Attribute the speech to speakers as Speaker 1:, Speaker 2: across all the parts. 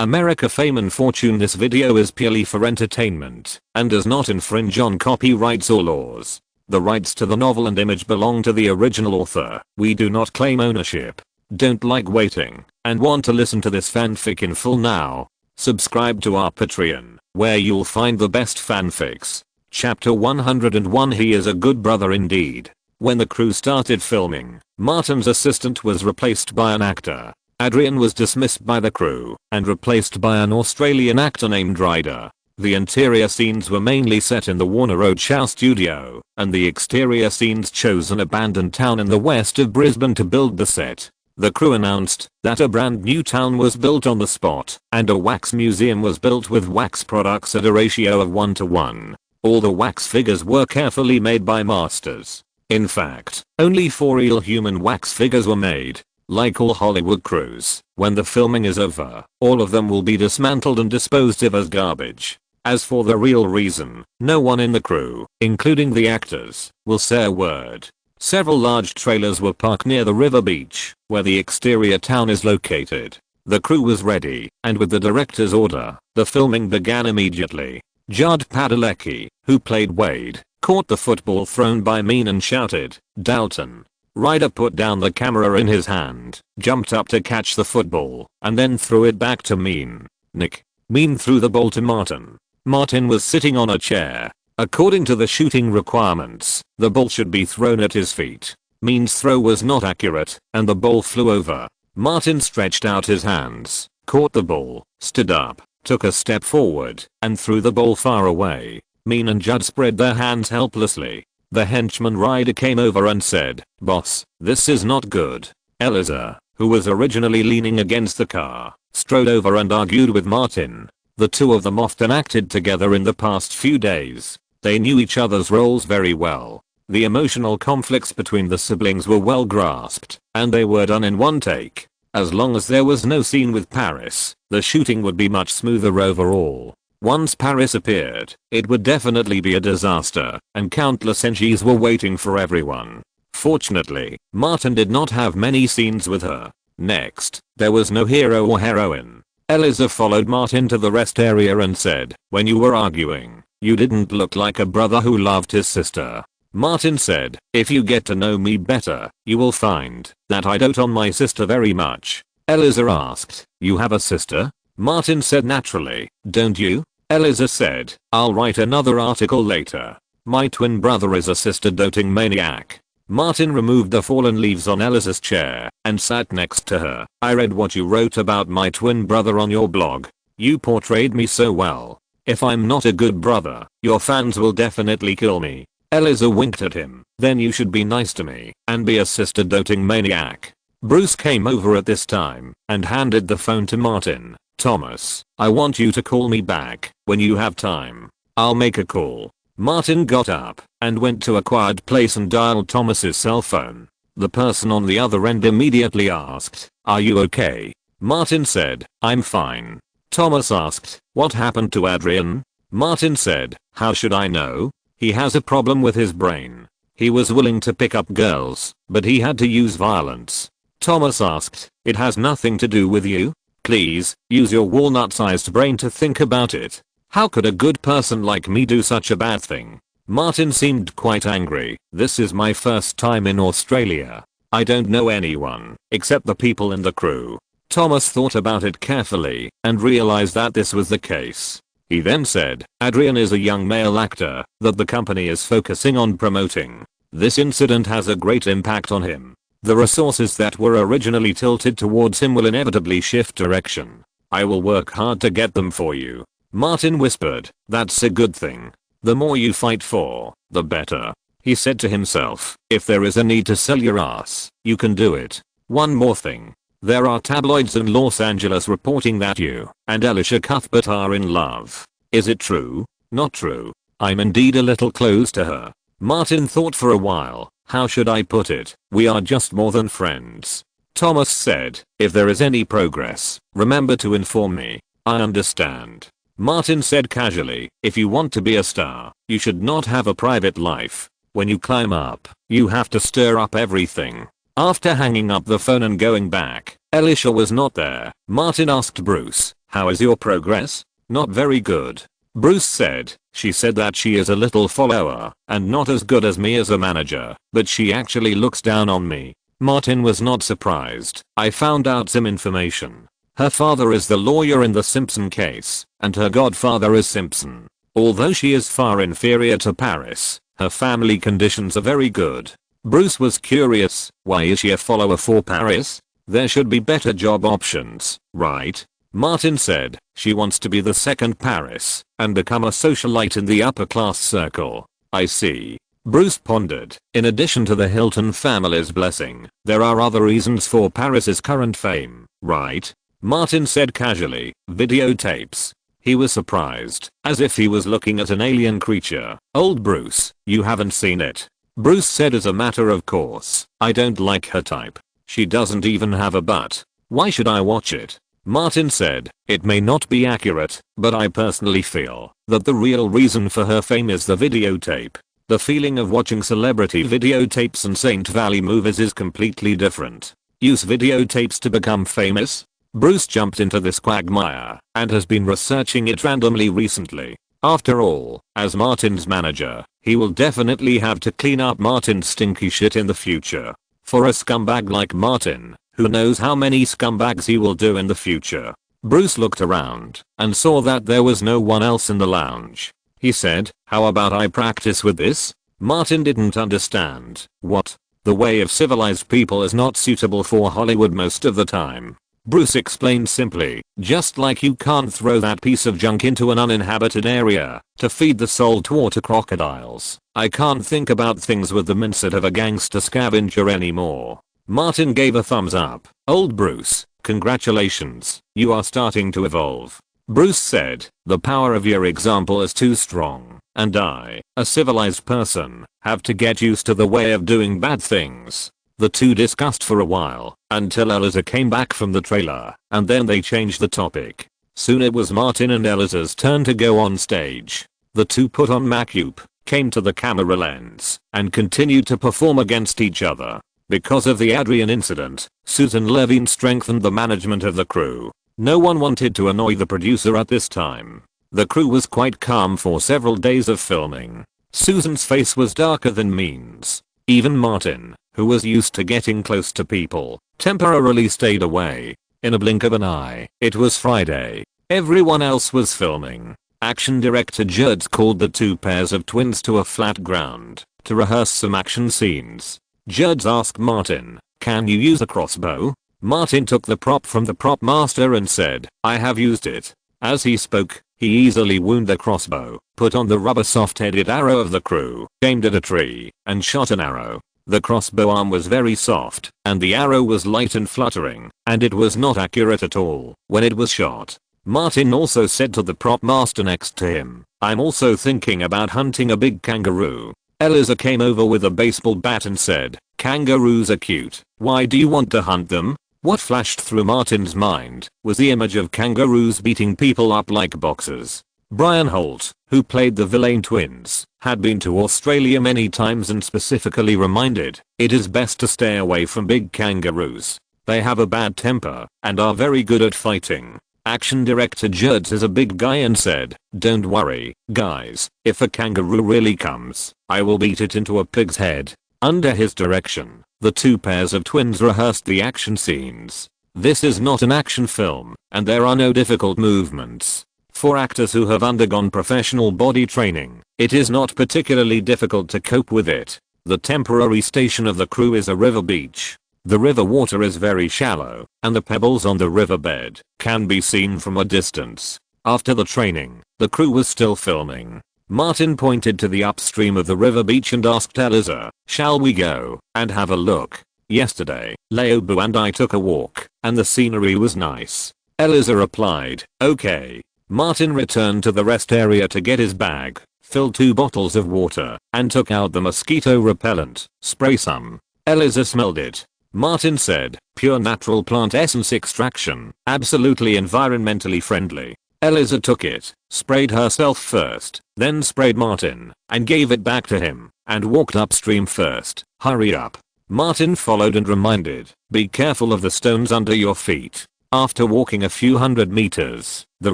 Speaker 1: America fame and fortune. This video is purely for entertainment and does not infringe on copyrights or laws. The rights to the novel and image belong to the original author. We do not claim ownership. Don't like waiting and want to listen to this fanfic in full now? Subscribe to our Patreon, where you'll find the best fanfics. Chapter 101. He is a good brother indeed. When the crew started filming, Martin's assistant was replaced by an actor. Adrian was dismissed by the crew and replaced by an Australian actor named Ryder. The interior scenes were mainly set in the Warner Roadshow studio, and the exterior scenes chose an abandoned town in the west of Brisbane to build the set. The crew announced that a brand new town was built on the spot, and a wax museum was built with wax products at a ratio of 1:1. All the wax figures were carefully made by masters. In fact, only 4 real human wax figures were made. Like all Hollywood crews, when the filming is over, all of them will be dismantled and disposed of as garbage. As for the real reason, no one in the crew, including the actors, will say a word. Several large trailers were parked near the river beach, where the exterior town is located. The crew was ready, and with the director's order, the filming began immediately. Judd Padalecki, who played Wade, caught the football thrown by Mean and shouted, "Dalton." Ryder put down the camera in his hand, jumped up to catch the football, and then threw it back to Mean. Nick. Mean threw the ball to Martin. Martin was sitting on a chair. According to the shooting requirements, the ball should be thrown at his feet. Mean's throw was not accurate, and the ball flew over. Martin stretched out his hands, caught the ball, stood up, took a step forward, and threw the ball far away. Mean and Judd spread their hands helplessly. The henchman Ryder came over and said, "Boss, this is not good." Eliza, who was originally leaning against the car, strode over and argued with Martin. The two of them often acted together in the past few days. They knew each other's roles very well. The emotional conflicts between the siblings were well grasped, and they were done in one take. As long as there was no scene with Paris, the shooting would be much smoother overall. Once Paris appeared, it would definitely be a disaster, and countless NGs were waiting for everyone. Fortunately, Martin did not have many scenes with her. Next, there was no hero or heroine. Eliza followed Martin to the rest area and said, "When you were arguing, you didn't look like a brother who loved his sister." Martin said, "If you get to know me better, you will find that I dote on my sister very much." Eliza asked, "You have a sister?" Martin said naturally, "Don't you?" Eliza said, "I'll write another article later. My twin brother is a sister-doting maniac." Martin removed the fallen leaves on Eliza's chair and sat next to her. "I read what you wrote about my twin brother on your blog. You portrayed me so well. If I'm not a good brother, your fans will definitely kill me." Eliza winked at him. "Then you should be nice to me and be a sister-doting maniac." Bruce came over at this time and handed the phone to Martin. "Thomas, I want you to call me back when you have time." "I'll make a call." Martin got up and went to a quiet place and dialed Thomas's cell phone. The person on the other end immediately asked, "Are you okay?" Martin said, "I'm fine." Thomas asked, "What happened to Adrian?" Martin said, "How should I know? He has a problem with his brain. He was willing to pick up girls, but he had to use violence." Thomas asked, "It has nothing to do with you? Please, use your walnut-sized brain to think about it. How could a good person like me do such a bad thing?" Martin seemed quite angry. "This is my first time in Australia. I don't know anyone, except the people in the crew." Thomas thought about it carefully, and realized that this was the case. He then said, "Adrian is a young male actor that the company is focusing on promoting. This incident has a great impact on him. The resources that were originally tilted towards him will inevitably shift direction. I will work hard to get them for you." Martin whispered, "That's a good thing. The more you fight for, the better." He said to himself, "If there is a need to sell your ass, you can do it. One more thing. There are tabloids in Los Angeles reporting that you and Alicia Cuthbert are in love. Is it true? Not true. I'm indeed a little close to her." Martin thought for a while. "How should I put it? We are just more than friends." Thomas said, "If there is any progress, remember to inform me." "I understand." Martin said casually, "If you want to be a star, you should not have a private life. When you climb up, you have to stir up everything." After hanging up the phone and going back, Alicia was not there. Martin asked Bruce, How is your progress? Not very good. Bruce said. She said that she is a little follower and not as good as me as a manager, but she actually looks down on me. Martin was not surprised. I found out some information. Her father is the lawyer in the Simpson case, and her godfather is Simpson. Although she is far inferior to Paris, her family conditions are very good. Bruce was curious. Why is she a follower for Paris? There should be better job options, right? Martin said. She wants to be the second Paris and become a socialite in the upper class circle. I see. Bruce pondered. In addition to the Hilton family's blessing, there are other reasons for Paris's current fame, right? Martin said casually. Videotapes. He was surprised, as if he was looking at an alien creature. Old Bruce, you haven't seen it. Bruce said as a matter of course. I don't like her type. She doesn't even have a butt. Why should I watch it? Martin said. It may not be accurate, but I personally feel that the real reason for her fame is the videotape. The feeling of watching celebrity videotapes and Saint Valley movies is completely different. Use videotapes to become famous? Bruce jumped into this quagmire and has been researching it randomly recently. After all, as Martin's manager, he will definitely have to clean up Martin's stinky shit in the future. For a scumbag like Martin, who knows how many scumbags he will do in the future? Bruce looked around and saw that there was no one else in the lounge. He said, how about I practice with this? Martin didn't understand. What? The way of civilized people is not suitable for Hollywood most of the time. Bruce explained simply, just like you can't throw that piece of junk into an uninhabited area to feed the saltwater crocodiles. I can't think about things with the mindset of a gangster scavenger anymore. Martin gave a thumbs up. Old Bruce, congratulations, you are starting to evolve. Bruce said, the power of your example is too strong, and I, a civilized person, have to get used to the way of doing bad things. The two discussed for a while, until Eliza came back from the trailer, and then they changed the topic. Soon it was Martin and Eliza's turn to go on stage. The two put on makeup, came to the camera lens, and continued to perform against each other. Because of the Adrian incident, Susan Levine strengthened the management of the crew. No one wanted to annoy the producer at this time. The crew was quite calm for several days of filming. Susan's face was darker than Mean's. Even Martin, who was used to getting close to people, temporarily stayed away. In a blink of an eye, it was Friday. Everyone else was filming. Action director Judds called the two pairs of twins to a flat ground to rehearse some action scenes. Judds asked Martin, can you use a crossbow? Martin took the prop from the prop master and said, I have used it. As he spoke, he easily wounded the crossbow, put on the rubber soft-headed arrow of the crew, aimed at a tree, and shot an arrow. The crossbow arm was very soft, and the arrow was light and fluttering, and it was not accurate at all when it was shot. Martin also said to the prop master next to him, I'm also thinking about hunting a big kangaroo. Eliza came over with a baseball bat and said, kangaroos are cute. Why do you want to hunt them? What flashed through Martin's mind was the image of kangaroos beating people up like boxers. Brian Holt, who played the Villain twins, had been to Australia many times and specifically reminded, it is best to stay away from big kangaroos. They have a bad temper and are very good at fighting. Action director Judds is a big guy and said, don't worry, guys, if a kangaroo really comes, I will beat it into a pig's head. Under his direction, the two pairs of twins rehearsed the action scenes. This is not an action film, and there are no difficult movements. For actors who have undergone professional body training, it is not particularly difficult to cope with it. The temporary station of the crew is a river beach. The river water is very shallow, and the pebbles on the riverbed can be seen from a distance. After the training, the crew was still filming. Martin pointed to the upstream of the river beach and asked Eliza, shall we go and have a look? Yesterday, Leobu and I took a walk, and the scenery was nice. Eliza replied, okay. Martin returned to the rest area to get his bag, filled 2 bottles of water, and took out the mosquito repellent, spray some. Eliza smelled it. Martin said, pure natural plant essence extraction, absolutely environmentally friendly. Eliza took it, sprayed herself first, then sprayed Martin, and gave it back to him, and walked upstream first. Hurry up. Martin followed and reminded, be careful of the stones under your feet. After walking a few hundred meters, the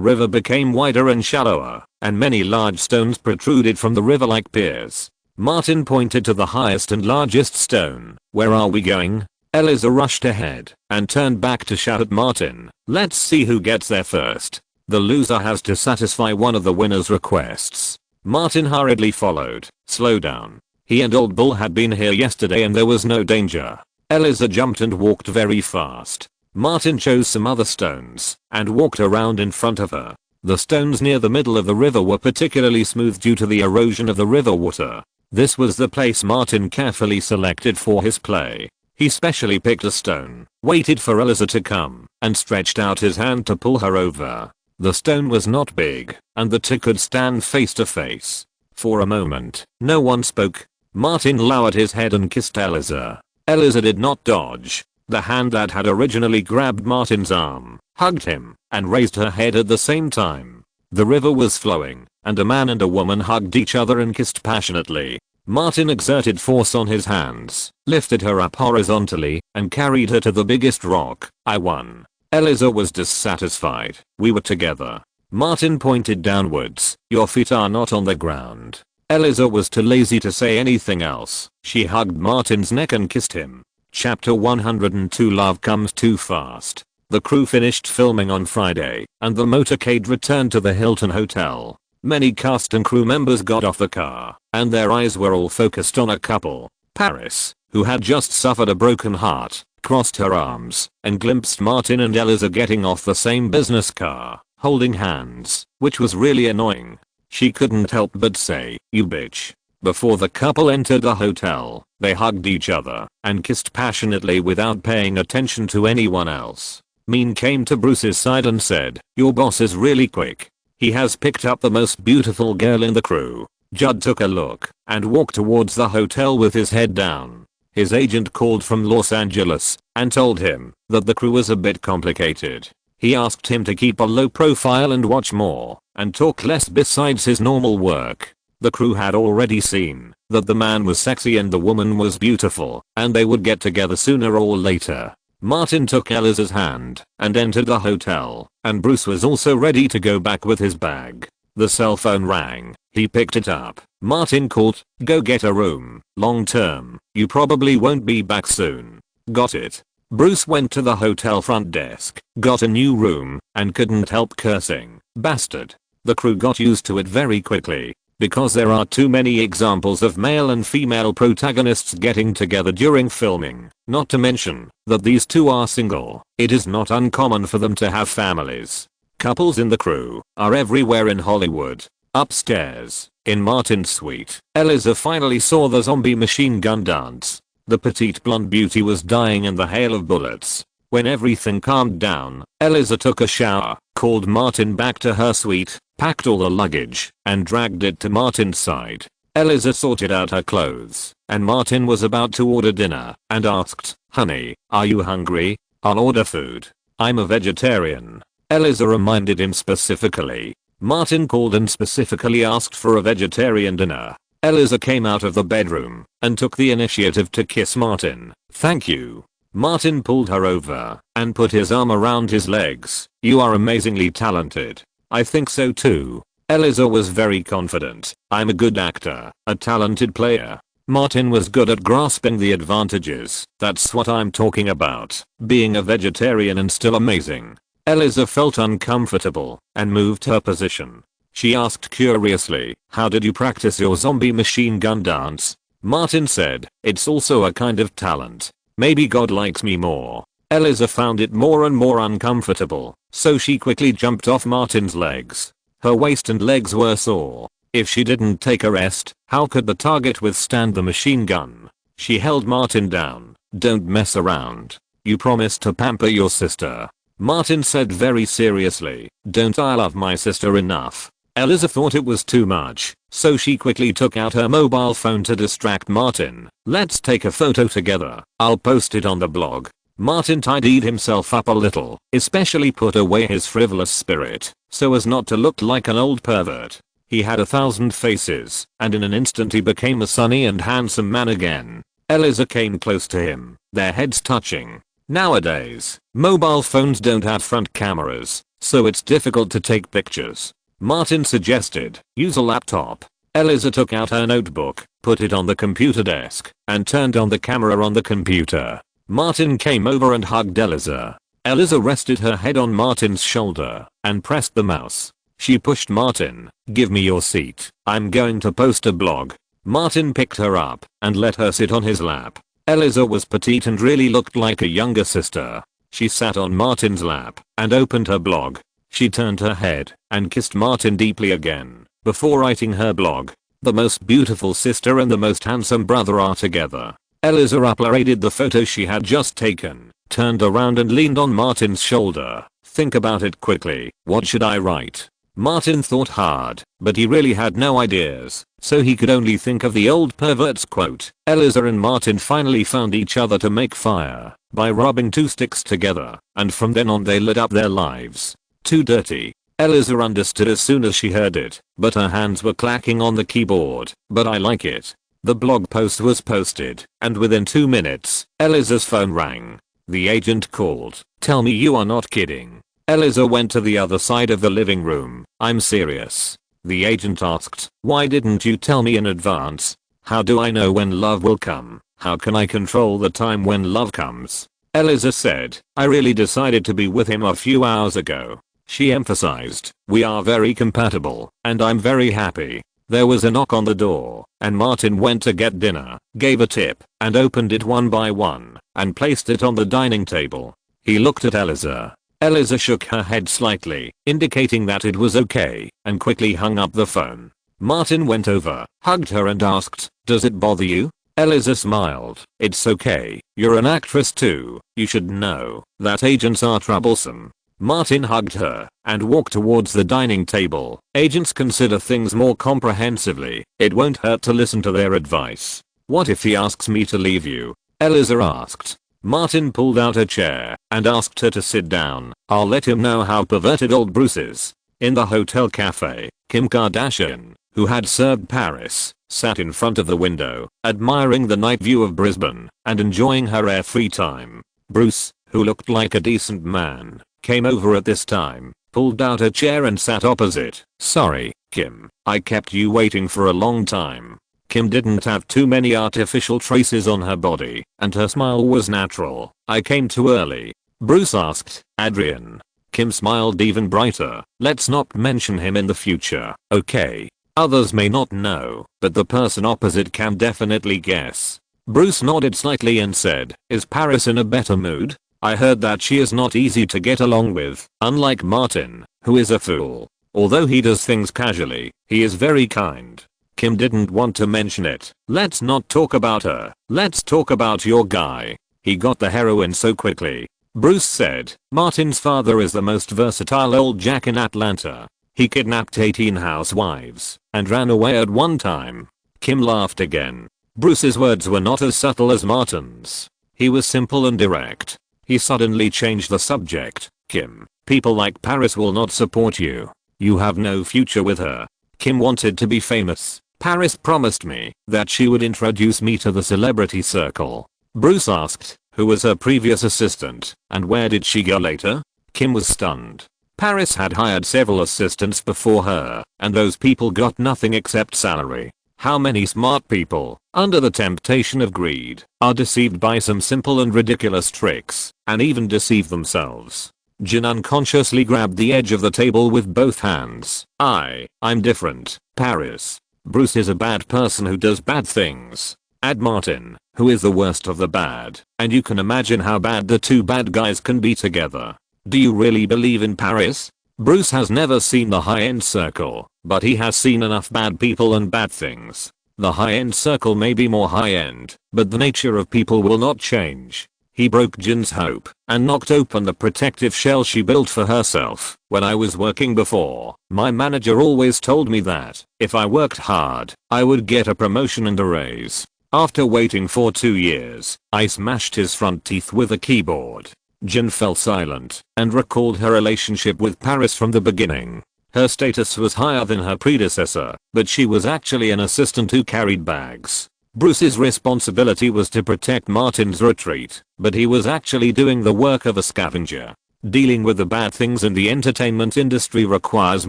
Speaker 1: river became wider and shallower, and many large stones protruded from the river like piers. Martin pointed to the highest and largest stone. "Where are we going?" Eliza rushed ahead and turned back to shout at Martin, "Let's see who gets there first. The loser has to satisfy one of the winner's requests." Martin hurriedly followed. "Slow down. He and Old Bull had been here yesterday and there was no danger." Eliza jumped and walked very fast. Martin chose some other stones and walked around in front of her. The stones near the middle of the river were particularly smooth due to the erosion of the river water. This was the place Martin carefully selected for his play. He specially picked a stone, waited for Eliza to come, and stretched out his hand to pull her over. The stone was not big, and the two could stand face to face. For a moment, no one spoke. Martin lowered his head and kissed Eliza. Eliza did not dodge. The hand that had originally grabbed Martin's arm, hugged him, and raised her head at the same time. The river was flowing, and a man and a woman hugged each other and kissed passionately. Martin exerted force on his hands, lifted her up horizontally, and carried her to the biggest rock. "I won." Eliza was dissatisfied. "We were together." Martin pointed downwards. "Your feet are not on the ground." Eliza was too lazy to say anything else. She hugged Martin's neck and kissed him. Chapter 102 Love Comes Too Fast. The crew finished filming on Friday, and the motorcade returned to the Hilton Hotel. Many cast and crew members got off the car, and their eyes were all focused on a couple. Paris, who had just suffered a broken heart, crossed her arms and glimpsed Martin and Eliza getting off the same business car, holding hands, which was really annoying. She couldn't help but say, "You bitch." Before the couple entered the hotel, they hugged each other and kissed passionately without paying attention to anyone else. Mean came to Bruce's side and said, "Your boss is really quick. He has picked up the most beautiful girl in the crew." Judd took a look and walked towards the hotel with his head down. His agent called from Los Angeles and told him that the crew was a bit complicated. He asked him to keep a low profile and watch more and talk less besides his normal work. The crew had already seen that the man was sexy and the woman was beautiful, and they would get together sooner or later. Martin took Eliza's hand and entered the hotel, and Bruce was also ready to go back with his bag. The cell phone rang. He picked it up. Martin called, "Go get a room. Long term. You probably won't be back soon." "Got it." Bruce went to the hotel front desk, got a new room, and couldn't help cursing, "Bastard." The crew got used to it very quickly, because there are too many examples of male and female protagonists getting together during filming, not to mention that these two are single. It is not uncommon for them to have families. Couples in the crew are everywhere in Hollywood. Upstairs, in Martin's suite, Eliza finally saw the zombie machine gun dance. The petite blonde beauty was dying in the hail of bullets. When everything calmed down, Eliza took a shower, called Martin back to her suite, packed all the luggage, and dragged it to Martin's side. Eliza sorted out her clothes, and Martin was about to order dinner, and asked, "Honey, are you hungry? I'll order food. I'm a vegetarian." Eliza reminded him specifically. Martin called and specifically asked for a vegetarian dinner. Eliza came out of the bedroom and took the initiative to kiss Martin. "Thank you." Martin pulled her over and put his arm around his legs. "You are amazingly talented." "I think so too." Eliza was very confident. "I'm a good actor, a talented player." Martin was good at grasping the advantages. "That's what I'm talking about. Being a vegetarian and still amazing." Eliza felt uncomfortable and moved her position. She asked curiously, "How did you practice your zombie machine gun dance?" Martin said, "It's also a kind of talent. Maybe God likes me more." Eliza found it more and more uncomfortable, so she quickly jumped off Martin's legs. Her waist and legs were sore. If she didn't take a rest, how could the target withstand the machine gun? She held Martin down. "Don't mess around. You promised to pamper your sister." Martin said very seriously, "Don't I love my sister enough?" Eliza thought it was too much, so she quickly took out her mobile phone to distract Martin. "Let's take a photo together. I'll post it on the blog." Martin tidied himself up a little, especially put away his frivolous spirit, so as not to look like an old pervert. He had 1,000 faces, and in an instant he became a sunny and handsome man again. Eliza came close to him, their heads touching. Nowadays, mobile phones don't have front cameras, so it's difficult to take pictures. Martin suggested, use a laptop. Eliza took out her notebook, put it on the computer desk, and turned on the camera on the computer. Martin came over and hugged Eliza. Eliza rested her head on Martin's shoulder and pressed the mouse. She pushed Martin. Give me your seat. I'm going to post a blog. Martin picked her up and let her sit on his lap. Eliza was petite and really looked like a younger sister. She sat on Martin's lap and opened her blog. She turned her head and kissed Martin deeply again before writing her blog. The most beautiful sister and the most handsome brother are together. Eliza uploaded the photo she had just taken, turned around and leaned on Martin's shoulder. Think about it quickly. What should I write? Martin thought hard, but he really had no ideas, so he could only think of the old pervert's quote. Eliza and Martin finally found each other to make fire by rubbing two sticks together, and from then on they lit up their lives. Too dirty. Eliza understood as soon as she heard it, but her hands were clacking on the keyboard. But I like it. The blog post was posted, and within 2 minutes, Eliza's phone rang. The agent called. Tell me you are not kidding. Eliza went to the other side of the living room. I'm serious. The agent asked, why didn't you tell me in advance? How do I know when love will come? How can I control the time when love comes? Eliza said, I really decided to be with him a few hours ago. She emphasized, we are very compatible, and I'm very happy. There was a knock on the door, and Martin went to get dinner, gave a tip, and opened it one by one, and placed it on the dining table. He looked at Eliza. Eliza shook her head slightly, indicating that it was okay, and quickly hung up the phone. Martin went over, hugged her and asked, does it bother you? Eliza smiled. It's okay, you're an actress too, you should know that agents are troublesome. Martin hugged her and walked towards the dining table. Agents consider things more comprehensively. It won't hurt to listen to their advice. What if he asks me to leave you? Eliza asked. Martin pulled out a chair and asked her to sit down. I'll let him know how perverted old Bruce is. In the hotel cafe, Kim Kardashian, who had served Paris, sat in front of the window, admiring the night view of Brisbane and enjoying her air-free time. Bruce, who looked like a decent man, came over at this time, pulled out a chair and sat opposite. Sorry, Kim, I kept you waiting for a long time. Kim didn't have too many artificial traces on her body, and her smile was natural. I came too early. Bruce asked, Adrian. Kim smiled even brighter. Let's not mention him in the future, okay? Others may not know, but the person opposite can definitely guess. Bruce nodded slightly and said, is Paris in a better mood? I heard that she is not easy to get along with, unlike Martin, who is a fool. Although he does things casually, he is very kind. Kim didn't want to mention it. Let's not talk about her. Let's talk about your guy. He got the heroin so quickly. Bruce said, Martin's father is the most versatile old jack in Atlanta. He kidnapped 18 housewives and ran away at one time. Kim laughed again. Bruce's words were not as subtle as Martin's. He was simple and direct. He suddenly changed the subject. Kim, people like Paris will not support you. You have no future with her. Kim wanted to be famous. Paris promised me that she would introduce me to the celebrity circle. Bruce asked, who was her previous assistant, and where did she go later? Kim was stunned. Paris had hired several assistants before her, and those people got nothing except salary. How many smart people, under the temptation of greed, are deceived by some simple and ridiculous tricks, and even deceive themselves? Jin unconsciously grabbed the edge of the table with both hands. I'm different, Paris. Bruce is a bad person who does bad things. Add Martin, who is the worst of the bad, and you can imagine how bad the two bad guys can be together. Do you really believe in Paris? Bruce has never seen the high-end circle, but he has seen enough bad people and bad things. The high-end circle may be more high-end, but the nature of people will not change. He broke Jin's hope and knocked open the protective shell she built for herself. When I was working before, my manager always told me that if I worked hard, I would get a promotion and a raise. After waiting for 2 years, I smashed his front teeth with a keyboard. Jin fell silent and recalled her relationship with Paris from the beginning. Her status was higher than her predecessor, but she was actually an assistant who carried bags. Bruce's responsibility was to protect Martin's retreat, but he was actually doing the work of a scavenger. Dealing with the bad things in the entertainment industry requires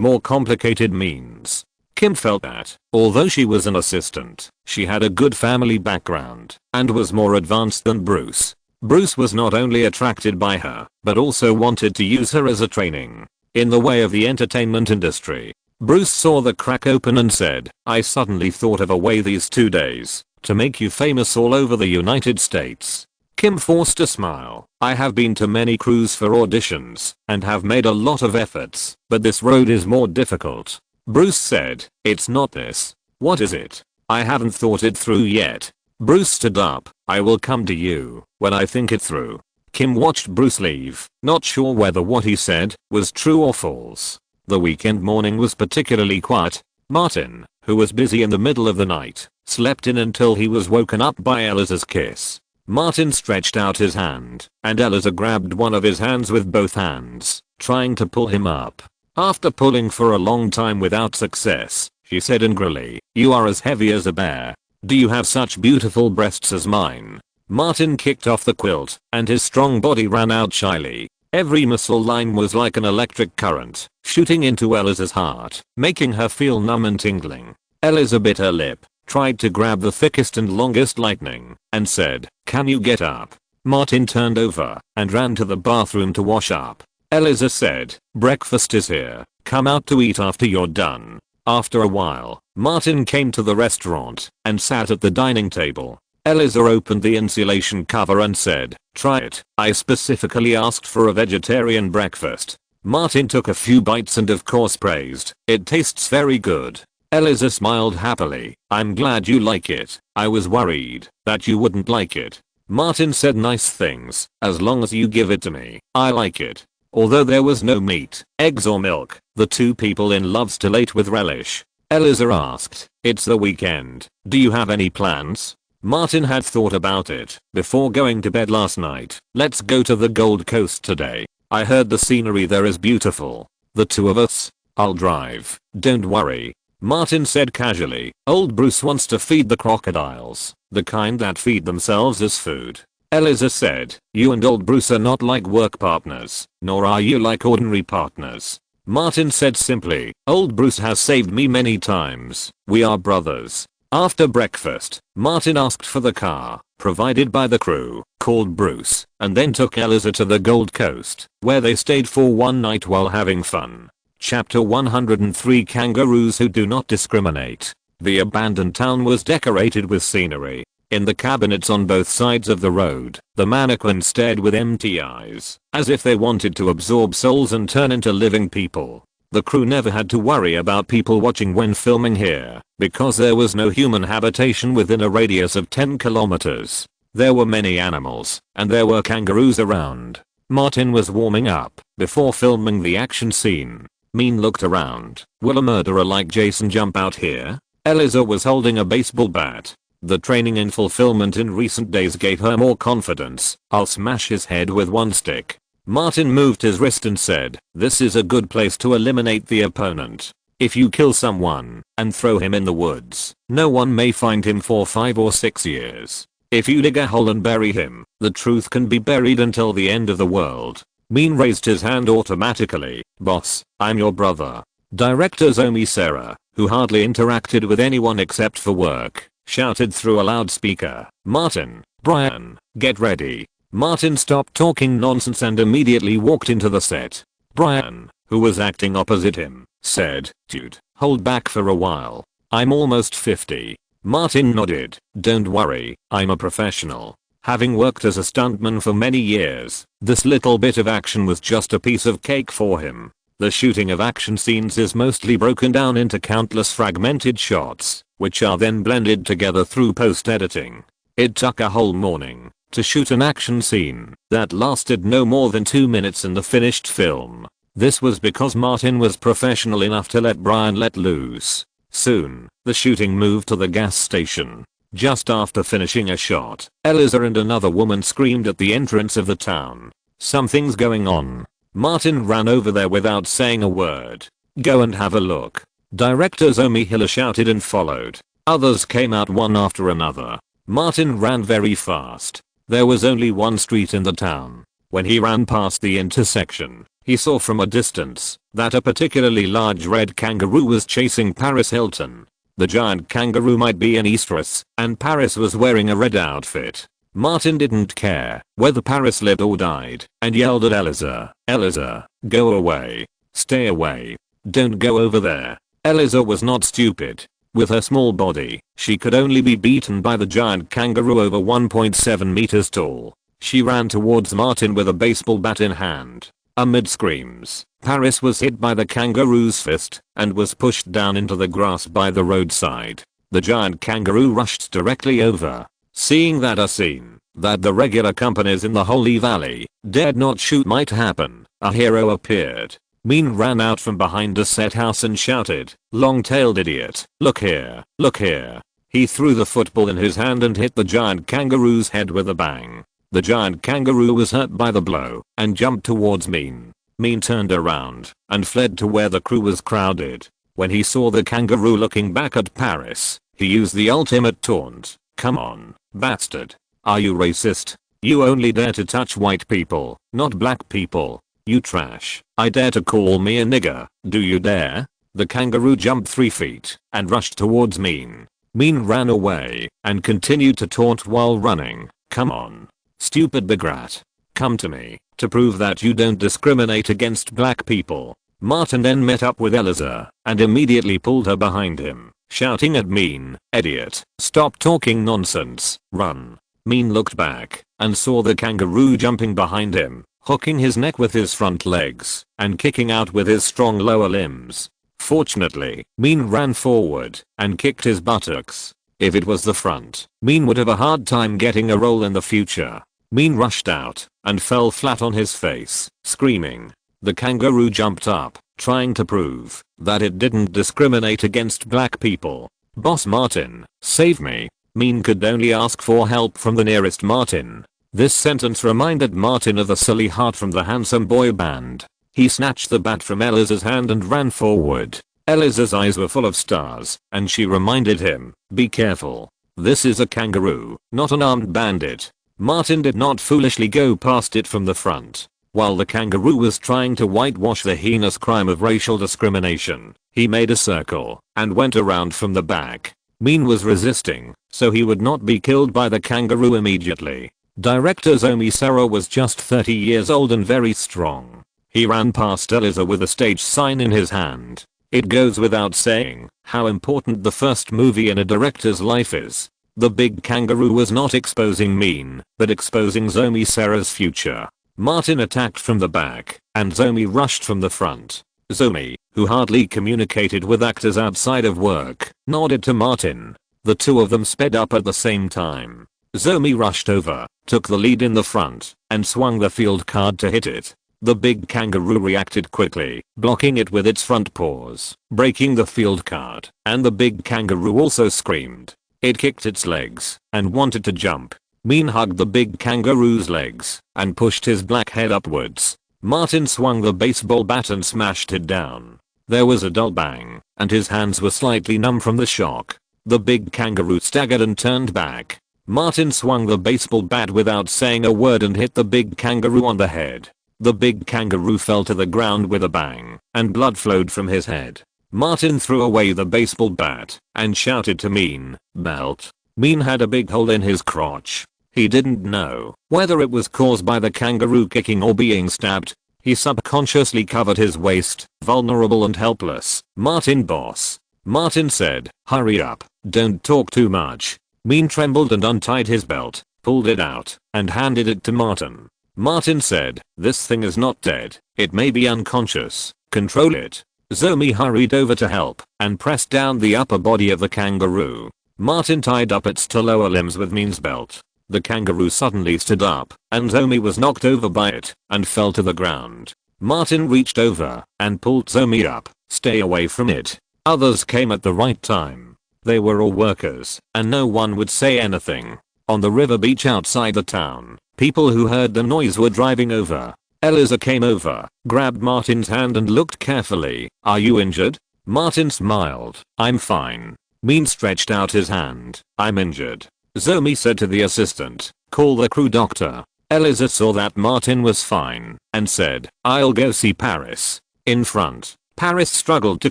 Speaker 1: more complicated means. Kim felt that, although she was an assistant, she had a good family background and was more advanced than Bruce. Bruce was not only attracted by her, but also wanted to use her as a training in the way of the entertainment industry. Bruce saw the crack open and said, "I suddenly thought of a way these 2 days to make you famous all over the United States." Kim forced a smile. "I have been to many crews for auditions and have made a lot of efforts, but this road is more difficult." Bruce said, "It's not this." "What is it?" "I haven't thought it through yet." Bruce stood up. "I will come to you when I think it through." Kim watched Bruce leave, not sure whether what he said was true or false. The weekend morning was particularly quiet. Martin, who was busy in the middle of the night, slept in until he was woken up by Eliza's kiss. Martin stretched out his hand, and Eliza grabbed one of his hands with both hands, trying to pull him up. After pulling for a long time without success, she said angrily, "You are as heavy as a bear. Do you have such beautiful breasts as mine?" Martin kicked off the quilt, and his strong body ran out shyly. Every muscle line was like an electric current, shooting into Eliza's heart, making her feel numb and tingling. Eliza bit her lip, tried to grab the thickest and longest lightning, and said, "Can you get up?" Martin turned over and ran to the bathroom to wash up. Eliza said, "Breakfast is here. Come out to eat after you're done." After a while, Martin came to the restaurant and sat at the dining table. Eliza opened the insulation cover and said, "Try it. I specifically asked for a vegetarian breakfast." Martin took a few bites and of course praised, "It tastes very good." Eliza smiled happily. "I'm glad you like it. I was worried that you wouldn't like it." Martin said nice things, "As long as you give it to me, I like it." Although there was no meat, eggs or milk, the two people in love still ate with relish. Eliza asked, "It's the weekend. Do you have any plans?" Martin had thought about it before going to bed last night. "Let's go to the Gold Coast today. I heard the scenery there is beautiful." "The two of us?" "I'll drive. Don't worry." Martin said casually, "Old Bruce wants to feed the crocodiles, the kind that feed themselves as food." Eliza said, "You and old Bruce are not like work partners, nor are you like ordinary partners." Martin said simply, "Old Bruce has saved me many times. We are brothers." After breakfast, Martin asked for the car, provided by the crew, called Bruce, and then took Eliza to the Gold Coast, where they stayed for one night while having fun. Chapter 103 Kangaroos Who Do Not Discriminate. The abandoned town was decorated with scenery. In the cabinets on both sides of the road, the mannequins stared with empty eyes, as if they wanted to absorb souls and turn into living people. The crew never had to worry about people watching when filming here, because there was no human habitation within a radius of 10 kilometers. There were many animals, and there were kangaroos around. Martin was warming up before filming the action scene. Mean looked around. "Will a murderer like Jason jump out here?" Eliza was holding a baseball bat. The training and fulfillment in recent days gave her more confidence. "I'll smash his head with one stick." Martin moved his wrist and said, "This is a good place to eliminate the opponent. If you kill someone and throw him in the woods, no one may find him for 5 or 6 years. If you dig a hole and bury him, the truth can be buried until the end of the world." Mean raised his hand automatically. "Boss, I'm your brother." Director Zomi Sarah, who hardly interacted with anyone except for work, shouted through a loudspeaker, "Martin, Brian, get ready." Martin stopped talking nonsense and immediately walked into the set. Brian, who was acting opposite him, said, "Dude, hold back for a while. I'm almost 50. Martin nodded. "Don't worry, I'm a professional. Having worked as a stuntman for many years, this little bit of action was just a piece of cake for him." The shooting of action scenes is mostly broken down into countless fragmented shots, which are then blended together through post-editing. It took a whole morning to shoot an action scene that lasted no more than 2 minutes in the finished film. This was because Martin was professional enough to let Brian let loose. Soon, the shooting moved to the gas station. Just after finishing a shot, Eliza and another woman screamed at the entrance of the town. "Something's going on." Martin ran over there without saying a word. "Go and have a look." Director Zomi Hiller shouted and followed. Others came out one after another. Martin ran very fast. There was only one street in the town. When he ran past the intersection, he saw from a distance that a particularly large red kangaroo was chasing Paris Hilton. The giant kangaroo might be an estrus, and Paris was wearing a red outfit. Martin didn't care whether Paris lived or died and yelled at Eliza, "Eliza, go away. Stay away. Don't go over there." Eliza was not stupid. With her small body, she could only be beaten by the giant kangaroo over 1.7 meters tall. She ran towards Martin with a baseball bat in hand. Amid screams, Paris was hit by the kangaroo's fist and was pushed down into the grass by the roadside. The giant kangaroo rushed directly over. Seeing that a scene that the regular companies in the Holy Valley dared not shoot might happen, a hero appeared. Mean ran out from behind a set house and shouted, "Long-tailed idiot, look here, look here." He threw the football in his hand and hit the giant kangaroo's head with a bang. The giant kangaroo was hurt by the blow and jumped towards Mean. Mean turned around and fled to where the crew was crowded. When he saw the kangaroo looking back at Paris, he used the ultimate taunt. "Come on, bastard. Are you racist? You only dare to touch white people, not black people. You trash. I dare to call me a nigger. Do you dare?" The kangaroo jumped 3 feet and rushed towards Mean. Mean ran away and continued to taunt while running. "Come on. Stupid big rat. Come to me to prove that you don't discriminate against black people." Martin then met up with Eliza and immediately pulled her behind him, shouting at Mean, "Idiot, stop talking nonsense, run." Mean looked back and saw the kangaroo jumping behind him, hooking his neck with his front legs and kicking out with his strong lower limbs. Fortunately, Mean ran forward and kicked his buttocks. If it was the front, Mean would have a hard time getting a role in the future. Mean rushed out and fell flat on his face, screaming. The kangaroo jumped up, trying to prove that it didn't discriminate against black people. "Boss Martin, save me." Mean could only ask for help from the nearest Martin. This sentence reminded Martin of the silly heart from the Handsome Boy Band. He snatched the bat from Eliza's hand and ran forward. Eliza's eyes were full of stars, and she reminded him, "Be careful. This is a kangaroo, not an armed bandit." Martin did not foolishly go past it from the front. While the kangaroo was trying to whitewash the heinous crime of racial discrimination, he made a circle and went around from the back. Mean was resisting, so he would not be killed by the kangaroo immediately. Director Zomi Serra was just 30 years old and very strong. He ran past Eliza with a stage sign in his hand. It goes without saying how important the first movie in a director's life is. The big kangaroo was not exposing Mean, but exposing Zomi Serra's future. Martin attacked from the back, and Zomi rushed from the front. Zomi, who hardly communicated with actors outside of work, nodded to Martin. The two of them sped up at the same time. Zomi rushed over, took the lead in the front, and swung the field card to hit it. The big kangaroo reacted quickly, blocking it with its front paws, breaking the field card, and the big kangaroo also screamed. It kicked its legs and wanted to jump. Mean hugged the big kangaroo's legs and pushed his black head upwards. Martin swung the baseball bat and smashed it down. There was a dull bang, and his hands were slightly numb from the shock. The big kangaroo staggered and turned back. Martin swung the baseball bat without saying a word and hit the big kangaroo on the head. The big kangaroo fell to the ground with a bang, and blood flowed from his head. Martin threw away the baseball bat and shouted to Mean, "Belt." Mean had a big hole in his crotch. He didn't know whether it was caused by the kangaroo kicking or being stabbed. He subconsciously covered his waist, vulnerable and helpless. "Martin, boss." Martin said, "Hurry up, don't talk too much." Mean trembled and untied his belt, pulled it out, and handed it to Martin. Martin said, "This thing is not dead. It may be unconscious. Control it." Zomi hurried over to help and pressed down the upper body of the kangaroo. Martin tied up its two lower limbs with Mean's belt. The kangaroo suddenly stood up, and Zomi was knocked over by it and fell to the ground. Martin reached over and pulled Zomi up. "Stay away from it." Others came at the right time. They were all workers, and no one would say anything. On the river beach outside the town, people who heard the noise were driving over. Eliza came over, grabbed Martin's hand and looked carefully. "Are you injured?" Martin smiled. "I'm fine." Min stretched out his hand. I'm injured. Zomi said to the assistant, call the crew doctor. Eliza saw that Martin was fine and said, I'll go see Paris. In front, Paris struggled to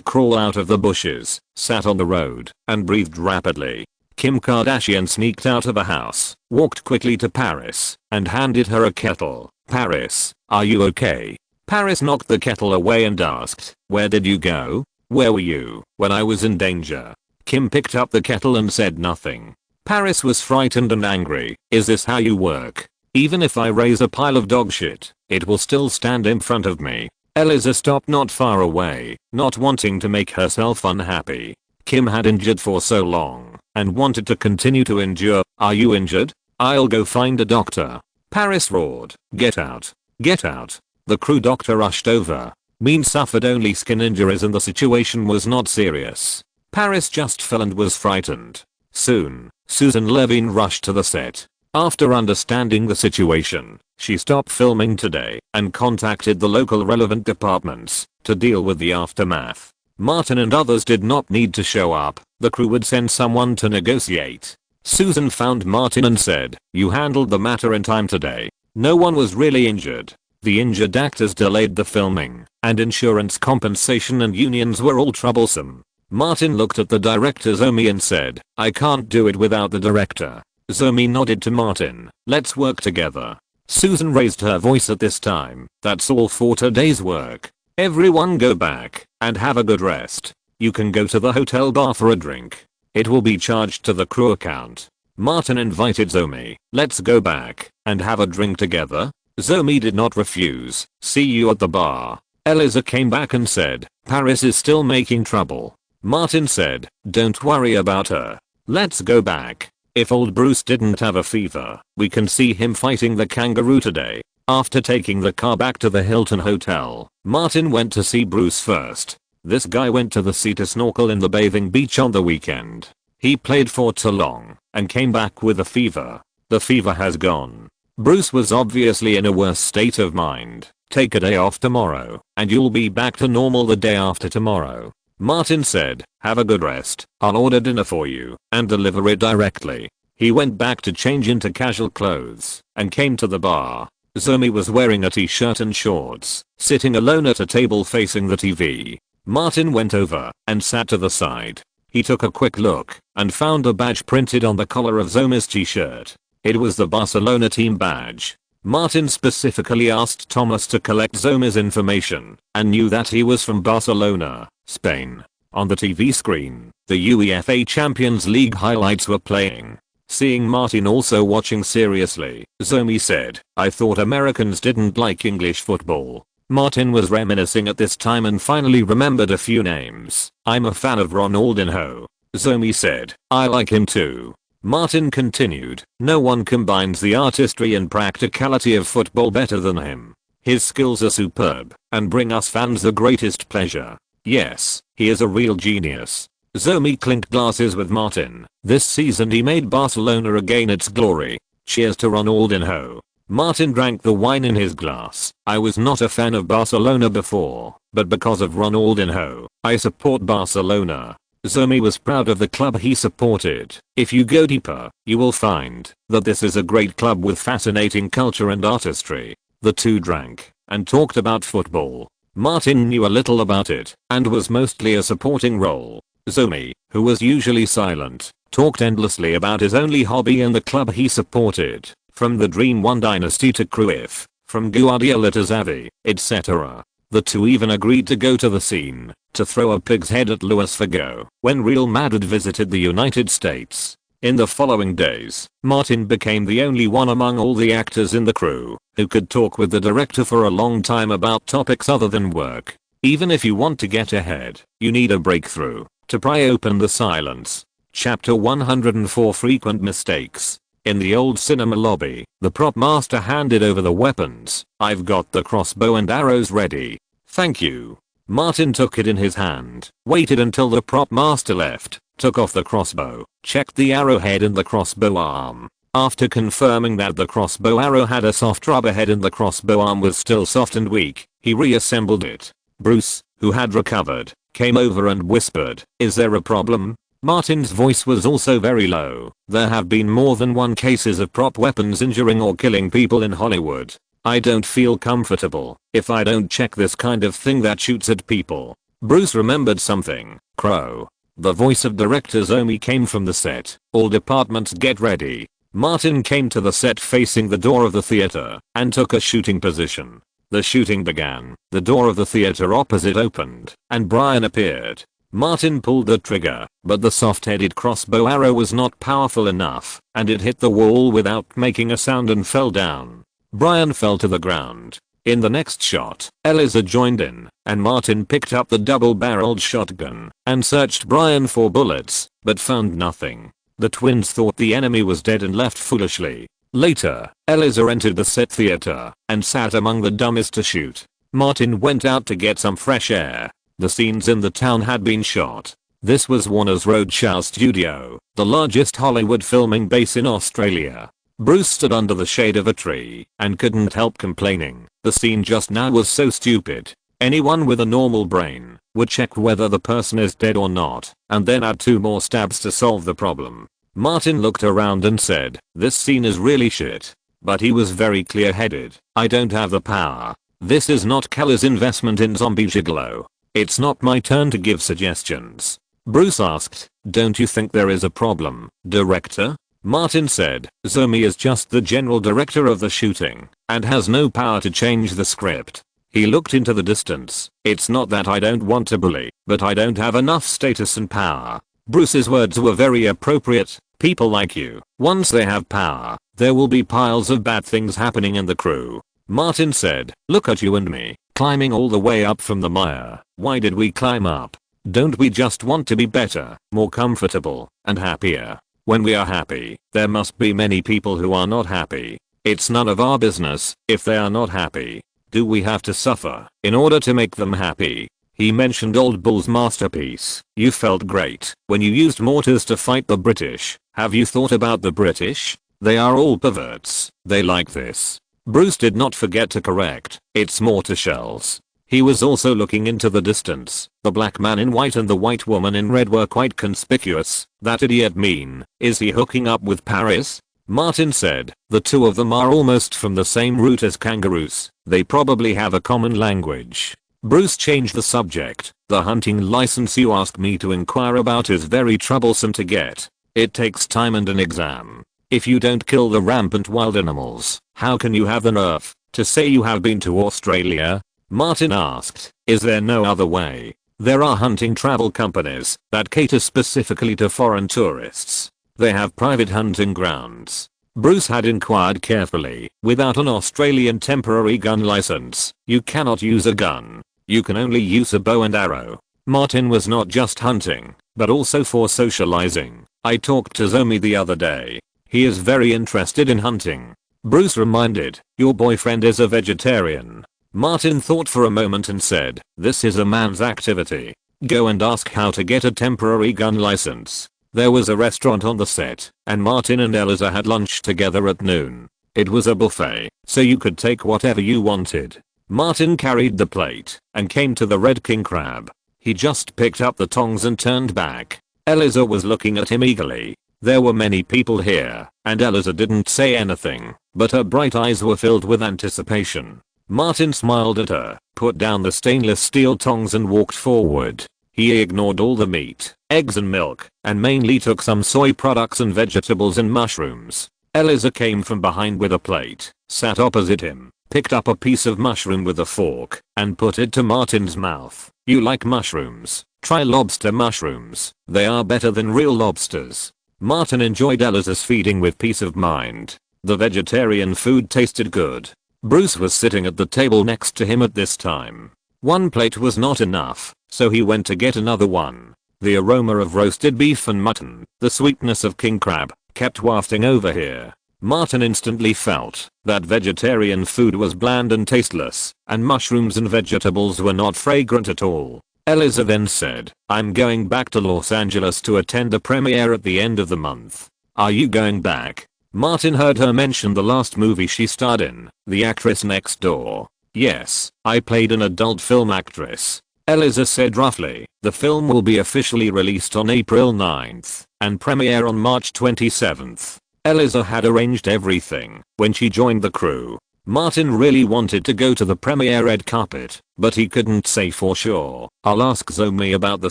Speaker 1: crawl out of the bushes, sat on the road, and breathed rapidly. Kim Kardashian sneaked out of the house, walked quickly to Paris, and handed her a kettle. Paris, are you okay? Paris knocked the kettle away and asked, where did you go? Where were you when I was in danger? Kim picked up the kettle and said nothing. Paris was frightened and angry. Is this how you work? Even if I raise a pile of dog shit, it will still stand in front of me. Eliza stopped not far away, not wanting to make herself unhappy. Kim had endured for so long and wanted to continue to endure. Are you injured? I'll go find a doctor. Paris roared. Get out. Get out. The crew doctor rushed over. Min suffered only skin injuries and the situation was not serious. Paris just fell and was frightened. Soon, Susan Levine rushed to the set. After understanding the situation, she stopped filming today and contacted the local relevant departments to deal with the aftermath. Martin and others did not need to show up. The crew would send someone to negotiate. Susan found Martin and said, you handled the matter in time today. No one was really injured. The injured actors delayed the filming, and insurance compensation and unions were all troublesome. Martin looked at the director Zomi and said, I can't do it without the director. Zomi nodded to Martin. Let's work together. Susan raised her voice at this time. That's all for today's work. Everyone go back and have a good rest. You can go to the hotel bar for a drink. It will be charged to the crew account. Martin invited Zomi. Let's go back and have a drink together. Zomi did not refuse. See you at the bar. Eliza came back and said, Paris is still making trouble. Martin said, don't worry about her. Let's go back. If old Bruce didn't have a fever, we can see him fighting the kangaroo today. After taking the car back to the Hilton Hotel, Martin went to see Bruce first. This guy went to the sea to snorkel in the bathing beach on the weekend. He played for too long and came back with a fever. The fever has gone. Bruce was obviously in a worse state of mind. Take a day off tomorrow and you'll be back to normal the day after tomorrow. Martin said, have a good rest. I'll order dinner for you and deliver it directly. He went back to change into casual clothes and came to the bar. Zomi was wearing a t-shirt and shorts, sitting alone at a table facing the TV. Martin went over and sat to the side. He took a quick look and found a badge printed on the collar of Zomi's t-shirt. It was the Barcelona team badge. Martin specifically asked Thomas to collect Zomi's information and knew that he was from Barcelona, Spain. On the TV screen, the UEFA Champions League highlights were playing. Seeing Martin also watching seriously, Zomi said, I thought Americans didn't like English football. Martin was reminiscing at this time and finally remembered a few names. I'm a fan of Ronaldinho. Zomi said, I like him too. Martin continued, no one combines the artistry and practicality of football better than him. His skills are superb and bring us fans the greatest pleasure. Yes, he is a real genius. Zomi clinked glasses with Martin. This season he made Barcelona regain its glory. Cheers to Ronaldinho. Martin drank the wine in his glass. I was not a fan of Barcelona before, but because of Ronaldinho, I support Barcelona. Zomi was proud of the club he supported. If you go deeper, you will find that this is a great club with fascinating culture and artistry. The two drank and talked about football. Martin knew a little about it and was mostly a supporting role. Zomi, who was usually silent, talked endlessly about his only hobby and the club he supported, from the Dream One dynasty to Cruyff, from Guardiola to Xavi, etc. The two even agreed to go to the scene to throw a pig's head at Luis Figo when Real Madrid visited the United States. In the following days, Martin became the only one among all the actors in the crew who could talk with the director for a long time about topics other than work. Even if you want to get ahead, you need a breakthrough to pry open the silence. Chapter 104 Frequent Mistakes. In the old cinema lobby, the prop master handed over the weapons. I've got the crossbow and arrows ready. Thank you. Martin took it in his hand, waited until the prop master left, took off the crossbow, checked the arrowhead and the crossbow arm. After confirming that the crossbow arrow had a soft rubber head and the crossbow arm was still soft and weak, he reassembled it. Bruce, who had recovered, came over and whispered, "Is there a problem?" Martin's voice was also very low. There have been more than one cases of prop weapons injuring or killing people in Hollywood. I don't feel comfortable if I don't check this kind of thing that shoots at people. Bruce remembered something. Crow. The voice of director Zomi came from the set. All departments get ready. Martin came to the set facing the door of the theater and took a shooting position. The shooting began. The door of the theater opposite opened and Brian appeared. Martin pulled the trigger, but the soft-headed crossbow arrow was not powerful enough, and it hit the wall without making a sound and fell down. Brian fell to the ground. In the next shot, Eliza joined in, and Martin picked up the double-barreled shotgun and searched Brian for bullets, but found nothing. The twins thought the enemy was dead and left foolishly. Later, Eliza entered the set theater and sat among the dummies to shoot. Martin went out to get some fresh air. The scenes in the town had been shot. This was Warner's Roadshow Studio, the largest Hollywood filming base in Australia. Bruce stood under the shade of a tree and couldn't help complaining. The scene just now was so stupid. Anyone with a normal brain would check whether the person is dead or not, and then add 2 more stabs to solve the problem. Martin looked around and said, "This scene is really shit." But he was very clear-headed. "I don't have the power. This is not Kelly's investment in Zombie Gigolo. It's not my turn to give suggestions." Bruce asked, "Don't you think there is a problem, director?" Martin said, "Zomi is just the general director of the shooting and has no power to change the script." He looked into the distance. "It's not that I don't want to bully, but I don't have enough status and power." Bruce's words were very appropriate. People like you, once they have power, there will be piles of bad things happening in the crew. Martin said, "Look at you and me, climbing all the way up from the mire. Why did we climb up? Don't we just want to be better, more comfortable, and happier? When we are happy, there must be many people who are not happy. It's none of our business if they are not happy. Do we have to suffer in order to make them happy?" He mentioned Old Bull's masterpiece. "You felt great when you used mortars to fight the British. Have you thought about the British? They are all perverts. They like this." Bruce did not forget to correct, "It's mortar shells." He was also looking into the distance. The black man in white and the white woman in red were quite conspicuous. "That idiot mean, is he hooking up with Paris?" Martin said, "The 2 of them are almost from the same root as kangaroos. They probably have a common language." Bruce changed the subject. "The hunting license you asked me to inquire about is very troublesome to get. It takes time and an exam. If you don't kill the rampant wild animals, how can you have the nerve to say you have been to Australia?" Martin asked, "Is there no other way?" "There are hunting travel companies that cater specifically to foreign tourists. They have private hunting grounds." Bruce had inquired carefully. "Without an Australian temporary gun license, you cannot use a gun. You can only use a bow and arrow." Martin was not just hunting, but also for socializing. "I talked to Zomi the other day. He is very interested in hunting." Bruce reminded, "Your boyfriend is a vegetarian." Martin thought for a moment and said, "This is a man's activity. Go and ask how to get a temporary gun license." There was a restaurant on the set, and Martin and Eliza had lunch together at noon. It was a buffet, so you could take whatever you wanted. Martin carried the plate and came to the red king crab. He just picked up the tongs and turned back. Eliza was looking at him eagerly. There were many people here, and Eliza didn't say anything, but her bright eyes were filled with anticipation. Martin smiled at her, put down the stainless steel tongs and walked forward. He ignored all the meat, eggs and milk, and mainly took some soy products and vegetables and mushrooms. Eliza came from behind with a plate, sat opposite him, picked up a piece of mushroom with a fork, and put it to Martin's mouth. "You like mushrooms? Try lobster mushrooms. They are better than real lobsters." Martin enjoyed Eliza's feeding with peace of mind. The vegetarian food tasted good. Bruce was sitting at the table next to him at this time. One plate was not enough, so he went to get another one. The aroma of roasted beef and mutton, the sweetness of king crab, kept wafting over here. Martin instantly felt that vegetarian food was bland and tasteless, and mushrooms and vegetables were not fragrant at all. Eliza then said, "I'm going back to Los Angeles to attend a premiere at the end of the month. Are you going back?" Martin heard her mention the last movie she starred in, The Actress Next Door. "Yes, I played an adult film actress," Eliza said roughly. The film will be officially released on April 9th and premiere on March 27th. Eliza had arranged everything when she joined the crew. Martin really wanted to go to the premiere red carpet, but he couldn't say for sure. I'll ask Zomi about the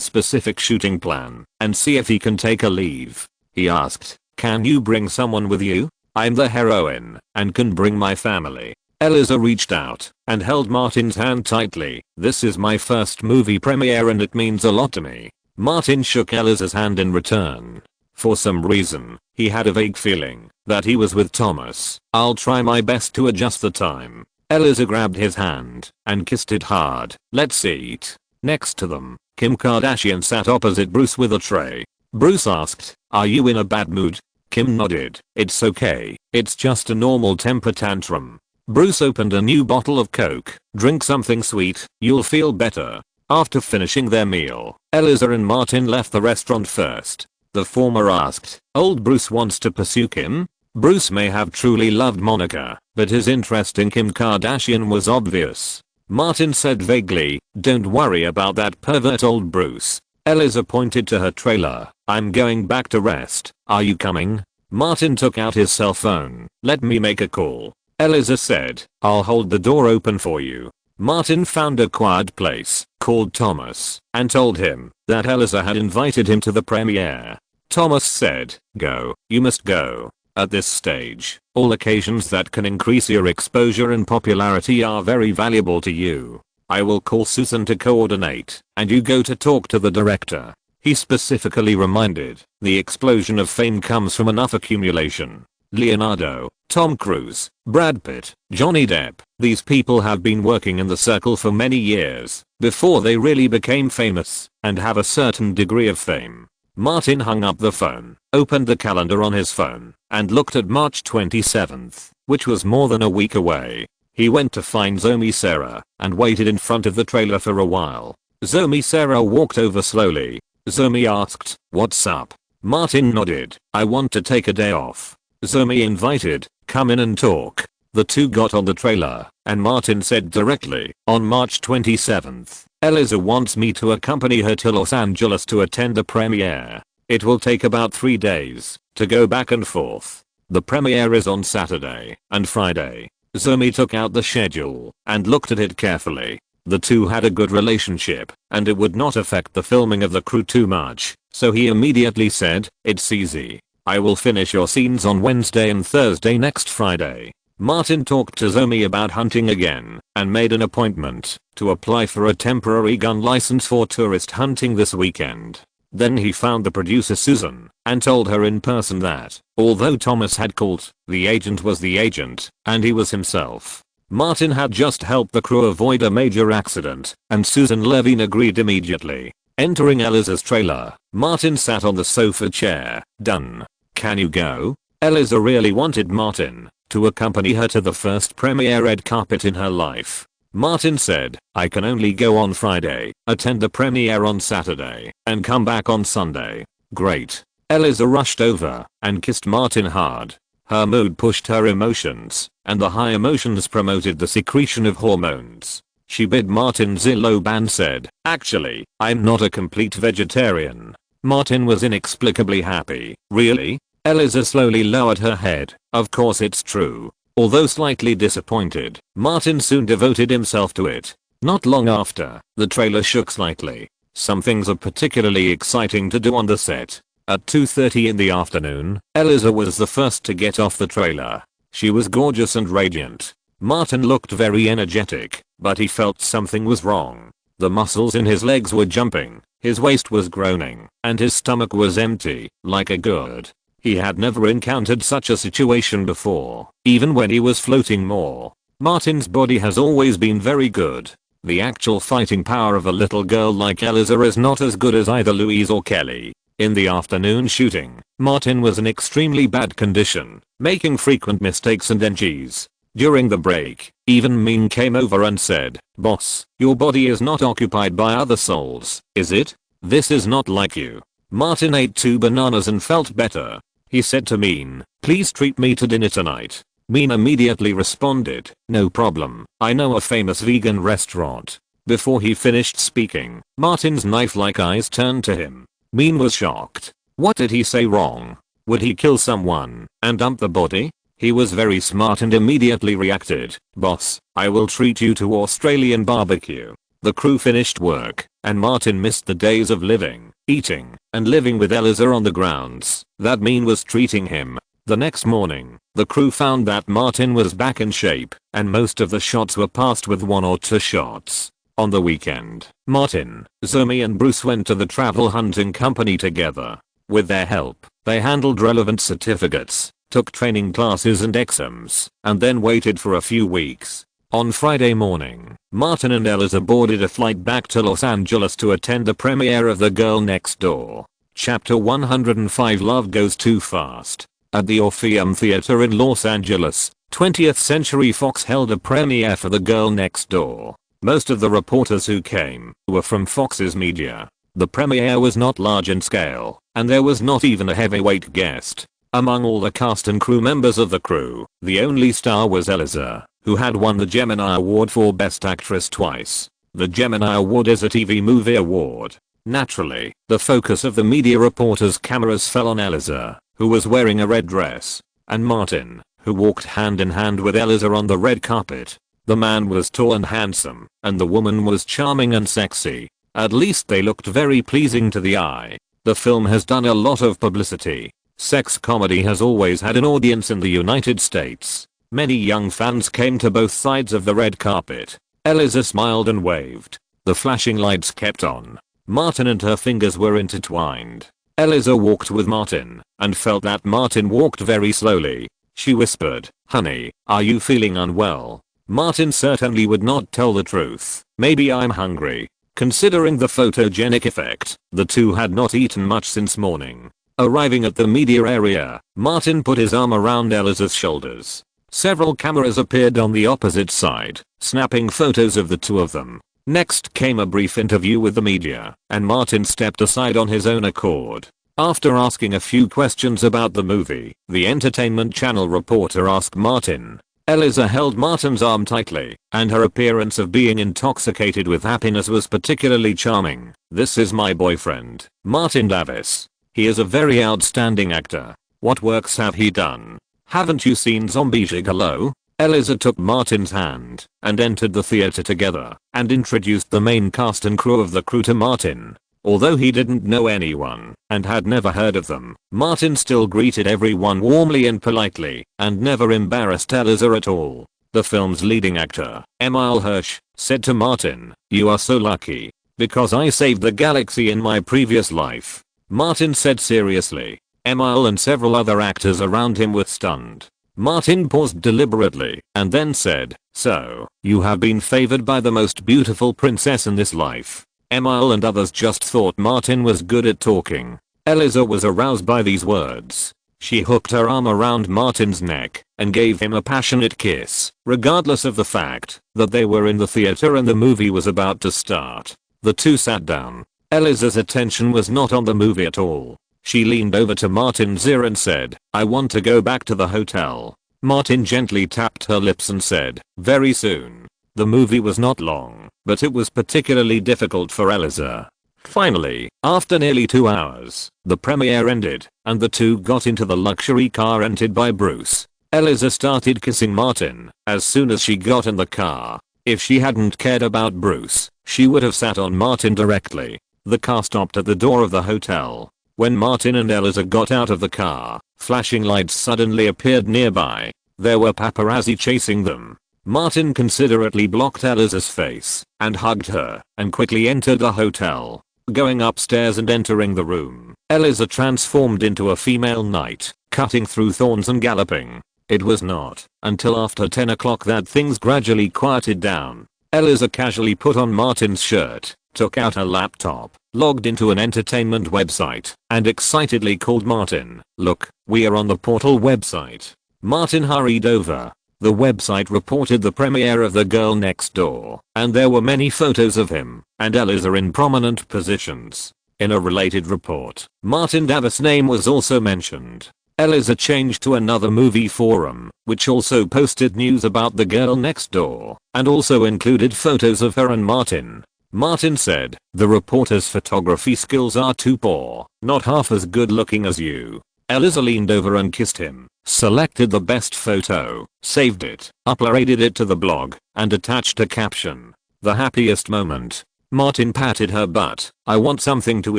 Speaker 1: specific shooting plan and see if he can take a leave. He asked, can you bring someone with you? I'm the heroine and can bring my family. Eliza reached out and held Martin's hand tightly. This is my first movie premiere and it means a lot to me. Martin shook Eliza's hand in return. For some reason, he had a vague feeling that he was with Thomas. I'll try my best to adjust the time. Eliza grabbed his hand and kissed it hard. Let's eat. Next to them, Kim Kardashian sat opposite Bruce with a tray. Bruce asked, are you in a bad mood? Kim nodded. It's okay. It's just a normal temper tantrum. Bruce opened a new bottle of Coke. Drink something sweet. You'll feel better. After finishing their meal, Eliza and Martin left the restaurant first. The former asked, old Bruce wants to pursue Kim? Bruce may have truly loved Monica, but his interest in Kim Kardashian was obvious. Martin said vaguely, don't worry about that pervert old Bruce. Eliza pointed to her trailer. I'm going back to rest. Are you coming? Martin took out his cell phone. Let me make a call. Eliza said, I'll hold the door open for you. Martin found a quiet place, called Thomas, and told him that Eliza had invited him to the premiere. Thomas said, go, you must go. At this stage, all occasions that can increase your exposure and popularity are very valuable to you. I will call Susan to coordinate, and you go to talk to the director. He specifically reminded, the explosion of fame comes from enough accumulation. Leonardo, Tom Cruise, Brad Pitt, Johnny Depp, these people have been working in the circle for many years before they really became famous and have a certain degree of fame. Martin hung up the phone, opened the calendar on his phone, and looked at March 27th, which was more than a week away. He went to find Zomi Sarah and waited in front of the trailer for a while. Zomi Sarah walked over slowly. Zomi asked, what's up? Martin nodded. I want to take a day off. Zomi invited, come in and talk. The two got on the trailer, and Martin said directly, on March 27th, Eliza wants me to accompany her to Los Angeles to attend the premiere. It will take about 3 days to go back and forth. The premiere is on Saturday and Friday. Zomi took out the schedule and looked at it carefully. The two had a good relationship, and it would not affect the filming of the crew too much, so he immediately said, it's easy. I will finish your scenes on Wednesday and Thursday next Friday. Martin talked to Zomi about hunting again and made an appointment to apply for a temporary gun license for tourist hunting this weekend. Then he found the producer Susan and told her in person that, although Thomas had called, the agent was the agent and he was himself. Martin had just helped the crew avoid a major accident, and Susan Levine agreed immediately. Entering Eliza's trailer, Martin sat on the sofa chair. Done. Can you go? Eliza really wanted Martin to accompany her to the first premiere red carpet in her life. Martin said, I can only go on Friday, attend the premiere on Saturday, and come back on Sunday. Great. Eliza rushed over and kissed Martin hard. Her mood pushed her emotions, and the high emotions promoted the secretion of hormones. She bid Martin zillow and said, actually, I'm not a complete vegetarian. Martin was inexplicably happy. Really? Eliza slowly lowered her head. Of course it's true. Although slightly disappointed, Martin soon devoted himself to it. Not long after, the trailer shook slightly. Some things are particularly exciting to do on the set. At 2:30 in the afternoon, Eliza was the first to get off the trailer. She was gorgeous and radiant. Martin looked very energetic, but he felt something was wrong. The muscles in his legs were jumping, his waist was groaning, and his stomach was empty, like a gourd. He had never encountered such a situation before, even when he was floating more. Martin's body has always been very good. The actual fighting power of a little girl like Eliza is not as good as either Louise or Kelly. In the afternoon shooting, Martin was in extremely bad condition, making frequent mistakes and NGs. During the break, even Mean came over and said, boss, your body is not occupied by other souls, is it? This is not like you. Martin ate 2 bananas and felt better. He said to Mean, please treat me to dinner tonight. Mean immediately responded, no problem, I know a famous vegan restaurant. Before he finished speaking, Martin's knife-like eyes turned to him. Mean was shocked. What did he say wrong? Would he kill someone and dump the body? He was very smart and immediately reacted, "Boss, I will treat you to Australian barbecue." The crew finished work, and Martin missed the days of living, eating, and living with Eliza on the grounds that Mean was treating him. The next morning, the crew found that Martin was back in shape, and most of the shots were passed with 1 or 2 shots. On the weekend, Martin, Zoe and Bruce went to the travel hunting company together. With their help, they handled relevant certificates, took training classes and exams, and then waited for a few weeks. On Friday morning, Martin and Eliza boarded a flight back to Los Angeles to attend the premiere of The Girl Next Door. Chapter 105 Love Goes Too Fast. At the Orpheum Theater in Los Angeles, 20th Century Fox held a premiere for The Girl Next Door. Most of the reporters who came were from Fox's media. The premiere was not large in scale, and there was not even a heavyweight guest. Among all the cast and crew members of the crew, the only star was Eliza, who had won the Gemini Award for Best Actress twice. The Gemini Award is a TV movie award. Naturally, the focus of the media reporters' cameras fell on Eliza, who was wearing a red dress, and Martin, who walked hand in hand with Eliza on the red carpet. The man was tall and handsome, and the woman was charming and sexy. At least they looked very pleasing to the eye. The film has done a lot of publicity. Sex comedy has always had an audience in the United States. Many young fans came to both sides of the red carpet. Eliza smiled and waved. The flashing lights kept on. Martin and her fingers were intertwined. Eliza walked with Martin, and felt that Martin walked very slowly. She whispered, "Honey, are you feeling unwell?" Martin certainly would not tell the truth. "Maybe I'm hungry." Considering the photogenic effect, the two had not eaten much since morning. Arriving at the media area, Martin put his arm around Eliza's shoulders. Several cameras appeared on the opposite side, snapping photos of the two of them. Next came a brief interview with the media, and Martin stepped aside on his own accord. After asking a few questions about the movie, the Entertainment Channel reporter asked Martin. Eliza held Martin's arm tightly, and her appearance of being intoxicated with happiness was particularly charming. "This is my boyfriend, Martin Davis. He is a very outstanding actor. What works have he done? Haven't you seen Zombie Gigolo?" Eliza took Martin's hand and entered the theater together and introduced the main cast and crew of the crew to Martin. Although he didn't know anyone and had never heard of them, Martin still greeted everyone warmly and politely and never embarrassed Eliza at all. The film's leading actor, Emile Hirsch, said to Martin, "You are so lucky, because I saved the galaxy in my previous life." Martin said seriously. Emile and several other actors around him were stunned. Martin paused deliberately and then said, "So, you have been favored by the most beautiful princess in this life." Emile and others just thought Martin was good at talking. Eliza was aroused by these words. She hooked her arm around Martin's neck and gave him a passionate kiss, regardless of the fact that they were in the theater and the movie was about to start. The two sat down. Eliza's attention was not on the movie at all. She leaned over to Martin's ear and said, "I want to go back to the hotel." Martin gently tapped her lips and said, "Very soon." The movie was not long, but it was particularly difficult for Eliza. Finally, after nearly 2 hours, the premiere ended, and the two got into the luxury car rented by Bruce. Eliza started kissing Martin as soon as she got in the car. If she hadn't cared about Bruce, she would have sat on Martin directly. The car stopped at the door of the hotel. When Martin and Eliza got out of the car, flashing lights suddenly appeared nearby. There were paparazzi chasing them. Martin considerately blocked Eliza's face and hugged her and quickly entered the hotel. Going upstairs and entering the room, Eliza transformed into a female knight, cutting through thorns and galloping. It was not until after 10 o'clock that things gradually quieted down. Eliza casually put on Martin's shirt, took out her laptop, logged into an entertainment website, and excitedly called Martin. "Look, we are on the Portal website." Martin hurried over. The website reported the premiere of The Girl Next Door, and there were many photos of him and Eliza in prominent positions. In a related report, Martin Davis' name was also mentioned. Eliza changed to another movie forum, which also posted news about the girl next door, and also included photos of her and Martin. Martin said, "The reporter's photography skills are too poor, not half as good looking as you." Eliza leaned over and kissed him, selected the best photo, saved it, uploaded it to the blog, and attached a caption. "The happiest moment." Martin patted her butt. "I want something to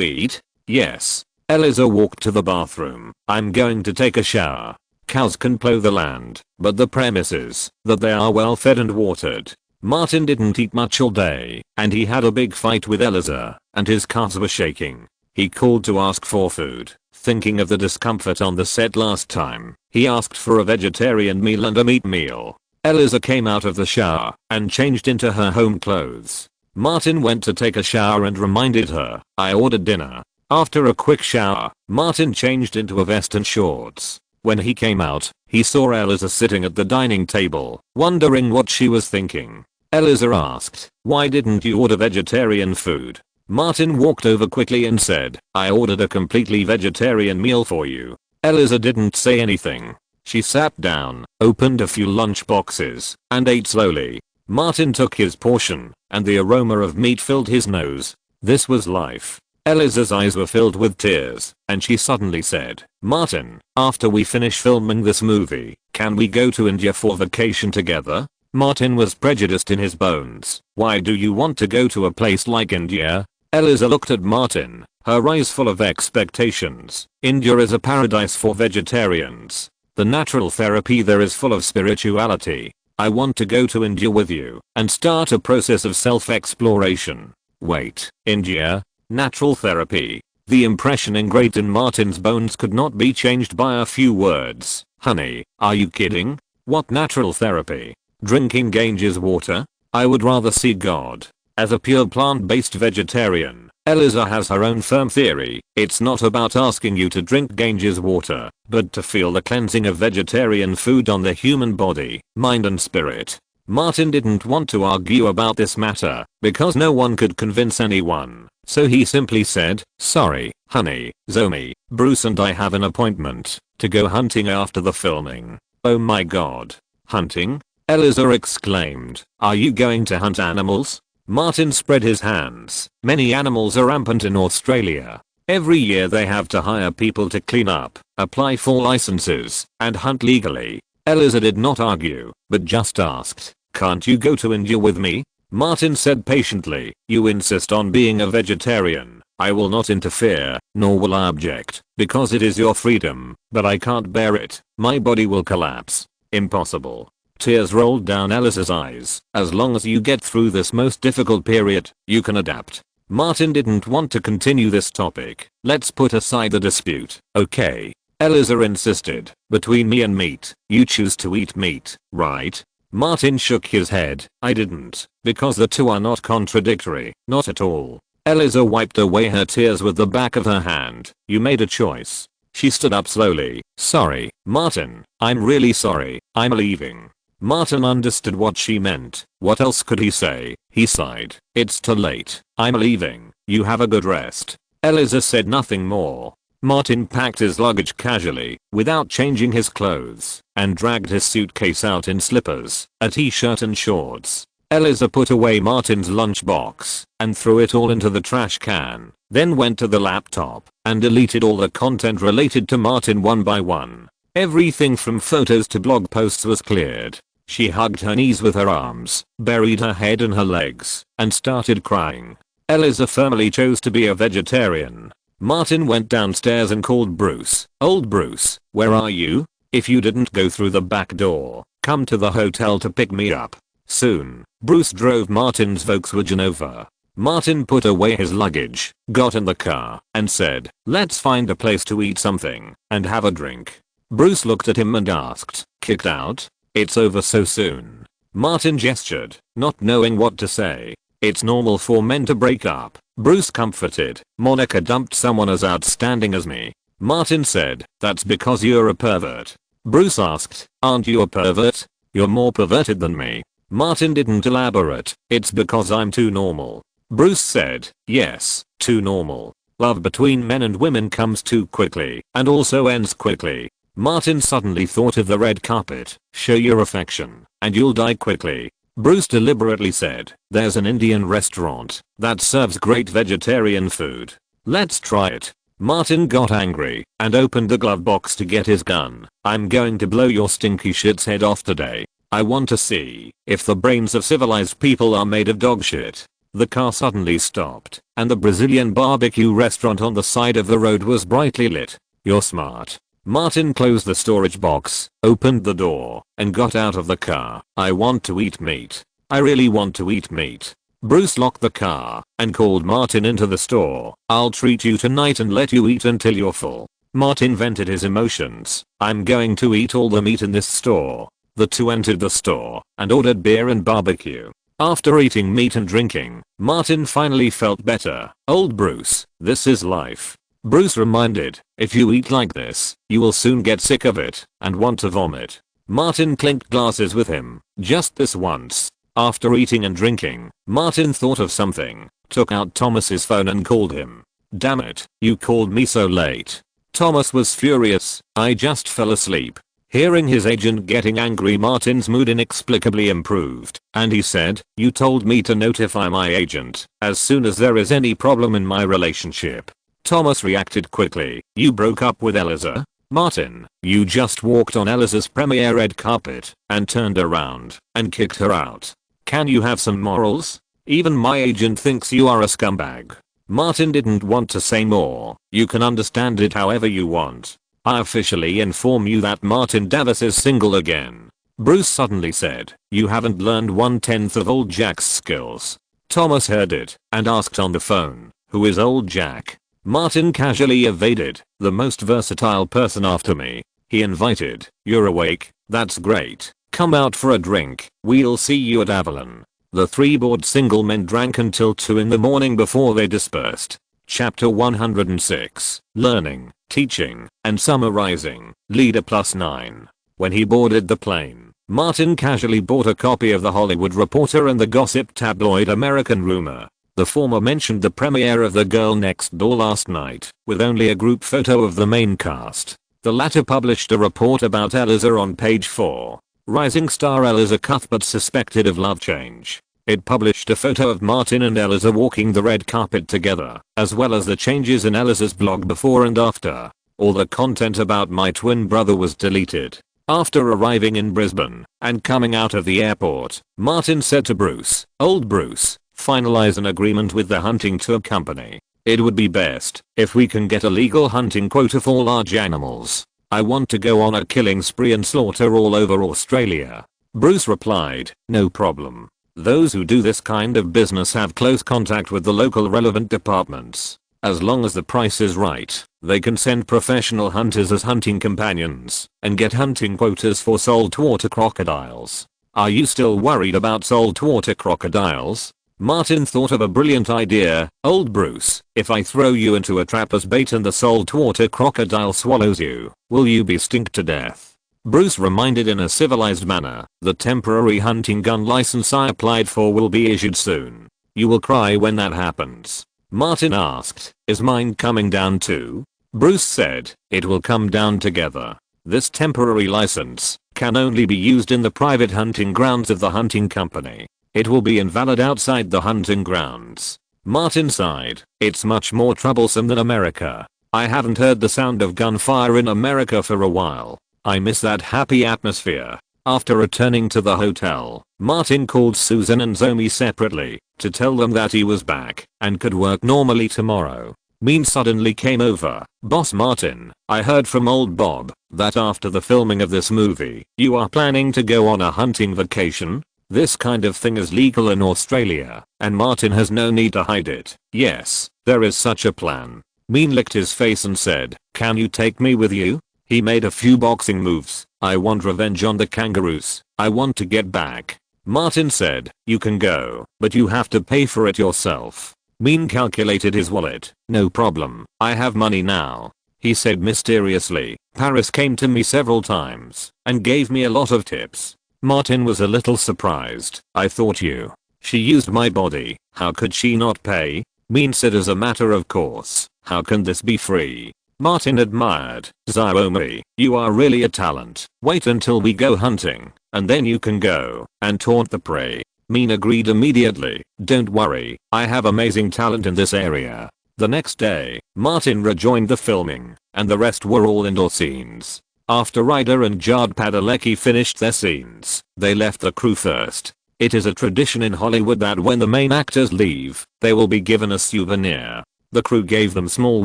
Speaker 1: eat." "Yes." Eliza walked to the bathroom. "I'm going to take a shower." Cows can plow the land, but the premise is that they are well fed and watered. Martin didn't eat much all day, and he had a big fight with Eliza, and his calves were shaking. He called to ask for food, thinking of the discomfort on the set last time. He asked for a vegetarian meal and a meat meal. Eliza came out of the shower and changed into her home clothes. Martin went to take a shower and reminded her, "I ordered dinner." After a quick shower, Martin changed into a vest and shorts. When he came out, he saw Eliza sitting at the dining table, wondering what she was thinking. Eliza asked, "Why didn't you order vegetarian food?" Martin walked over quickly and said, "I ordered a completely vegetarian meal for you." Eliza didn't say anything. She sat down, opened a few lunch boxes, and ate slowly. Martin took his portion, and the aroma of meat filled his nose. This was life. Eliza's eyes were filled with tears, and she suddenly said, "Martin, after we finish filming this movie, can we go to India for vacation together?" Martin was prejudiced in his bones. "Why do you want to go to a place like India?" Eliza looked at Martin, her eyes full of expectations. "India is a paradise for vegetarians. The natural therapy there is full of spirituality. I want to go to India with you and start a process of self-exploration." "Wait, India? Natural therapy?" The impression ingrained in Martin's bones could not be changed by a few words. "Honey, are you kidding? What natural therapy? Drinking Ganges water? I would rather see God." As a pure plant-based vegetarian, Eliza has her own firm theory. It's not about asking you to drink Ganges water, but to feel the cleansing of vegetarian food on the human body, mind and spirit. Martin didn't want to argue about this matter, because no one could convince anyone. So he simply said, "Sorry, honey, Zoe, Bruce and I have an appointment to go hunting after the filming." "Oh my god. Hunting?" Eliza exclaimed. "Are you going to hunt animals?" Martin spread his hands. "Many animals are rampant in Australia. Every year they have to hire people to clean up, apply for licenses, and hunt legally." Eliza did not argue, but just asked, "Can't you go to India with me?" Martin said patiently, "You insist on being a vegetarian. I will not interfere, nor will I object, because it is your freedom, but I can't bear it. My body will collapse." "Impossible." Tears rolled down Eliza's eyes. "As long as you get through this most difficult period, you can adapt." Martin didn't want to continue this topic. "Let's put aside the dispute, okay?" Eliza insisted. "Between me and meat, you choose to eat meat, right?" Martin shook his head. "I didn't, because the two are not contradictory, not at all." Eliza wiped away her tears with the back of her hand. "You made a choice." She stood up slowly. "Sorry, Martin, I'm really sorry, I'm leaving." Martin understood what she meant. What else could he say? He sighed. "It's too late. I'm leaving. You have a good rest." Eliza said nothing more. Martin packed his luggage casually, without changing his clothes, and dragged his suitcase out in slippers, a t-shirt and shorts. Eliza put away Martin's lunchbox and threw it all into the trash can, then went to the laptop and deleted all the content related to Martin one by one. Everything from photos to blog posts was cleared. She hugged her knees with her arms, buried her head in her legs, and started crying. Eliza firmly chose to be a vegetarian. Martin went downstairs and called Bruce. "Old Bruce, where are you? If you didn't go through the back door, come to the hotel to pick me up. Soon." Bruce drove Martin's Volkswagen over. Martin put away his luggage, got in the car, and said, "Let's find a place to eat something and have a drink." Bruce looked at him and asked, "Kicked out? It's over so soon." Martin gestured, not knowing what to say. "It's normal for men to break up." Bruce comforted. "Monica dumped someone as outstanding as me." Martin said, "That's because you're a pervert." Bruce asked, "Aren't you a pervert? You're more perverted than me." Martin didn't elaborate. "It's because I'm too normal." Bruce said, "Yes, too normal. Love between men and women comes too quickly and also ends quickly. Martin suddenly thought of the red carpet. Show your affection, and you'll die quickly. Bruce deliberately said, there's an Indian restaurant that serves great vegetarian food. Let's try it. Martin got angry and opened the glove box to get his gun. I'm going to blow your stinky shit's head off today. I want to see if the brains of civilized people are made of dog shit. The car suddenly stopped, and the Brazilian barbecue restaurant on the side of the road was brightly lit. You're smart. Martin closed the storage box, opened the door, and got out of the car. I want to eat meat. I really want to eat meat. Bruce locked the car and called Martin into the store. I'll treat you tonight and let you eat until you're full. Martin vented his emotions. I'm going to eat all the meat in this store. The two entered the store and ordered beer and barbecue. After eating meat and drinking, Martin finally felt better. Old Bruce, this is life. Bruce reminded, if you eat like this, you will soon get sick of it and want to vomit. Martin clinked glasses with him, just this once. After eating and drinking, Martin thought of something, took out Thomas's phone and called him. Damn it, you called me so late. Thomas was furious. I just fell asleep. Hearing his agent getting angry, Martin's mood inexplicably improved, and he said, you told me to notify my agent as soon as there is any problem in my relationship. Thomas reacted quickly. You broke up with Eliza? Martin, you just walked on Eliza's premiere red carpet and turned around and kicked her out. Can you have some morals? Even my agent thinks you are a scumbag. Martin didn't want to say more. You can understand it however you want. I officially inform you that Martin Davis is single again. Bruce suddenly said, you haven't learned 1/10 of old Jack's skills. Thomas heard it and asked on the phone, who is old Jack? Martin casually evaded, the most versatile person after me. He invited, you're awake? That's great. Come out for a drink. We'll see you at Avalon. The three bored single men drank until 2 in the morning before they dispersed. Chapter 106. Learning, Teaching, and Summarizing. Leader +9. When he boarded the plane, Martin casually bought a copy of The Hollywood Reporter and the gossip tabloid American Rumor. The former mentioned the premiere of The Girl Next Door last night, with only a group photo of the main cast. The latter published a report about Eliza on page 4. Rising star Eliza Cuthbert suspected of love change. It published a photo of Martin and Eliza walking the red carpet together, as well as the changes in Eliza's blog before and after. All the content about my twin brother was deleted. After arriving in Brisbane and coming out of the airport, Martin said to Bruce, old Bruce, finalize an agreement with the hunting tour company. It would be best if we can get a legal hunting quota for large animals. I want to go on a killing spree and slaughter all over Australia. Bruce replied, no problem. Those who do this kind of business have close contact with the local relevant departments. As long as the price is right, they can send professional hunters as hunting companions and get hunting quotas for saltwater crocodiles. Are you still worried about saltwater crocodiles? Martin thought of a brilliant idea. Old Bruce, if I throw you into a trap as bait and the saltwater crocodile swallows you, will you be stunk to death? Bruce reminded in a civilized manner, the temporary hunting gun license I applied for will be issued soon. You will cry when that happens. Martin asked, is mine coming down too? Bruce said, it will come down together. This temporary license can only be used in the private hunting grounds of the hunting company. It will be invalid outside the hunting grounds. Martin sighed. It's much more troublesome than America. I haven't heard the sound of gunfire in America for a while. I miss that happy atmosphere. After returning to the hotel, Martin called Susan and Zoe separately to tell them that he was back and could work normally tomorrow. Mean suddenly came over. Boss Martin, I heard from old Bob that after the filming of this movie, you are planning to go on a hunting vacation? This kind of thing is legal in Australia, and Martin has no need to hide it. Yes, there is such a plan. Mean licked his face and said, can you take me with you? He made a few boxing moves. I want revenge on the kangaroos. I want to get back. Martin said, you can go, but you have to pay for it yourself. Mean calculated his wallet. No problem, I have money now. He said mysteriously, Paris came to me several times and gave me a lot of tips. Martin was a little surprised. I thought you. She used my body. How could she not pay? Mean said as a matter of course. How can this be free? Martin admired. "Xiaomi, you are really a talent. Wait until we go hunting, and then you can go and taunt the prey." Min agreed immediately. "Don't worry, I have amazing talent in this area." The next day, Martin rejoined the filming, and the rest were all indoor scenes. After Ryder and Jared Padalecki finished their scenes, they left the crew first. It is a tradition in Hollywood that when the main actors leave, they will be given a souvenir. The crew gave them small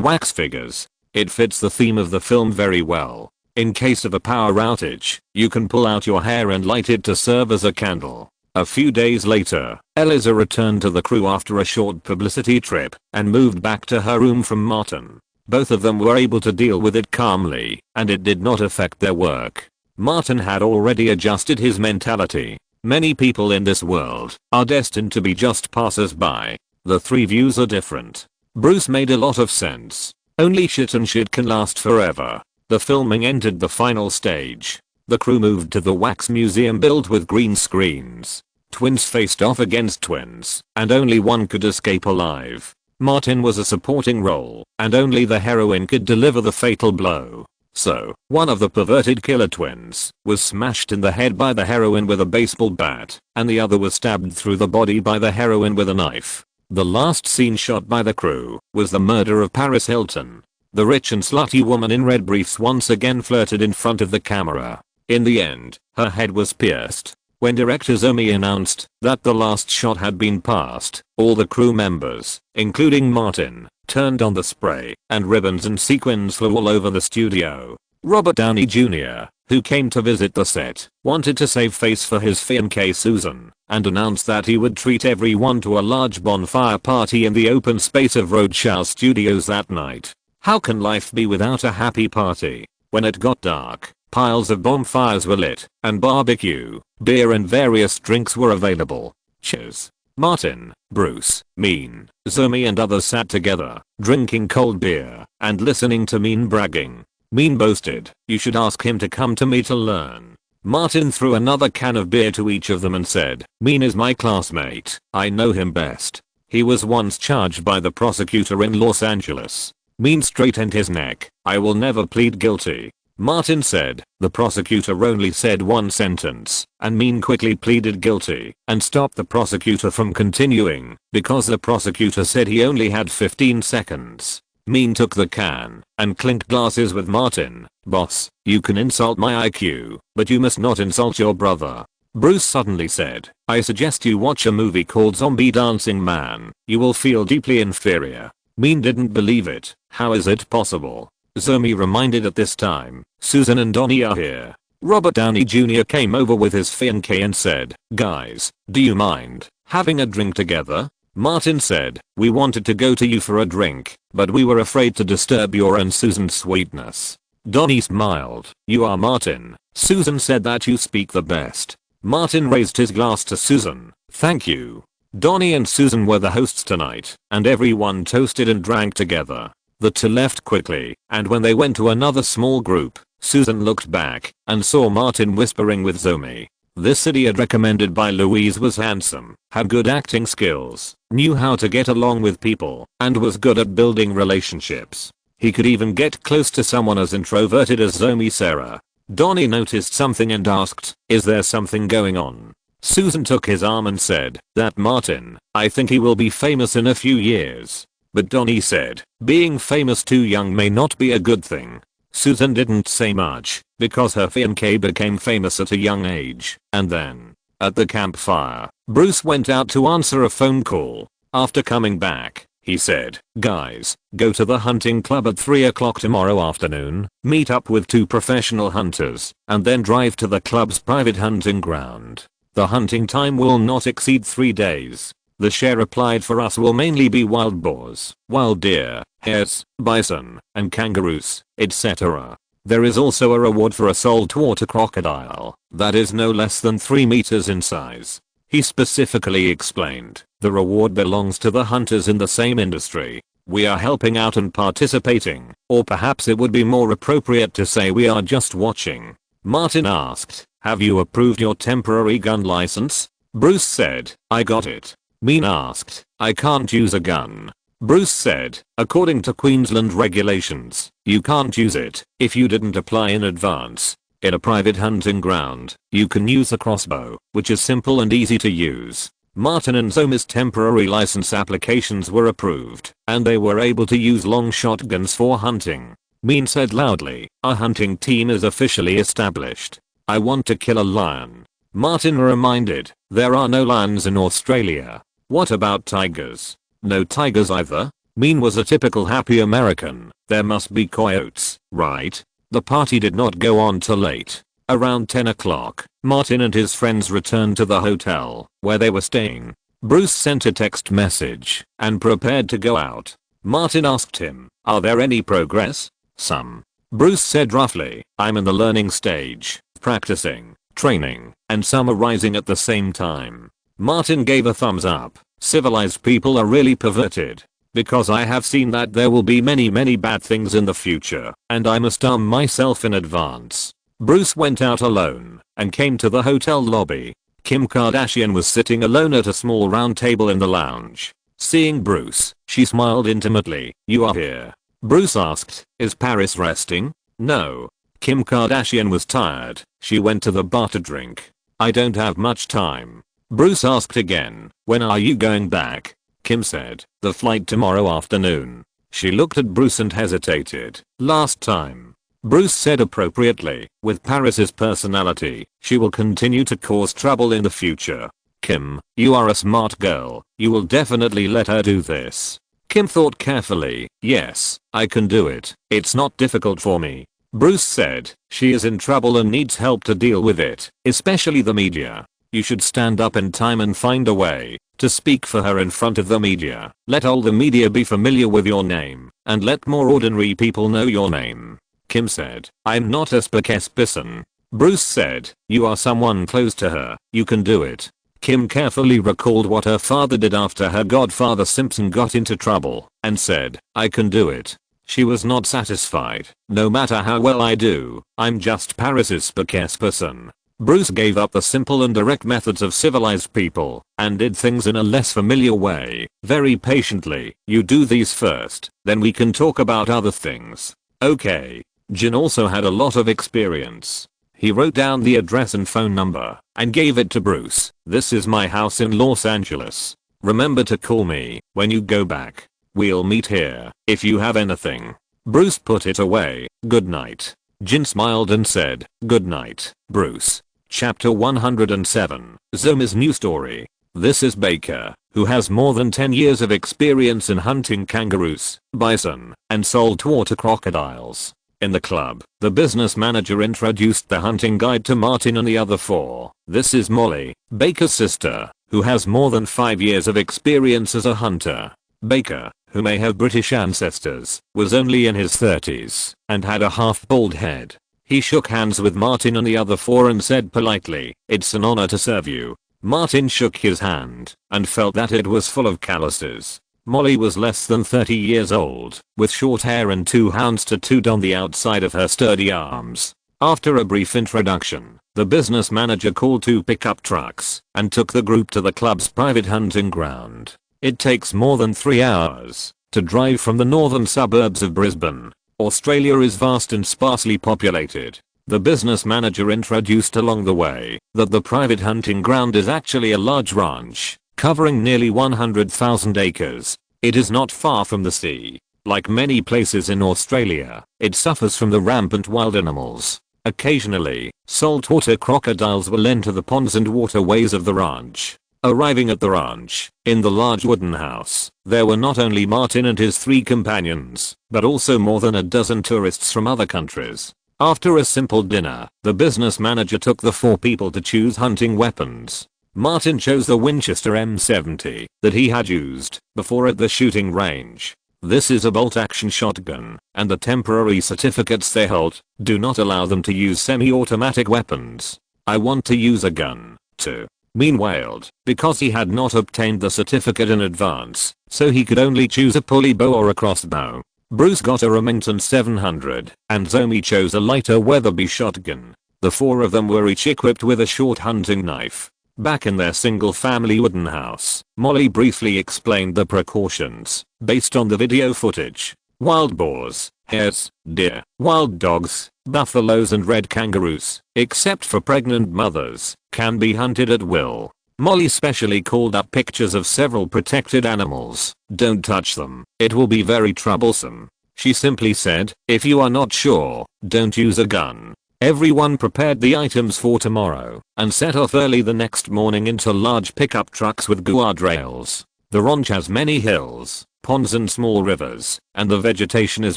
Speaker 1: wax figures. It fits the theme of the film very well. In case of a power outage, you can pull out your hair and light it to serve as a candle. A few days later, Eliza returned to the crew after a short publicity trip and moved back to her room from Martin. Both of them were able to deal with it calmly, and it did not affect their work. Martin had already adjusted his mentality. Many people in this world are destined to be just passers-by. The three views are different. Bruce made a lot of sense. Only shit and shit can last forever. The filming entered the final stage. The crew moved to the wax museum built with green screens. Twins faced off against twins, and only one could escape alive. Martin was a supporting role, and only the heroine could deliver the fatal blow. So, one of the perverted killer twins was smashed in the head by the heroine with a baseball bat, and the other was stabbed through the body by the heroine with a knife. The last scene shot by the crew was the murder of Paris Hilton. The rich and slutty woman in red briefs once again flirted in front of the camera. In the end, her head was pierced. When director Zomi announced that the last shot had been passed, all the crew members, including Martin, turned on the spray, and ribbons and sequins flew all over the studio. Robert Downey Jr., who came to visit the set, wanted to save face for his fiancée Susan, and announced that he would treat everyone to a large bonfire party in the open space of Roadshow Studios that night. How can life be without a happy party? When it got dark, piles of bonfires were lit, and barbecue, beer and various drinks were available. Cheers. Martin, Bruce, Min, Zomi and others sat together, drinking cold beer, and listening to Min bragging. Min boasted, "You should ask him to come to me to learn." Martin threw another can of beer to each of them and said, "Min is my classmate. I know him best. He was once charged by the prosecutor in Los Angeles." Min straightened his neck. "I will never plead guilty." Martin said, "The prosecutor only said one sentence," and Min quickly pleaded guilty and stopped the prosecutor from continuing because the prosecutor said he only had 15 seconds. Min took the can and clinked glasses with Martin. "Boss, you can insult my IQ, but you must not insult your brother." Bruce suddenly said, "I suggest you watch a movie called Zombie Dancing Man. You will feel deeply inferior." Min didn't believe it. "How is it possible?" Zomi reminded at this time, "Susan and Donnie are here." Robert Downey Jr. came over with his fiancée and said, "Guys, do you mind having a drink together?" Martin said, "We wanted to go to you for a drink, but we were afraid to disturb your and Susan's sweetness." Donnie smiled. "You are Martin. Susan said that you speak the best." Martin raised his glass to Susan. "Thank you." Donnie and Susan were the hosts tonight, and everyone toasted and drank together. The two left quickly, and when they went to another small group, Susan looked back and saw Martin whispering with Zomi. This idiot recommended by Louise was handsome, had good acting skills, knew how to get along with people, and was good at building relationships. He could even get close to someone as introverted as Zomi Sarah. Donnie noticed something and asked, "Is there something going on?" Susan took his arm and said, "That Martin, I think he will be famous in a few years." But Donnie said, "Being famous too young may not be a good thing." Susan didn't say much, because her fiancé became famous at a young age, and then, at the campfire, Bruce went out to answer a phone call. After coming back, he said, "Guys, go to the hunting club at 3 o'clock tomorrow afternoon, meet up with 2 professional hunters, and then drive to the club's private hunting ground. The hunting time will not exceed 3 days. The share applied for us will mainly be wild boars, wild deer, hares, bison, and kangaroos, etc. There is also a reward for a saltwater crocodile that is no less than 3 meters in size." He specifically explained, "The reward belongs to the hunters in the same industry. We are helping out and participating, or perhaps it would be more appropriate to say we are just watching." Martin asked, "Have you approved your temporary gun license?" Bruce said, "I got it." Min asked, "I can't use a gun?" Bruce said, according to Queensland regulations, you can't use it if you didn't apply in advance. In a private hunting ground, you can use a crossbow, which is simple and easy to use. Martin and Zoma's temporary license applications were approved, and they were able to use long shotguns for hunting. Mean said loudly, our hunting team is officially established. I want to kill a lion. Martin reminded, there are no lions in Australia. What about tigers? No tigers either? Mean was a typical happy American. There must be coyotes, right? The party did not go on till late. Around 10 o'clock, Martin and his friends returned to the hotel where they were staying. Bruce sent a text message and prepared to go out. Martin asked him, are there any progress? Some. Bruce said roughly, I'm in the learning stage, practicing, training, and summarizing at the same time. Martin gave a thumbs up. Civilized people are really perverted. Because I have seen that there will be many bad things in the future, and I must arm myself in advance. Bruce went out alone and came to the hotel lobby. Kim Kardashian was sitting alone at a small round table in the lounge. Seeing Bruce, she smiled intimately. You are here? Bruce asked, is Paris resting? No. Kim Kardashian was tired. She went to the bar to drink. I don't have much time. Bruce asked again, when are you going back? Kim said, the flight tomorrow afternoon. She looked at Bruce and hesitated. Last time. Bruce said appropriately, with Paris's personality, she will continue to cause trouble in the future. Kim, you are a smart girl. You will definitely let her do this. Kim thought carefully. Yes, I can do it. It's not difficult for me. Bruce said, she is in trouble and needs help to deal with it, especially the media. You should stand up in time and find a way to speak for her in front of the media. Let all the media be familiar with your name, and let more ordinary people know your name. Kim said, I'm not a spokesperson. Bruce said, you are someone close to her. You can do it. Kim carefully recalled what her father did after her godfather Simpson got into trouble, and said, I can do it. She was not satisfied. No matter how well I do, I'm just Paris's spokesperson. Bruce gave up the simple and direct methods of civilized people and did things in a less familiar way, very patiently. You do these first, then we can talk about other things. Okay. Jin also had a lot of experience. He wrote down the address and phone number and gave it to Bruce. This is my house in Los Angeles. Remember to call me when you go back. We'll meet here if you have anything. Bruce put it away. Good night. Jin smiled and said, good night, Bruce. Chapter 107, Zoma's new story. This is Baker, who has more than 10 years of experience in hunting kangaroos, bison, and saltwater crocodiles. In the club, the business manager introduced the hunting guide to Martin and the other four. This is Molly, Baker's sister, who has more than 5 years of experience as a hunter. Baker, who may have British ancestors, was only in his 30s and had a half-bald head. He shook hands with Martin and the other four and said politely, it's an honor to serve you. Martin shook his hand and felt that it was full of calluses. Molly was less than 30 years old, with short hair and 2 hounds tattooed on the outside of her sturdy arms. After a brief introduction, the business manager called 2 pickup trucks and took the group to the club's private hunting ground. It takes more than 3 hours to drive from the northern suburbs of Brisbane. Australia is vast and sparsely populated. The business manager introduced along the way that the private hunting ground is actually a large ranch, covering nearly 100,000 acres. It is not far from the sea. Like many places in Australia, it suffers from the rampant wild animals. Occasionally, saltwater crocodiles will enter the ponds and waterways of the ranch. Arriving at the ranch, in the large wooden house, there were not only Martin and his 3 companions, but also more than a dozen tourists from other countries. After a simple dinner, the business manager took the 4 people to choose hunting weapons. Martin chose the Winchester M70 that he had used before at the shooting range. This is a bolt-action shotgun, and the temporary certificates they hold do not allow them to use semi-automatic weapons. I want to use a gun, too. Mean wailed, because he had not obtained the certificate in advance, so he could only choose a pulley bow or a crossbow. Bruce got a Remington 700, and Zomi chose a lighter Weatherby shotgun. The 4 of them were each equipped with a short hunting knife. Back in their single-family wooden house, Molly briefly explained the precautions based on the video footage. Wild boars, hares, deer, wild dogs, buffaloes and red kangaroos, except for pregnant mothers, can be hunted at will. Molly specially called up pictures of several protected animals. Don't touch them, it will be very troublesome. She simply said, if you are not sure, don't use a gun. Everyone prepared the items for tomorrow and set off early the next morning into large pickup trucks with guardrails. The ranch has many hills, ponds and small rivers, and the vegetation is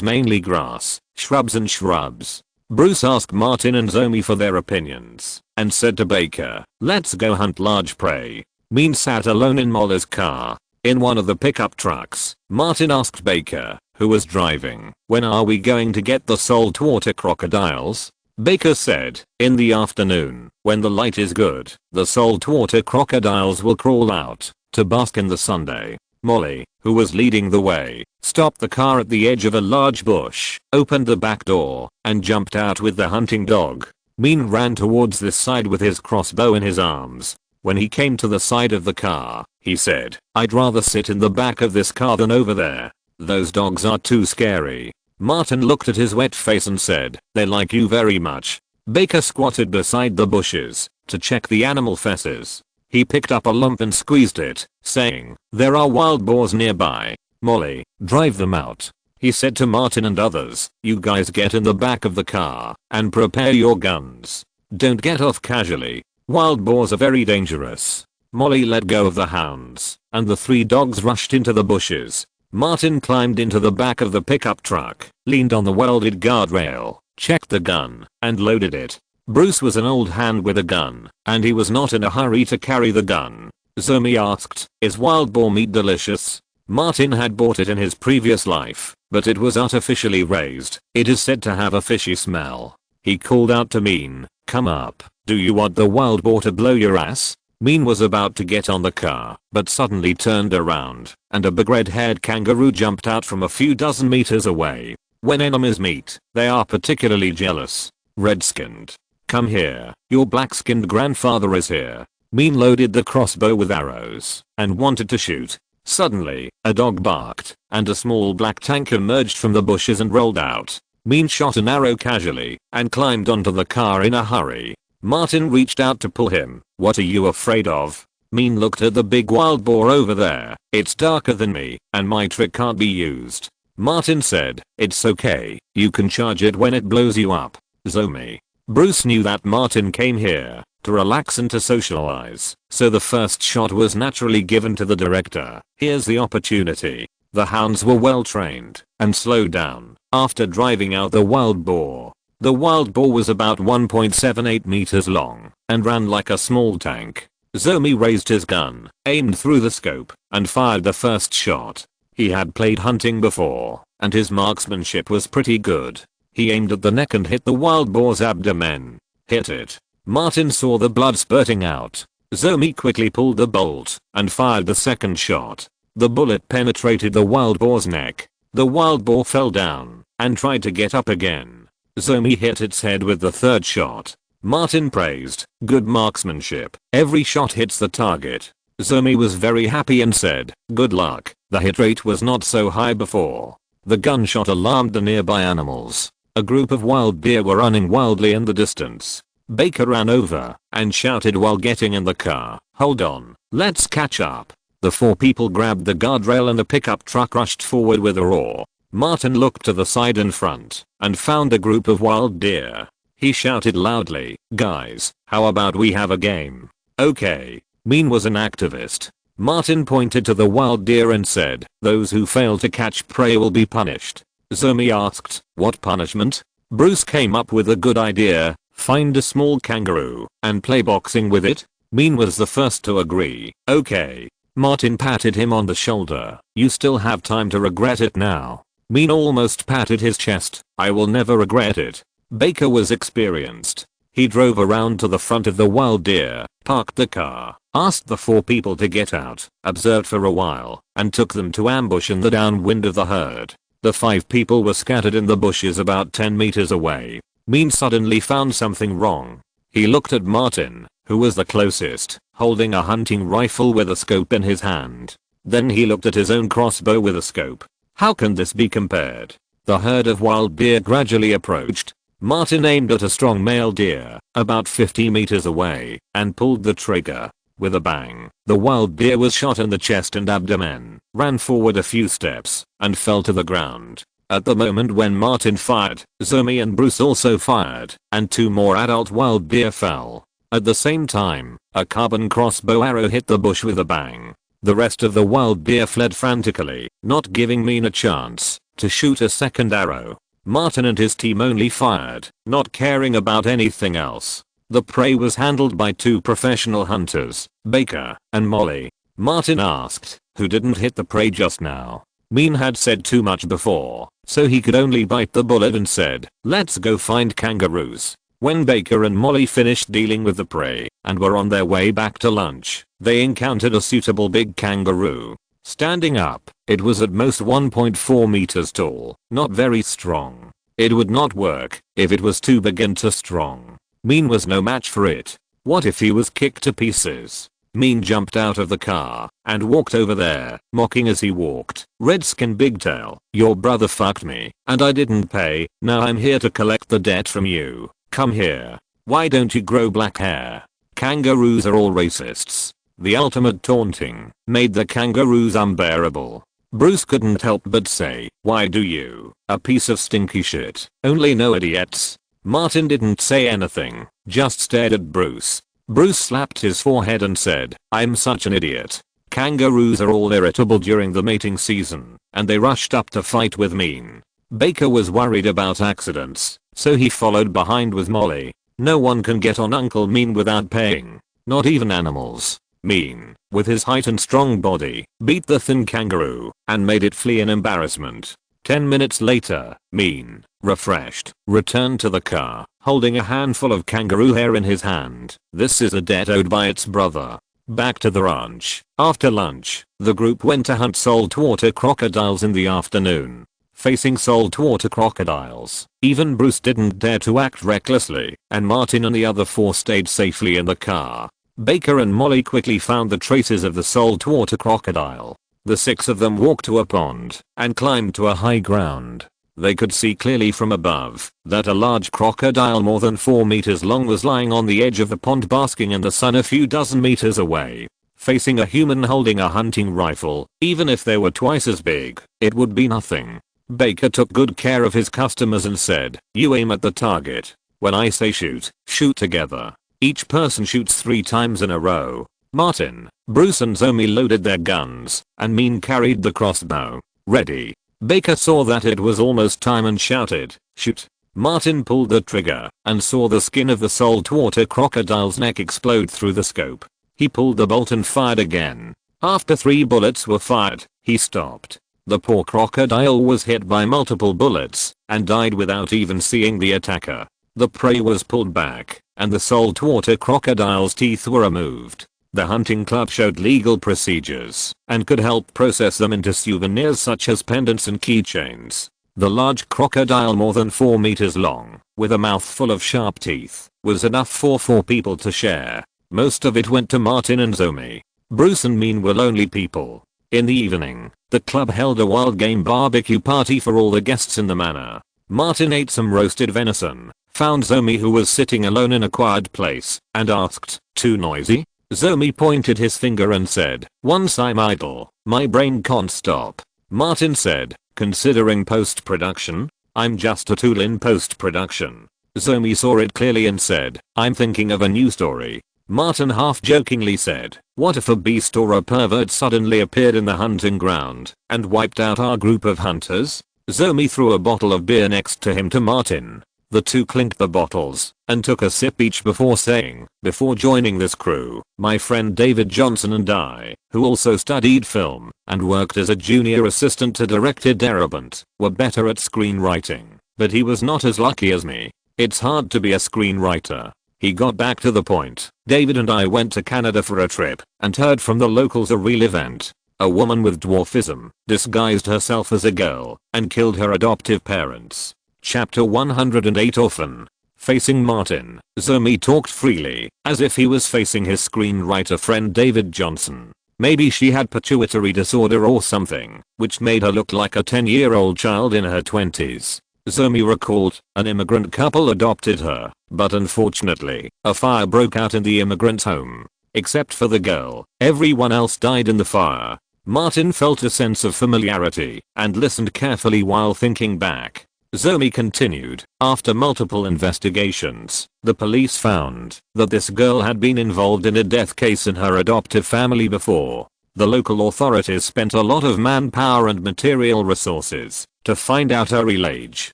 Speaker 1: mainly grass, shrubs and shrubs. Bruce asked Martin and Zoe for their opinions and said to Baker, let's go hunt large prey. Mean sat alone in Molly's car. In one of the pickup trucks, Martin asked Baker, who was driving, when are we going to get the saltwater crocodiles? Baker said, in the afternoon, when the light is good, the saltwater crocodiles will crawl out to bask in the sunday. Molly, who was leading the way, stopped the car at the edge of a large bush, opened the back door, and jumped out with the hunting dog. Mean ran towards this side with his crossbow in his arms. When he came to the side of the car, he said, I'd rather sit in the back of this car than over there. Those dogs are too scary. Martin looked at his wet face and said, they like you very much. Baker squatted beside the bushes to check the animal feces. He picked up a lump and squeezed it, saying, there are wild boars nearby. Molly, drive them out. He said to Martin and others, you guys get in the back of the car and prepare your guns. Don't get off casually. Wild boars are very dangerous. Molly let go of the hounds, and the 3 dogs rushed into the bushes. Martin climbed into the back of the pickup truck, leaned on the welded guardrail, checked the gun, and loaded it. Bruce was an old hand with a gun, and he was not in a hurry to carry the gun. Zoe asked, is wild boar meat delicious? Martin had bought it in his previous life, but it was artificially raised. It is said to have a fishy smell. He called out to Mean, come up, do you want the wild boar to blow your ass? Mean was about to get on the car, but suddenly turned around, and a big red-haired kangaroo jumped out from a few dozen meters away. When enemies meet, they are particularly jealous. Red-skinned. Come here, your black-skinned grandfather is here. Mean loaded the crossbow with arrows, and wanted to shoot. Suddenly, a dog barked, and a small black tank emerged from the bushes and rolled out. Mean shot an arrow casually, and climbed onto the car in a hurry. Martin reached out to pull him. What are you afraid of? Mean looked at the big wild boar over there. It's darker than me, and my trick can't be used. Martin said, it's okay, you can charge it when it blows you up. Zoe. Bruce knew that Martin came here to relax and to socialize, so the first shot was naturally given to the director. Here's the opportunity. The hounds were well trained and slowed down after driving out the wild boar. The wild boar was about 1.78 meters long and ran like a small tank. Zoe raised his gun, aimed through the scope, and fired the first shot. He had played hunting before, and his marksmanship was pretty good. He aimed at the neck and hit the wild boar's abdomen. Hit it. Martin saw the blood spurting out. Zoe quickly pulled the bolt and fired the second shot. The bullet penetrated the wild boar's neck. The wild boar fell down and tried to get up again. Zoe hit its head with the third shot. Martin praised, good marksmanship. Every shot hits the target. Zoe was very happy and said, good luck. The hit rate was not so high before. The gunshot alarmed the nearby animals. A group of wild deer were running wildly in the distance. Baker ran over and shouted while getting in the car, hold on, let's catch up. The 4 people grabbed the guardrail and the pickup truck rushed forward with a roar. Martin looked to the side and front and found a group of wild deer. He shouted loudly, guys, how about we have a game? Okay. Mean was an activist. Martin pointed to the wild deer and said, those who fail to catch prey will be punished. Zoe asked, what punishment? Bruce came up with a good idea, find a small kangaroo and play boxing with it. Mean was the first to agree. Okay. Martin patted him on the shoulder. You still have time to regret it now. Mean almost patted his chest. I will never regret it. Baker was experienced. He drove around to the front of the wild deer, parked the car, asked the 4 people to get out, observed for a while, and took them to ambush in the downwind of the herd. The 5 people were scattered in the bushes about 10 meters away. Mean suddenly found something wrong. He looked at Martin, who was the closest, holding a hunting rifle with a scope in his hand. Then he looked at his own crossbow with a scope. How can this be compared? The herd of wild deer gradually approached. Martin aimed at a strong male deer, about 50 meters away, and pulled the trigger. With a bang, the wild deer was shot in the chest and abdomen, ran forward a few steps, and fell to the ground. At the moment when Martin fired, Zomi and Bruce also fired, and 2 more adult wild deer fell. At the same time, a carbon crossbow arrow hit the bush with a bang. The rest of the wild deer fled frantically, not giving Mean a chance to shoot a second arrow. Martin and his team only fired, not caring about anything else. The prey was handled by 2 professional hunters, Baker and Molly. Martin asked, who didn't hit the prey just now? Mean had said too much before, so he could only bite the bullet and said, let's go find kangaroos. When Baker and Molly finished dealing with the prey and were on their way back to lunch, they encountered a suitable big kangaroo. Standing up, it was at most 1.4 meters tall, not very strong. It would not work if it was too big and too strong. Mean was no match for it. What if he was kicked to pieces? Mean jumped out of the car and walked over there, mocking as he walked. Redskin Bigtail, your brother fucked me, and I didn't pay. Now I'm here to collect the debt from you. Come here. Why don't you grow black hair? Kangaroos are all racists. The ultimate taunting made the kangaroos unbearable. Bruce couldn't help but say, why do you, a piece of stinky shit, only know idiots? Martin didn't say anything, just stared at Bruce. Bruce slapped his forehead and said, I'm such an idiot. Kangaroos are all irritable during the mating season, and they rushed up to fight with Mean. Baker was worried about accidents, so he followed behind with Molly. No one can get on Uncle Mean without paying, not even animals. Mean, with his height and strong body, beat the thin kangaroo and made it flee in embarrassment. 10 minutes later, Mean, refreshed, returned to the car, holding a handful of kangaroo hair in his hand. This is a debt owed by its brother. Back to the ranch. After lunch, the group went to hunt saltwater crocodiles in the afternoon. Facing saltwater crocodiles, even Bruce didn't dare to act recklessly, and Martin and the other 4 stayed safely in the car. Baker and Molly quickly found the traces of the saltwater crocodile. The 6 of them walked to a pond and climbed to a high ground. They could see clearly from above that a large crocodile more than 4 meters long was lying on the edge of the pond basking in the sun a few dozen meters away. Facing a human holding a hunting rifle, even if they were twice as big, it would be nothing. Baker took good care of his customers and said, you aim at the target. When I say shoot, shoot together. Each person shoots 3 times in a row. Martin, Bruce and Zomi loaded their guns, and Mean carried the crossbow. Ready. Baker saw that it was almost time and shouted, shoot. Martin pulled the trigger and saw the skin of the saltwater crocodile's neck explode through the scope. He pulled the bolt and fired again. After 3 bullets were fired, he stopped. The poor crocodile was hit by multiple bullets and died without even seeing the attacker. The prey was pulled back, and the saltwater crocodile's teeth were removed. The hunting club showed legal procedures and could help process them into souvenirs such as pendants and keychains. The large crocodile, more than 4 meters long, with a mouth full of sharp teeth, was enough for 4 people to share. Most of it went to Martin and Zomi. Bruce and Mean were lonely people. In the evening, the club held a wild game barbecue party for all the guests in the manor. Martin ate some roasted venison, found Zomi who was sitting alone in a quiet place, and asked, too noisy? Zomi pointed his finger and said, once I'm idle, my brain can't stop. Martin said, considering post-production, I'm just a tool in post-production. Zomi saw it clearly and said, I'm thinking of a new story. Martin half-jokingly said, what if a beast or a pervert suddenly appeared in the hunting ground and wiped out our group of hunters? Zomi threw a bottle of beer next to him to Martin. The 2 clinked the bottles and took a sip each before saying, before joining this crew, my friend David Johnson and I, who also studied film and worked as a junior assistant to director Derabant, were better at screenwriting, but he was not as lucky as me. It's hard to be a screenwriter. He got back to the point. David and I went to Canada for a trip and heard from the locals a real event. A woman with dwarfism disguised herself as a girl and killed her adoptive parents. Chapter 108 Orphan. Facing Martin, Zomi talked freely, as if he was facing his screenwriter friend David Johnson. Maybe she had pituitary disorder or something, which made her look like a 10-year-old child in her 20s. Zomi recalled, an immigrant couple adopted her, but unfortunately, a fire broke out in the immigrant's home. Except for the girl, everyone else died in the fire. Martin felt a sense of familiarity and listened carefully while thinking back. Zomi continued, after multiple investigations, the police found that this girl had been involved in a death case in her adoptive family before. The local authorities spent a lot of manpower and material resources to find out her real age.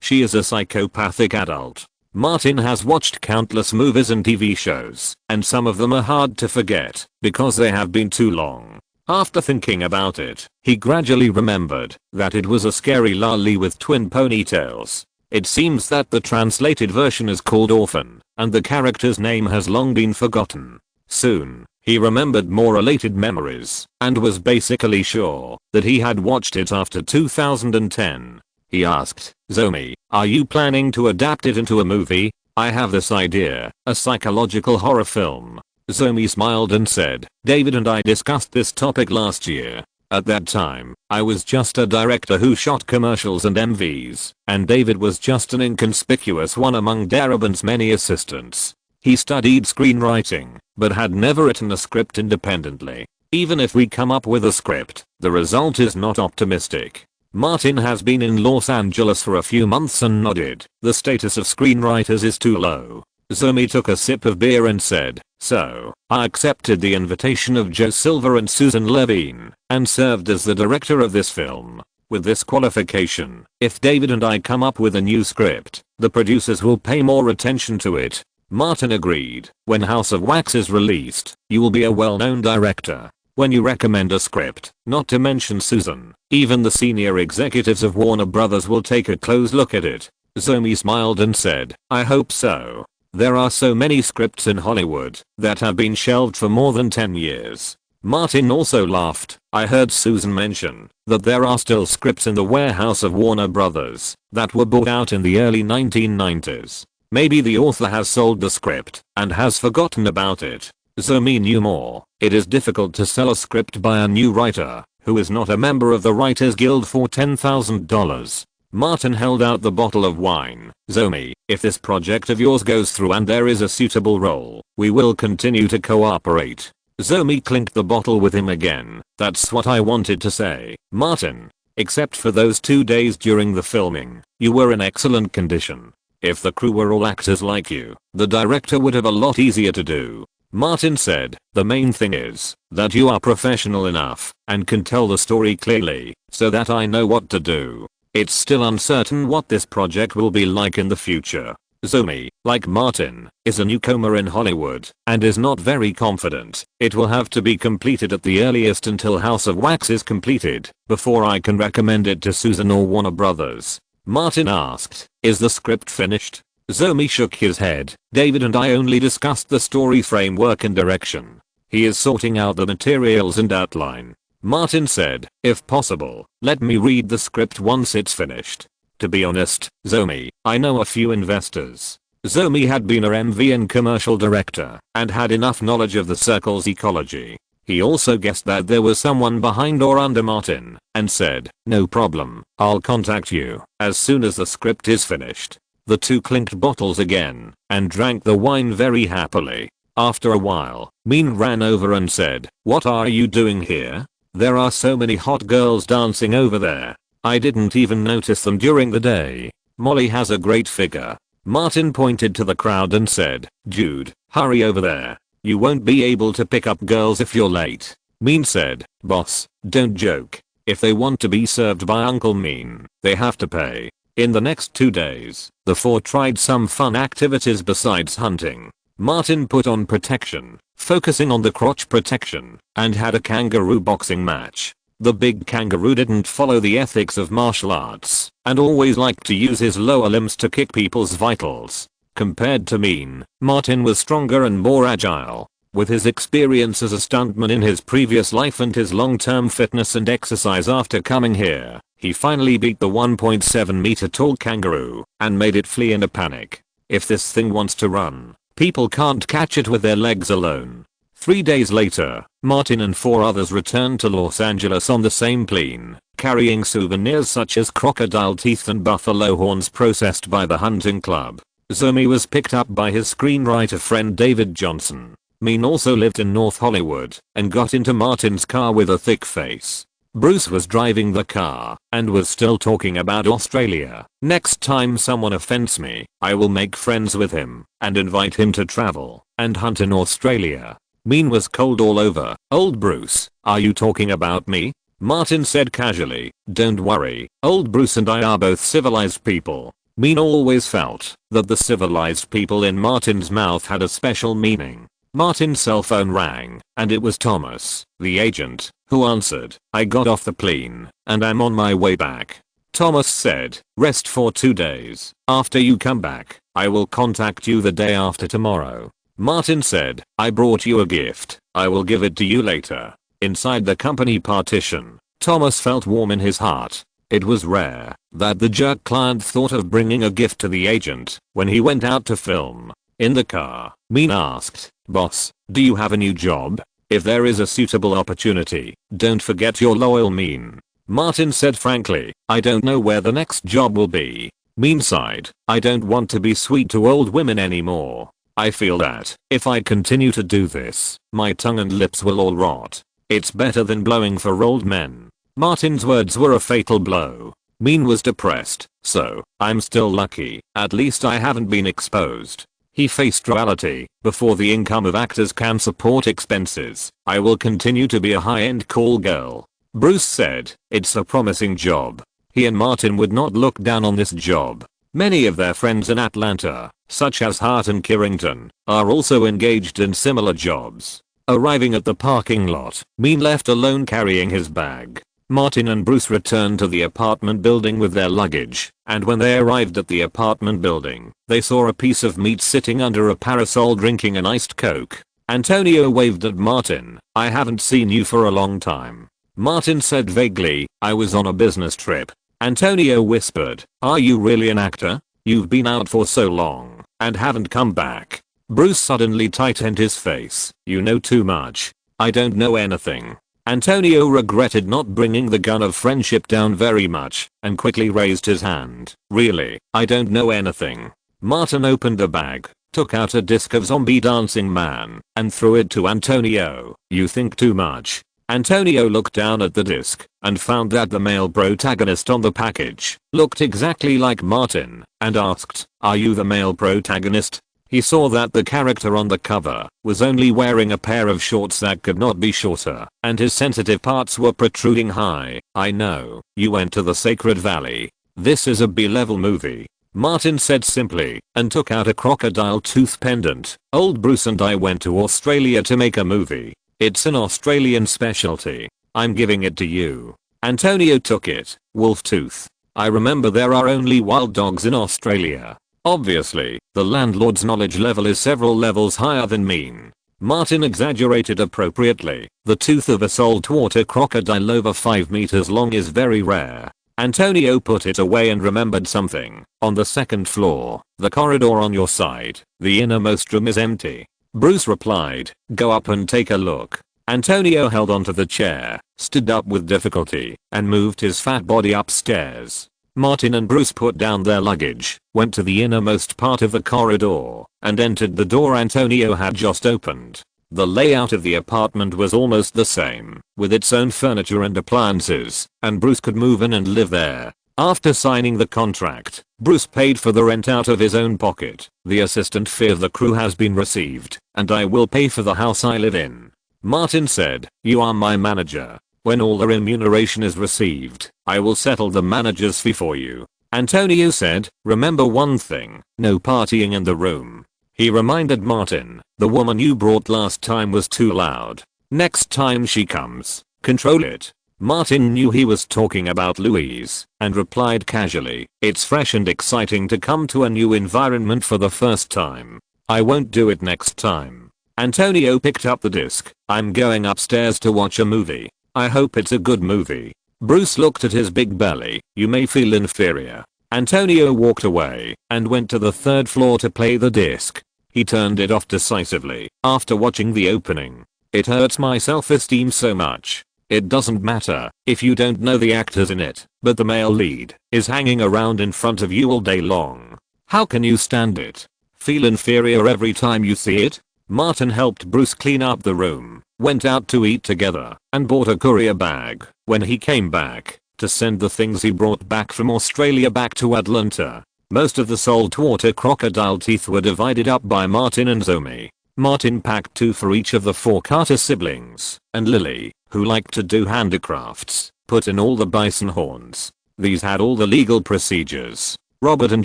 Speaker 1: She is a psychopathic adult. Martin has watched countless movies and TV shows, and some of them are hard to forget because they have been too long. After thinking about it, he gradually remembered that it was a scary lolly with twin ponytails. It seems that the translated version is called Orphan, and the character's name has long been forgotten. Soon, he remembered more related memories, and was basically sure that he had watched it after 2010. He asked, Zomi, are you planning to adapt it into a movie? I have this idea, a psychological horror film. Zomi smiled and said, David and I discussed this topic last year. At that time, I was just a director who shot commercials and MVs, and David was just an inconspicuous one among Daraban's many assistants. He studied screenwriting, but had never written a script independently. Even if we come up with a script, the result is not optimistic. Martin has been in Los Angeles for a few months and nodded. The status of screenwriters is too low. Zomi took a sip of beer and said, so, I accepted the invitation of Joe Silver and Susan Levine, and served as the director of this film. With this qualification, if David and I come up with a new script, the producers will pay more attention to it. Martin agreed. When House of Wax is released, you will be a well-known director. When you recommend a script, not to mention Susan, even the senior executives of Warner Brothers will take a close look at it. Zomi smiled and said, I hope so. There are so many scripts in Hollywood that have been shelved for more than 10 years. Martin also laughed. I heard Susan mention that there are still scripts in the warehouse of Warner Brothers that were bought out in the early 1990s. Maybe the author has sold the script and has forgotten about it. Zomi knew more. It is difficult to sell a script by a new writer who is not a member of the Writers Guild for $10,000. Martin held out the bottle of wine. Zomi, if this project of yours goes through and there is a suitable role, we will continue to cooperate. Zomi clinked the bottle with him again. That's what I wanted to say, Martin. Except for those 2 days during the filming, you were in excellent condition. If the crew were all actors like you, the director would have a lot easier to do. Martin said, the main thing is that you are professional enough and can tell the story clearly so that I know what to do. It's still uncertain what this project will be like in the future. Zomi, like Martin, is a newcomer in Hollywood and is not very confident. It will have to be completed at the earliest until House of Wax is completed before I can recommend it to Susan or Warner Brothers. Martin asked, is the script finished? Zomi shook his head. David and I only discussed the story framework and direction. He is sorting out the materials and outline. Martin said, if possible, let me read the script once it's finished. To be honest, Zomi, I know a few investors. Zomi had been a MV and commercial director and had enough knowledge of the circle's ecology. He also guessed that there was someone behind or under Martin and said, no problem, I'll contact you as soon as the script is finished. The two clinked bottles again and drank the wine very happily. After a while, Min ran over and said, what are you doing here? There are so many hot girls dancing over there. I didn't even notice them during the day. Molly has a great figure. Martin pointed to the crowd and said, Jude, hurry over there. You won't be able to pick up girls if you're late. Min said, boss, don't joke. If they want to be served by Uncle Min, they have to pay. In the next 2 days, the four tried some fun activities besides hunting. Martin put on protection, focusing on the crotch protection, and had a kangaroo boxing match. The big kangaroo didn't follow the ethics of martial arts, and always liked to use his lower limbs to kick people's vitals. Compared to Min, Martin was stronger and more agile. With his experience as a stuntman in his previous life and his long-term fitness and exercise after coming here, he finally beat the 1.7 meter tall kangaroo and made it flee in a panic. If this thing wants to run, people can't catch it with their legs alone. 3 days later, Martin and 4 others returned to Los Angeles on the same plane, carrying souvenirs such as crocodile teeth and buffalo horns processed by the hunting club. Zomi was picked up by his screenwriter friend David Johnson. Mean also lived in North Hollywood and got into Martin's car with a thick face. Bruce was driving the car and was still talking about Australia. Next time someone offends me, I will make friends with him and invite him to travel and hunt in Australia. Mean was cold all over. Old Bruce, are you talking about me? Martin said casually. Don't worry, old Bruce and I are both civilized people. Mean always felt that the civilized people in Martin's mouth had a special meaning. Martin's cell phone rang, and it was Thomas, the agent, who answered. I got off the plane, and I'm on my way back. Thomas said, rest for 2 days. After you come back, I will contact you the day after tomorrow. Martin said, I brought you a gift. I will give it to you later. Inside the company partition, Thomas felt warm in his heart. It was rare that the jerk client thought of bringing a gift to the agent when he went out to film. In the car, Mean asked, boss, do you have a new job? If there is a suitable opportunity, don't forget your loyal Mean. Martin said frankly, I don't know where the next job will be. Mean sighed, I don't want to be sweet to old women anymore. I feel that if I continue to do this, my tongue and lips will all rot. It's better than blowing for old men. Martin's words were a fatal blow. Mean was depressed, so I'm still lucky, at least I haven't been exposed. He faced reality. Before the income of actors can support expenses, I will continue to be a high-end call girl. Bruce said, it's a promising job. He and Martin would not look down on this job. Many of their friends in Atlanta, such as Hart and Kirrington, are also engaged in similar jobs. Arriving at the parking lot, Mean left alone carrying his bag. Martin and Bruce returned to the apartment building with their luggage, and when they arrived at the apartment building, they saw a piece of meat sitting under a parasol drinking an iced Coke. Antonio waved at Martin. I haven't seen you for a long time. Martin said vaguely, I was on a business trip. Antonio whispered, are you really an actor? You've been out for so long and haven't come back. Bruce suddenly tightened his face. You know too much. I don't know anything. Antonio regretted not bringing the gun of friendship down very much and quickly raised his hand. Really, I don't know anything. Martin opened a bag, took out a disc of Zombie Dancing Man, and threw it to Antonio. You think too much. Antonio looked down at the disc and found that the male protagonist on the package looked exactly like Martin and asked, are you the male protagonist? He saw that the character on the cover was only wearing a pair of shorts that could not be shorter, and his sensitive parts were protruding high. I know, you went to the Sacred Valley. This is a B-level movie. Martin said simply, and took out a crocodile tooth pendant. Old Bruce and I went to Australia to make a movie. It's an Australian specialty. I'm giving it to you. Antonio took it. Wolf tooth. I remember there are only wild dogs in Australia. Obviously, the landlord's knowledge level is several levels higher than Mean. Martin exaggerated appropriately. The tooth of a saltwater crocodile over 5 meters long is very rare. Antonio put it away and remembered something. On the second floor, the corridor on your side, the innermost room is empty. Bruce replied, go up and take a look. Antonio held onto the chair, stood up with difficulty, and moved his fat body upstairs. Martin and Bruce put down their luggage, went to the innermost part of the corridor, and entered the door Antonio had just opened. The layout of the apartment was almost the same, with its own furniture and appliances, and Bruce could move in and live there. After signing the contract, Bruce paid for the rent out of his own pocket. The assistant fee of the crew has been received, and I will pay for the house I live in. Martin said, you are my manager. When all the remuneration is received, I will settle the manager's fee for you. Antonio said, remember one thing, no partying in the room. He reminded Martin, the woman you brought last time was too loud. Next time she comes, control it. Martin knew he was talking about Louise, and replied casually, it's fresh and exciting to come to a new environment for the first time. I won't do it next time. Antonio picked up the disc. I'm going upstairs to watch a movie. I hope it's a good movie. Bruce looked at his big belly. You may feel inferior. Antonio walked away and went to the third floor to play the disc. He turned it off decisively after watching the opening. It hurts my self-esteem so much. It doesn't matter if you don't know the actors in it, but the male lead is hanging around in front of you all day long. How can you stand it? Feel inferior every time you see it? Martin helped Bruce clean up the room, went out to eat together, and bought a courier bag when he came back to send the things he brought back from Australia back to Atlanta. Most of the saltwater crocodile teeth were divided up by Martin and Zoe. Martin packed 2 for each of the 4 Carter siblings, and Lily, who liked to do handicrafts, put in all the bison horns. These had all the legal procedures. Robert and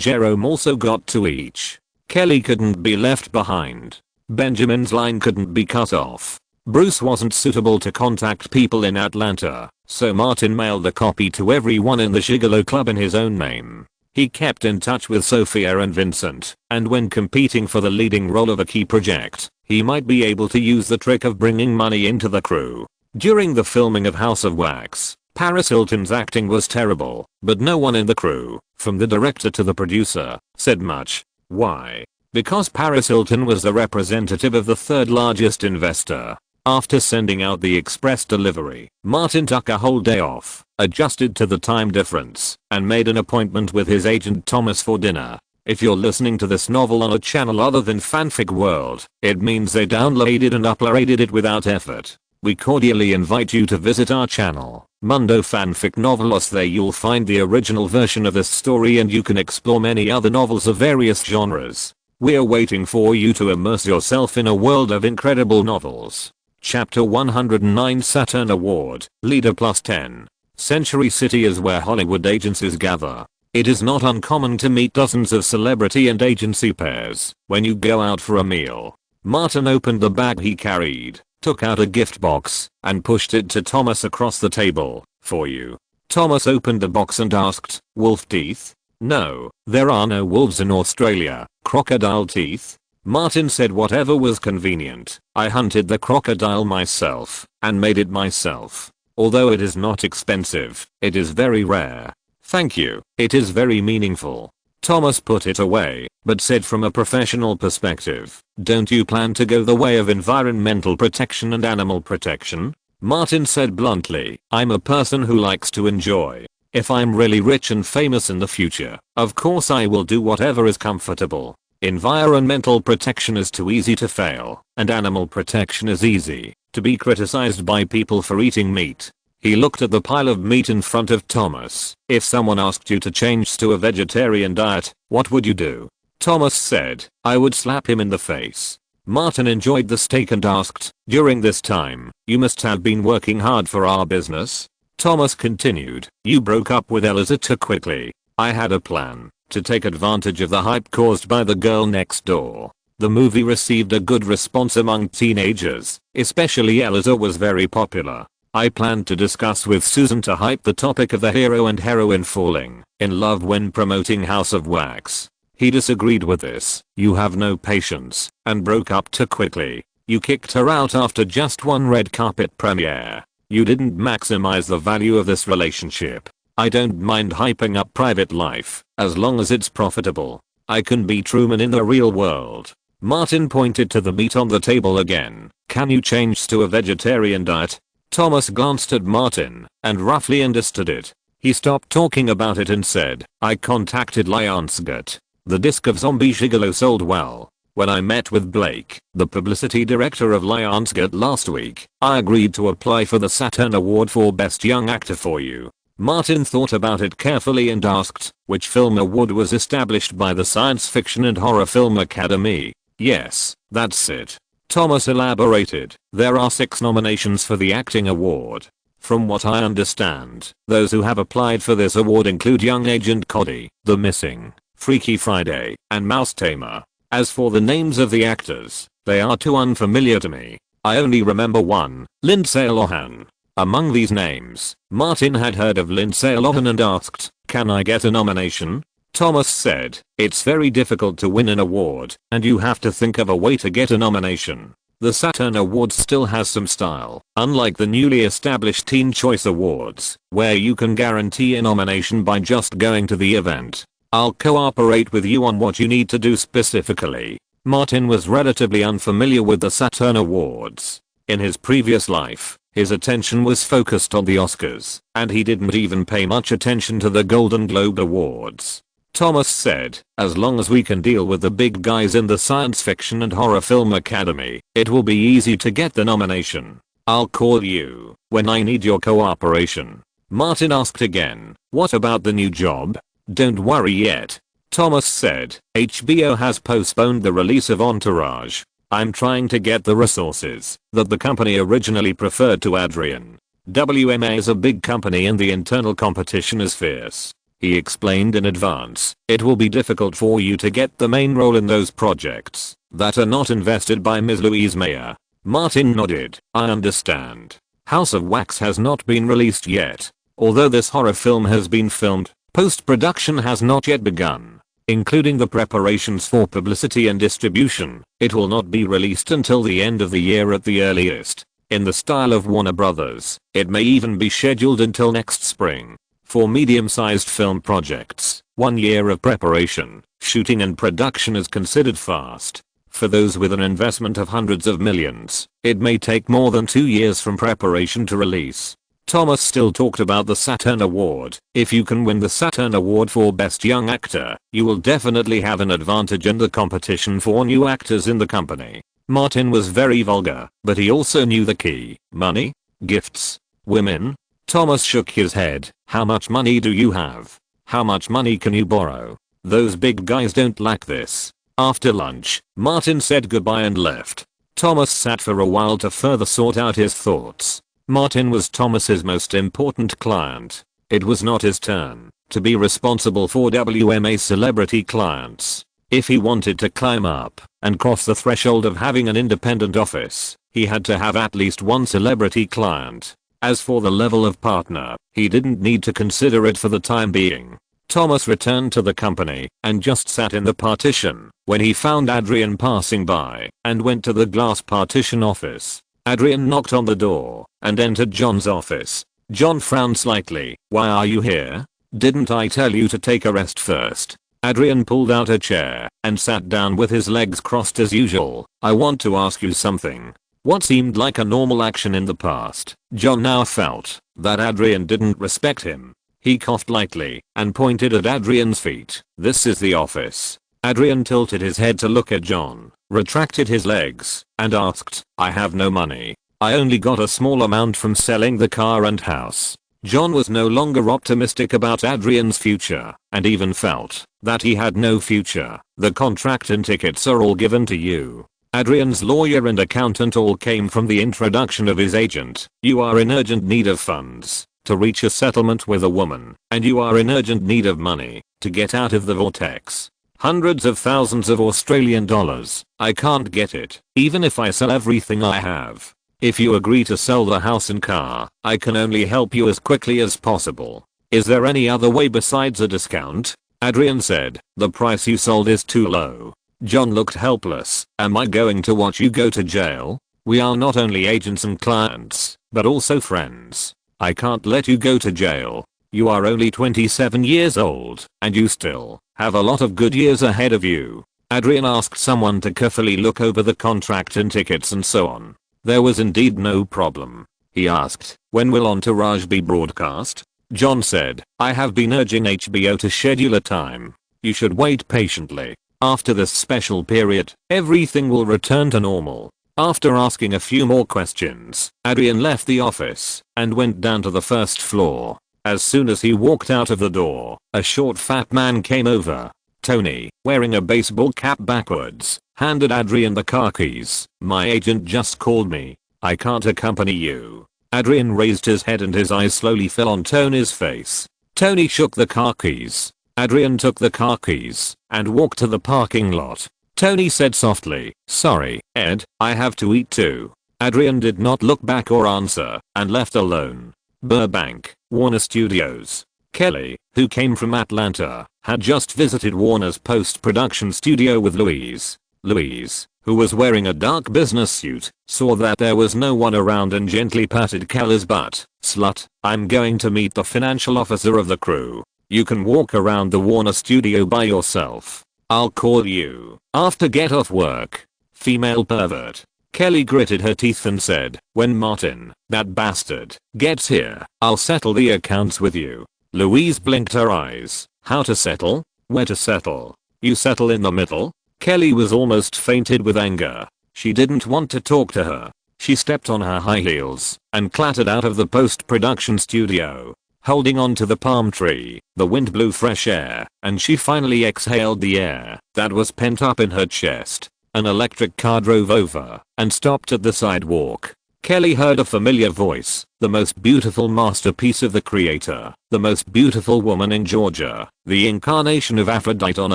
Speaker 1: Jerome also got 2 each. Kelly couldn't be left behind. Benjamin's line couldn't be cut off. Bruce wasn't suitable to contact people in Atlanta, so Martin mailed a copy to everyone in the Gigolo Club in his own name. He kept in touch with Sophia and Vincent, and when competing for the leading role of a key project, he might be able to use the trick of bringing money into the crew. During the filming of House of Wax, Paris Hilton's acting was terrible, but no one in the crew, from the director to the producer, said much. Why? Because Paris Hilton was the representative of the third largest investor. After sending out the express delivery, Martin took a whole day off, adjusted to the time difference, and made an appointment with his agent Thomas for dinner. If you're listening to this novel on a channel other than Fanfic World, it means they downloaded and uploaded it without effort. We cordially invite you to visit our channel, Mundo Fanfic Novelos. There you'll find the original version of this story and you can explore many other novels of various genres. We're waiting for you to immerse yourself in a world of incredible novels. Chapter 109 Saturn Award, Leader +10. Century City is where Hollywood agencies gather. It is not uncommon to meet dozens of celebrity and agency pairs when you go out for a meal. Martin opened the bag he carried, took out a gift box, and pushed it to Thomas across the table. For you. Thomas opened the box and asked, wolf teeth? No, there are no wolves in Australia. Crocodile teeth? Martin said whatever was convenient. I hunted the crocodile myself, and made it myself. Although it is not expensive, it is very rare. Thank you, it is very meaningful. Thomas put it away, but said from a professional perspective, don't you plan to go the way of environmental protection and animal protection? Martin said bluntly, I'm a person who likes to enjoy. If I'm really rich and famous in the future, of course I will do whatever is comfortable. Environmental protection is too easy to fail, and animal protection is easy to be criticized by people for eating meat. He looked at the pile of meat in front of Thomas. If someone asked you to change to a vegetarian diet, what would you do? Thomas said, I would slap him in the face. Martin enjoyed the steak and asked, during this time, you must have been working hard for our business? Thomas continued, you broke up with Eliza too quickly. I had a plan to take advantage of the hype caused by The Girl Next Door. The movie received a good response among teenagers, especially Eliza was very popular. I planned to discuss with Susan to hype the topic of the hero and heroine falling in love when promoting House of Wax. He disagreed with this. You have no patience, and broke up too quickly. You kicked her out after just one red carpet premiere. You didn't maximize the value of this relationship. I don't mind hyping up private life, as long as it's profitable. I can be Truman in the real world. Martin pointed to the meat on the table again. Can you change to a vegetarian diet? Thomas glanced at Martin and roughly understood it. He stopped talking about it and said, I contacted Lionsgate. The disc of Zombie Gigolo sold well. When I met with Blake, the publicity director of Lionsgate last week, I agreed to apply for the Saturn Award for Best Young Actor for you. Martin thought about it carefully and asked, which film award was established by the Science Fiction and Horror Film Academy? Yes, that's it. Thomas elaborated, there are 6 nominations for the acting award. From what I understand, those who have applied for this award include Young Agent Cody, The Missing, Freaky Friday, and Mouse Tamer. As for the names of the actors, they are too unfamiliar to me. I only remember one, Lindsay Lohan. Among these names, Martin had heard of Lindsay Lohan and asked, can I get a nomination? Thomas said, it's very difficult to win an award, and you have to think of a way to get a nomination. The Saturn Awards still has some style, unlike the newly established Teen Choice Awards, where you can guarantee a nomination by just going to the event. I'll cooperate with you on what you need to do specifically. Martin was relatively unfamiliar with the Saturn Awards. In his previous life, his attention was focused on the Oscars, and he didn't even pay much attention to the Golden Globe Awards. Thomas said, as long as we can deal with the big guys in the science fiction and horror film academy, it will be easy to get the nomination. I'll call you when I need your cooperation. Martin asked again, what about the new job? Don't worry yet. Thomas said, HBO has postponed the release of Entourage. I'm trying to get the resources that the company originally preferred to Adrian. WMA is a big company and the internal competition is fierce. He explained in advance, it will be difficult for you to get the main role in those projects that are not invested by Ms. Louise Mayer. Martin nodded, I understand. House of Wax has not been released yet. Although this horror film has been filmed, post-production has not yet begun. Including the preparations for publicity and distribution, it will not be released until the end of the year at the earliest. In the style of Warner Brothers, it may even be scheduled until next spring. For medium-sized film projects, 1 year of preparation, shooting and production is considered fast. For those with an investment of hundreds of millions, it may take more than 2 years from preparation to release. Thomas still talked about the Saturn Award. If you can win the Saturn Award for Best Young Actor, you will definitely have an advantage in the competition for new actors in the company. Martin was very vulgar, but he also knew the key. Money? Gifts? Women? Thomas shook his head. How much money do you have? How much money can you borrow? Those big guys don't lack this. After lunch, Martin said goodbye and left. Thomas sat for a while to further sort out his thoughts. Martin was Thomas's most important client. It was not his turn to be responsible for WMA's celebrity clients. If he wanted to climb up and cross the threshold of having an independent office, he had to have at least one celebrity client. As for the level of partner, he didn't need to consider it for the time being. Thomas returned to the company and just sat in the partition when he found Adrian passing by and went to the glass partition office. Adrian knocked on the door and entered John's office. John frowned slightly. Why are you here? Didn't I tell you to take a rest first? Adrian pulled out a chair and sat down with his legs crossed as usual. I want to ask you something. What seemed like a normal action in the past, John now felt that Adrian didn't respect him. He coughed lightly and pointed at Adrian's feet. This is the office. Adrian tilted his head to look at John, retracted his legs, and asked, I have no money. I only got a small amount from selling the car and house. John was no longer optimistic about Adrian's future, and even felt that he had no future. The contract and tickets are all given to you. Adrian's lawyer and accountant all came from the introduction of his agent. You are in urgent need of funds to reach a settlement with a woman, and you are in urgent need of money to get out of the vortex. Hundreds of thousands of Australian dollars. I can't get it, even if I sell everything I have. If you agree to sell the house and car, I can only help you as quickly as possible. Is there any other way besides a discount? Adrian said, the price you sold is too low. John looked helpless. Am I going to watch you go to jail? We are not only agents and clients, but also friends. I can't let you go to jail. You are only 27 years old, and you still have a lot of good years ahead of you. Adrian asked someone to carefully look over the contract and tickets and so on. There was indeed no problem. He asked, when will Entourage be broadcast? John said, I have been urging HBO to schedule a time. You should wait patiently. After this special period, everything will return to normal. After asking a few more questions, Adrian left the office and went down to the first floor. As soon as he walked out of the door, a short fat man came over. Tony, wearing a baseball cap backwards, handed Adrian the car keys. My agent just called me. I can't accompany you. Adrian raised his head and his eyes slowly fell on Tony's face. Tony shook the car keys. Adrian took the car keys and walked to the parking lot. Tony said softly, sorry, Ed, I have to eat too. Adrian did not look back or answer and left alone. Burbank, Warner Studios. Kelly, who came from Atlanta, had just visited Warner's post-production studio with Louise. Louise, who was wearing a dark business suit, saw that there was no one around and gently patted Kelly's butt. Slut, I'm going to meet the financial officer of the crew. You can walk around the Warner studio by yourself. I'll call you after get off work. Female pervert. Kelly gritted her teeth and said, when Martin, that bastard, gets here, I'll settle the accounts with you. Louise blinked her eyes. How to settle? Where to settle? You settle in the middle? Kelly was almost fainted with anger. She didn't want to talk to her. She stepped on her high heels and clattered out of the post-production studio. Holding on to the palm tree, the wind blew fresh air, and she finally exhaled the air that was pent up in her chest. An electric car drove over and stopped at the sidewalk. Kelly heard a familiar voice, the most beautiful masterpiece of the creator, the most beautiful woman in Georgia, the incarnation of Aphrodite on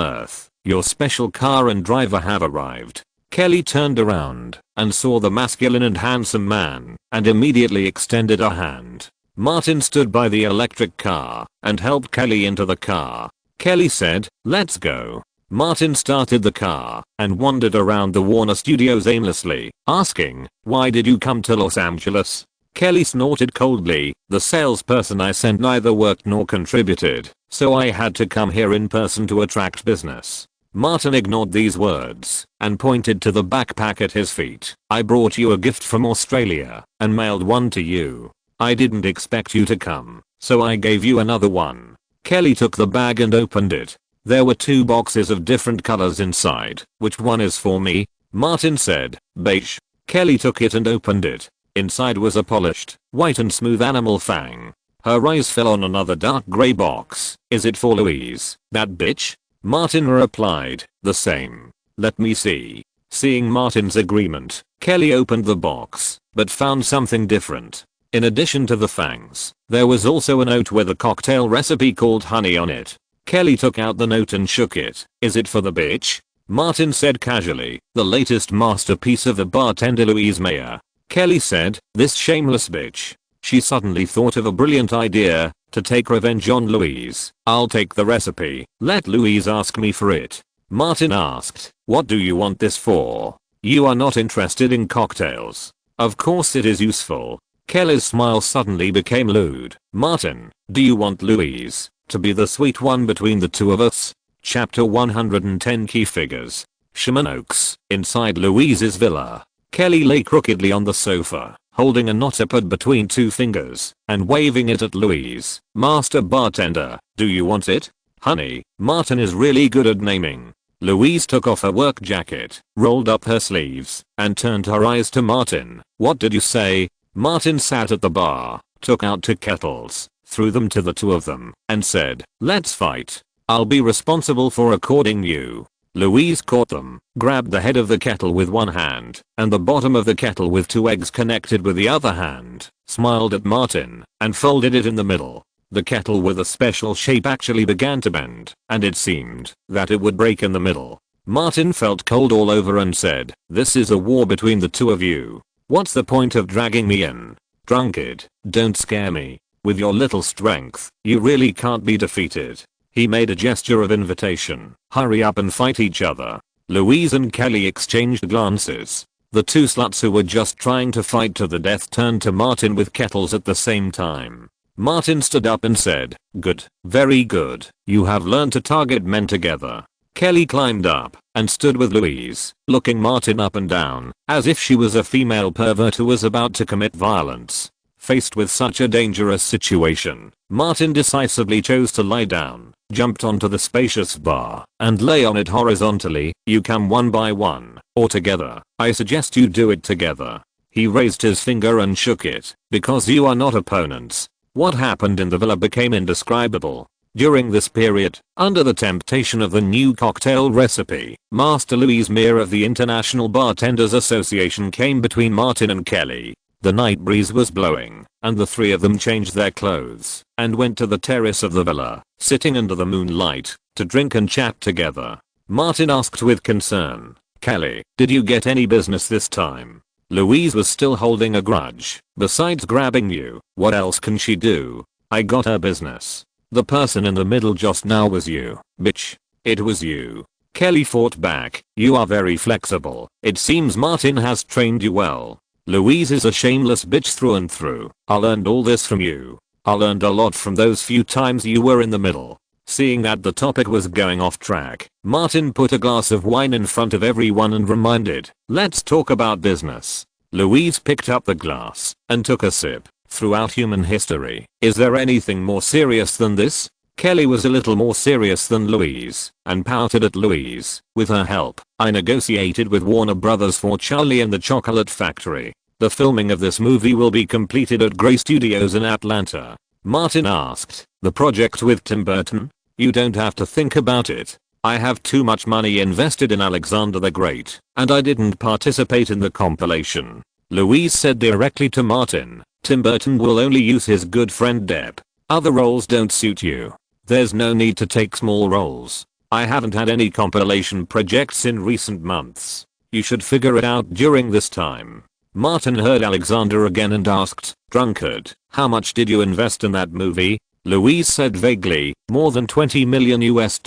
Speaker 1: earth. Your special car and driver have arrived. Kelly turned around and saw the masculine and handsome man and immediately extended a hand. Martin stood by the electric car and helped Kelly into the car. Kelly said, let's go. Martin started the car and wandered around the Warner Studios aimlessly, asking, why did you come to Los Angeles? Kelly snorted coldly, the salesperson I sent neither worked nor contributed, so I had to come here in person to attract business. Martin ignored these words and pointed to the backpack at his feet. I brought you a gift from Australia and mailed one to you. I didn't expect you to come, so I gave you another one. Kelly took the bag and opened it. There were 2 boxes of different colors inside. Which one is for me? Martin said, beige. Kelly took it and opened it. Inside was a polished, white and smooth animal fang. Her eyes fell on another dark gray box. Is it for Louise, that bitch? Martin replied, the same. Let me see. Seeing Martin's agreement, Kelly opened the box, but found something different. In addition to the fangs, there was also a note with a cocktail recipe called honey on it. Kelly took out the note and shook it. Is it for the bitch? Martin said casually, the latest masterpiece of the bartender Louise Mayer. Kelly said, this shameless bitch. She suddenly thought of a brilliant idea, to take revenge on Louise. I'll take the recipe. Let Louise ask me for it. Martin asked, what do you want this for? You are not interested in cocktails. Of course it is useful. Kelly's smile suddenly became lewd. Martin, do you want Louise to be the sweet one between the two of us? Chapter 110 Key Figures. Sherman Oaks. Inside Louise's villa, Kelly lay crookedly on the sofa, holding a knotapad between 2 fingers and waving it at Louise. Master bartender, do you want it? Honey, Martin is really good at naming. Louise took off her work jacket, rolled up her sleeves, and turned her eyes to Martin. What did you say? Martin sat at the bar, took out 2 kettles, threw them to the 2 of them, and said, let's fight. I'll be responsible for recording you. Louise caught them, grabbed the head of the kettle with one hand, and the bottom of the kettle with 2 eggs connected with the other hand, smiled at Martin, and folded it in the middle. The kettle with a special shape actually began to bend, and it seemed that it would break in the middle. Martin felt cold all over and said, this is a war between the 2 of you. What's the point of dragging me in? Drunkard, don't scare me. With your little strength, you really can't be defeated. He made a gesture of invitation. Hurry up and fight each other. Louise and Kelly exchanged glances. The 2 sluts who were just trying to fight to the death turned to Martin with kettles at the same time. Martin stood up and said, good, very good. You have learned to target men together. Kelly climbed up and stood with Louise, looking Martin up and down, as if she was a female pervert who was about to commit violence. Faced with such a dangerous situation, Martin decisively chose to lie down, jumped onto the spacious bar, and lay on it horizontally. You come one by one, or together. I suggest you do it together. He raised his finger and shook it, because you are not opponents. What happened in the villa became indescribable. During this period, under the temptation of the new cocktail recipe, Master Louise Mayer of the International Bartenders Association came between Martin and Kelly. The night breeze was blowing, and the 3 of them changed their clothes and went to the terrace of the villa, sitting under the moonlight, to drink and chat together. Martin asked with concern, Kelly, did you get any business this time? Louise was still holding a grudge. Besides grabbing you, what else can she do? I got her business. The person in the middle just now was you, bitch. It was you. Kelly fought back. You are very flexible. It seems Martin has trained you well. Louise is a shameless bitch through and through. I learned all this from you. I learned a lot from those few times you were in the middle. Seeing that the topic was going off track, Martin put a glass of wine in front of everyone and reminded, "Let's talk about business." Louise picked up the glass and took a sip. "Throughout human history, is there anything more serious than this?" Kelly was a little more serious than Louise and pouted at Louise. "With her help, I negotiated with Warner Brothers for Charlie and the Chocolate Factory. The filming of this movie will be completed at Gray Studios in Atlanta." Martin asked, "The project with Tim Burton?" "You don't have to think about it. I have too much money invested in Alexander the Great, and I didn't participate in the compilation." Louise said directly to Martin, "Tim Burton will only use his good friend Depp. Other roles don't suit you. There's no need to take small roles. I haven't had any compilation projects in recent months. You should figure it out during this time." Martin heard Alexander again and asked, "Drunkard, how much did you invest in that movie?" Louise said vaguely, "More than $20 million US.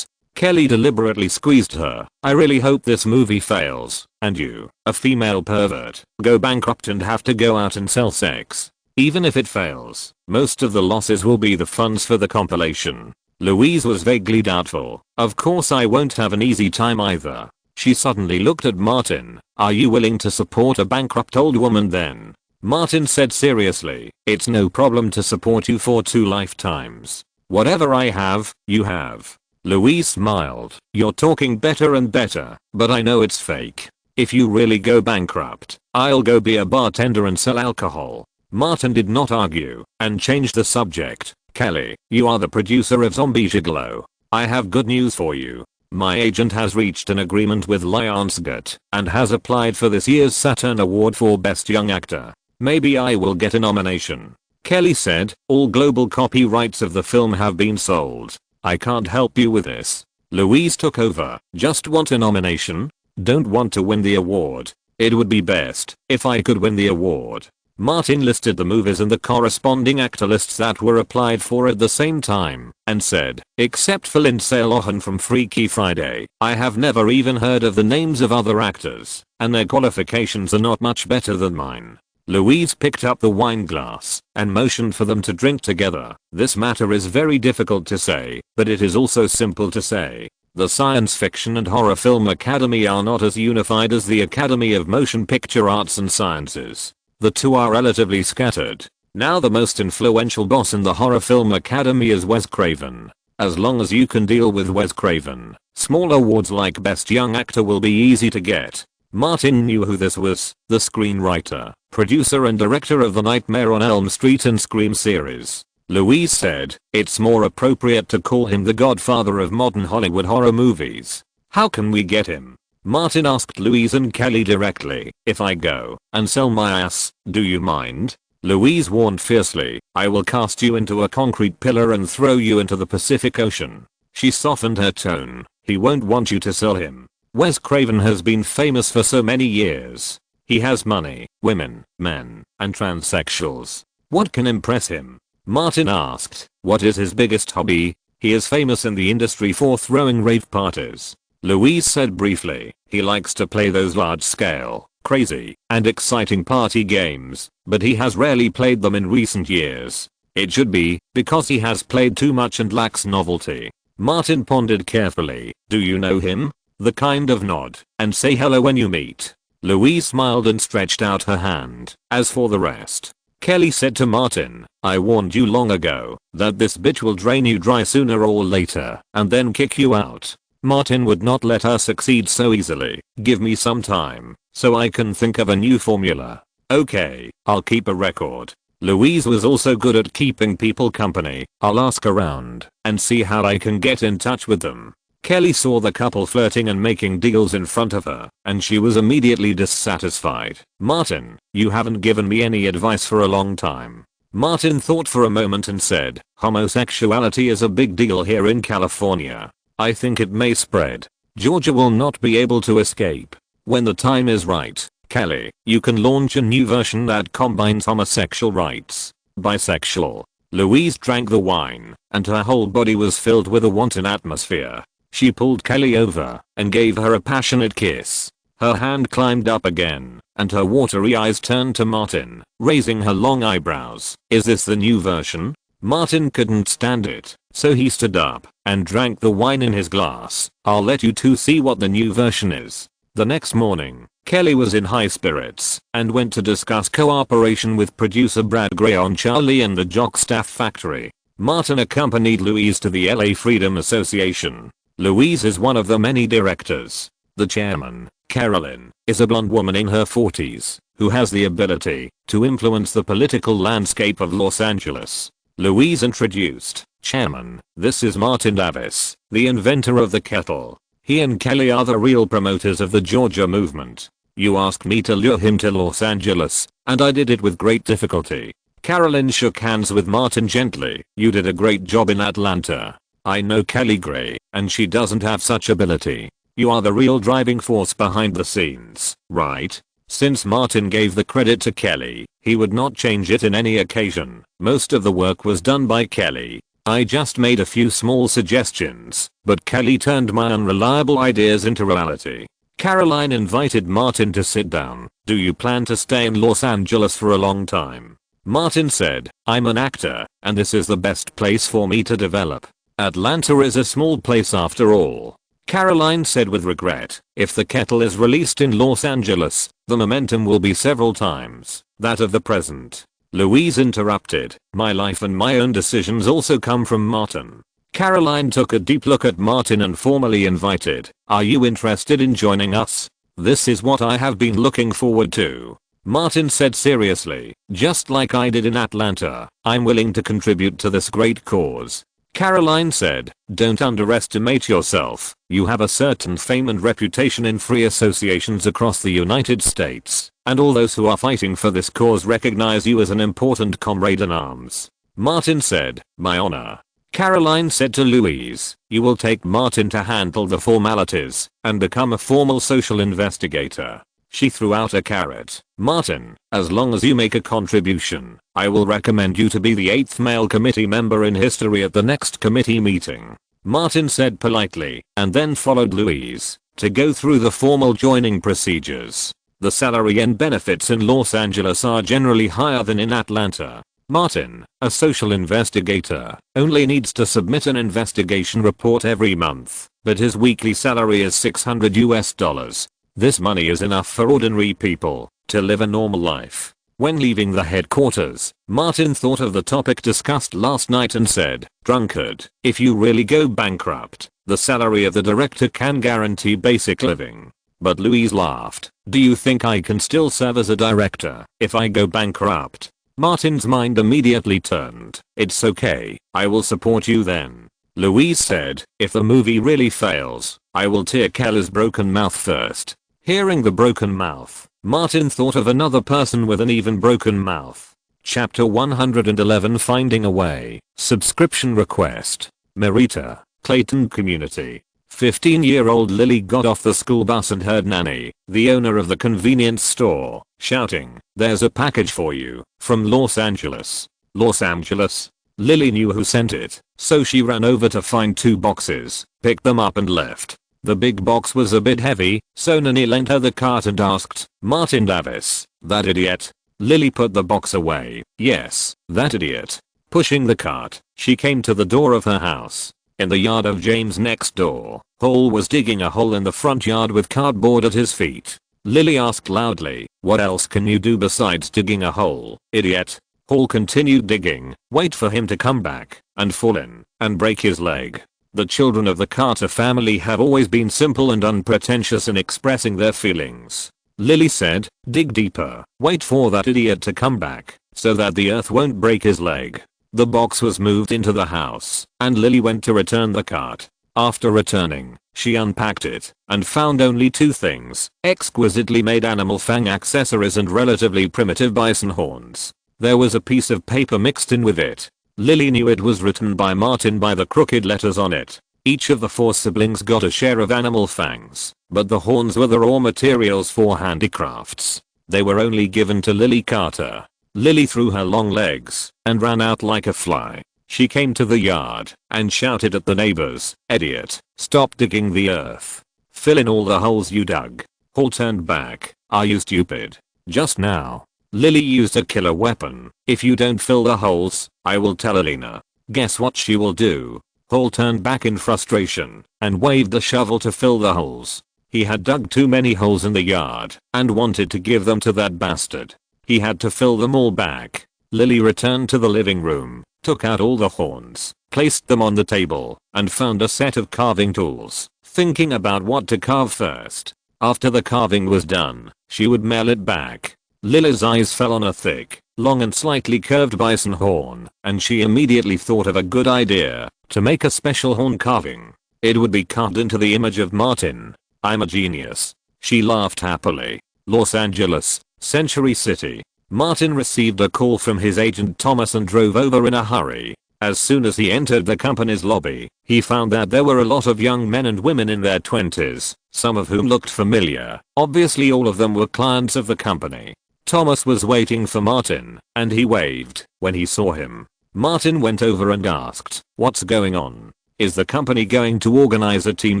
Speaker 1: Kelly deliberately squeezed her. "I really hope this movie fails, and you, a female pervert, go bankrupt and have to go out and sell sex. Even if it fails, most of the losses will be the funds for the compilation." Louise was vaguely doubtful. "Of course I won't have an easy time either." She suddenly looked at Martin. "Are you willing to support a bankrupt old woman then?" Martin said seriously, "It's no problem to support you for 2 lifetimes. Whatever I have, you have." Louise smiled. "You're talking better and better, but I know it's fake. If you really go bankrupt, I'll go be a bartender and sell alcohol." Martin did not argue and changed the subject. "Kelly, you are the producer of Zombie Gigolo. I have good news for you. My agent has reached an agreement with Lionsgate and has applied for this year's Saturn Award for Best Young Actor. Maybe I will get a nomination." Kelly said, "All global copyrights of the film have been sold. I can't help you with this." Louise took over. "Just want a nomination? Don't want to win the award. It would be best if I could win the award." Martin listed the movies and the corresponding actor lists that were applied for at the same time and said, "Except for Lindsay Lohan from Freaky Friday, I have never even heard of the names of other actors, and their qualifications are not much better than mine." Louise picked up the wine glass and motioned for them to drink together. "This matter is very difficult to say, but it is also simple to say. The Science Fiction and Horror Film Academy are not as unified as the Academy of Motion Picture Arts and Sciences. The two are relatively scattered. Now the most influential boss in the Horror Film Academy is Wes Craven. As long as you can deal with Wes Craven, small awards like Best Young Actor will be easy to get." Martin knew who this was, the screenwriter, producer and director of the Nightmare on Elm Street and Scream series. Louise said, "It's more appropriate to call him the godfather of modern Hollywood horror movies. How can we get him?" Martin asked Louise and Kelly directly, "If I go and sell my ass, do you mind?" Louise warned fiercely, "I will cast you into a concrete pillar and throw you into the Pacific Ocean." She softened her tone. "He won't want you to sell him. Wes Craven has been famous for so many years. He has money, women, men, and transsexuals. What can impress him?" Martin asked, "What is his biggest hobby?" "He is famous in the industry for throwing rave parties." Louise said briefly, "He likes to play those large-scale, crazy, and exciting party games, but he has rarely played them in recent years. It should be because he has played too much and lacks novelty." Martin pondered carefully. "Do you know him?" "The kind of nod and say hello when you meet." Louise smiled and stretched out her hand. "As for the rest," Kelly said to Martin, "I warned you long ago that this bitch will drain you dry sooner or later and then kick you out." Martin would not let her succeed so easily. "Give me some time so I can think of a new formula." "Okay, I'll keep a record." Louise was also good at keeping people company. "I'll ask around and see how I can get in touch with them." Kelly saw the couple flirting and making deals in front of her, and she was immediately dissatisfied. "Martin, you haven't given me any advice for a long time." Martin thought for a moment and said, "Homosexuality is a big deal here in California. I think it may spread. Georgia will not be able to escape. When the time is right, Kelly, you can launch a new version that combines homosexual rights, bisexual." Louise drank the wine, and her whole body was filled with a wanton atmosphere. She pulled Kelly over and gave her a passionate kiss. Her hand climbed up again, and her watery eyes turned to Martin, raising her long eyebrows. "Is this the new version?" Martin couldn't stand it. So he stood up and drank the wine in his glass. I'll let you two see what the new version is. The next morning, Kelly was in high spirits and went to discuss cooperation with producer Brad Gray on Charlie and the Jockstaff Factory. Martin accompanied Louise to the LA Freedom Association. Louise is one of the many directors. The chairman, Carolyn, is a blonde woman in her 40s who has the ability to influence the political landscape of Los Angeles. Louise introduced, Chairman, this is Martin Davis, the inventor of the kettle. He and Kelly are the real promoters of the Georgia movement. You asked me to lure him to Los Angeles, and I did it with great difficulty. Carolyn shook hands with Martin gently. You did a great job in Atlanta. I know Kelly Gray, and she doesn't have such ability. You are the real driving force behind the scenes, right? Since Martin gave the credit to Kelly, he would not change it in any occasion. Most of the work was done by Kelly. I just made a few small suggestions, but Kelly turned my unreliable ideas into reality. Caroline invited Martin to sit down. Do you plan to stay in Los Angeles for a long time? Martin said, I'm an actor, and this is the best place for me to develop. Atlanta is a small place after all. Caroline said with regret, if the kettle is released in Los Angeles, the momentum will be several times that of the present. Louise interrupted, my life and my own decisions also come from Martin. Caroline took a deep look at Martin and formally invited, are you interested in joining us? This is what I have been looking forward to. Martin said seriously, just like I did in Atlanta, I'm willing to contribute to this great cause. Caroline said, don't underestimate yourself. You have a certain fame and reputation in free associations across the United States, and all those who are fighting for this cause recognize you as an important comrade in arms. Martin said, my honor. Caroline said to Louise, you will take Martin to handle the formalities and become a formal social investigator. She threw out a carrot. Martin, as long as you make a contribution, I will recommend you to be the 8th male committee member in history at the next committee meeting. Martin said politely, and then followed Louise to go through the formal joining procedures. The salary and benefits in Los Angeles are generally higher than in Atlanta. Martin, a social investigator, only needs to submit an investigation report every month, but his weekly salary is $600. This money is enough for ordinary people to live a normal life. When leaving the headquarters, Martin thought of the topic discussed last night and said, drunkard, if you really go bankrupt, the salary of the director can guarantee basic living. But Louise laughed. Do you think I can still serve as a director if I go bankrupt? Martin's mind immediately turned. It's okay, I will support you then. Louise said, if the movie really fails, I will tear Kelly's broken mouth first. Hearing the broken mouth, Martin thought of another person with an even broken mouth. Chapter 111 Finding a Way. Subscription request. Merita, Clayton Community. 15-year-old Lily got off the school bus and heard Nanny, the owner of the convenience store, shouting, there's a package for you, from Los Angeles. Los Angeles? Lily knew who sent it, so she ran over to find 2 boxes, picked them up and left. The big box was a bit heavy, so Nanny lent her the cart and asked, Martin Davis, that idiot? Lily put the box away. Yes, that idiot. Pushing the cart, she came to the door of her house. In the yard of James next door, Hall was digging a hole in the front yard with cardboard at his feet. Lily asked loudly, what else can you do besides digging a hole, idiot? Hall continued digging, wait for him to come back, and fall in, and break his leg. The children of the Carter family have always been simple and unpretentious in expressing their feelings. Lily said, dig deeper, wait for that idiot to come back, so that the earth won't break his leg. The box was moved into the house, and Lily went to return the cart. After returning, she unpacked it, and found only 2 things, exquisitely made animal fang accessories and relatively primitive bison horns. There was a piece of paper mixed in with it. Lily knew it was written by Martin by the crooked letters on it. Each of the 4 siblings got a share of animal fangs, but the horns were the raw materials for handicrafts. They were only given to Lily Carter. Lily threw her long legs and ran out like a fly. She came to the yard and shouted at the neighbors, idiot, stop digging the earth. Fill in all the holes you dug. Hall turned back, are you stupid? Just now, Lily used a killer weapon. If you don't fill the holes, I will tell Alina. Guess what she will do? Hall turned back in frustration and waved the shovel to fill the holes. He had dug too many holes in the yard and wanted to give them to that bastard. He had to fill them all back. Lily returned to the living room, took out all the horns, placed them on the table, and found a set of carving tools, thinking about what to carve first. After the carving was done, she would mail it back. Lily's eyes fell on a thick, long and slightly curved bison horn, and she immediately thought of a good idea to make a special horn carving. It would be carved into the image of Martin. I'm a genius. She laughed happily. Los Angeles, Century City. Martin received a call from his agent Thomas and drove over in a hurry. As soon as he entered the company's lobby, he found that there were a lot of young men and women in their 20s, some of whom looked familiar. Obviously all of them were clients of the company. Thomas was waiting for Martin, and he waved when he saw him. Martin went over and asked, "What's going on? Is the company going to organize a team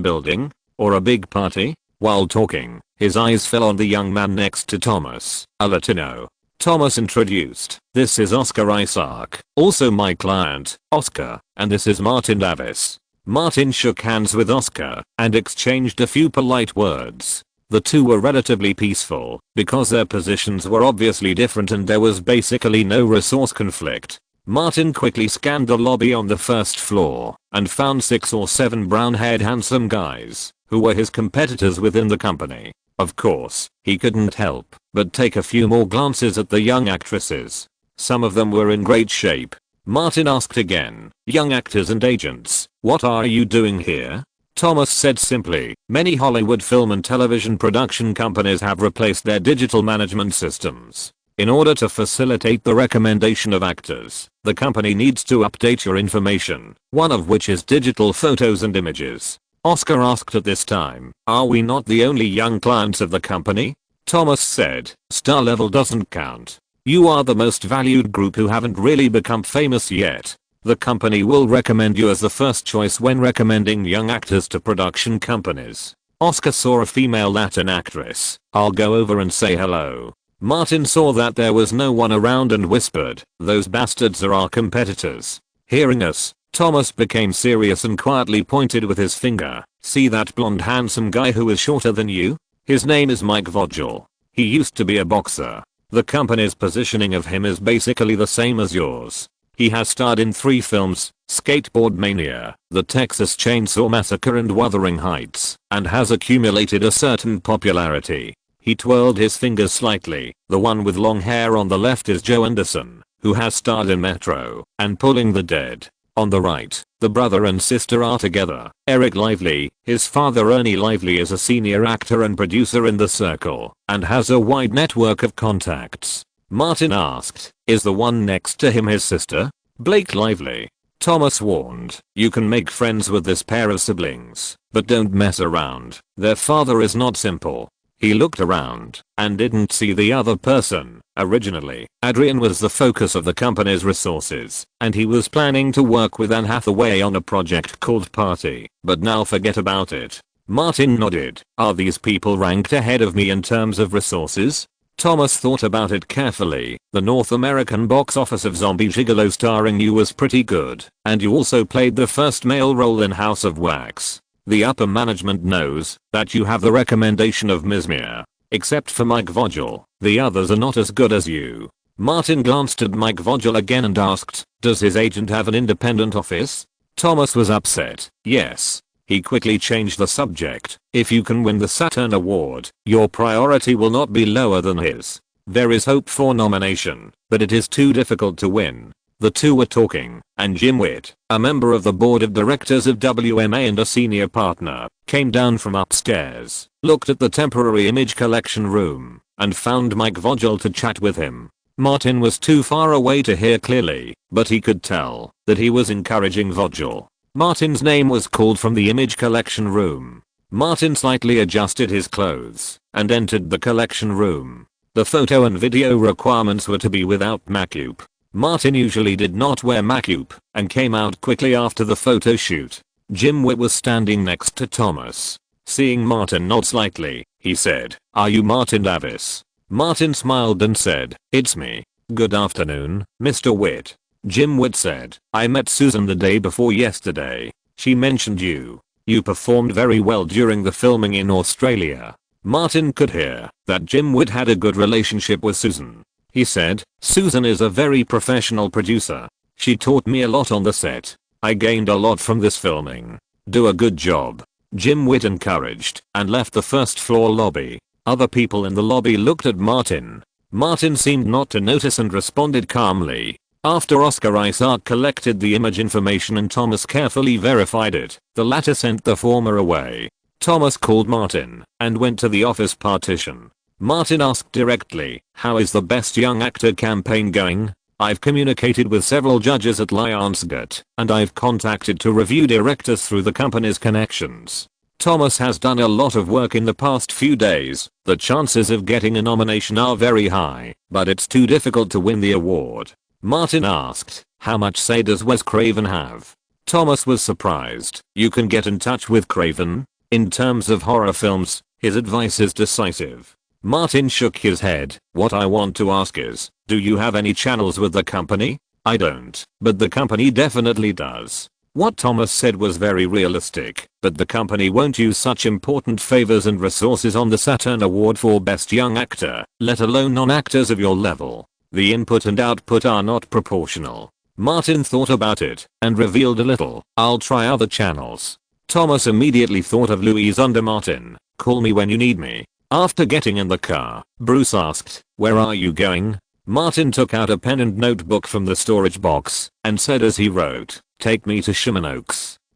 Speaker 1: building? Or a big party?" While talking, his eyes fell on the young man next to Thomas, a Latino. Thomas introduced, "This is Oscar Isaac, also my client, Oscar, and this is Martin Davis." Martin shook hands with Oscar and exchanged a few polite words. The two were relatively peaceful because their positions were obviously different and there was basically no resource conflict. Martin quickly scanned the lobby on the first floor and found 6 or 7 brown-haired handsome guys who were his competitors within the company. Of course, he couldn't help but take a few more glances at the young actresses. Some of them were in great shape. Martin asked again, "Young actors and agents, what are you doing here?" Thomas said simply, "Many Hollywood film and television production companies have replaced their digital management systems. In order to facilitate the recommendation of actors, the company needs to update your information, one of which is digital photos and images." Oscar asked at this time, "Are we not the only young clients of the company?" Thomas said, "Star level doesn't count. You are the most valued group who haven't really become famous yet. The company will recommend you as the first choice when recommending young actors to production companies." Oscar saw a female Latin actress. "I'll go over and say hello." Martin saw that there was no one around and whispered, "Those bastards are our competitors." Hearing us, Thomas became serious and quietly pointed with his finger. "See that blonde handsome guy who is shorter than you? His name is Mike Vogel. He used to be a boxer. The company's positioning of him is basically the same as yours. He has starred in 3 films, Skateboard Mania, The Texas Chainsaw Massacre and Wuthering Heights, and has accumulated a certain popularity." He twirled his fingers slightly. "The one with long hair on the left is Joe Anderson, who has starred in Metro and Pulling the Dead. On the right, the brother and sister are together. Eric Lively, his father Ernie Lively, is a senior actor and producer in The Circle and has a wide network of contacts." Martin asked, "Is the one next to him his sister?" "Blake Lively." Thomas warned, "You can make friends with this pair of siblings, but don't mess around. Their father is not simple." He looked around and didn't see the other person. Originally, Adrian was the focus of the company's resources, and he was planning to work with Anne Hathaway on a project called Party, but now forget about it. Martin nodded. "Are these people ranked ahead of me in terms of resources?" Thomas thought about it carefully. "The North American box office of Zombie Gigolo starring you was pretty good, and you also played the first male role in House of Wax. The upper management knows that you have the recommendation of Mizmir. Except for Mike Vogel, the others are not as good as you." Martin glanced at Mike Vogel again and asked, "Does his agent have an independent office?" Thomas was upset. "Yes." He quickly changed the subject. "If you can win the Saturn Award, your priority will not be lower than his. There is hope for nomination, but it is too difficult to win." The two were talking, and Jim Witt, a member of the board of directors of WMA and a senior partner, came down from upstairs, looked at the temporary image collection room, and found Mike Vogel to chat with him. Martin was too far away to hear clearly, but he could tell that he was encouraging Vogel. Martin's name was called from the image collection room. Martin slightly adjusted his clothes and entered the collection room. The photo and video requirements were to be without makeup. Martin usually did not wear makeup and came out quickly after the photo shoot. Jim Witt was standing next to Thomas. Seeing Martin nod slightly, he said, "Are you Martin Davis?" Martin smiled and said, "It's me. Good afternoon, Mr. Witt." Jim Witt said, I met Susan the day before yesterday. She mentioned you. You performed very well during the filming in Australia. Martin could hear that Jim Witt had a good relationship with Susan. He said, Susan is a very professional producer. She taught me a lot on the set. I gained a lot from this filming. Do a good job. Jim Witt encouraged and left the first floor lobby. Other people in the lobby looked at Martin. Martin seemed not to notice and responded calmly. After Oscar Isaac collected the image information and Thomas carefully verified it, the latter sent the former away. Thomas called Martin and went to the office partition. Martin asked directly, how is the Best Young Actor campaign going? I've communicated with several judges at Lionsgate, and I've contacted to review directors through the company's connections. Thomas has done a lot of work in the past few days. The chances of getting a nomination are very high, but it's too difficult to win the award. Martin asked, how much say does Wes Craven have? Thomas was surprised. You can get in touch with Craven. In terms of horror films, his advice is decisive. Martin shook his head. What I want to ask is, do you have any channels with the company? I don't, but the company definitely does. What Thomas said was very realistic, but the company won't use such important favors and resources on the Saturn Award for Best Young Actor, let alone non-actors of your level. The input and output are not proportional. Martin thought about it and revealed a little, I'll try other channels. Thomas immediately thought of Louise under Martin, call me when you need me. After getting in the car, Bruce asked, where are you going? Martin took out a pen and notebook from the storage box and said as he wrote, take me to Sherman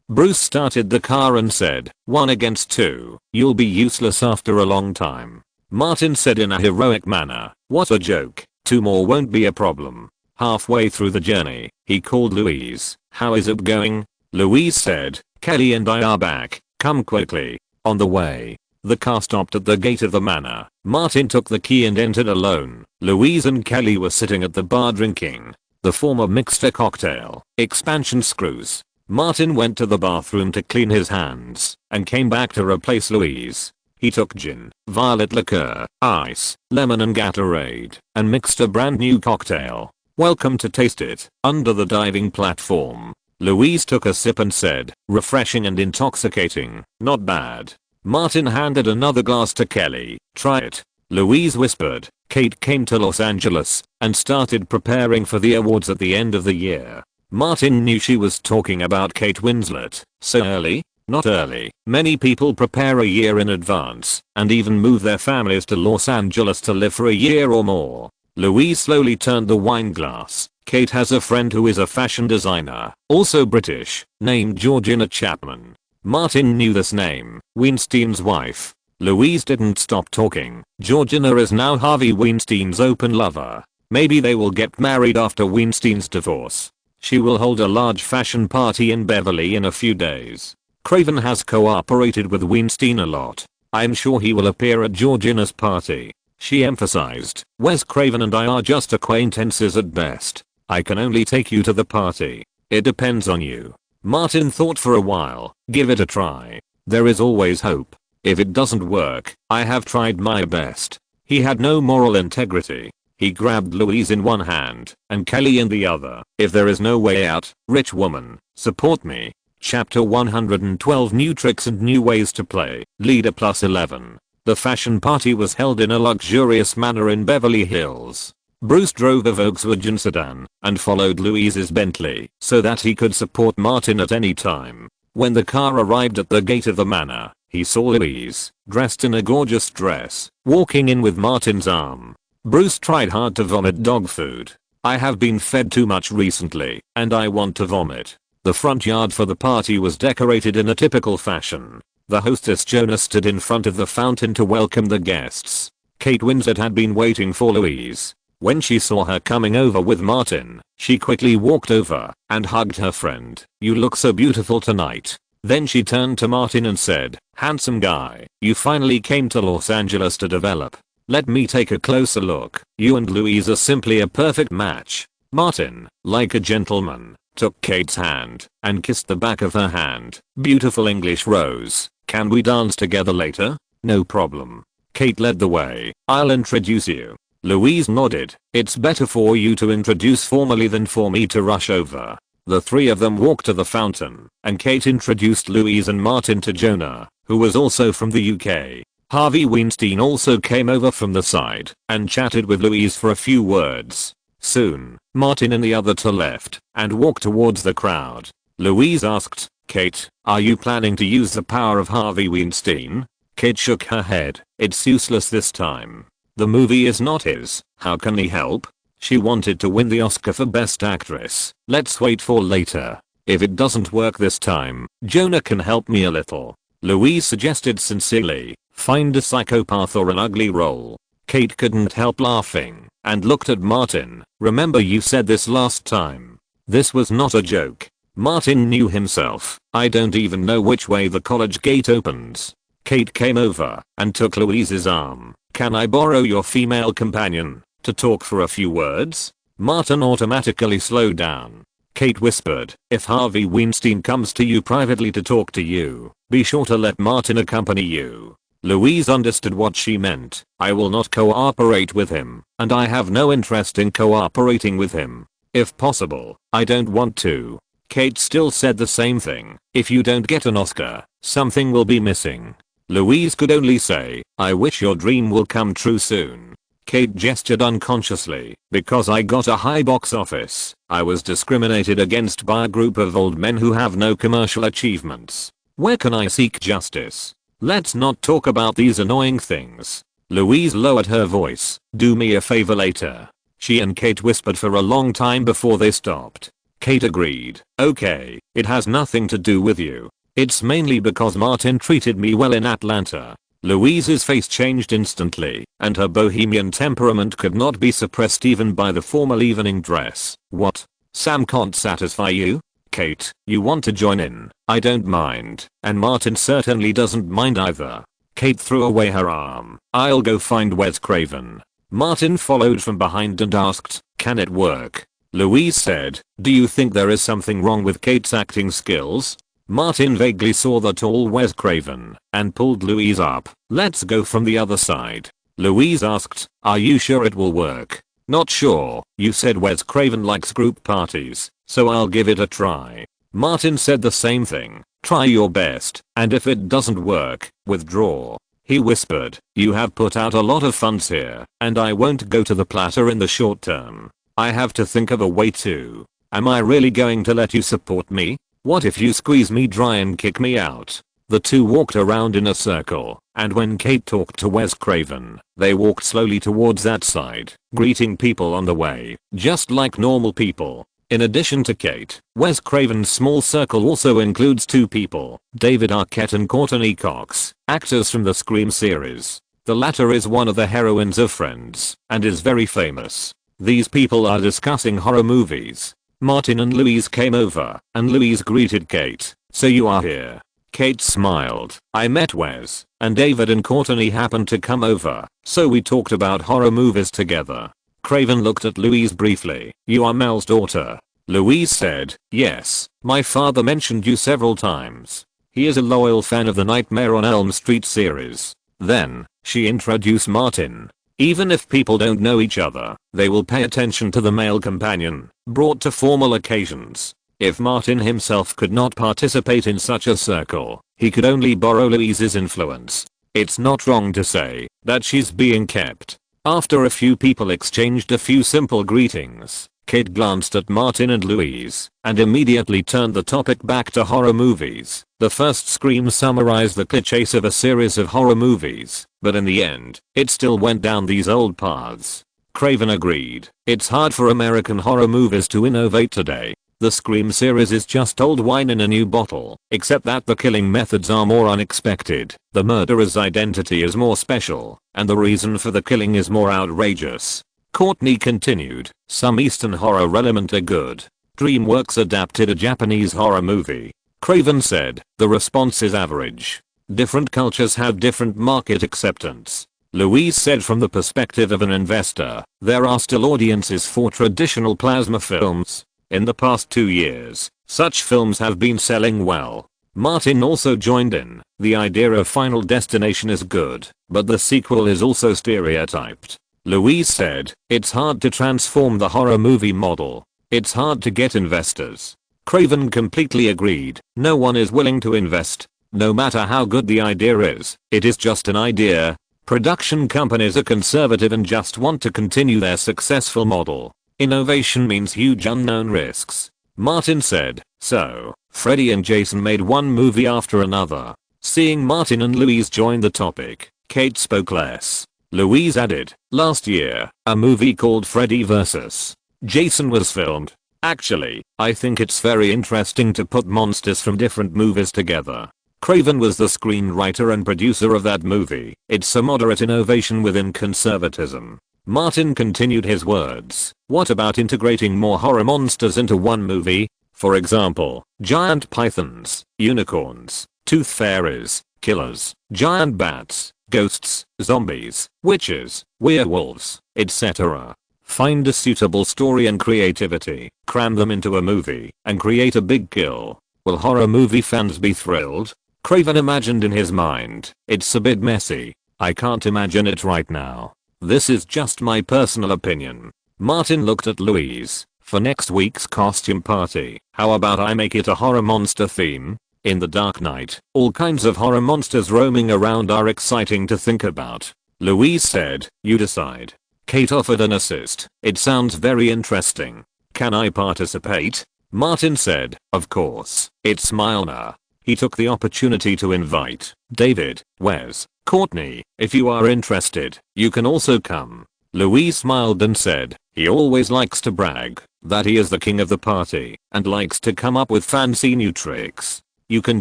Speaker 1: Bruce started the car and said, 1 against 2, you'll be useless after a long time. Martin said in a heroic manner, what a joke, 2 more won't be a problem. Halfway through the journey, he called Louise, how is it going? Louise said, Kelly and I are back, come quickly. On the way, the car stopped at the gate of the manor. Martin took the key and entered alone. Louise and Kelly were sitting at the bar drinking. The former mixed a cocktail, expansion screws. Martin went to the bathroom to clean his hands and came back to replace Louise. He took gin, violet liqueur, ice, lemon and Gatorade and mixed a brand new cocktail. Welcome to taste it, under the diving platform. Louise took a sip and said, refreshing and intoxicating, not bad. Martin handed another glass to Kelly, try it. Louise whispered. Kate came to Los Angeles and started preparing for the awards at the end of the year. Martin knew she was talking about Kate Winslet. So early? Not early. Many people prepare a year in advance and even move their families to Los Angeles to live for a year or more. Louise slowly turned the wine glass. Kate has a friend who is a fashion designer, also British, named Georgina Chapman. Martin knew this name, Weinstein's wife. Louise didn't stop talking. Georgina is now Harvey Weinstein's open lover. Maybe they will get married after Weinstein's divorce. She will hold a large fashion party in Beverly in a few days. Craven has cooperated with Weinstein a lot. I'm sure he will appear at Georgina's party. She emphasized, Wes Craven and I are just acquaintances at best. I can only take you to the party. It depends on you. Martin thought for a while. Give it a try. There is always hope. If it doesn't work, I have tried my best. He had no moral integrity. He grabbed Louise in one hand and Kelly in the other. If there is no way out, rich woman, support me. Chapter 112 New Tricks and New Ways to Play. Leader plus 11. The fashion party was held in a luxurious manner in Beverly Hills. Bruce drove a Volkswagen sedan and followed Louise's Bentley so that he could support Martin at any time. When the car arrived at the gate of the manor, he saw Louise, dressed in a gorgeous dress, walking in with Martin's arm. Bruce tried hard to vomit dog food. I have been fed too much recently, and I want to vomit. The front yard for the party was decorated in a typical fashion. The hostess Jonah stood in front of the fountain to welcome the guests. Kate Winslet had been waiting for Louise. When she saw her coming over with Martin, she quickly walked over and hugged her friend. You look so beautiful tonight. Then she turned to Martin and said, handsome guy, you finally came to Los Angeles to develop. Let me take a closer look. You and Louise are simply a perfect match. Martin, like a gentleman, took Kate's hand and kissed the back of her hand. Beautiful English rose. Can we dance together later? No problem. Kate led the way. I'll introduce you. Louise nodded. It's better for you to introduce formally than for me to rush over. The three of them walked to the fountain, and Kate introduced Louise and Martin to Jonah, who was also from the UK. Harvey Weinstein also came over from the side and chatted with Louise for a few words. Soon, Martin and the other two left and walked towards the crowd. Louise asked, "Kate, are you planning to use the power of Harvey Weinstein?" Kate shook her head. "It's useless this time. The movie is not his. How can he help? She wanted to win the Oscar for Best Actress. Let's wait for later. If it doesn't work this time, Jonah can help me a little." Louise suggested sincerely, "Find a psychopath or an ugly role." Kate couldn't help laughing and looked at Martin. "Remember you said this last time." This was not a joke. Martin knew himself. "I don't even know which way the college gate opens." Kate came over and took Louise's arm. "Can I borrow your female companion to talk for a few words?" Martin automatically slowed down. Kate whispered, "If Harvey Weinstein comes to you privately to talk to you, be sure to let Martin accompany you." Louise understood what she meant. "I will not cooperate with him, and I have no interest in cooperating with him. If possible, I don't want to." Kate still said the same thing. "If you don't get an Oscar, something will be missing." Louise could only say, "I wish your dream will come true soon." Kate gestured unconsciously. "Because I got a high box office, I was discriminated against by a group of old men who have no commercial achievements. Where can I seek justice? Let's not talk about these annoying things." Louise lowered her voice. "Do me a favor later." She and Kate whispered for a long time before they stopped. Kate agreed. "Okay, it has nothing to do with you. It's mainly because Martin treated me well in Atlanta." Louise's face changed instantly, and her bohemian temperament could not be suppressed even by the formal evening dress. "What? Sam can't satisfy you? Kate, you want to join in? I don't mind, and Martin certainly doesn't mind either." Kate threw away her arm. "I'll go find Wes Craven." Martin followed from behind and asked, "Can it work?" Louise said, "Do you think there is something wrong with Kate's acting skills?" Martin vaguely saw the tall Wes Craven and pulled Louise up. "Let's go from the other side." Louise asked, "Are you sure it will work?" "Not sure. You said Wes Craven likes group parties, so I'll give it a try." Martin said the same thing. "Try your best, and if it doesn't work, withdraw." He whispered, "You have put out a lot of funds here, and I won't go to the platter in the short term. I have to think of a way to. Am I really going to let you support me? What if you squeeze me dry and kick me out?" The two walked around in a circle, and when Kate talked to Wes Craven, they walked slowly towards that side, greeting people on the way, just like normal people. In addition to Kate, Wes Craven's small circle also includes two people, David Arquette and Courtney Cox, actors from the Scream series. The latter is one of the heroines of Friends, and is very famous. These people are discussing horror movies. Martin and Louise came over, and Louise greeted Kate. "So you are here." Kate smiled. "I met Wes, and David and Courtney happened to come over, so we talked about horror movies together." Craven looked at Louise briefly. "You are Mel's daughter?" Louise said, "Yes, my father mentioned you several times. He is a loyal fan of the Nightmare on Elm Street series." Then, she introduced Martin. Even if people don't know each other, they will pay attention to the male companion, brought to formal occasions. If Martin himself could not participate in such a circle, he could only borrow Louise's influence. It's not wrong to say that she's being kept. After a few people exchanged a few simple greetings, Kate glanced at Martin and Louise, and immediately turned the topic back to horror movies. The first Scream summarized the clichés of a series of horror movies, but in the end, it still went down these old paths. Craven agreed. "It's hard for American horror movies to innovate today. The Scream series is just old wine in a new bottle, except that the killing methods are more unexpected, the murderer's identity is more special, and the reason for the killing is more outrageous." Courtney continued, "Some Eastern horror element are good. DreamWorks adapted a Japanese horror movie." Craven said, "The response is average. Different cultures have different market acceptance." Louise said, "From the perspective of an investor, there are still audiences for traditional plasma films. In the past 2 years, such films have been selling well." Martin also joined in. "The idea of Final Destination is good, but the sequel is also stereotyped. Louise said, it's hard to transform the horror movie model. It's hard to get investors. Craven completely agreed. No one is willing to invest. No matter how good the idea is, it is just an idea. Production companies are conservative and just want to continue their successful model. Innovation means huge unknown risks. Martin said. So, Freddie and Jason made one movie after another. Seeing Martin and Louise join the topic, Kate spoke less. Louise added, last year, a movie called Freddy vs. Jason was filmed. Actually, I think it's very interesting to put monsters from different movies together. Craven was the screenwriter and producer of that movie. It's a moderate innovation within conservatism. Martin continued his words. What about integrating more horror monsters into one movie? For example, giant pythons, unicorns, tooth fairies, killers, giant bats, ghosts, zombies, witches, werewolves, etc. Find a suitable story and creativity, cram them into a movie, and create a big kill. Will horror movie fans be thrilled? Craven imagined in his mind. It's a bit messy. I can't imagine it right now. This is just my personal opinion. Martin looked at Louise. For next week's costume party, how about I make it a horror monster theme? In the Dark Knight, all kinds of horror monsters roaming around are exciting to think about. Louise said, you decide. Kate offered an assist. It sounds very interesting. Can I participate? Martin said, of course. It's my honor. He took the opportunity to invite David, Wes, Courtney. If you are interested, you can also come. Louise smiled and said, he always likes to brag that he is the king of the party and likes to come up with fancy new tricks. You can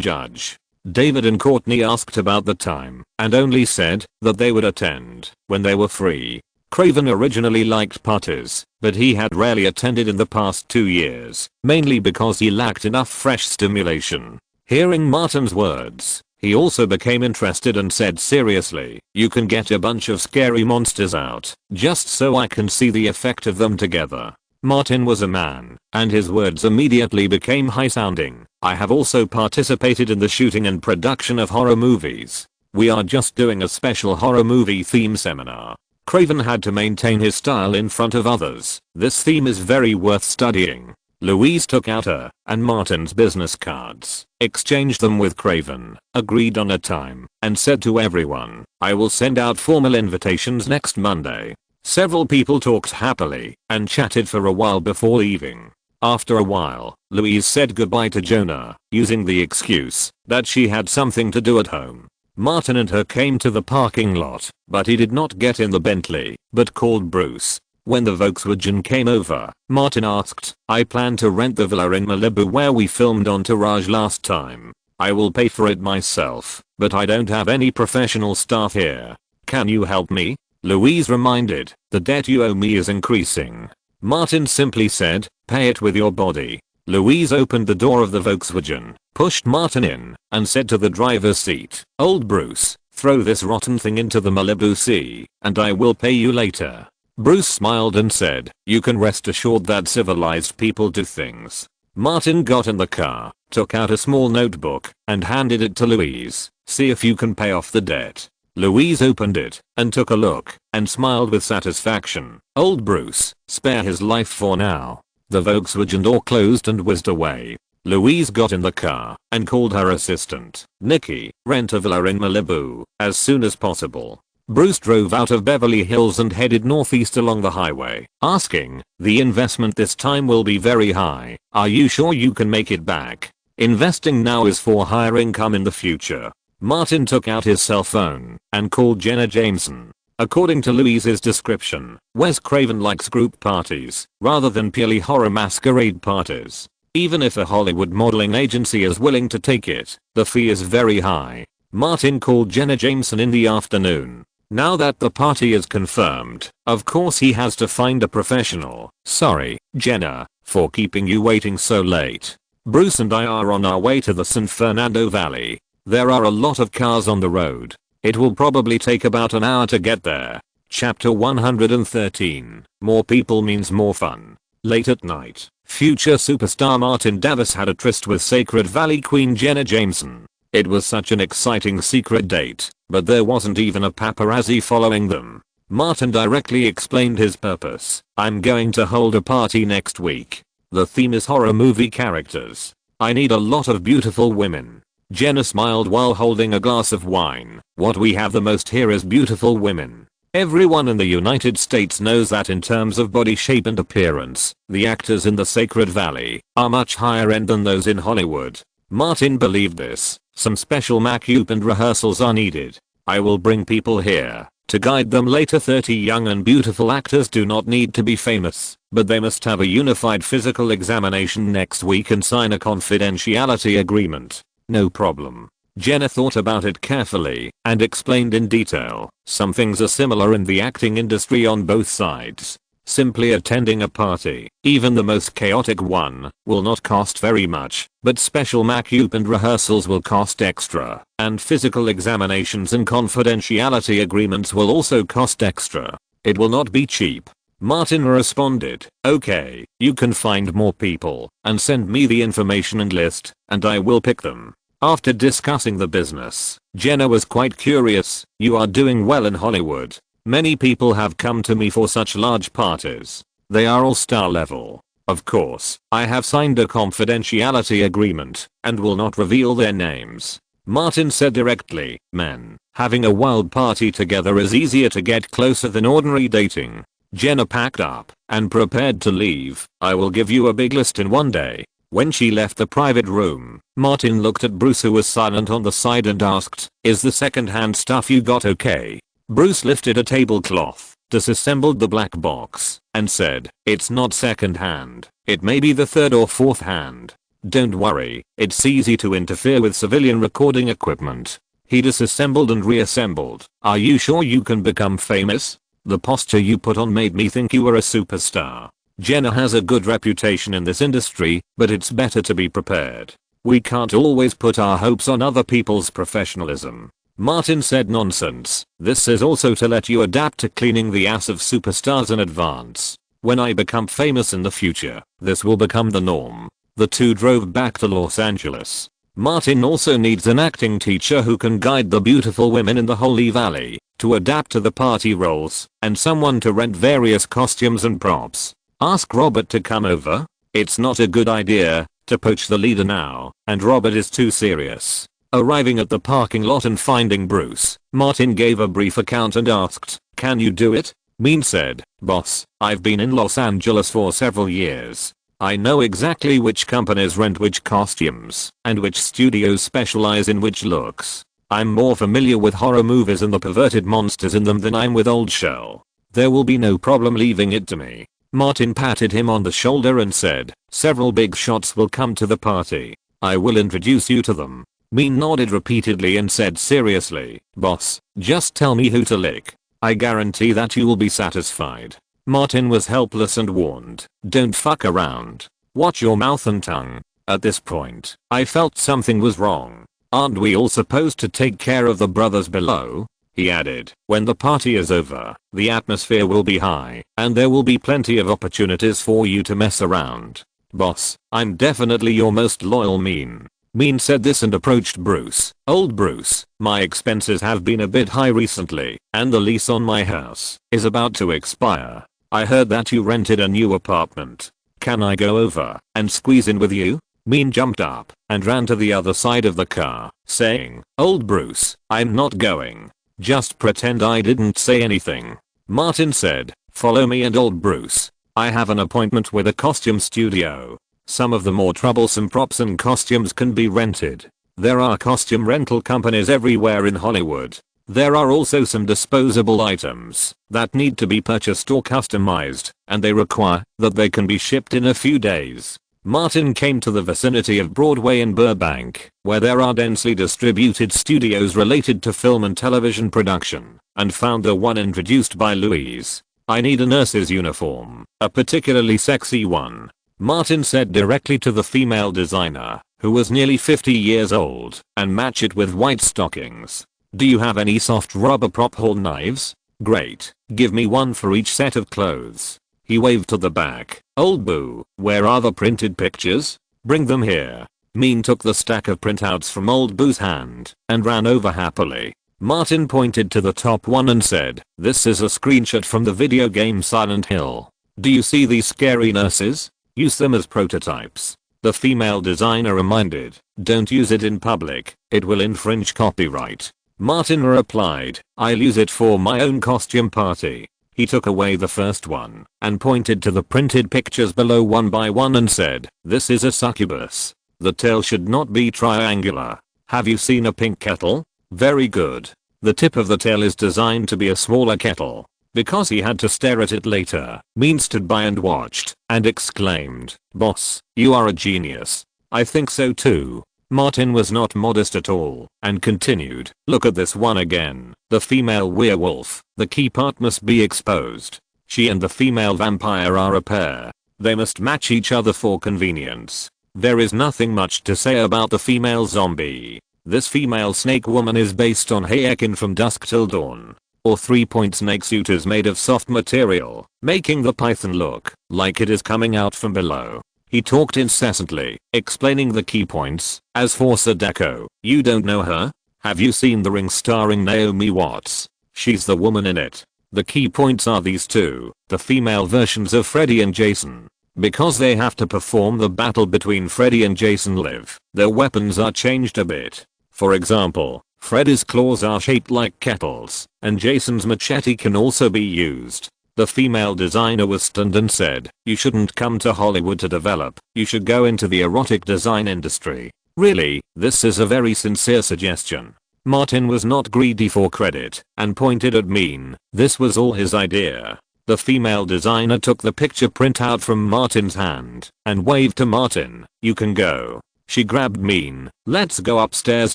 Speaker 1: judge. David and Courtney asked about the time and only said that they would attend when they were free. Craven originally liked parties, but he had rarely attended in the past 2 years, mainly because he lacked enough fresh stimulation. Hearing Martin's words, he also became interested and said seriously, you can get a bunch of scary monsters out, just so I can see the effect of them together. Martin was a man, and his words immediately became high-sounding. I have also participated in the shooting and production of horror movies. We are just doing a special horror movie theme seminar. Craven had to maintain his style in front of others. This theme is very worth studying. Louise took out her and Martin's business cards, exchanged them with Craven, agreed on a time, and said to everyone, I will send out formal invitations next Monday. Several people talked happily and chatted for a while before leaving. After a while, Louise said goodbye to Jonah, using the excuse that she had something to do at home. Martin and her came to the parking lot, but he did not get in the Bentley, but called Bruce. When the Volkswagen came over, Martin asked, I plan to rent the villa in Malibu where we filmed Entourage last time. I will pay for it myself, but I don't have any professional staff here. Can you help me? Louise reminded, the debt you owe me is increasing. Martin simply said, pay it with your body. Louise opened the door of the Volkswagen, pushed Martin in, and said to the driver's seat, old Bruce, throw this rotten thing into the Malibu Sea, and I will pay you later. Bruce smiled and said, you can rest assured that civilized people do things. Martin got in the car, took out a small notebook, and handed it to Louise. See if you can pay off the debt. Louise opened it, and took a look, and smiled with satisfaction. Old Bruce, spare his life for now. The Volkswagen door closed and whizzed away. Louise got in the car, and called her assistant, Nikki, rent a villa in Malibu, as soon as possible. Bruce drove out of Beverly Hills and headed northeast along the highway, asking, the investment this time will be very high. Are you sure you can make it back? Investing now is for higher income in the future. Martin took out his cell phone and called Jenna Jameson. According to Louise's description, Wes Craven likes group parties rather than purely horror masquerade parties. Even if a Hollywood modeling agency is willing to take it, the fee is very high. Martin called Jenna Jameson in the afternoon. Now that the party is confirmed, of course he has to find a professional. Sorry, Jenna, for keeping you waiting so late. Bruce and I are on our way to the San Fernando Valley. There are a lot of cars on the road. It will probably take about an hour to get there. Chapter 113. More people means more fun. Late at night, future superstar Martin Davis had a tryst with Sacred Valley Queen Jenna Jameson. It was such an exciting secret date, but there wasn't even a paparazzi following them. Martin directly explained his purpose. I'm going to hold a party next week. The theme is horror movie characters. I need a lot of beautiful women. Jenna smiled while holding a glass of wine. What we have the most here is beautiful women. Everyone in the United States knows that in terms of body shape and appearance, the actors in the Sacred Valley are much higher end than those in Hollywood. Martin believed this. Some special makeup and rehearsals are needed. I will bring people here to guide them later. 30 young and beautiful actors do not need to be famous, but they must have a unified physical examination next week and sign a confidentiality agreement. No problem. Jenna thought about it carefully and explained in detail. Some things are similar in the acting industry on both sides. Simply attending a party, even the most chaotic one, will not cost very much, but special makeup and rehearsals will cost extra, and physical examinations and confidentiality agreements will also cost extra. It will not be cheap. Martin responded, okay, you can find more people and send me the information and list, and I will pick them. After discussing the business, Jenna was quite curious. You are doing well in Hollywood. Many people have come to me for such large parties. They are all star level. Of course, I have signed a confidentiality agreement and will not reveal their names. Martin said directly, men, having a wild party together is easier to get closer than ordinary dating. Jenna packed up and prepared to leave. I will give you a big list in one day. When she left the private room, Martin looked at Bruce, who was silent on the side, and asked, is the second-hand stuff you got okay? Bruce lifted a tablecloth, disassembled the black box, and said, it's not second-hand. It may be the third or fourth hand. Don't worry, it's easy to interfere with civilian recording equipment. He disassembled and reassembled. Are you sure you can become famous? The posture you put on made me think you were a superstar. Jenna has a good reputation in this industry, but it's better to be prepared. We can't always put our hopes on other people's professionalism. Martin said, nonsense. This is also to let you adapt to cleaning the ass of superstars in advance. When I become famous in the future, this will become the norm. The two drove back to Los Angeles. Martin also needs an acting teacher who can guide the beautiful women in the Holy Valley to adapt to the party roles, and someone to rent various costumes and props. Ask Robert to come over. It's not a good idea to poach the leader now, and Robert is too serious. Arriving at the parking lot and finding Bruce, Martin gave a brief account and asked, can you do it? Mean said, boss, I've been in Los Angeles for several years. I know exactly which companies rent which costumes, and which studios specialize in which looks. I'm more familiar with horror movies and the perverted monsters in them than I'm with Old Shell. There will be no problem leaving it to me. Martin patted him on the shoulder and said, several big shots will come to the party. I will introduce you to them. Mean nodded repeatedly and said seriously, boss, just tell me who to lick. I guarantee that you will be satisfied. Martin was helpless and warned, don't fuck around. Watch your mouth and tongue. At this point, I felt something was wrong. Aren't we all supposed to take care of the brothers below? He added, when the party is over, the atmosphere will be high, and there will be plenty of opportunities for you to mess around. Boss, I'm definitely your most loyal Mean. Mean said this and approached Bruce. Old Bruce, my expenses have been a bit high recently, and the lease on my house is about to expire. I heard that you rented a new apartment. Can I go over and squeeze in with you? Mean jumped up and ran to the other side of the car, saying, old Bruce, I'm not going. Just pretend I didn't say anything. Martin said, follow me and old Bruce. I have an appointment with a costume studio. Some of the more troublesome props and costumes can be rented. There are costume rental companies everywhere in Hollywood. There are also some disposable items that need to be purchased or customized, and they require that they can be shipped in a few days. Martin came to the vicinity of Broadway in Burbank, where there are densely distributed studios related to film and television production, and found the one introduced by Louise. I need a nurse's uniform, a particularly sexy one. Martin said directly to the female designer, who was nearly 50 years old, and match it with white stockings. Do you have any soft rubber prop haul knives? Great, give me one for each set of clothes. He waved to the back. Old Boo, where are the printed pictures? Bring them here. Mean took the stack of printouts from Old Boo's hand and ran over happily. Martin pointed to the top one and said, "This is a screenshot from the video game Silent Hill. Do you see these scary nurses? Use them as prototypes." The female designer reminded, "Don't use it in public, it will infringe copyright." Martin replied, "I'll use it for my own costume party." He took away the first one and pointed to the printed pictures below one by one and said, "This is a succubus. The tail should not be triangular. Have you seen a pink kettle? Very good. The tip of the tail is designed to be a smaller kettle." Because he had to stare at it later, Mean stood by and watched and exclaimed, "Boss, you are a genius." "I think so too." Martin was not modest at all and continued, "Look at this one again. The female werewolf. The key part must be exposed. She and the female vampire are a pair. They must match each other for convenience. There is nothing much to say about the female zombie. This female snake woman is based on Hayekin from Dusk Till Dawn. Or 3-point snake suit is made of soft material, making the python look like it is coming out from below." He talked incessantly, explaining the key points. "As for Sadako, you don't know her? Have you seen The Ring starring Naomi Watts? She's the woman in it. The key points are these two, the female versions of Freddy and Jason. Because they have to perform the battle between Freddy and Jason live, their weapons are changed a bit. For example, Freddy's claws are shaped like kettles, and Jason's machete can also be used." The female designer was stunned and said, "You shouldn't come to Hollywood to develop, you should go into the erotic design industry." "Really, this is a very sincere suggestion." Martin was not greedy for credit and pointed at Mean. This was all his idea. The female designer took the picture printout from Martin's hand and waved to Martin, "You can go." She grabbed Mean. "Let's go upstairs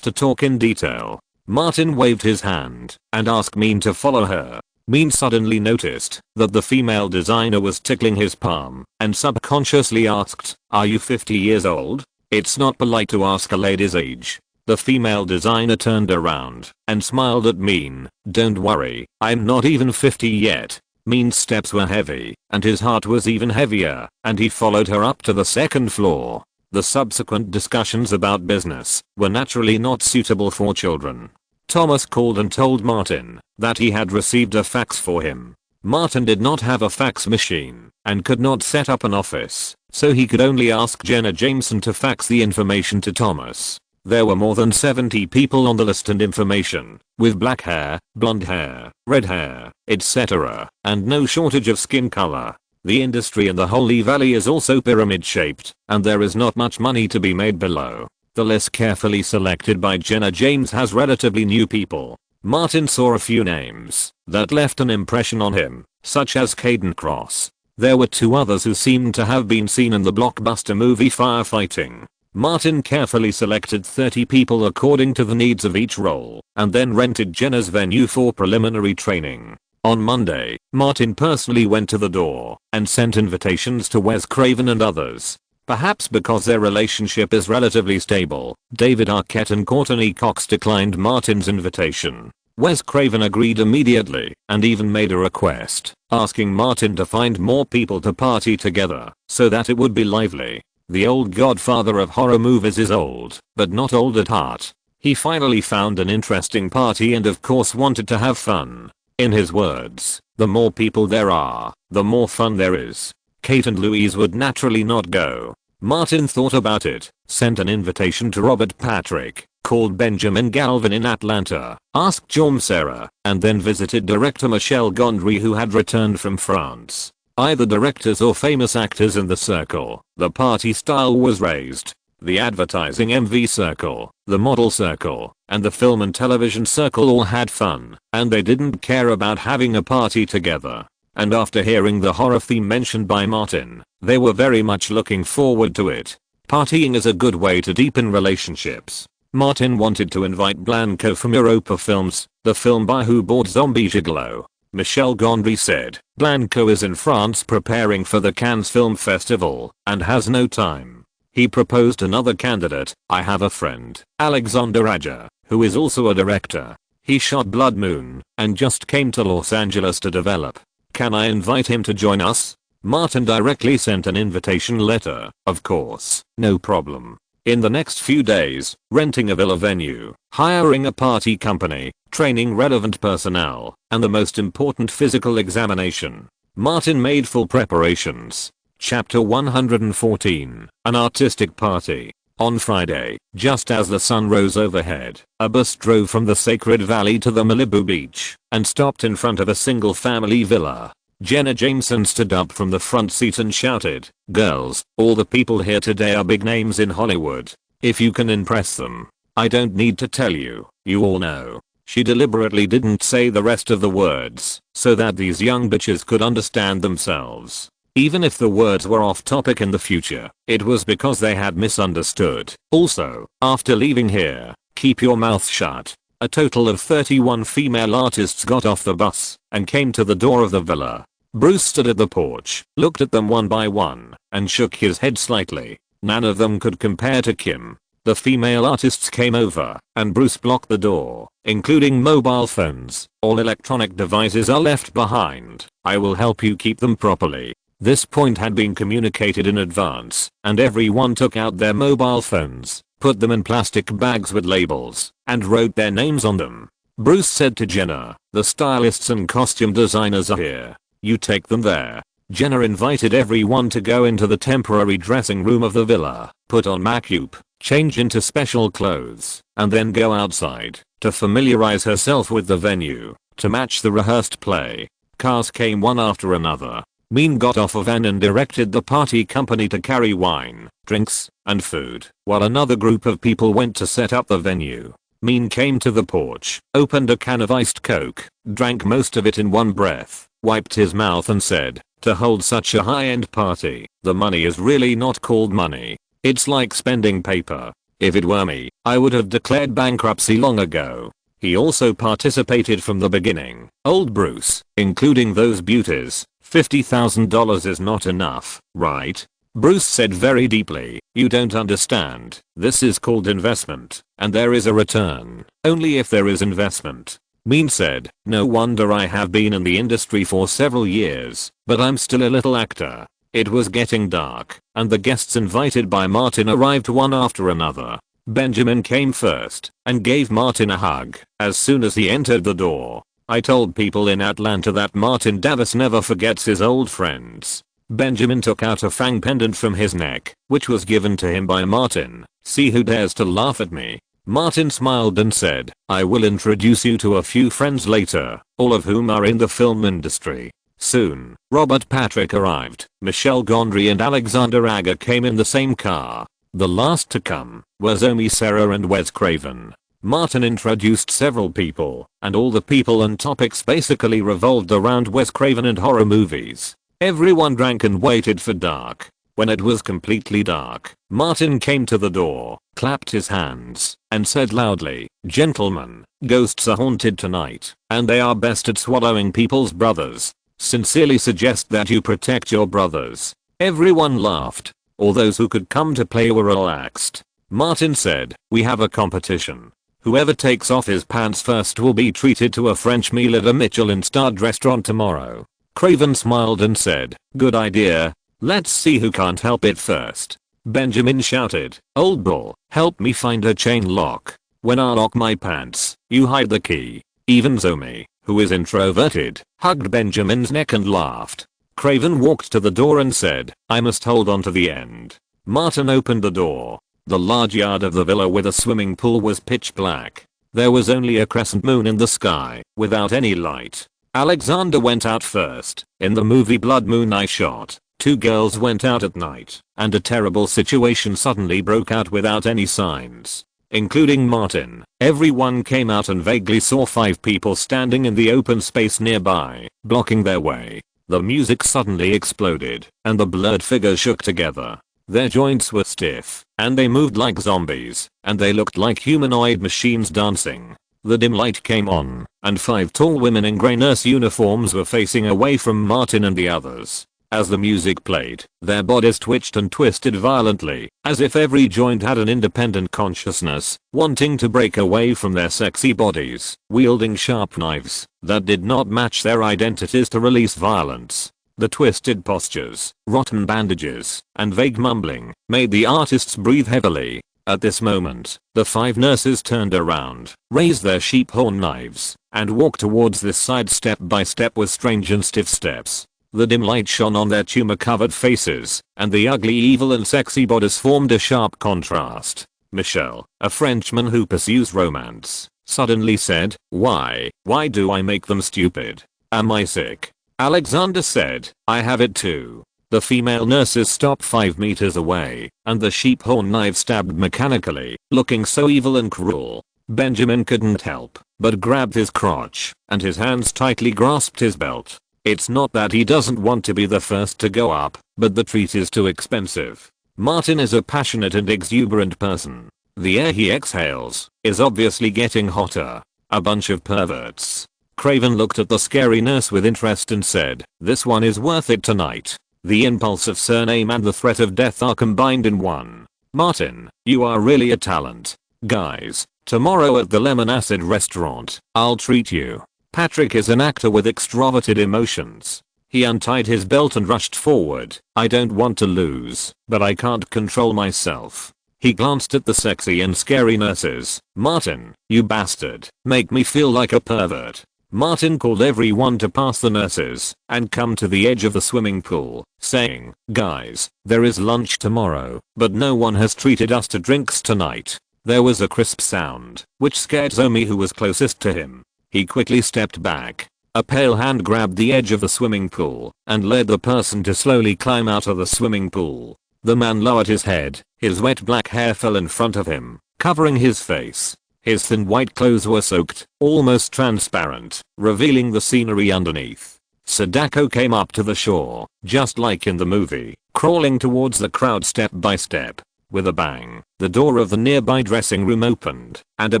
Speaker 1: to talk in detail." Martin waved his hand and asked Mean to follow her. Mean suddenly noticed that the female designer was tickling his palm and subconsciously asked, "Are you 50 years old? It's not polite to ask a lady's age." The female designer turned around and smiled at Mean. "Don't worry, I'm not even 50 yet." Mean's steps were heavy and his heart was even heavier, and he followed her up to the second floor. The subsequent discussions about business were naturally not suitable for children. Thomas called and told Martin that he had received a fax for him. Martin did not have a fax machine and could not set up an office, so he could only ask Jenna Jameson to fax the information to Thomas. There were more than 70 people on the list and information, with black hair, blonde hair, red hair, etc., and no shortage of skin color. The industry in the Holy Valley is also pyramid shaped, and there is not much money to be made below. The list carefully selected by Jenna James has relatively new people. Martin saw a few names that left an impression on him, such as Caden Cross. There were 2 others who seemed to have been seen in the blockbuster movie Firefighting. Martin carefully selected 30 people according to the needs of each role, and then rented Jenna's venue for preliminary training. On Monday, Martin personally went to the door and sent invitations to Wes Craven and others. Perhaps because their relationship is relatively stable, David Arquette and Courtney Cox declined Martin's invitation. Wes Craven agreed immediately and even made a request, asking Martin to find more people to party together so that it would be lively. The old godfather of horror movies is old, but not old at heart. He finally found an interesting party and of course wanted to have fun. In his words, "The more people there are, the more fun there is." Kate and Louise would naturally not go. Martin thought about it, sent an invitation to Robert Patrick, called Benjamin Galvin in Atlanta, asked Jaume Serra, and then visited director Michel Gondry who had returned from France. Either directors or famous actors in the circle. The party style was raised. The advertising MV circle, the model circle, and the film and television circle all had fun, and they didn't care about having a party together. And after hearing the horror theme mentioned by Martin, they were very much looking forward to it. Partying is a good way to deepen relationships. Martin wanted to invite Blanco from Europa Films, the film by who bought Zombie Gigolo. Michel Gondry said, "Blanco is in France preparing for the Cannes Film Festival and has no time." He proposed another candidate. "I have a friend, Alexander Aja, who is also a director. He shot Blood Moon and just came to Los Angeles to develop. Can I invite him to join us?" Martin directly sent an invitation letter. "Of course, no problem. In the next few days, renting a villa venue, hiring a party company, training relevant personnel, and the most important physical examination. Martin made full preparations. Chapter 114, An Artistic Party. On Friday, just as the sun rose overhead, a bus drove from the Sacred Valley to the Malibu beach and stopped in front of a single-family villa. Jenna Jameson stood up from the front seat and shouted, "Girls, all the people here today are big names in Hollywood. If you can impress them, I don't need to tell you, you all know." She deliberately didn't say the rest of the words so that these young bitches could understand themselves. Even if the words were off topic in the future, it was because they had misunderstood. Also, after leaving here, keep your mouth shut. A total of 31 female artists got off the bus and came to the door of the villa. Bruce stood at the porch, looked at them one by one, and shook his head slightly. None of them could compare to Kim. The female artists came over, and Bruce blocked the door, including mobile phones. "All electronic devices are left behind. I will help you keep them properly." This point had been communicated in advance, and everyone took out their mobile phones, put them in plastic bags with labels, and wrote their names on them. Bruce said to Jenna, "The stylists and costume designers are here. You take them there." Jenna invited everyone to go into the temporary dressing room of the villa, put on makeup, change into special clothes, and then go outside to familiarize herself with the venue, to match the rehearsed play. Cars came one after another. Mean got off a van and directed the party company to carry wine, drinks, and food, while another group of people went to set up the venue. Mean came to the porch, opened a can of iced Coke, drank most of it in one breath, wiped his mouth and said, "To hold such a high-end party, the money is really not called money. It's like spending paper. If it were me, I would have declared bankruptcy long ago." He also participated from the beginning. Old Bruce, including those beauties. $50,000 is not enough, right? Bruce said very deeply, "You don't understand. This is called investment, and there is a return only if there is investment." Mean said, "No wonder I have been in the industry for several years, but I'm still a little actor." It was getting dark, and the guests invited by Martin arrived one after another. Benjamin came first and gave Martin a hug as soon as he entered the door. "I told people in Atlanta that Martin Davis never forgets his old friends." Benjamin took out a fang pendant from his neck, which was given to him by Martin. "See who dares to laugh at me." Martin smiled and said, "I will introduce you to a few friends later, all of whom are in the film industry." Soon, Robert Patrick arrived. Michelle Gondry and Alexander Agger came in the same car. The last to come was Omi Sarah and Wes Craven. Martin introduced several people, and all the people and topics basically revolved around Wes Craven and horror movies. Everyone drank and waited for dark. When it was completely dark, Martin came to the door, clapped his hands, and said loudly, "Gentlemen, ghosts are haunted tonight, and they are best at swallowing people's brothers. Sincerely suggest that you protect your brothers." Everyone laughed. All those who could come to play were relaxed. Martin said, "We have a competition. Whoever takes off his pants first will be treated to a French meal at a Michelin-starred restaurant tomorrow." Craven smiled and said, "Good idea. Let's see who can't help it first." Benjamin shouted, "Old bull, help me find a chain lock. When I lock my pants, you hide the key." Even Zoe, who is introverted, hugged Benjamin's neck and laughed. Craven walked to the door and said, "I must hold on to the end." Martin opened the door. The large yard of the villa with a swimming pool was pitch black. There was only a crescent moon in the sky, without any light. Alexander went out first. In the movie Blood Moon I shot, 2 girls went out at night, and a terrible situation suddenly broke out without any signs. Including Martin. Everyone came out and vaguely saw 5 people standing in the open space nearby, blocking their way. The music suddenly exploded, and the blurred figures shook together. Their joints were stiff, and they moved like zombies, and they looked like humanoid machines dancing. The dim light came on, and 5 tall women in grey nurse uniforms were facing away from Martin and the others. As the music played, their bodies twitched and twisted violently, as if every joint had an independent consciousness, wanting to break away from their sexy bodies, wielding sharp knives that did not match their identities to release violence. The twisted postures, rotten bandages, and vague mumbling made the artists breathe heavily. At this moment, the 5 nurses turned around, raised their sheep horn knives, and walked towards this side step by step with strange and stiff steps. The dim light shone on their tumor-covered faces, and the ugly, evil and sexy bodies formed a sharp contrast. Michel, a Frenchman who pursues romance, suddenly said, Why do I make them stupid? Am I sick? Alexander said, I have it too. The female nurses stopped 5 meters away, and the sheep horn knife stabbed mechanically, looking so evil and cruel. Benjamin couldn't help but grabbed his crotch, and his hands tightly grasped his belt. It's not that he doesn't want to be the first to go up, but the treat is too expensive. Martin is a passionate and exuberant person. The air he exhales is obviously getting hotter. A bunch of perverts. Craven looked at the scary nurse with interest and said, This one is worth it tonight. The impulse of surname and the threat of death are combined in one. Martin, you are really a talent. Guys, tomorrow at the Lemon Acid restaurant, I'll treat you. Patrick is an actor with extroverted emotions. He untied his belt and rushed forward. I don't want to lose, but I can't control myself. He glanced at the sexy and scary nurses. Martin, you bastard, make me feel like a pervert. Martin called everyone to pass the nurses and come to the edge of the swimming pool, saying, Guys, there is lunch tomorrow, but no one has treated us to drinks tonight. There was a crisp sound, which scared Zomi, who was closest to him. He quickly stepped back. A pale hand grabbed the edge of the swimming pool and led the person to slowly climb out of the swimming pool. The man lowered his head. His wet black hair fell in front of him, covering his face. His thin white clothes were soaked, almost transparent, revealing the scenery underneath. Sadako came up to the shore, just like in the movie, crawling towards the crowd step by step. With a bang, the door of the nearby dressing room opened, and a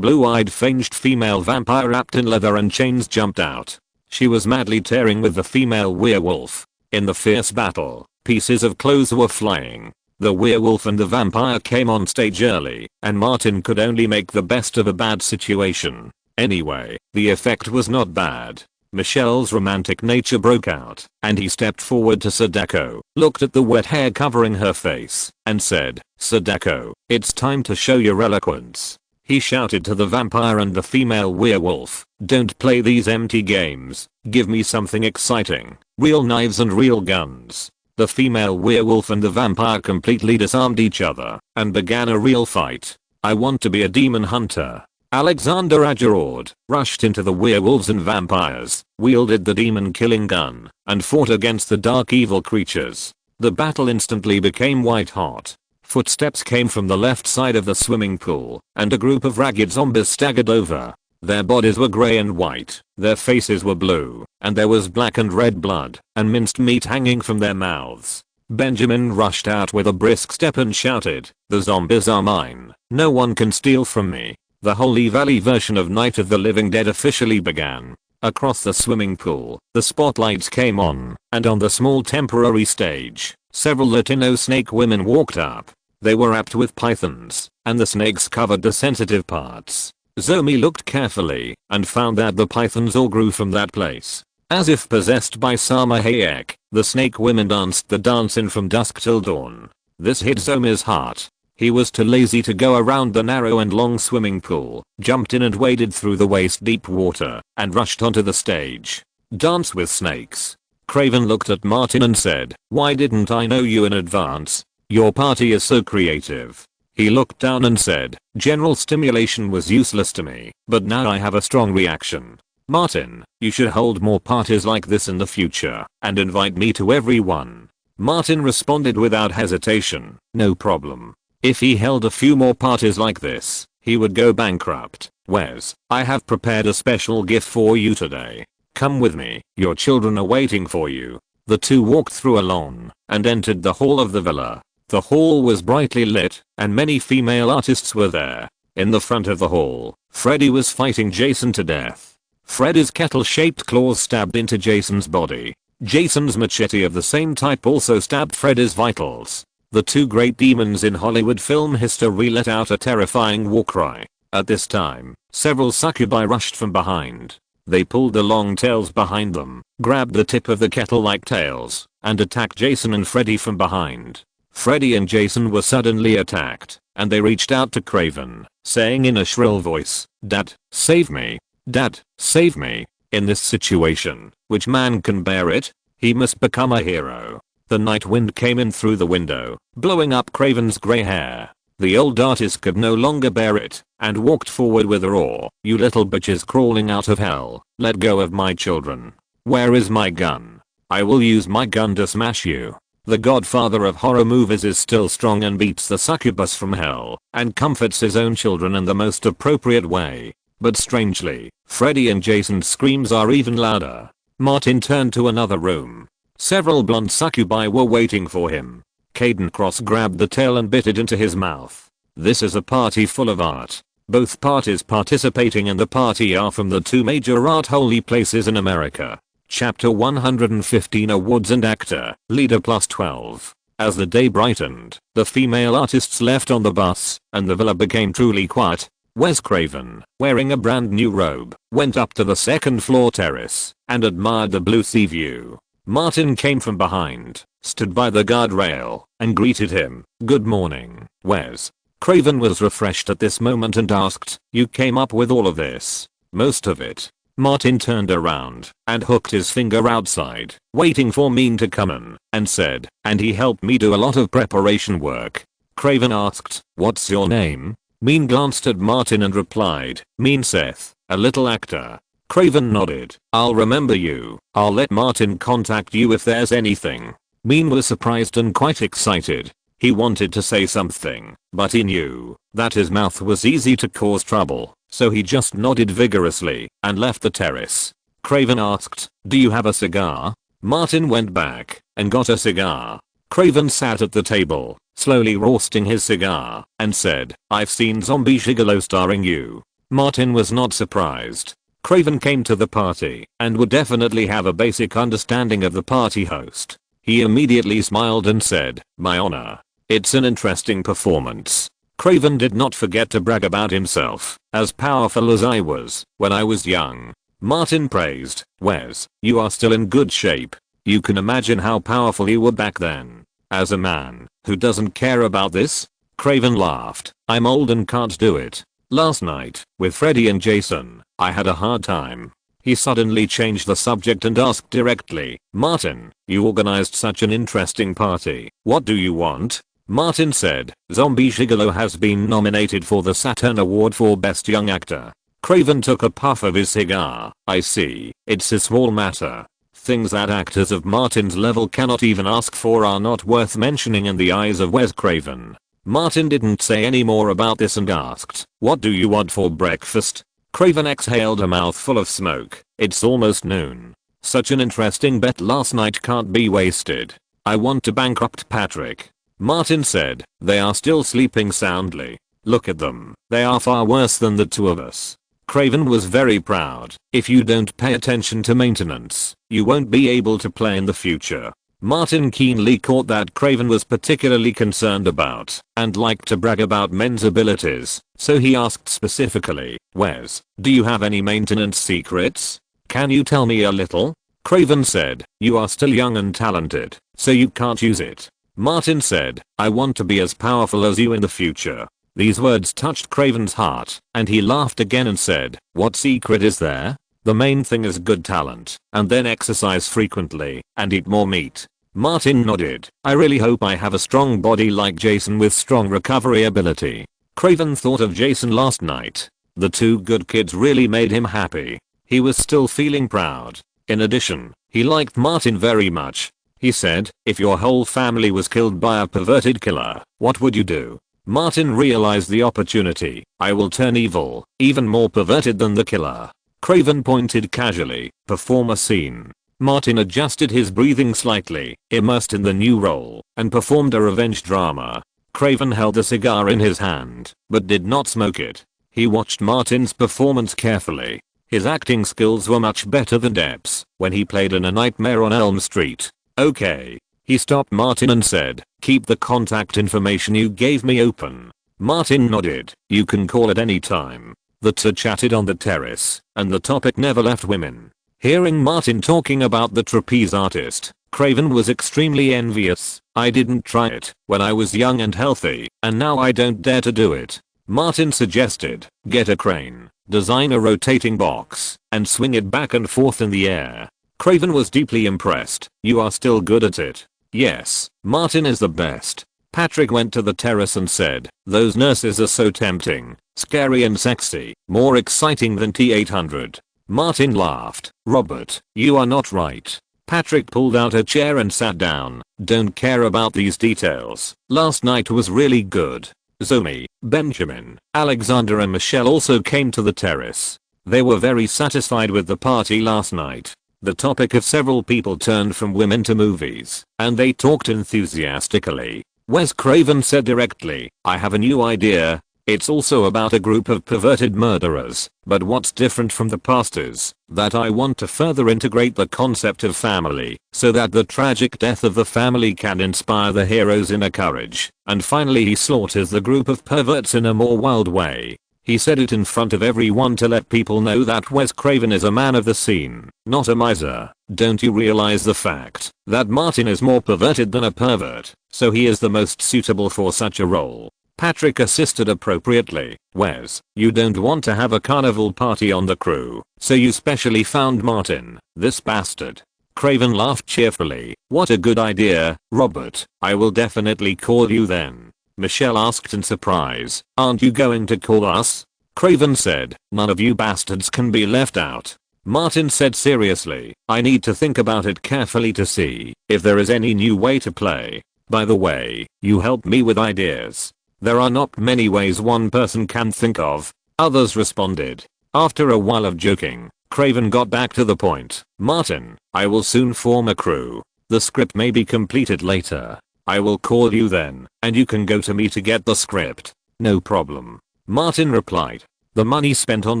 Speaker 1: blue-eyed fanged female vampire wrapped in leather and chains jumped out. She was madly tearing with the female werewolf. In the fierce battle, pieces of clothes were flying. The werewolf and the vampire came on stage early, and Martin could only make the best of a bad situation. Anyway, the effect was not bad. Michelle's romantic nature broke out, and he stepped forward to Sadako, looked at the wet hair covering her face, and said, Sadako, it's time to show your eloquence. He shouted to the vampire and the female werewolf, Don't play these empty games, give me something exciting, real knives and real guns. The female werewolf and the vampire completely disarmed each other, and began a real fight. I want to be a demon hunter. Alexander Agerord rushed into the werewolves and vampires, wielded the demon-killing gun, and fought against the dark evil creatures. The battle instantly became white hot. Footsteps came from the left side of the swimming pool, and a group of ragged zombies staggered over. Their bodies were grey and white, their faces were blue, and there was black and red blood, and minced meat hanging from their mouths. Benjamin rushed out with a brisk step and shouted, The zombies are mine, no one can steal from me. The Holy Valley version of Night of the Living Dead officially began. Across the swimming pool, the spotlights came on, and on the small temporary stage, several Latino snake women walked up. They were wrapped with pythons, and the snakes covered the sensitive parts. Zomi looked carefully, and found that the pythons all grew from that place. As if possessed by Salma Hayek, the snake women danced the dance in From Dusk Till Dawn. This hit Zomi's heart. He was too lazy to go around the narrow and long swimming pool, jumped in and waded through the waist-deep water, and rushed onto the stage. Dance with snakes. Craven looked at Martin and said, Why didn't I know you in advance? Your party is so creative. He looked down and said, General stimulation was useless to me, but now I have a strong reaction. Martin, you should hold more parties like this in the future, and invite me to every one. Martin responded without hesitation, no problem. If he held a few more parties like this, he would go bankrupt. Wes, I have prepared a special gift for you today. Come with me, your children are waiting for you. The two walked through a lawn, and entered the hall of the villa. The hall was brightly lit, and many female artists were there. In the front of the hall, Freddy was fighting Jason to death. Freddy's kettle-shaped claws stabbed into Jason's body. Jason's machete of the same type also stabbed Freddy's vitals. The two great demons in Hollywood film history let out a terrifying war cry. At this time, several succubi rushed from behind. They pulled the long tails behind them, grabbed the tip of the kettle-like tails, and attacked Jason and Freddy from behind. Freddy and Jason were suddenly attacked, and they reached out to Craven, saying in a shrill voice, "Dad, save me. Dad, save me." In this situation, which man can bear it? He must become a hero. The night wind came in through the window, blowing up Craven's grey hair. The old artist could no longer bear it, and walked forward with a roar. "You little bitches crawling out of hell, let go of my children. Where is my gun? I will use my gun to smash you." The godfather of horror movies is still strong and beats the succubus from hell, and comforts his own children in the most appropriate way. But strangely, Freddy and Jason's screams are even louder. Martin turned to another room. Several blonde succubi were waiting for him. Caden Cross grabbed the tail and bit it into his mouth. This is a party full of art. Both parties participating in the party are from the two major art holy places in America. Chapter 115 Awards and Actor, Leader +12. As the day brightened, the female artists left on the bus, and the villa became truly quiet. Wes Craven, wearing a brand new robe, went up to the second floor terrace, and admired the blue sea view. Martin came from behind, stood by the guardrail, and greeted him. "Good morning, Wes." Craven was refreshed at this moment and asked, "You came up with all of this?" "Most of it." Martin turned around and hooked his finger outside, waiting for Mean to come in, and said, "And he helped me do a lot of preparation work." Craven asked, "What's your name?" Mean glanced at Martin and replied, "Mean Seth, a little actor." Craven nodded. "I'll remember you. I'll let Martin contact you if there's anything." Mean was surprised and quite excited. He wanted to say something, but he knew that his mouth was easy to cause trouble, so he just nodded vigorously and left the terrace. Craven asked, "Do you have a cigar?" Martin went back and got a cigar. Craven sat at the table, slowly roasting his cigar, and said, "I've seen Zombie Gigolo starring you." Martin was not surprised. Craven came to the party and would definitely have a basic understanding of the party host. He immediately smiled and said, "My honor. It's an interesting performance." Craven did not forget to brag about himself, "As powerful as I was when I was young." Martin praised, "Wes, you are still in good shape. You can imagine how powerful you were back then. As a man who doesn't care about this?" Craven laughed. "I'm old and can't do it. Last night, with Freddy and Jason, I had a hard time." He suddenly changed the subject and asked directly, "Martin, you organized such an interesting party. What do you want?" Martin said, "Zombie Gigolo has been nominated for the Saturn Award for Best Young Actor." Craven took a puff of his cigar. "I see. It's a small matter. Things that actors of Martin's level cannot even ask for are not worth mentioning in the eyes of Wes Craven." Martin didn't say any more about this and asked, "What do you want for breakfast?" Craven exhaled a mouthful of smoke. "It's almost noon. Such an interesting bet last night can't be wasted. I want to bankrupt Patrick." Martin said, "They are still sleeping soundly. Look at them. They are far worse than the two of us." Craven was very proud. "If you don't pay attention to maintenance, you won't be able to play in the future." Martin keenly caught that Craven was particularly concerned about and liked to brag about men's abilities, so he asked specifically, "Wes, do you have any maintenance secrets? Can you tell me a little?" Craven said, "You are still young and talented, so you can't use it." Martin said, "I want to be as powerful as you in the future." These words touched Craven's heart, and he laughed again and said, "What secret is there? The main thing is good talent, and then exercise frequently, and eat more meat." Martin nodded. "I really hope I have a strong body like Jason with strong recovery ability." Craven thought of Jason last night. The two good kids really made him happy. He was still feeling proud. In addition, he liked Martin very much. He said, "If your whole family was killed by a perverted killer, what would you do?" Martin realized the opportunity. "I will turn evil, even more perverted than the killer." Craven pointed casually, "Perform a scene." Martin adjusted his breathing slightly, immersed in the new role, and performed a revenge drama. Craven held a cigar in his hand, but did not smoke it. He watched Martin's performance carefully. His acting skills were much better than Depp's when he played in A Nightmare on Elm Street. "Okay." He stopped Martin and said, "Keep the contact information you gave me open." Martin nodded. "You can call at any time." The two chatted on the terrace, and the topic never left women. Hearing Martin talking about the trapeze artist, Craven was extremely envious. I didn't try it when I was young and healthy, and now I don't dare to do it. Martin suggested, get a crane, design a rotating box, and swing it back and forth in the air. Craven was deeply impressed. You are still good at it. Yes, Martin is the best. Patrick went to the terrace and said, those nurses are so tempting, scary and sexy, more exciting than T-800. Martin laughed. Robert, you are not right. Patrick pulled out a chair and sat down. Don't care about these details. Last night was really good. Zoe, Benjamin, Alexander and Michelle also came to the terrace. They were very satisfied with the party last night. The topic of several people turned from women to movies, and they talked enthusiastically. Wes Craven said directly, I have a new idea. It's also about a group of perverted murderers, but what's different from the past is that I want to further integrate the concept of family so that the tragic death of the family can inspire the hero's inner courage. And finally he slaughters the group of perverts in a more wild way. He said it in front of everyone to let people know that Wes Craven is a man of the scene, not a miser. Don't you realize the fact that Martin is more perverted than a pervert, so he is the most suitable for such a role? Patrick assisted appropriately. Wes, you don't want to have a carnival party on the crew, so you specially found Martin, this bastard. Craven laughed cheerfully. What a good idea, Robert. I will definitely call you then. Michelle asked in surprise, aren't you going to call us? Craven said, none of you bastards can be left out. Martin said seriously, I need to think about it carefully to see if there is any new way to play. By the way, you helped me with ideas. There are not many ways one person can think of. Others responded. After a while of joking, Craven got back to the point. Martin, I will soon form a crew. The script may be completed later. I will call you then, and you can go to me to get the script. No problem. Martin replied. The money spent on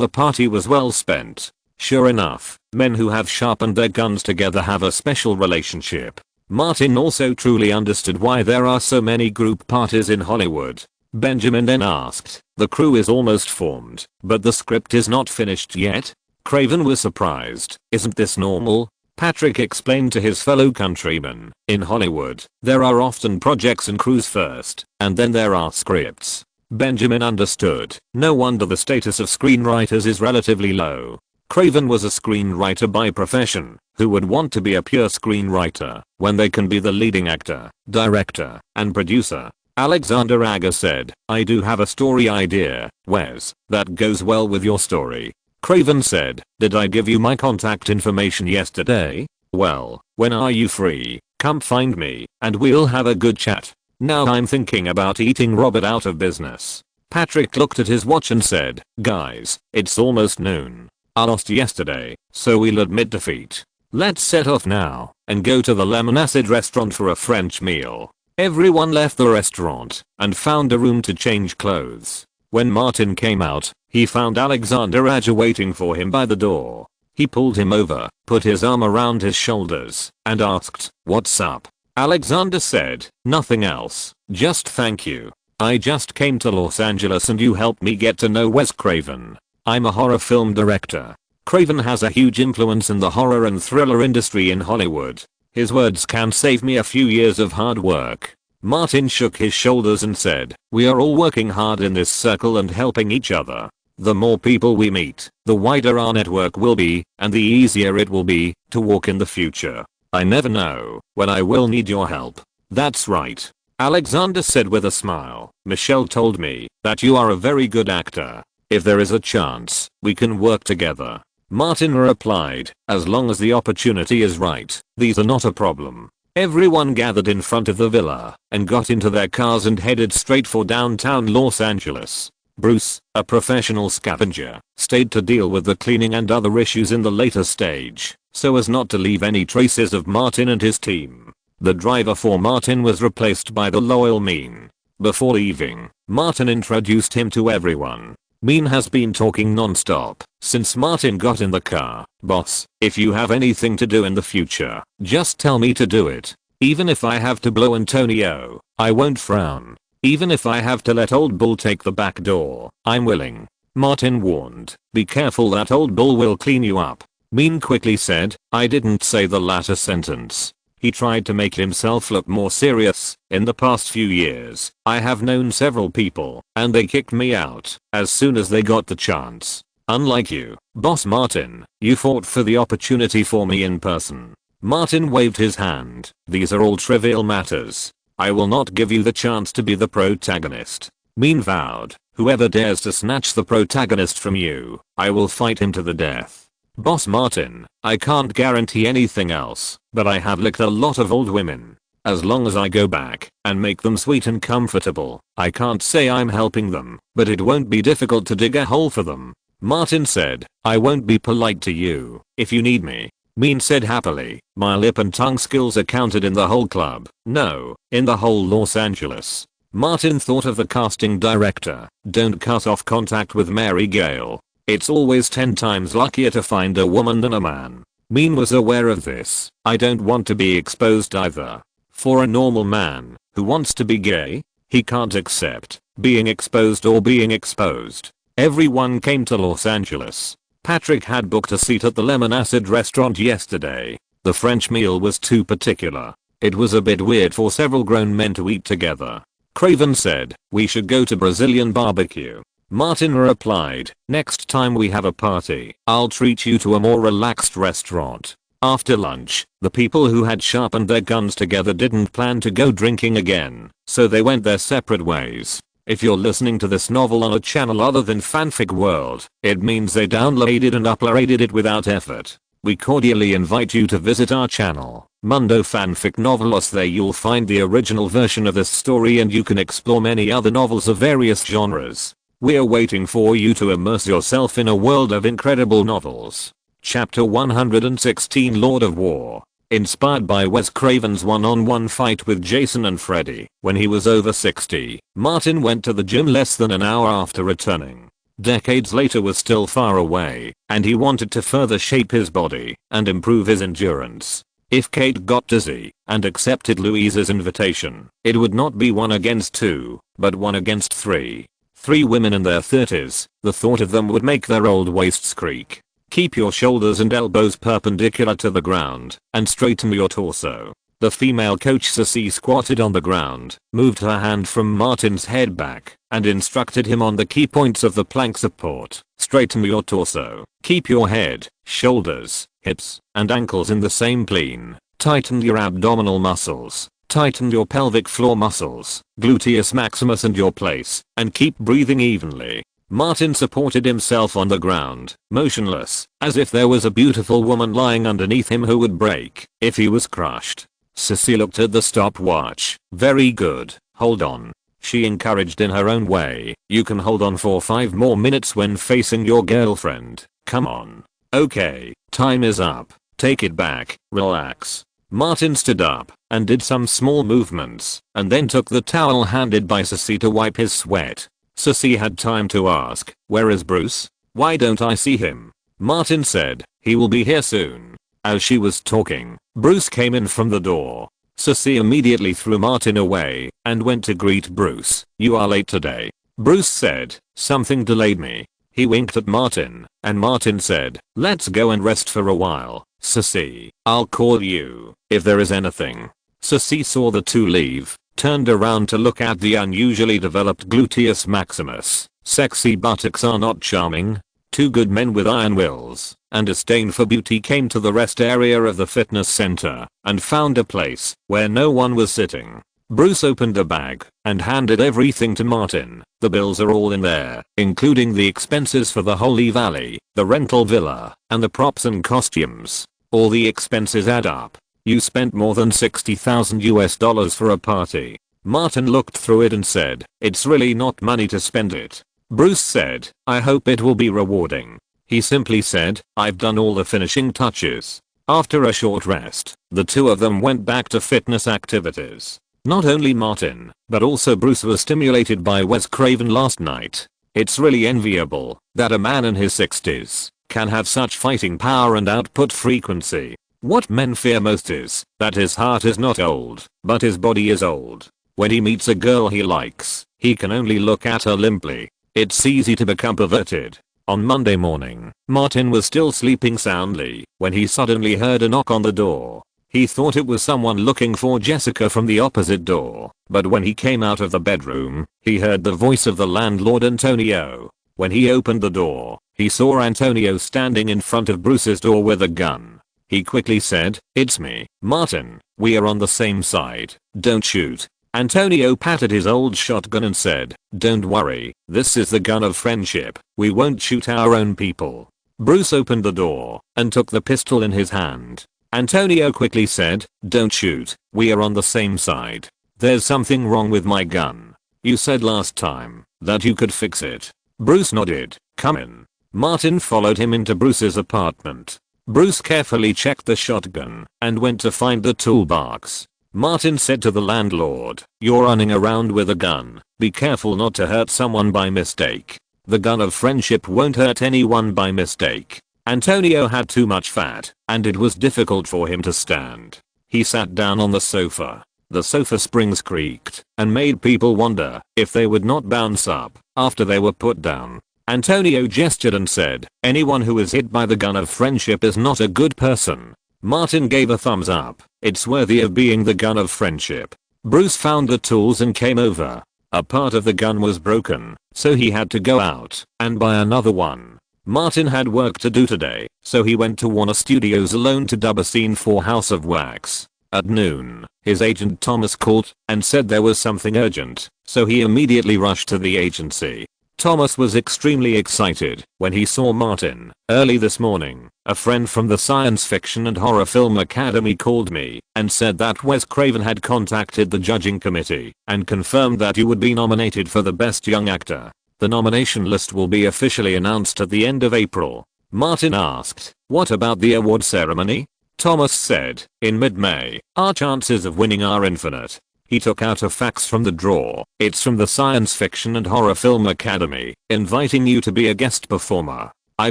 Speaker 1: the party was well spent. Sure enough, men who have sharpened their guns together have a special relationship. Martin also truly understood why there are so many group parties in Hollywood. Benjamin then asked, the crew is almost formed, but the script is not finished yet? Craven was surprised. Isn't this normal? Patrick explained to his fellow countrymen, in Hollywood, there are often projects and crews first, and then there are scripts. Benjamin understood. No wonder the status of screenwriters is relatively low. Craven was a screenwriter by profession, who would want to be a pure screenwriter when they can be the leading actor, director, and producer. Alexander Aga said, I do have a story idea, Wes, that goes well with your story. Craven said, did I give you my contact information yesterday? Well, when are you free? Come find me, and we'll have a good chat. Now I'm thinking about eating Robert out of business. Patrick looked at his watch and said, guys, it's almost noon. I lost yesterday, so we'll admit defeat. Let's set off now and go to the Lemon Acid restaurant for a French meal. Everyone left the restaurant and found a room to change clothes. When Martin came out, he found Alexander Aja waiting for him by the door. He pulled him over, put his arm around his shoulders, and asked, what's up? Alexander said, nothing else, just thank you. I just came to Los Angeles and you helped me get to know Wes Craven. I'm a horror film director. Craven has a huge influence in the horror and thriller industry in Hollywood. His words can save me a few years of hard work. Martin shook his shoulders and said, we are all working hard in this circle and helping each other. The more people we meet, the wider our network will be, and the easier it will be to walk in the future. I never know when I will need your help. That's right. Alexander said with a smile. Michelle told me that you are a very good actor. If there is a chance, we can work together. Martin replied, as long as the opportunity is right, these are not a problem. Everyone gathered in front of the villa and got into their cars and headed straight for downtown Los Angeles. Bruce, a professional scavenger, stayed to deal with the cleaning and other issues in the later stage, so as not to leave any traces of Martin and his team. The driver for Martin was replaced by the loyal Mean. Before leaving, Martin introduced him to everyone. Mean has been talking non-stop since Martin got in the car. Boss, if you have anything to do in the future, just tell me to do it. Even if I have to blow Antonio, I won't frown. Even if I have to let Old Bull take the back door, I'm willing. Martin warned, be careful, that Old Bull will clean you up. Mean quickly said, I didn't say the latter sentence. He tried to make himself look more serious. In the past few years, I have known several people, and they kicked me out as soon as they got the chance. Unlike you, Boss Martin, you fought for the opportunity for me in person. Martin waved his hand. These are all trivial matters. I will not give you the chance to be the protagonist. Mean vowed, whoever dares to snatch the protagonist from you, I will fight him to the death. Boss Martin, I can't guarantee anything else, but I have licked a lot of old women. As long as I go back and make them sweet and comfortable, I can't say I'm helping them, but it won't be difficult to dig a hole for them. Martin said, I won't be polite to you if you need me. Mean said happily, my lip and tongue skills are counted in the whole club. No, in the whole Los Angeles. Martin thought of the casting director. Don't cut off contact with Mary Gale. It's always 10 times luckier to find a woman than a man. Mean was aware of this. I don't want to be exposed either. For a normal man who wants to be gay, he can't accept being exposed or being exposed. Everyone came to Los Angeles. Patrick had booked a seat at the Lemon Acid restaurant yesterday. The French meal was too particular. It was a bit weird for several grown men to eat together. Craven said, we should go to Brazilian barbecue. Martin replied, next time we have a party, I'll treat you to a more relaxed restaurant. After lunch, the people who had sharpened their guns together didn't plan to go drinking again, so they went their separate ways. If you're listening to this novel on a channel other than Fanfic World, it means they downloaded and uploaded it without effort. We cordially invite you to visit our channel, Mundo Fanfic Novelos. There you'll find the original version of this story and you can explore many other novels of various genres. We're waiting for you to immerse yourself in a world of incredible novels. Chapter 116 Lord of War. Inspired by Wes Craven's one-on-one fight with Jason and Freddy when he was over 60, Martin went to the gym less than an hour after returning. Decades later was still far away, and he wanted to further shape his body and improve his endurance. If Kate got dizzy and accepted Louise's invitation, it would not be 1 against 2, but 1 against 3. 3 women in their 30s, the thought of them would make their old waists creak. Keep your shoulders and elbows perpendicular to the ground, and straighten your torso. The female coach Ceci squatted on the ground, moved her hand from Martin's head back, and instructed him on the key points of the plank support. Straighten your torso. Keep your head, shoulders, hips, and ankles in the same plane. Tighten your abdominal muscles. Tighten your pelvic floor muscles, gluteus maximus and your place, and keep breathing evenly. Martin supported himself on the ground, motionless, as if there was a beautiful woman lying underneath him who would break if he was crushed. Ceci looked at the stopwatch. Very good, hold on. She encouraged in her own way. You can hold on for 5 more minutes when facing your girlfriend. Come on. Okay, time is up. Take it back, relax. Martin stood up and did some small movements and then took the towel handed by Ceci to wipe his sweat. Ceci had time to ask, where is Bruce? Why don't I see him? Martin said, he will be here soon. As she was talking, Bruce came in from the door. Ceci immediately threw Martin away and went to greet Bruce. You are late today. Bruce said, something delayed me. He winked at Martin, and Martin said, let's go and rest for a while. Ceci, I'll call you if there is anything. Ceci saw the two leave, turned around to look at the unusually developed gluteus maximus. Sexy buttocks are not charming. 2 good men with iron wills and disdain for beauty came to the rest area of the fitness center and found a place where no one was sitting. Bruce opened a bag and handed everything to Martin. The bills are all in there, including the expenses for the Holy Valley, the rental villa, and the props and costumes. All the expenses add up. You spent more than $60,000 for a party. Martin looked through it and said, it's really not money to spend it. Bruce said, I hope it will be rewarding. He simply said, I've done all the finishing touches. After a short rest, the two of them went back to fitness activities. Not only Martin, but also Bruce was stimulated by Wes Craven last night. It's really enviable that a man in his 60s can have such fighting power and output frequency. What men fear most is that his heart is not old, but his body is old. When he meets a girl he likes, he can only look at her limply. It's easy to become perverted. On Monday morning, Martin was still sleeping soundly when he suddenly heard a knock on the door. He thought it was someone looking for Jessica from the opposite door, but when he came out of the bedroom, he heard the voice of the landlord Antonio. When he opened the door, he saw Antonio standing in front of Bruce's door with a gun. He quickly said, "It's me, Martin. We are on the same side. Don't shoot." Antonio patted his old shotgun and said, "Don't worry, this is the gun of friendship. We won't shoot our own people." Bruce opened the door and took the pistol in his hand. Antonio quickly said, "Don't shoot, we are on the same side. There's something wrong with my gun. You said last time that you could fix it." Bruce nodded. "Come in." Martin followed him into Bruce's apartment. Bruce carefully checked the shotgun and went to find the toolbox. Martin said to the landlord, "You're running around with a gun. Be careful not to hurt someone by mistake. The gun of friendship won't hurt anyone by mistake." Antonio had too much fat, and it was difficult for him to stand. He sat down on the sofa. The sofa springs creaked and made people wonder if they would not bounce up after they were put down. Antonio gestured and said, "Anyone who is hit by the gun of friendship is not a good person." Martin gave a thumbs up. "It's worthy of being the gun of friendship." Bruce found the tools and came over. A part of the gun was broken, so he had to go out and buy another one. Martin had work to do today, so he went to Warner Studios alone to dub a scene for House of Wax. At noon, his agent Thomas called and said there was something urgent, so he immediately rushed to the agency. Thomas was extremely excited when he saw Martin. "Early this morning, a friend from the Science Fiction and Horror Film Academy called me and said that Wes Craven had contacted the judging committee and confirmed that you would be nominated for the Best Young Actor. The nomination list will be officially announced at the end of April." Martin asked, "What about the award ceremony?" Thomas said, "In mid-May, our chances of winning are infinite." He took out a fax from the drawer. "It's from the Science Fiction and Horror Film Academy, inviting you to be a guest performer. I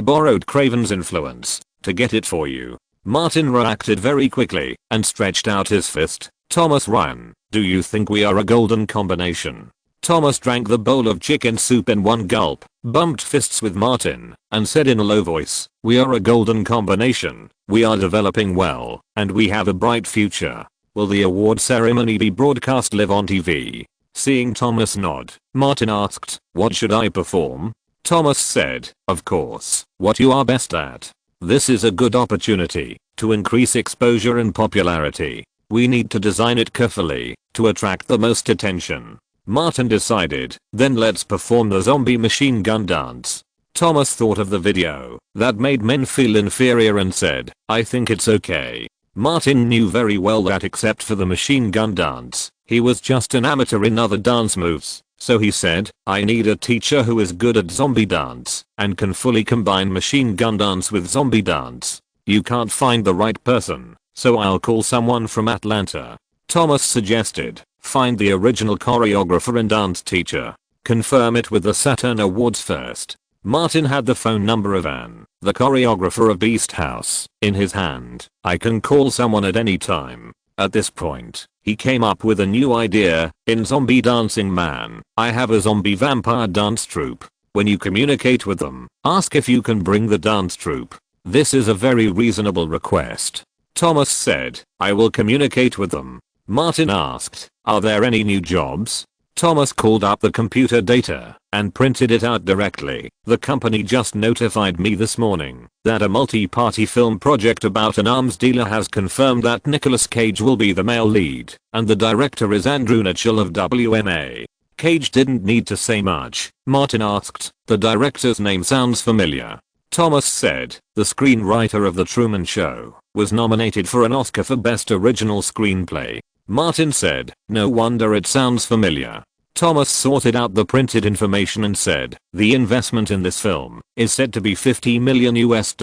Speaker 1: borrowed Craven's influence to get it for you." Martin reacted very quickly and stretched out his fist. "Thomas Ryan, do you think we are a golden combination?" Thomas drank the bowl of chicken soup in one gulp, bumped fists with Martin, and said in a low voice, "We are a golden combination. We are developing well, and we have a bright future. Will the award ceremony be broadcast live on TV?" Seeing Thomas nod, Martin asked, "What should I perform?" Thomas said, "Of course, what you are best at. This is a good opportunity to increase exposure and popularity. We need to design it carefully to attract the most attention." Martin decided, "Then let's perform the zombie machine gun dance." Thomas thought of the video that made men feel inferior and said, "I think it's okay." Martin knew very well that except for the machine gun dance, he was just an amateur in other dance moves, so he said, "I need a teacher who is good at zombie dance and can fully combine machine gun dance with zombie dance. You can't find the right person, so I'll call someone from Atlanta." Thomas suggested, "Find the original choreographer and dance teacher. Confirm it with the Saturn Awards first." Martin had the phone number of Anne, the choreographer of Beast House, in his hand. "I can call someone at any time." At this point, he came up with a new idea. "In Zombie Dancing Man, I have a zombie vampire dance troupe. When you communicate with them, ask if you can bring the dance troupe. This is a very reasonable request." Thomas said, "I will communicate with them." Martin asked, "Are there any new jobs?" Thomas called up the computer data and printed it out directly. "The company just notified me this morning that a multi-party film project about an arms dealer has confirmed that Nicolas Cage will be the male lead, and the director is Andrew Nichol of WMA." Cage didn't need to say much. Martin asked, "The director's name sounds familiar." Thomas said, "The screenwriter of The Truman Show was nominated for an Oscar for Best Original Screenplay." Martin said, "No wonder it sounds familiar." Thomas sorted out the printed information and said, "The investment in this film is said to be $50 million US.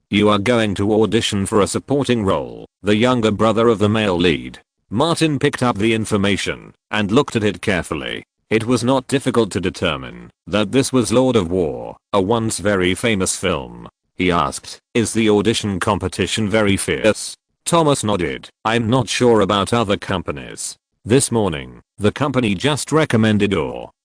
Speaker 1: You are going to audition for a supporting role, the younger brother of the male lead." Martin picked up the information and looked at it carefully. It was not difficult to determine that this was Lord of War, a once very famous film. He asked, "Is the audition competition very fierce?" Thomas nodded. "I'm not sure about other companies. This morning, the company just recommended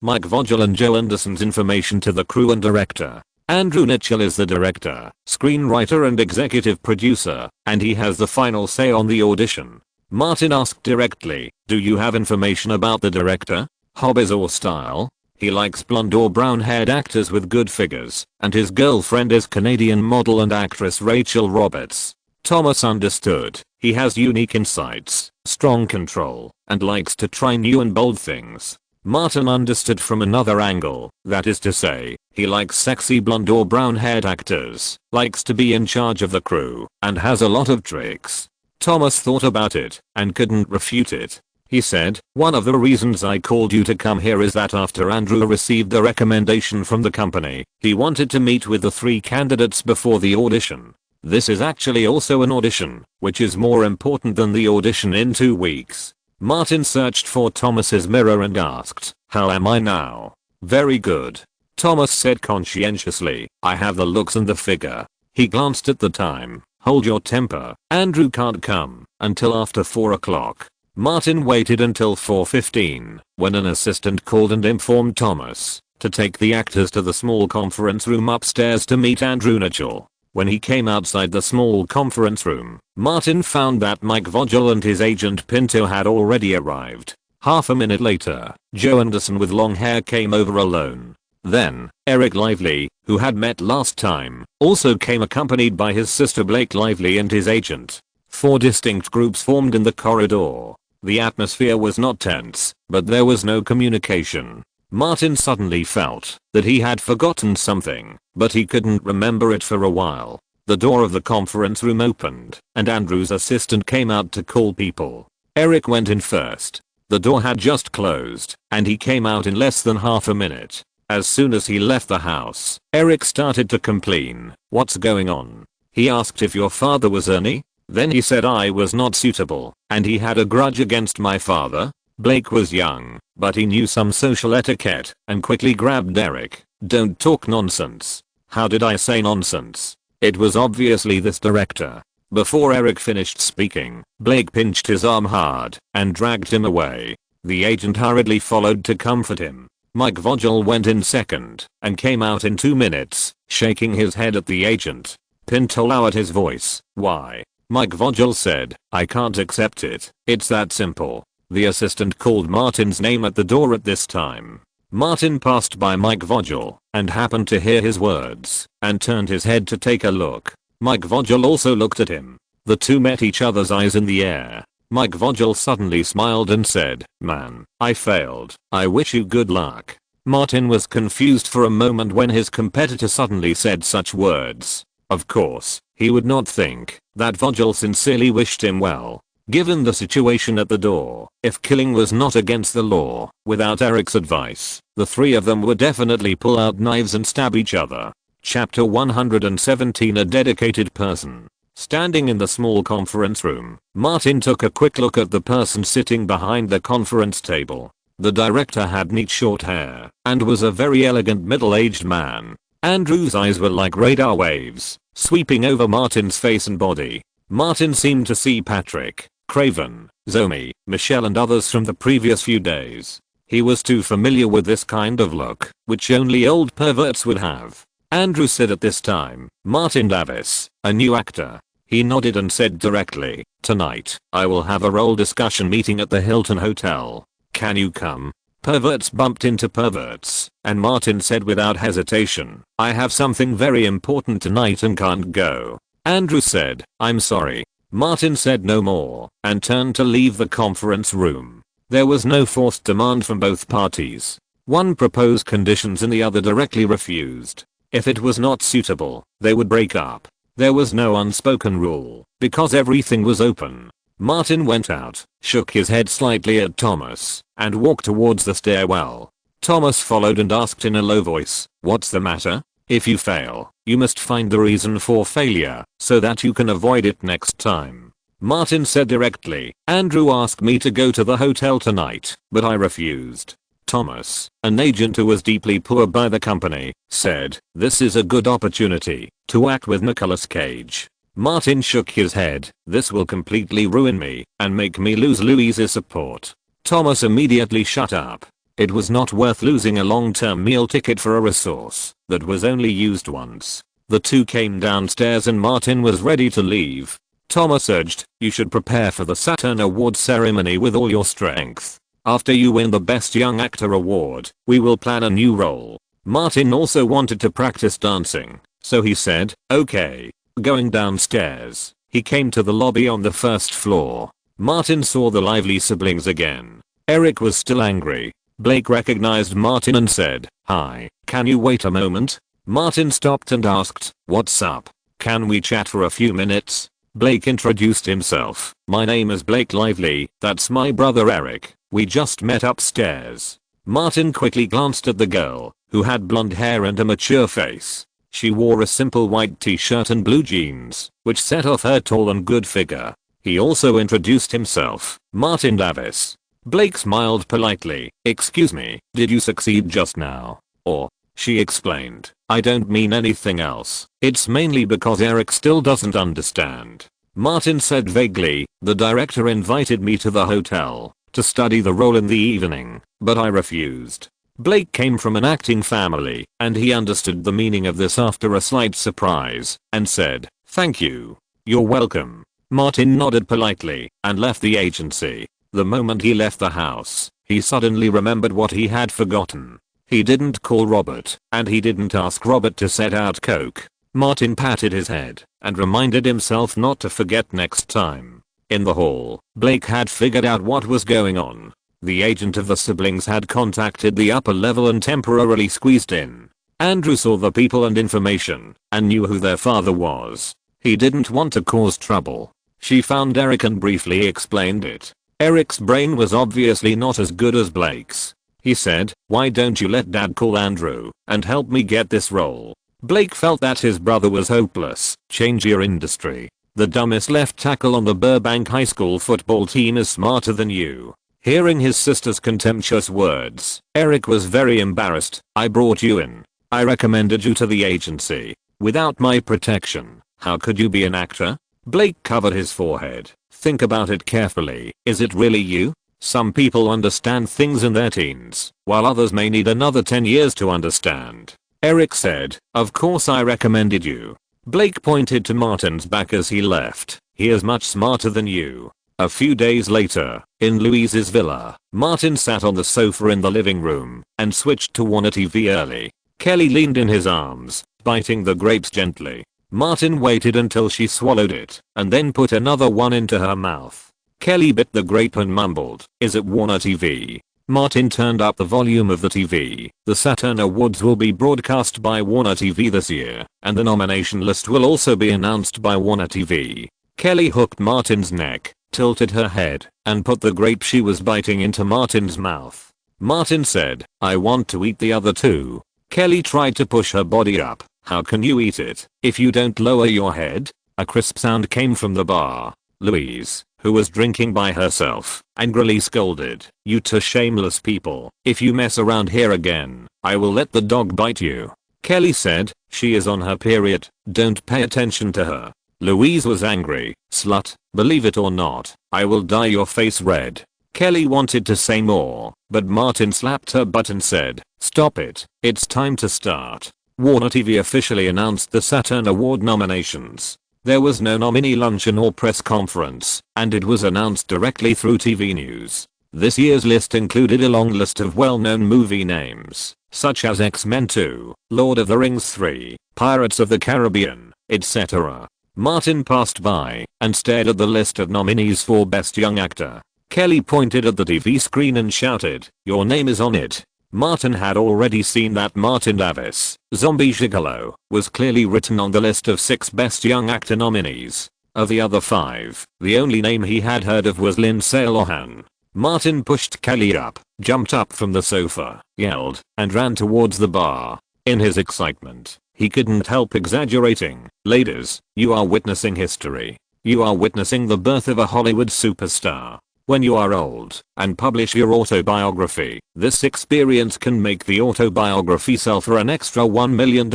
Speaker 1: Mike Vogel and Joe Anderson's information to the crew and director. Andrew Nichol is the director, screenwriter and executive producer, and he has the final say on the audition. Martin asked directly, do you have information about the director? Hobbies or style? He likes blonde or brown haired actors with good figures, and his girlfriend is Canadian model and actress Rachel Roberts. Thomas understood. He has unique insights, strong control, and likes to try new and bold things. Martin understood from another angle, that is to say, he likes sexy blonde or brown haired actors, likes to be in charge of the crew, and has a lot of tricks. Thomas thought about it, and couldn't refute it. He said, one of the reasons I called you to come here is that after Andrew received a recommendation from the company, he wanted to meet with the 3 candidates before the audition. This is actually also an audition, which is more important than the audition in 2 weeks. Martin searched for Thomas's mirror and asked, how am I now? Very good. Thomas said conscientiously, I have the looks and the figure. He glanced at the time. Hold your temper. Andrew can't come until after 4 o'clock. Martin waited until 4:15, when an assistant called and informed Thomas to take the actors to the small conference room upstairs to meet Andrew Nichol. When he came outside the small conference room, Martin found that Mike Vogel and his agent Pinto had already arrived. Half a minute later, Joe Anderson with long hair came over alone. Then, Eric Lively, who had met last time, also came accompanied by his sister Blake Lively and his agent. 4 distinct groups formed in the corridor. The atmosphere was not tense, but there was no communication. Martin suddenly felt that he had forgotten something, but he couldn't remember it for a while. The door of the conference room opened, and Andrew's assistant came out to call people. Eric went in first. The door had just closed, and he came out in less than half a minute. As soon as he left the house, Eric started to complain. What's going on? He asked if your father was Ernie. Then he said I was not suitable, and he had a grudge against my father. Blake was young, but he knew some social etiquette and quickly grabbed Eric. Don't talk nonsense. How did I say nonsense? It was obviously this director. Before Eric finished speaking, Blake pinched his arm hard and dragged him away. The agent hurriedly followed to comfort him. Mike Vogel went in second and came out in 2 minutes, shaking his head at the agent. Pinto lowered his voice. Why? Mike Vogel said, I can't accept it. It's that simple. The assistant called Martin's name at the door at this time. Martin passed by Mike Vogel and happened to hear his words and turned his head to take a look. Mike Vogel also looked at him. The two met each other's eyes in the air. Mike Vogel suddenly smiled and said, man, I failed. I wish you good luck. Martin was confused for a moment when his competitor suddenly said such words. Of course, he would not think that Vogel sincerely wished him well. Given the situation at the door, if killing was not against the law, without Eric's advice, the 3 of them would definitely pull out knives and stab each other. Chapter 117 A dedicated person. Standing in the small conference room, Martin took a quick look at the person sitting behind the conference table. The director had neat short hair and was a very elegant middle-aged man. Andrew's eyes were like radar waves, sweeping over Martin's face and body. Martin seemed to see Patrick, Craven, Zoe, Michelle and others from the previous few days. He was too familiar with this kind of look, which only old perverts would have. Andrew said at this time, Martin Davis, a new actor. He nodded and said directly, tonight, I will have a role discussion meeting at the Hilton Hotel. Can you come? Perverts bumped into perverts, and Martin said without hesitation, I have something very important tonight and can't go. Andrew said, I'm sorry. Martin said no more and turned to leave the conference room. There was no forced demand from both parties. One proposed conditions and the other directly refused. If it was not suitable, they would break up. There was no unspoken rule, because everything was open. Martin went out, shook his head slightly at Thomas, and walked towards the stairwell. Thomas followed and asked in a low voice, what's the matter? If you fail, you must find the reason for failure, so that you can avoid it next time. Martin said directly, Andrew asked me to go to the hotel tonight, but I refused. Thomas, an agent who was deeply poor by the company, said, this is a good opportunity to act with Nicolas Cage. Martin shook his head, this will completely ruin me and make me lose Louise's support. Thomas immediately shut up. It was not worth losing a long-term meal ticket for a resource that was only used once. The two came downstairs and Martin was ready to leave. Thomas urged, "You should prepare for the Saturn Awards ceremony with all your strength. After you win the Best Young Actor award, we will plan a new role." Martin also wanted to practice dancing, so he said, "Okay." Going downstairs, he came to the lobby on the first floor. Martin saw the lively siblings again. Eric was still angry. Blake recognized Martin and said, "Hi, can you wait a moment?" Martin stopped and asked, "What's up? Can we chat for a few minutes?" Blake introduced himself. "My name is Blake Lively, that's my brother Eric. We just met upstairs." Martin quickly glanced at the girl, who had blonde hair and a mature face. She wore a simple white t-shirt and blue jeans, which set off her tall and good figure. He also introduced himself, Martin Davis. Blake smiled politely. "Excuse me, did you succeed just now?" Or, she explained, "I don't mean anything else. It's mainly because Eric still doesn't understand." Martin said vaguely, "The director invited me to the hotel to study the role in the evening, but I refused." Blake came from an acting family, and he understood the meaning of this after a slight surprise, and said, "Thank you. You're welcome." Martin nodded politely and left the agency. The moment he left the house, he suddenly remembered what he had forgotten. He didn't call Robert, and he didn't ask Robert to set out coke. Martin patted his head and reminded himself not to forget next time. In the hall, Blake had figured out what was going on. The agent of the siblings had contacted the upper level and temporarily squeezed in. Andrew saw the people and information and knew who their father was. He didn't want to cause trouble. She found Eric and briefly explained it. Eric's brain was obviously not as good as Blake's. He said, "Why don't you let Dad call Andrew and help me get this role?" Blake felt that his brother was hopeless. "Change your industry. The dumbest left tackle on the Burbank High School football team is smarter than you." Hearing his sister's contemptuous words, Eric was very embarrassed. "I brought you in. I recommended you to the agency. Without my protection, how could you be an actor?" Blake covered his forehead. "Think about it carefully. Is it really you? Some people understand things in their teens, while others may need another 10 years to understand." Eric said, "Of course I recommended you." Blake pointed to Martin's back as he left. "He is much smarter than you." A few days later, in Louise's villa, Martin sat on the sofa in the living room and switched to Warner TV early. Kelly leaned in his arms, biting the grapes gently. Martin waited until she swallowed it and then put another one into her mouth. Kelly bit the grape and mumbled, "Is it Warner TV?" Martin turned up the volume of the TV. The Saturn Awards will be broadcast by Warner TV this year, and the nomination list will also be announced by Warner TV. Kelly hooked Martin's neck, tilted her head, and put the grape she was biting into Martin's mouth. Martin said, "I want to eat the other two." Kelly tried to push her body up. "How can you eat it if you don't lower your head?" A crisp sound came from the bar. Louise, who was drinking by herself, angrily scolded, "You two shameless people, if you mess around here again, I will let the dog bite you." Kelly said, "She is on her period, don't pay attention to her." Louise was angry. "Slut, believe it or not, I will dye your face red." Kelly wanted to say more, but Martin slapped her butt and said, "Stop it, it's time to start." Warner TV officially announced the Saturn Award nominations. There was no nominee luncheon or press conference, and it was announced directly through TV news. This year's list included a long list of well-known movie names, such as X-Men 2, Lord of the Rings 3, Pirates of the Caribbean, etc. Martin passed by and stared at the list of nominees for Best Young Actor. Kelly pointed at the TV screen and shouted, "Your name is on it." Martin had already seen that Martin Davis, Zombie Gigolo, was clearly written on the list of 6 Best Young Actor nominees. Of the other 5, the only name he had heard of was Lindsay Lohan. Martin pushed Kelly up, jumped up from the sofa, yelled, and ran towards the bar. In his excitement, he couldn't help exaggerating. "Ladies, you are witnessing history. You are witnessing the birth of a Hollywood superstar. When you are old and publish your autobiography, this experience can make the autobiography sell for an extra $1 million.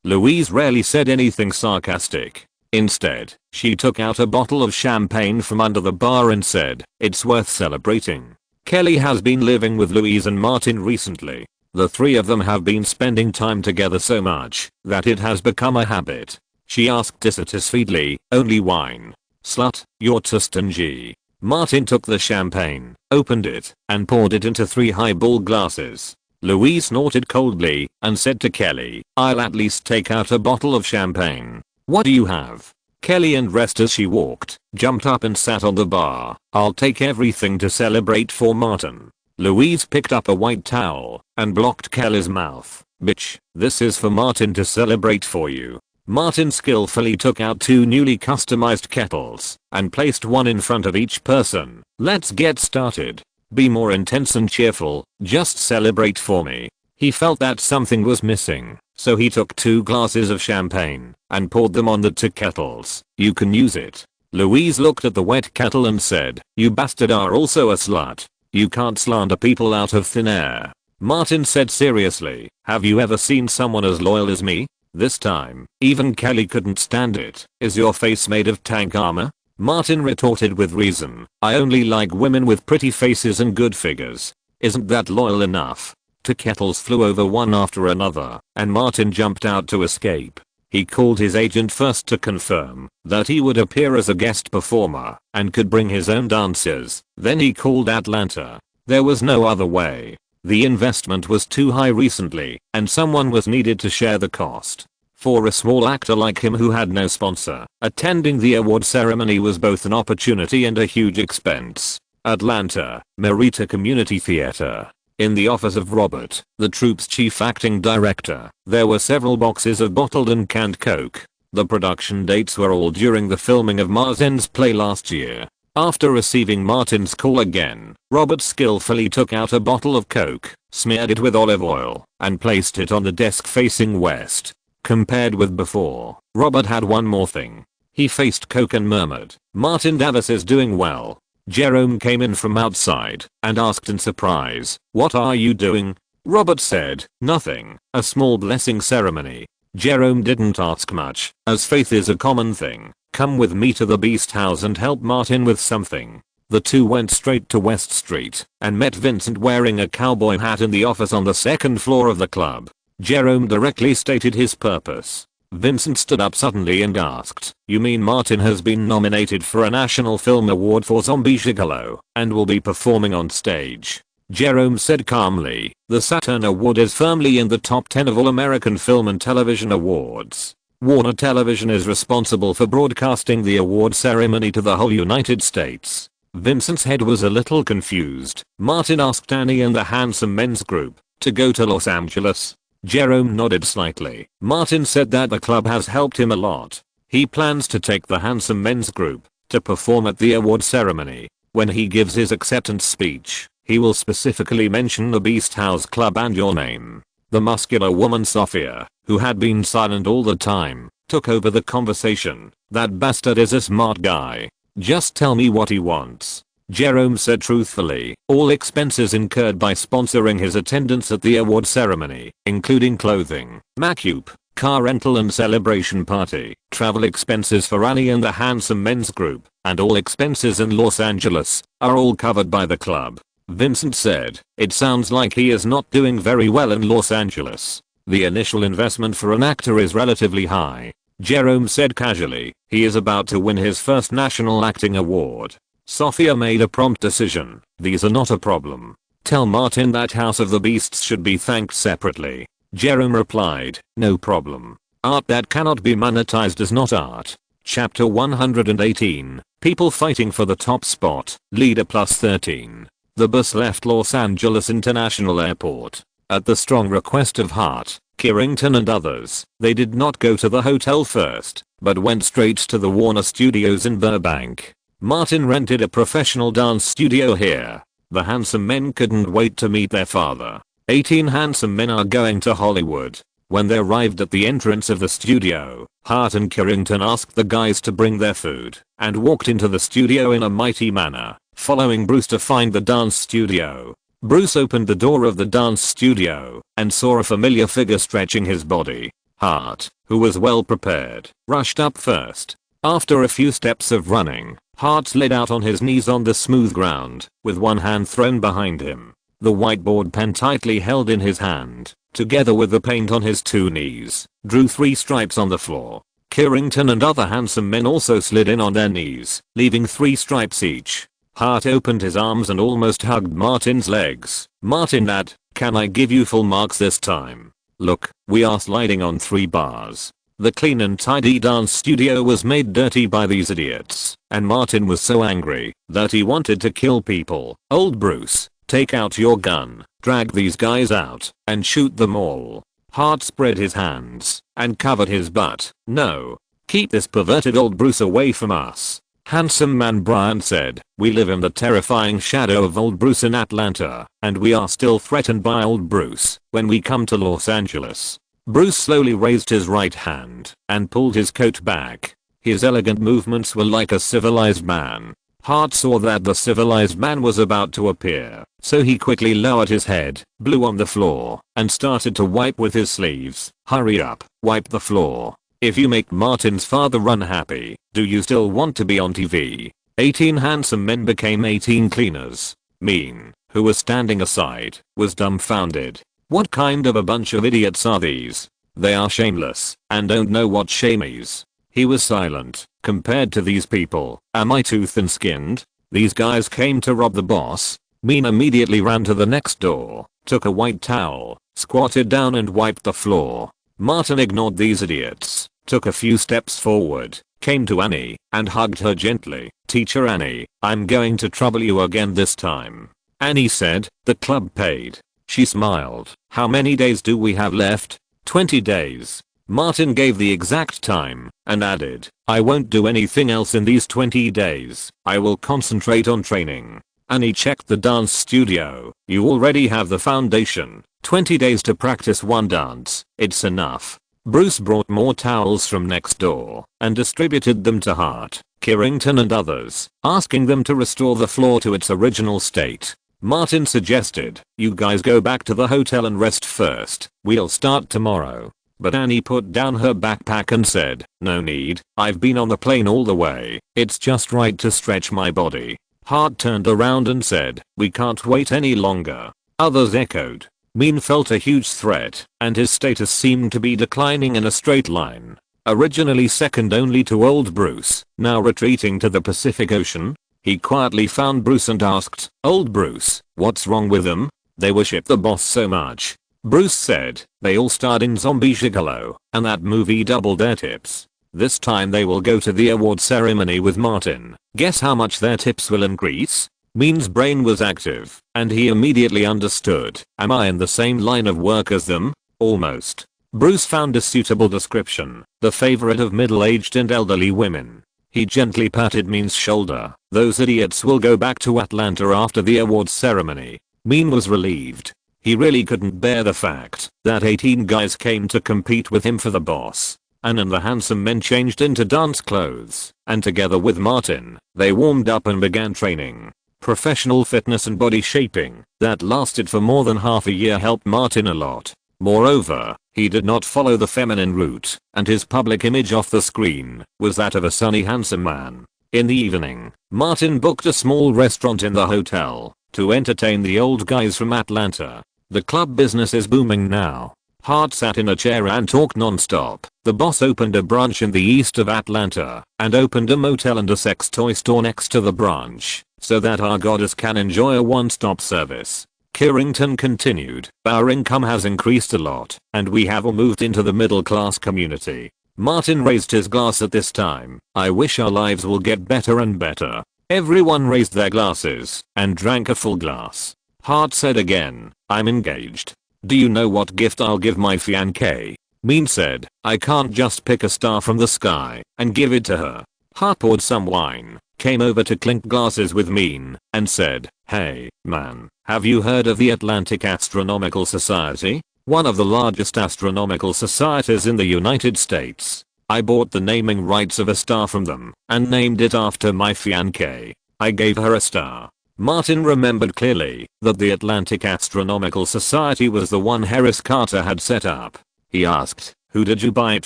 Speaker 1: Louise rarely said anything sarcastic. Instead, she took out a bottle of champagne from under the bar and said, "It's worth celebrating." Kelly has been living with Louise and Martin recently. The three of them have been spending time together so much that it has become a habit. She asked dissatisfiedly, only wine. Slut, you're too stingy. Martin took the champagne, opened it, and poured it into 3 highball glasses. Louise snorted coldly and said to Kelly, I'll at least take out a bottle of champagne. What do you have? Kelly undressed as she walked, jumped up and sat on the bar. I'll take everything to celebrate for Martin. Louise picked up a white towel and blocked Kelly's mouth. Bitch, this is for Martin to celebrate for you. Martin skillfully took out 2 newly customized kettles and placed one in front of each person. Let's get started. Be more intense and cheerful, just celebrate for me. He felt that something was missing, so he took 2 glasses of champagne and poured them on the 2 kettles. You can use it. Louise looked at the wet kettle and said, you bastard are also a slut. You can't slander people out of thin air. Martin said seriously, have you ever seen someone as loyal as me? This time, even Kelly couldn't stand it. Is your face made of tank armor? Martin retorted with reason. I only like women with pretty faces and good figures. Isn't that loyal enough? 2 kettles flew over one after another, and Martin jumped out to escape. He called his agent first to confirm that he would appear as a guest performer and could bring his own dancers. Then he called Atlanta. There was no other way. The investment was too high recently, and someone was needed to share the cost. For a small actor like him who had no sponsor, attending the award ceremony was both an opportunity and a huge expense. Atlanta, Merita Community Theater. In the office of Robert, the troupe's chief acting director, there were several boxes of bottled and canned Coke. The production dates were all during the filming of Marzen's play last year. After receiving Martin's call again, Robert skillfully took out a bottle of Coke, smeared it with olive oil, and placed it on the desk facing west. Compared with before, Robert had one more thing. He faced Coke and murmured, Martin Davis is doing well. Jerome came in from outside and asked in surprise, what are you doing? Robert said, nothing, a small blessing ceremony. Jerome didn't ask much, as faith is a common thing. Come with me to the Beast House and help Martin with something. The two went straight to West Street and met Vincent wearing a cowboy hat in the office on the 2nd floor of the club. Jerome directly stated his purpose. Vincent stood up suddenly and asked, you mean Martin has been nominated for a National Film Award for Zombie Gigolo and will be performing on stage? Jerome said calmly, the Saturn Award is firmly in the top 10 of all American film and television awards. Warner Television is responsible for broadcasting the award ceremony to the whole United States. Vincent's head was a little confused. Martin asked Annie and the Handsome Men's group to go to Los Angeles. Jerome nodded slightly. Martin said that the club has helped him a lot. He plans to take the Handsome Men's group to perform at the award ceremony. When he gives his acceptance speech, he will specifically mention the Beast House Club and your name. The muscular woman Sophia, who had been silent all the time, took over the conversation. That bastard is a smart guy. Just tell me what he wants. Jerome said truthfully, all expenses incurred by sponsoring his attendance at the award ceremony, including clothing, makeup, car rental and celebration party, travel expenses for Annie and the Handsome Men's group, and all expenses in Los Angeles, are all covered by the club. Vincent said, it sounds like he is not doing very well in Los Angeles. The initial investment for an actor is relatively high. Jerome said casually, he is about to win his first national acting award. Sophia made a prompt decision. These are not a problem. Tell Martin that House of the Beasts should be thanked separately. Jerome replied, no problem. Art that cannot be monetized is not art. Chapter 118. People fighting for the top spot. Leader plus 13. The bus left Los Angeles International Airport. At the strong request of Hart, Kierrington and others, they did not go to the hotel first, but went straight to the Warner Studios in Burbank. Martin rented a professional dance studio here. The Handsome Men couldn't wait to meet their father. 18 handsome men are going to Hollywood. When they arrived at the entrance of the studio, Hart and Kierrington asked the guys to bring their food and walked into the studio in a mighty manner, following Bruce to find the dance studio. Bruce opened the door of the dance studio and saw a familiar figure stretching his body. Hart, who was well prepared, rushed up first. After a few steps of running, Hart slid out on his knees on the smooth ground, with one hand thrown behind him. The whiteboard pen tightly held in his hand, together with the paint on his 2 knees, drew 3 stripes on the floor. Carrington and other handsome men also slid in on their knees, leaving 3 stripes each. Hart opened his arms and almost hugged Martin's legs. "Martin lad, can I give you full marks this time? Look, we are sliding on 3 bars." The clean and tidy dance studio was made dirty by these idiots, and Martin was so angry that he wanted to kill people. "Old Bruce, take out your gun, drag these guys out, and shoot them all." Hart spread his hands and covered his butt. "No. Keep this perverted old Bruce away from us." Handsome man Brian said, "We live in the terrifying shadow of old Bruce in Atlanta, and we are still threatened by old Bruce when we come to Los Angeles." Bruce slowly raised his right hand and pulled his coat back. His elegant movements were like a civilized man. Hart saw that the civilized man was about to appear, so he quickly lowered his head, blew on the floor, and started to wipe with his sleeves. "Hurry up, wipe the floor. If you make Martin's father unhappy, do you still want to be on TV?" 18 handsome men became 18 cleaners. Mean, who was standing aside, was dumbfounded. What kind of a bunch of idiots are these? They are shameless and don't know what shame is. He was silent. Compared to these people, am I too thin-skinned? These guys came to rob the boss. Mean immediately ran to the next door, took a white towel, squatted down and wiped the floor. Martin ignored these idiots, took a few steps forward, came to Annie, and hugged her gently. "Teacher Annie, I'm going to trouble you again this time." Annie said, "The club paid." She smiled. "How many days do we have left?" 20 days. Martin gave the exact time, and added, "I won't do anything else in these 20 days. I will concentrate on training." Annie checked the dance studio. "You already have the foundation. 20 days to practice one dance. It's enough." Bruce brought more towels from next door and distributed them to Hart, Carrington and others, asking them to restore the floor to its original state. Martin suggested, "You guys go back to the hotel and rest first. We'll start tomorrow." But Annie put down her backpack and said, "No need. I've been on the plane all the way. It's just right to stretch my body." Hart turned around and said, "We can't wait any longer." Others echoed. Mean felt a huge threat, and his status seemed to be declining in a straight line. Originally second only to old Bruce, now retreating to the Pacific Ocean, he quietly found Bruce and asked, "Old Bruce, what's wrong with them? They worship the boss so much." Bruce said, "They all starred in Zombie Gigolo, and that movie doubled their tips. This time they will go to the award ceremony with Martin. Guess how much their tips will increase?" Mean's brain was active, and he immediately understood. "Am I in the same line of work as them?" "Almost." Bruce found a suitable description, the favorite of middle-aged and elderly women. He gently patted Mean's shoulder. "Those idiots will go back to Atlanta after the awards ceremony." Mean was relieved. He really couldn't bear the fact that 18 guys came to compete with him for the boss. Ann and the handsome men changed into dance clothes, and together with Martin, they warmed up and began training. Professional fitness and body shaping that lasted for more than half a year helped Martin a lot. Moreover, he did not follow the feminine route, and his public image off the screen was that of a sunny handsome man. In the evening, Martin booked a small restaurant in the hotel to entertain the old guys from Atlanta. The club business is booming now. Hart sat in a chair and talked non-stop. The boss opened a branch in the east of Atlanta and opened a motel and a sex toy store next to the branch so that our goddess can enjoy a one-stop service. Carrington continued, "Our income has increased a lot, and we have all moved into the middle-class community." Martin raised his glass at this time. "I wish our lives will get better and better." Everyone raised their glasses and drank a full glass. Hart said again, "I'm engaged. Do you know what gift I'll give my fiancée?" Mean said, "I can't just pick a star from the sky and give it to her." Hart poured some wine, came over to clink glasses with Mean, and said, "Hey, man, have you heard of the Atlantic Astronomical Society? One of the largest astronomical societies in the United States. I bought the naming rights of a star from them and named it after my fiancée. I gave her a star." Martin remembered clearly that the Atlantic Astronomical Society was the one Harris Carter had set up. He asked, "Who did you buy it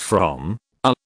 Speaker 1: from?"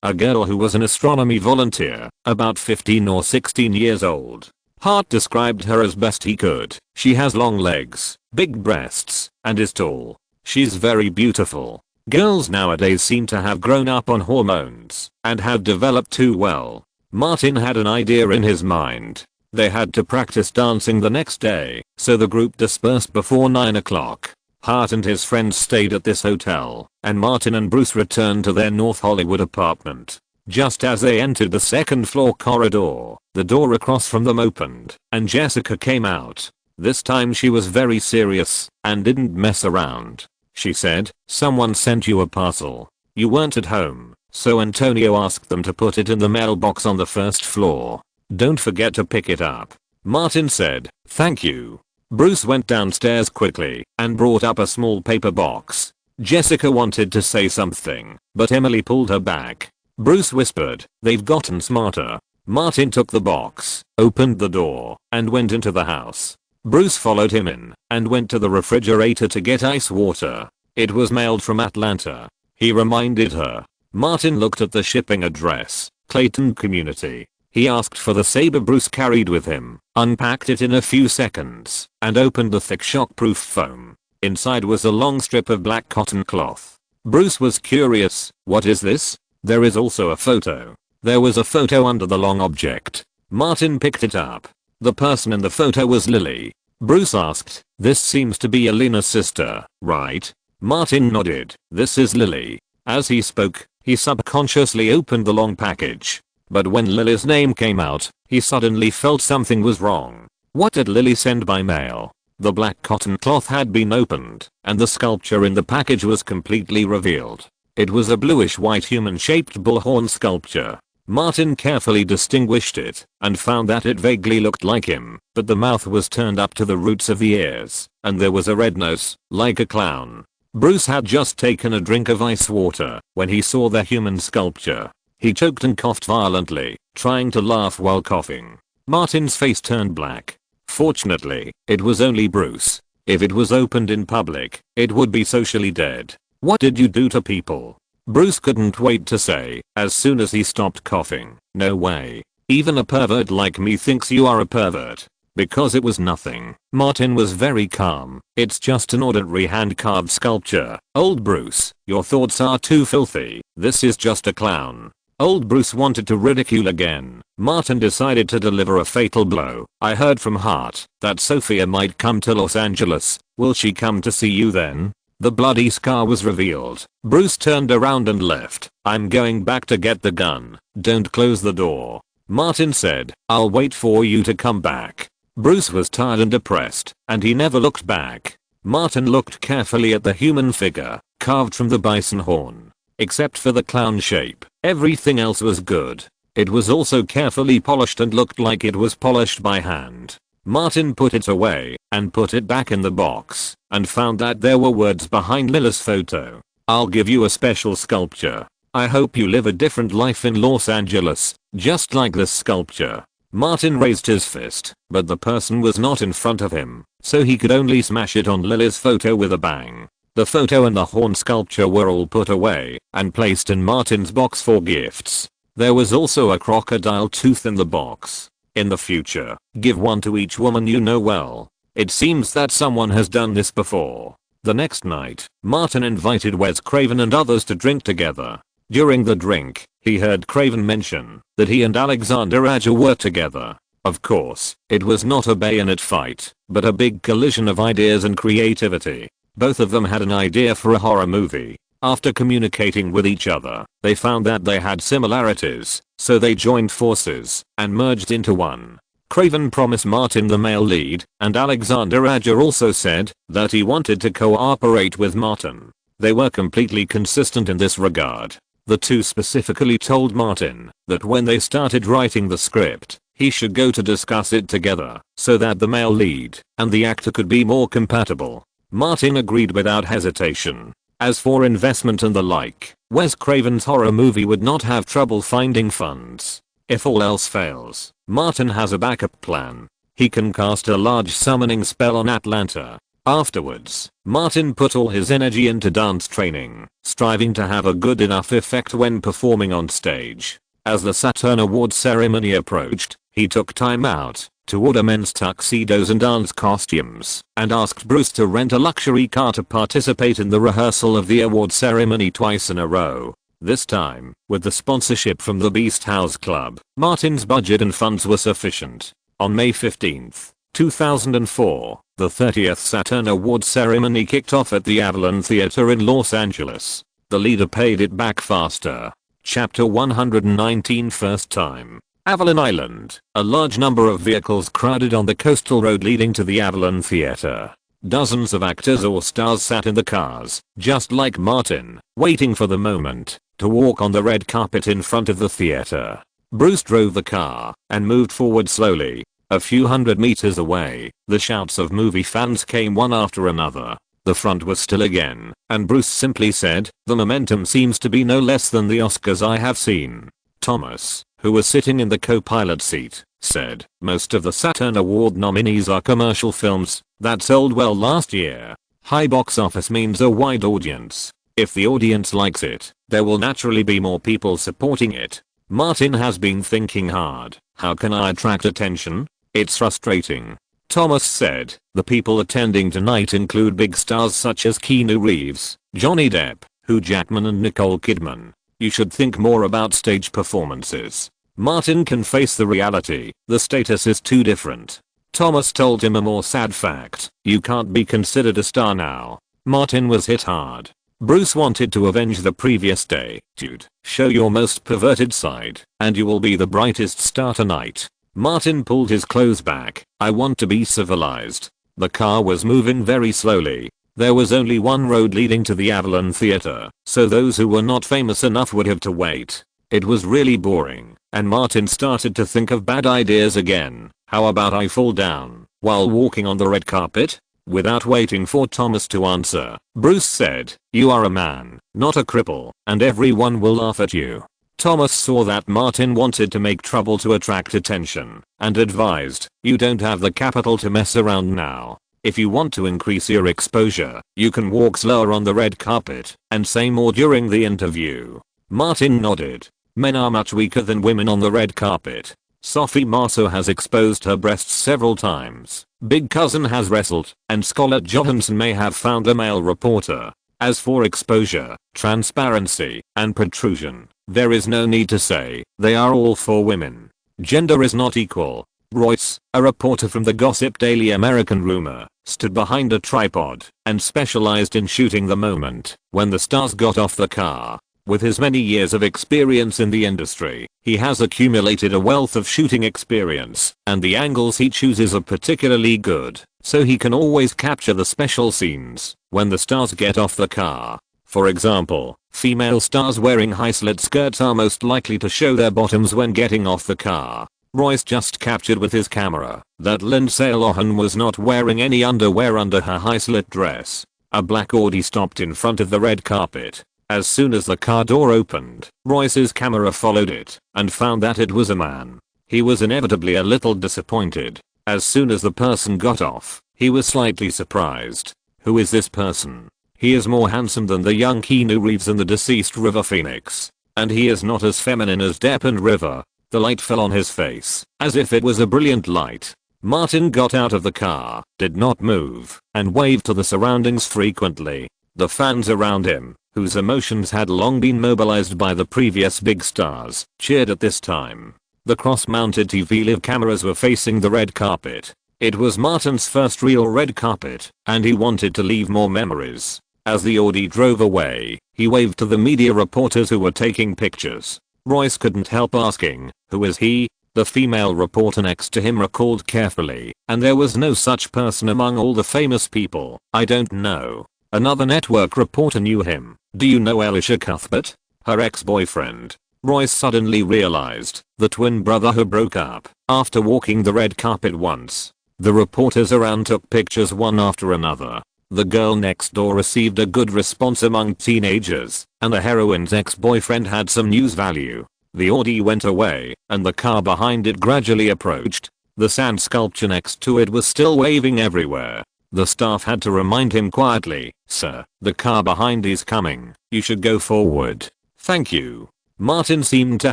Speaker 1: A girl who was an astronomy volunteer, about 15 or 16 years old. Hart described her as best he could. She has long legs, big breasts, and is tall. She's very beautiful. Girls nowadays seem to have grown up on hormones and have developed too well. Martin had an idea in his mind. They had to practice dancing the next day, so the group dispersed before 9 o'clock. Hart and his friends stayed at this hotel, and Martin and Bruce returned to their North Hollywood apartment. Just as they entered the second floor corridor, the door across from them opened, and Jessica came out. This time she was very serious, and didn't mess around. She said, "Someone sent you a parcel. You weren't at home, so Antonio asked them to put it in the mailbox on the first floor. Don't forget to pick it up." Martin said, "Thank you." Bruce went downstairs quickly and brought up a small paper box. Jessica wanted to say something, but Emily pulled her back. Bruce whispered, "They've gotten smarter." Martin took the box, opened the door, and went into the house. Bruce followed him in and went to the refrigerator to get ice water. It was mailed from Atlanta. He reminded her. Martin looked at the shipping address, Clayton Community. He asked for the saber Bruce carried with him, unpacked it in a few seconds, and opened the thick shockproof foam. Inside was a long strip of black cotton cloth. Bruce was curious. "What is this?" There is also a photo. There was a photo under the long object. Martin picked it up. The person in the photo was Lily. Bruce asked, "This seems to be Elena's sister, right?" Martin nodded. "This is Lily." As he spoke, he subconsciously opened the long package. But when Lily's name came out, he suddenly felt something was wrong. What did Lily send by mail? The black cotton cloth had been opened, and the sculpture in the package was completely revealed. It was a bluish-white human-shaped bullhorn sculpture. Martin carefully distinguished it, and found that it vaguely looked like him, but the mouth was turned up to the roots of the ears, and there was a red nose, like a clown. Bruce had just taken a drink of ice water when he saw the human sculpture. He choked and coughed violently, trying to laugh while coughing. Martin's face turned black. Fortunately, it was only Bruce. If it was opened in public, it would be socially dead. "What did you do to people?" Bruce couldn't wait to say, as soon as he stopped coughing, "No way. Even a pervert like me thinks you are a pervert." Because it was nothing, Martin was very calm. "It's just an ordinary hand-carved sculpture. Old Bruce, your thoughts are too filthy. This is just a clown." Old Bruce wanted to ridicule again. Martin decided to deliver a fatal blow. "I heard from Hart that Sophia might come to Los Angeles. Will she come to see you then?" The bloody scar was revealed. Bruce turned around and left. "I'm going back to get the gun. Don't close the door." Martin said, "I'll wait for you to come back." Bruce was tired and depressed, and he never looked back. Martin looked carefully at the human figure, carved from the bison horn. Except for the clown shape, everything else was good. It was also carefully polished and looked like it was polished by hand. Martin put it away and put it back in the box and found that there were words behind Lily's photo. "I'll give you a special sculpture. I hope you live a different life in Los Angeles, just like this sculpture." Martin raised his fist, but the person was not in front of him, so he could only smash it on Lily's photo with a bang. The photo and the horn sculpture were all put away and placed in Martin's box for gifts. There was also a crocodile tooth in the box. "In the future, give one to each woman you know well. It seems that someone has done this before." The next night, Martin invited Wes Craven and others to drink together. During the drink, he heard Craven mention that he and Alexander Aja were together. Of course, it was not a bayonet fight, but a big collision of ideas and creativity. Both of them had an idea for a horror movie. After communicating with each other, they found that they had similarities, so they joined forces and merged into one. Craven promised Martin the male lead, and Alexander Aja also said that he wanted to cooperate with Martin. They were completely consistent in this regard. The two specifically told Martin that when they started writing the script, he should go to discuss it together so that the male lead and the actor could be more compatible. Martin agreed without hesitation. As for investment and the like, Wes Craven's horror movie would not have trouble finding funds. If all else fails, Martin has a backup plan. He can cast a large summoning spell on Atlanta. Afterwards, Martin put all his energy into dance training, striving to have a good enough effect when performing on stage. As the Saturn Award ceremony approached, he took time out to order men's tuxedos and dance costumes, and asked Bruce to rent a luxury car to participate in the rehearsal of the award ceremony twice in a row. This time, with the sponsorship from the Beast House Club, Martin's budget and funds were sufficient. On May 15, 2004, the 30th Saturn Award ceremony kicked off at the Avalon Theater in Los Angeles. The leader paid it back faster. Chapter 119 First time. Avalon Island. A large number of vehicles crowded on the coastal road leading to the Avalon Theater. Dozens of actors or stars sat in the cars, just like Martin, waiting for the moment to walk on the red carpet in front of the theater. Bruce drove the car and moved forward slowly. A few hundred meters away, the shouts of movie fans came one after another. The front was still again, and Bruce simply said, "The momentum seems to be no less than the Oscars I have seen." Thomas, who was sitting in the co-pilot seat, said, "Most of the Saturn Award nominees are commercial films that sold well last year. High box office means a wide audience. If the audience likes it, there will naturally be more people supporting it." Martin has been thinking hard. How can I attract attention? It's frustrating. Thomas said, "The people attending tonight include big stars such as Keanu Reeves, Johnny Depp, Hugh Jackman and Nicole Kidman. You should think more about stage performances." Martin can face the reality. The status is too different. Thomas told him a more sad fact. "You can't be considered a star now." Martin was hit hard. Bruce wanted to avenge the previous day. "Dude, show your most perverted side, and you will be the brightest star tonight." Martin pulled his clothes back. "I want to be civilized." The car was moving very slowly. There was only one road leading to the Avalon Theater, so those who were not famous enough would have to wait. It was really boring, and Martin started to think of bad ideas again. "How about I fall down while walking on the red carpet?" Without waiting for Thomas to answer, Bruce said, "You are a man, not a cripple, and everyone will laugh at you." Thomas saw that Martin wanted to make trouble to attract attention, and advised, "You don't have the capital to mess around now. If you want to increase your exposure, you can walk slower on the red carpet and say more during the interview." Martin nodded. Men are much weaker than women on the red carpet. Sophie Marceau has exposed her breasts several times. Big Cousin has wrestled, and Scarlett Johansson may have found a male reporter. As for exposure, transparency, and protrusion, there is no need to say, they are all for women. Gender is not equal. Royce, a reporter from the gossip daily American Rumor, stood behind a tripod and specialized in shooting the moment when the stars got off the car. With his many years of experience in the industry, he has accumulated a wealth of shooting experience, and the angles he chooses are particularly good, so he can always capture the special scenes when the stars get off the car. For example, female stars wearing high-slit skirts are most likely to show their bottoms when getting off the car. Royce just captured with his camera that Lindsay Lohan was not wearing any underwear under her high-slit dress. A black Audi stopped in front of the red carpet. As soon as the car door opened, Royce's camera followed it and found that it was a man. He was inevitably a little disappointed. As soon as the person got off, he was slightly surprised. Who is this person? He is more handsome than the young Keanu Reeves and the deceased River Phoenix. And he is not as feminine as Depp and River. The light fell on his face, as if it was a brilliant light. Martin got out of the car, did not move, and waved to the surroundings frequently. The fans around him, whose emotions had long been mobilized by the previous big stars, cheered at this time. The cross-mounted TV live cameras were facing the red carpet. It was Martin's first real red carpet, and he wanted to leave more memories. As the Audi drove away, he waved to the media reporters who were taking pictures. Royce couldn't help asking, "Who is he?" The female reporter next to him recalled carefully, "And there was no such person among all the famous people." "I don't know." Another network reporter knew him. "Do you know Alicia Cuthbert? Her ex-boyfriend." Royce suddenly realized, the twin brother who broke up after walking the red carpet once. The reporters around took pictures one after another. The girl next door received a good response among teenagers, and the heroine's ex-boyfriend had some news value. The Audi went away, and the car behind it gradually approached. The sand sculpture next to it was still waving everywhere. The staff had to remind him quietly, "Sir, the car behind is coming. You should go forward." "Thank you." Martin seemed to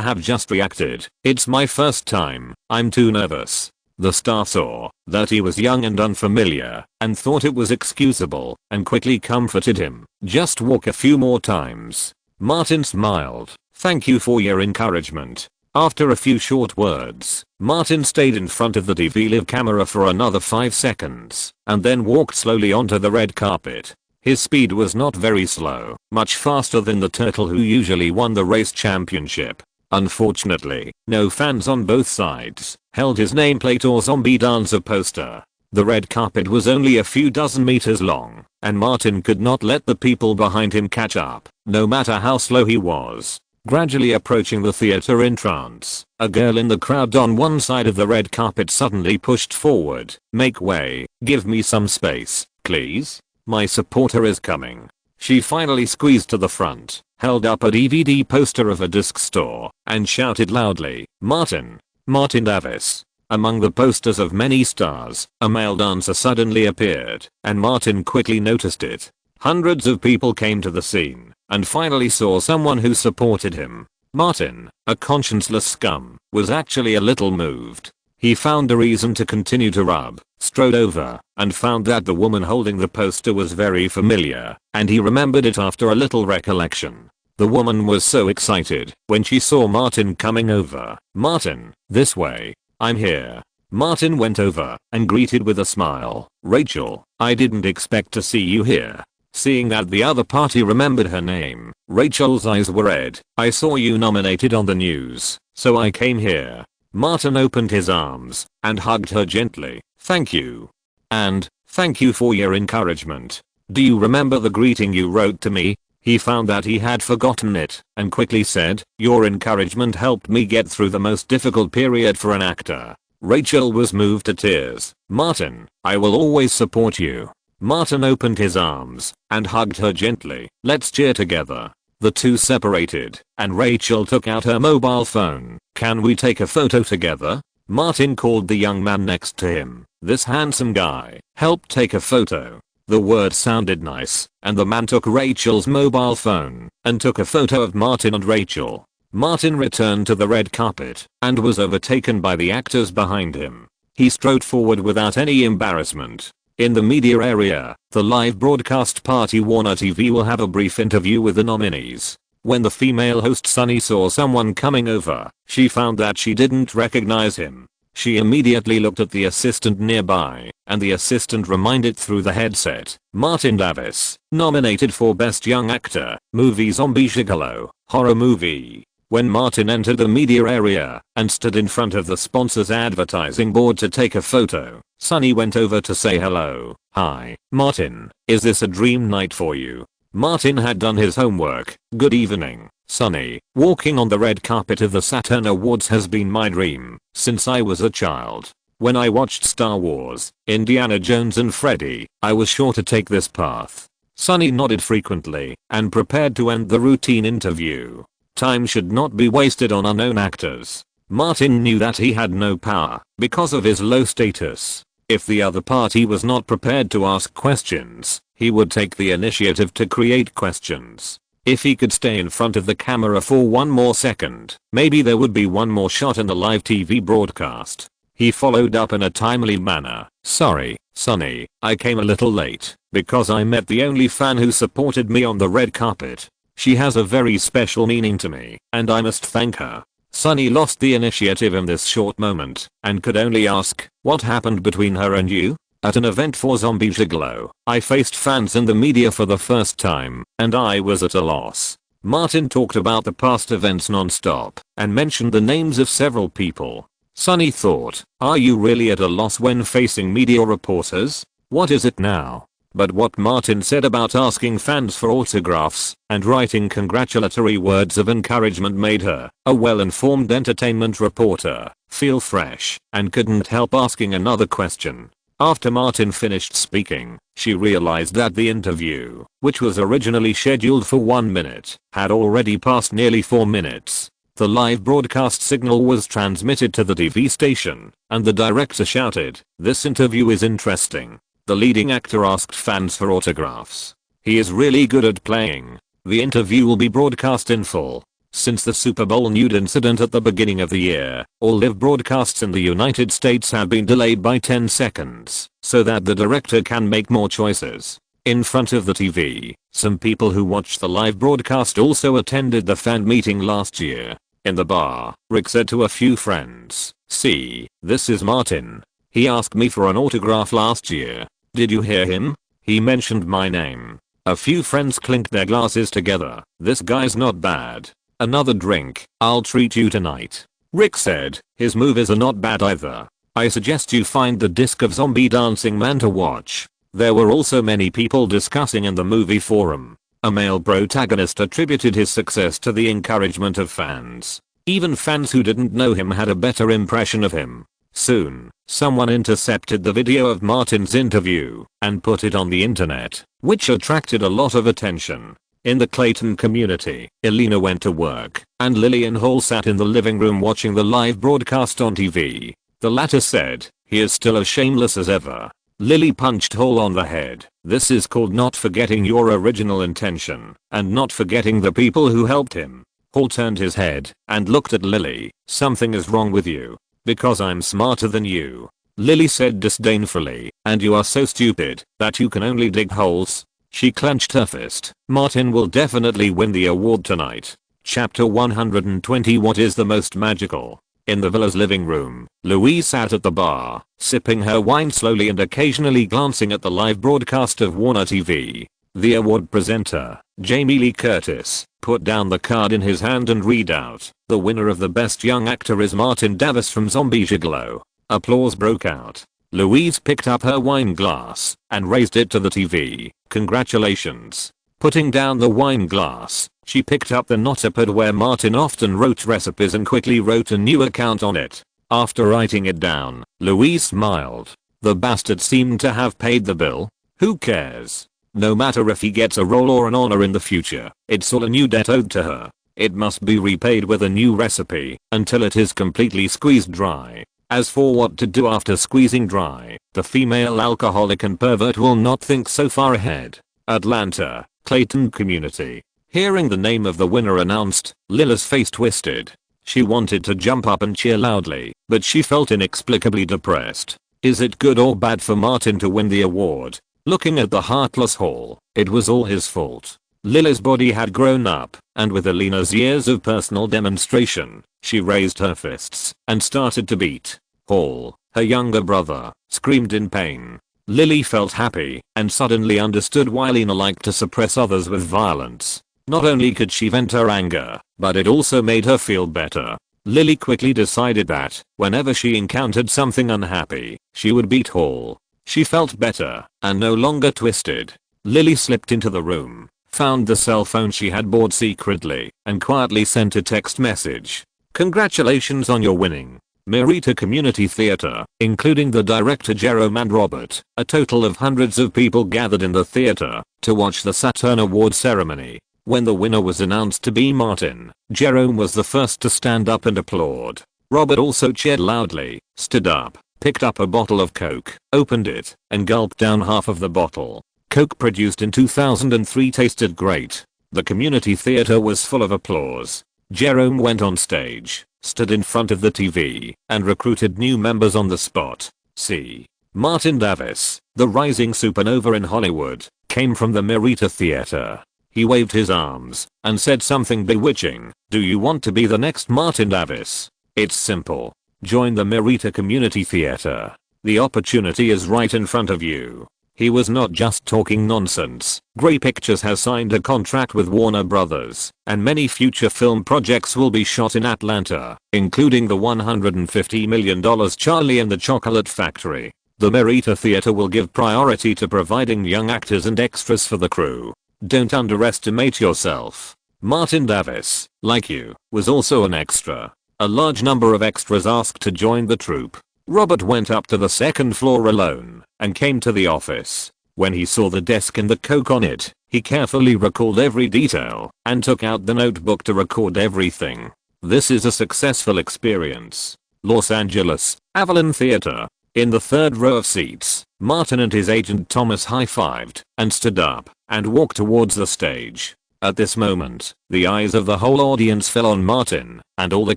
Speaker 1: have just reacted. "It's my first time. I'm too nervous." The staff saw that he was young and unfamiliar and thought it was excusable and quickly comforted him. "Just walk a few more times." Martin smiled. "Thank you for your encouragement." After a few short words, Martin stayed in front of the DV live camera for another 5 seconds and then walked slowly onto the red carpet. His speed was not very slow, much faster than the turtle who usually won the race championship. Unfortunately, no fans on both sides held his nameplate or zombie dancer poster. The red carpet was only a few dozen meters long, and Martin could not let the people behind him catch up, no matter how slow he was. Gradually approaching the theater entrance, a girl in the crowd on one side of the red carpet suddenly pushed forward. "Make way, give me some space, please. My supporter is coming." She finally squeezed to the front, held up a DVD poster of a disc store, and shouted loudly, "Martin! Martin Davis." Among the posters of many stars, a male dancer suddenly appeared, and Martin quickly noticed it. Hundreds of people came to the scene and finally saw someone who supported him. Martin, a conscienceless scum, was actually a little moved. He found a reason to continue to rub, strode over, and found that the woman holding the poster was very familiar, and he remembered it after a little recollection. The woman was so excited when she saw Martin coming over. "Martin, this way. I'm here." Martin went over and greeted with a smile. "Rachel, I didn't expect to see you here." Seeing that the other party remembered her name, Rachel's eyes were red. "I saw you nominated on the news, so I came here." Martin opened his arms and hugged her gently. "Thank you. And thank you for your encouragement. Do you remember the greeting you wrote to me?" He found that he had forgotten it and quickly said, "Your encouragement helped me get through the most difficult period for an actor." Rachel was moved to tears. "Martin, I will always support you." Martin opened his arms and hugged her gently. "Let's cheer together." The two separated, and Rachel took out her mobile phone. "Can we take a photo together?" Martin called the young man next to him. This handsome guy helped take a photo. The words sounded nice, and the man took Rachel's mobile phone and took a photo of Martin and Rachel. Martin returned to the red carpet and was overtaken by the actors behind him. He strode forward without any embarrassment. In the media area, the live broadcast party Warner TV will have a brief interview with the nominees. When the female host Sunny saw someone coming over, she found that she didn't recognize him. She immediately looked at the assistant nearby, and the assistant reminded through the headset, "Martin Davis, nominated for Best Young Actor, movie Zombie Gigolo, horror movie." When Martin entered the media area and stood in front of the sponsor's advertising board to take a photo, Sunny went over to say hello. "Hi, Martin, is this a dream night for you?" Martin had done his homework. "Good evening, Sunny. Walking on the red carpet of the Saturn Awards has been my dream since I was a child. When I watched Star Wars, Indiana Jones and Freddy, I was sure to take this path." Sunny nodded frequently and prepared to end the routine interview. Time should not be wasted on unknown actors. Martin knew that he had no power because of his low status. If the other party was not prepared to ask questions, he would take the initiative to create questions. If he could stay in front of the camera for one more second, maybe there would be one more shot in the live TV broadcast. He followed up in a timely manner. "Sorry, Sunny, I came a little late because I met the only fan who supported me on the red carpet. She has a very special meaning to me, and I must thank her." Sunny lost the initiative in this short moment and could only ask, "What happened between her and you?" "At an event for Zombie Gigolo, I faced fans and the media for the first time, and I was at a loss." Martin talked about the past events non-stop and mentioned the names of several people. Sunny thought, "Are you really at a loss when facing media reporters? What is it now?" But what Martin said about asking fans for autographs and writing congratulatory words of encouragement made her, a well-informed entertainment reporter, feel fresh and couldn't help asking another question. After Martin finished speaking, she realized that the interview, which was originally scheduled for 1 minute, had already passed nearly 4 minutes. The live broadcast signal was transmitted to the TV station, and the director shouted, "This interview is interesting. The leading actor asked fans for autographs. He is really good at playing. The interview will be broadcast in full. Since the Super Bowl nude incident at the beginning of the year, all live broadcasts in the United States have been delayed by 10 seconds so that the director can make more choices. In front of the TV, some people who watched the live broadcast also attended the fan meeting last year. In the bar, Rick said to a few friends, "See, this is Martin. He asked me for an autograph last year. Did you hear him? He mentioned my name." A few friends clinked their glasses together. "This guy's not bad. Another drink, I'll treat you tonight." Rick said, "His movies are not bad either. I suggest you find the disc of Zombie Dancing Man to watch." There were also many people discussing in the movie forum. A male protagonist attributed his success to the encouragement of fans. Even fans who didn't know him had a better impression of him. Soon, someone intercepted the video of Martin's interview and put it on the internet, which attracted a lot of attention. In the Clayton community, Elena went to work, and Lily and Hall sat in the living room watching the live broadcast on TV. The latter said, "He is still as shameless as ever." Lily punched Hall on the head. "This is called not forgetting your original intention, and not forgetting the people who helped him." Hall turned his head and looked at Lily. "Something is wrong with you. Because I'm smarter than you." Lily said disdainfully, "And you are so stupid that you can only dig holes." She clenched her fist. "Martin will definitely win the award tonight." Chapter 120. What is the most magical? In the villa's living room, Louise sat at the bar, sipping her wine slowly and occasionally glancing at the live broadcast of Warner TV. The award presenter, Jamie Lee Curtis, put down the card in his hand and read out, "The winner of the Best Young Actor is Martin Davis from Zombie Gigolo." Applause broke out. Louise picked up her wine glass and raised it to the TV. "Congratulations." Putting down the wine glass, she picked up the notepad where Martin often wrote recipes and quickly wrote a new account on it. After writing it down, Louise smiled. The bastard seemed to have paid the bill. Who cares? No matter if he gets a role or an honor in the future, it's all a new debt owed to her. It must be repaid with a new recipe until it is completely squeezed dry. As for what to do after squeezing dry, the female alcoholic and pervert will not think so far ahead. Atlanta, Clayton community. Hearing the name of the winner announced, Lila's face twisted. She wanted to jump up and cheer loudly, but she felt inexplicably depressed. Is it good or bad for Martin to win the award? Looking at the heartless Hall, it was all his fault. Lila's body had grown up, and with Elena's years of personal demonstration, she raised her fists and started to beat. Hall, her younger brother, screamed in pain. Lily felt happy and suddenly understood why Lena liked to suppress others with violence. Not only could she vent her anger, but it also made her feel better. Lily quickly decided that, whenever she encountered something unhappy, she would beat Hall. She felt better and no longer twisted. Lily slipped into the room, found the cell phone she had bought secretly, and quietly sent a text message. "Congratulations on your winning. Merita Community Theater," including the director Jerome and Robert. A total of hundreds of people gathered in the theater to watch the Saturn Award ceremony. When the winner was announced to be Martin, Jerome was the first to stand up and applaud. Robert also cheered loudly, stood up, picked up a bottle of Coke, opened it, and gulped down half of the bottle. Coke produced in 2003 tasted great. The community theater was full of applause. Jerome went on stage, stood in front of the TV, and recruited new members on the spot. See. Martin Davis, the rising supernova in Hollywood, came from the Merita Theater. He waved his arms and said something bewitching. "Do you want to be the next Martin Davis? It's simple. Join the Merita Community Theater. The opportunity is right in front of you." He was not just talking nonsense. Gray Pictures has signed a contract with Warner Brothers, and many future film projects will be shot in Atlanta, including the $150 million Charlie and the Chocolate Factory. The Merita Theater will give priority to providing young actors and extras for the crew. Don't underestimate yourself. Martin Davis, like you, was also an extra. A large number of extras asked to join the troupe. Robert went up to the second floor alone and came to the office. When he saw the desk and the Coke on it, he carefully recalled every detail and took out the notebook to record everything. This is a successful experience. Los Angeles, Avalon Theater. In the third row of seats, Martin and his agent Thomas high-fived and stood up and walked towards the stage. At this moment, the eyes of the whole audience fell on Martin, and all the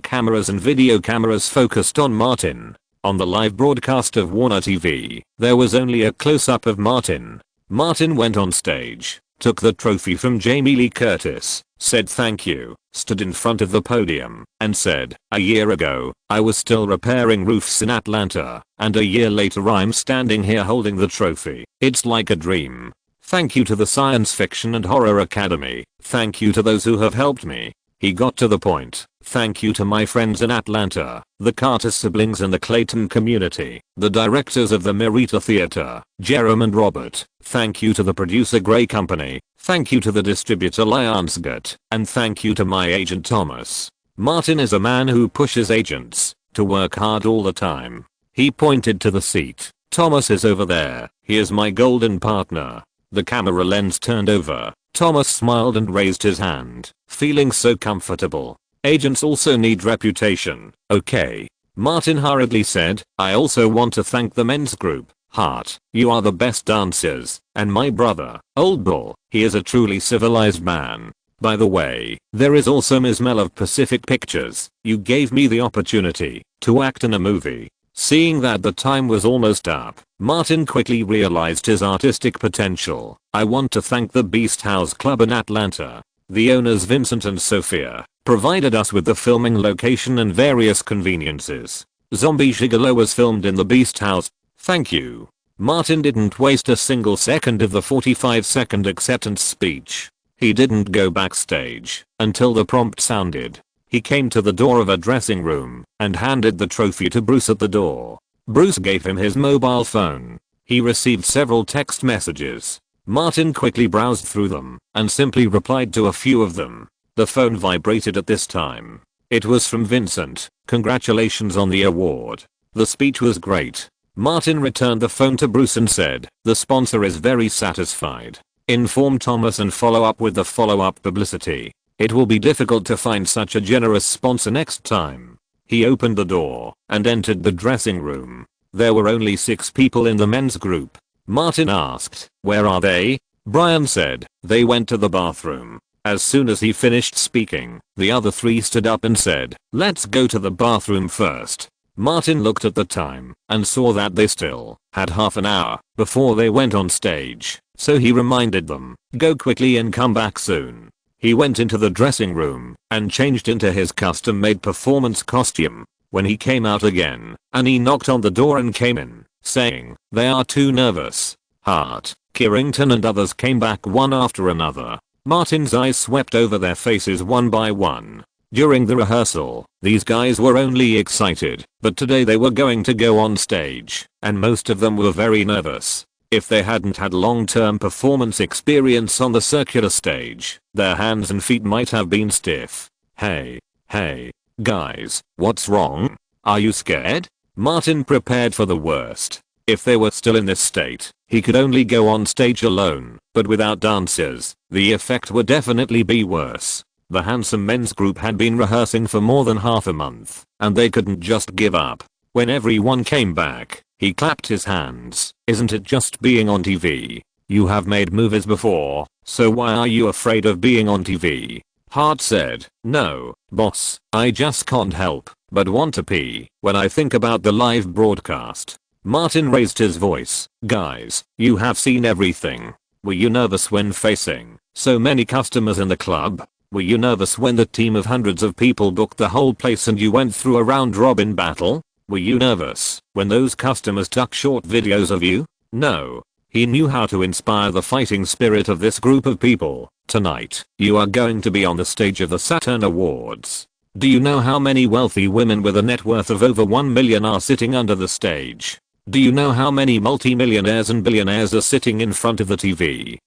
Speaker 1: cameras and video cameras focused on Martin. On the live broadcast of Warner TV, there was only a close-up of Martin. Martin went on stage, took the trophy from Jamie Lee Curtis, said thank you, stood in front of the podium, and said, "A year ago, I was still repairing roofs in Atlanta, and a year later I'm standing here holding the trophy. It's like a dream. Thank you to the Science Fiction and Horror Academy. Thank you to those who have helped me." He got to the point. "Thank you to my friends in Atlanta, the Carter siblings and the Clayton community, the directors of the Merita Theater, Jerome and Robert. Thank you to the producer Grey Company. Thank you to the distributor Lionsgate, and thank you to my agent Thomas." Martin is a man who pushes agents to work hard all the time. He pointed to the seat. "Thomas is over there. He is my golden partner." The camera lens turned over. Thomas smiled and raised his hand, feeling so comfortable. "Agents also need reputation, okay?" Martin hurriedly said, "I also want to thank the men's group. Hart, you are the best dancers, and my brother, Old Bull, he is a truly civilized man. By the way, there is also Ms. Mel of Pacific Pictures. You gave me the opportunity to act in a movie." Seeing that the time was almost up, Martin quickly realized his artistic potential. "I want to thank the Beast House Club in Atlanta. The owners Vincent and Sophia provided us with the filming location and various conveniences. Zombie Gigolo was filmed in the Beast House. Thank you." Martin didn't waste a single second of the 45-second acceptance speech. He didn't go backstage until the prompt sounded. He came to the door of a dressing room and handed the trophy to Bruce at the door. Bruce gave him his mobile phone. He received several text messages. Martin quickly browsed through them and simply replied to a few of them. The phone vibrated at this time. It was from Vincent. "Congratulations on the award. The speech was great." Martin returned the phone to Bruce and said, "The sponsor is very satisfied. Inform Thomas and follow up with the follow-up publicity. It will be difficult to find such a generous sponsor next time." He opened the door and entered the dressing room. There were only 6 people in the men's group. Martin asked, "Where are they?" Brian said, "They went to the bathroom." As soon as he finished speaking, the other 3 stood up and said, "Let's go to the bathroom first." Martin looked at the time and saw that they still had half an hour before they went on stage, so he reminded them, "Go quickly and come back soon." He went into the dressing room and changed into his custom-made performance costume. When he came out again, Annie knocked on the door and came in, saying, "They are too nervous." Hart, Kierrington and others came back one after another. Martin's eyes swept over their faces one by one. During the rehearsal, these guys were only excited, but today they were going to go on stage, and most of them were very nervous. If they hadn't had long-term performance experience on the circular stage, their hands and feet might have been stiff. Hey, guys, what's wrong? Are you scared?" Martin prepared for the worst. If they were still in this state, he could only go on stage alone, but without dancers, the effect would definitely be worse. The handsome men's group had been rehearsing for more than half a month, and they couldn't just give up. When everyone came back, he clapped his hands. "Isn't it just being on TV? You have made movies before, so why are you afraid of being on TV?" Hart said, "No, boss, I just can't help but want to pee when I think about the live broadcast." Martin raised his voice. "Guys, you have seen everything. Were you nervous when facing so many customers in the club? Were you nervous when the team of hundreds of people booked the whole place and you went through a round-robin battle? Were you nervous when those customers took short videos of you? No. He knew how to inspire the fighting spirit of this group of people. Tonight, you are going to be on the stage of the Saturn Awards. Do you know how many wealthy women with a net worth of over 1 million are sitting under the stage? Do you know how many multimillionaires and billionaires are sitting in front of the TV?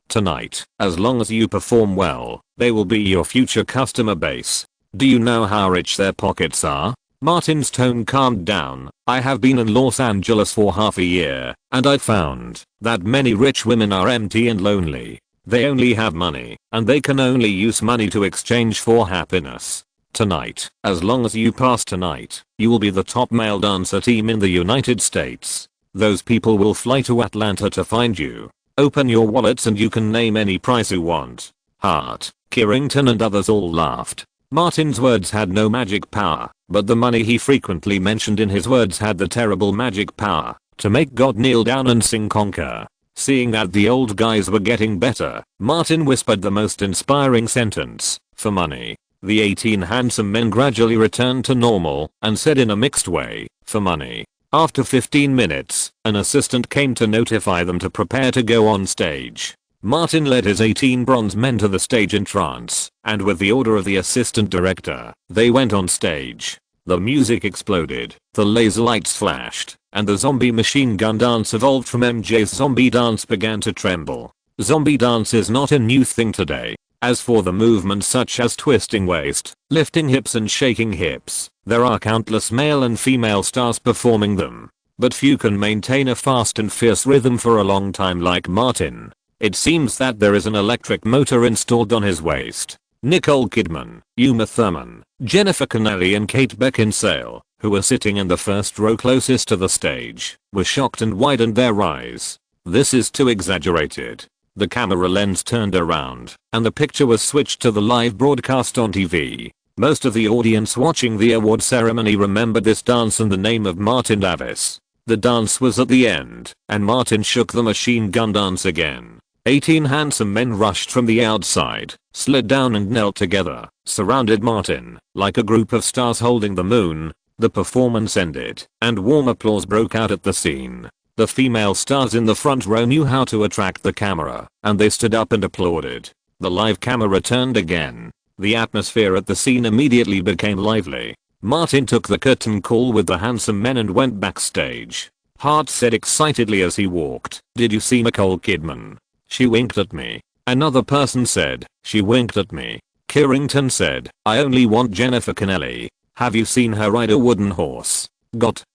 Speaker 1: Tonight, as long as you perform well, they will be your future customer base. Do you know how rich their pockets are?" Martin's tone calmed down. "I have been in Los Angeles for half a year, and I found that many rich women are empty and lonely. They only have money, and they can only use money to exchange for happiness. Tonight, as long as you pass tonight, you will be the top male dancer team in the United States. Those people will fly to Atlanta to find you. Open your wallets and you can name any price you want. Hart, Kierrington and others all laughed. Martin's words had no magic power, but the money he frequently mentioned in his words had the terrible magic power to make God kneel down and sing conquer. Seeing that the old guys were getting better, Martin whispered the most inspiring sentence, "For money." The 18 handsome men gradually returned to normal and said in a mixed way, "For money." After 15 minutes, an assistant came to notify them to prepare to go on stage. Martin led his 18 bronze men to the stage in trance, and with the order of the assistant director, they went on stage. The music exploded, the laser lights flashed, and the zombie machine gun dance evolved from MJ's zombie dance began to tremble. Zombie dance is not a new thing today. As for the movements such as twisting waist, lifting hips and shaking hips, there are countless male and female stars performing them. But few can maintain a fast and fierce rhythm for a long time like Martin. It seems that there is an electric motor installed on his waist. Nicole Kidman, Uma Thurman, Jennifer Connelly and Kate Beckinsale, who were sitting in the first row closest to the stage, were shocked and widened their eyes. This is too exaggerated. The camera lens turned around, and the picture was switched to the live broadcast on TV. Most of the audience watching the award ceremony remembered this dance and the name of Martin Davis. The dance was at the end, and Martin shook the machine gun dance again. 18 handsome men rushed from the outside, slid down and knelt together, surrounded Martin, like a group of stars holding the moon. The performance ended, and warm applause broke out at the scene. The female stars in the front row knew how to attract the camera, and they stood up and applauded. The live camera turned again. The atmosphere at the scene immediately became lively. Martin took the curtain call with the handsome men and went backstage. Hart said excitedly as he walked, "Did you see Nicole Kidman? She winked at me." Another person said, "She winked at me." Kierrington said, "I only want Jennifer Connelly. Have you seen her ride a wooden horse?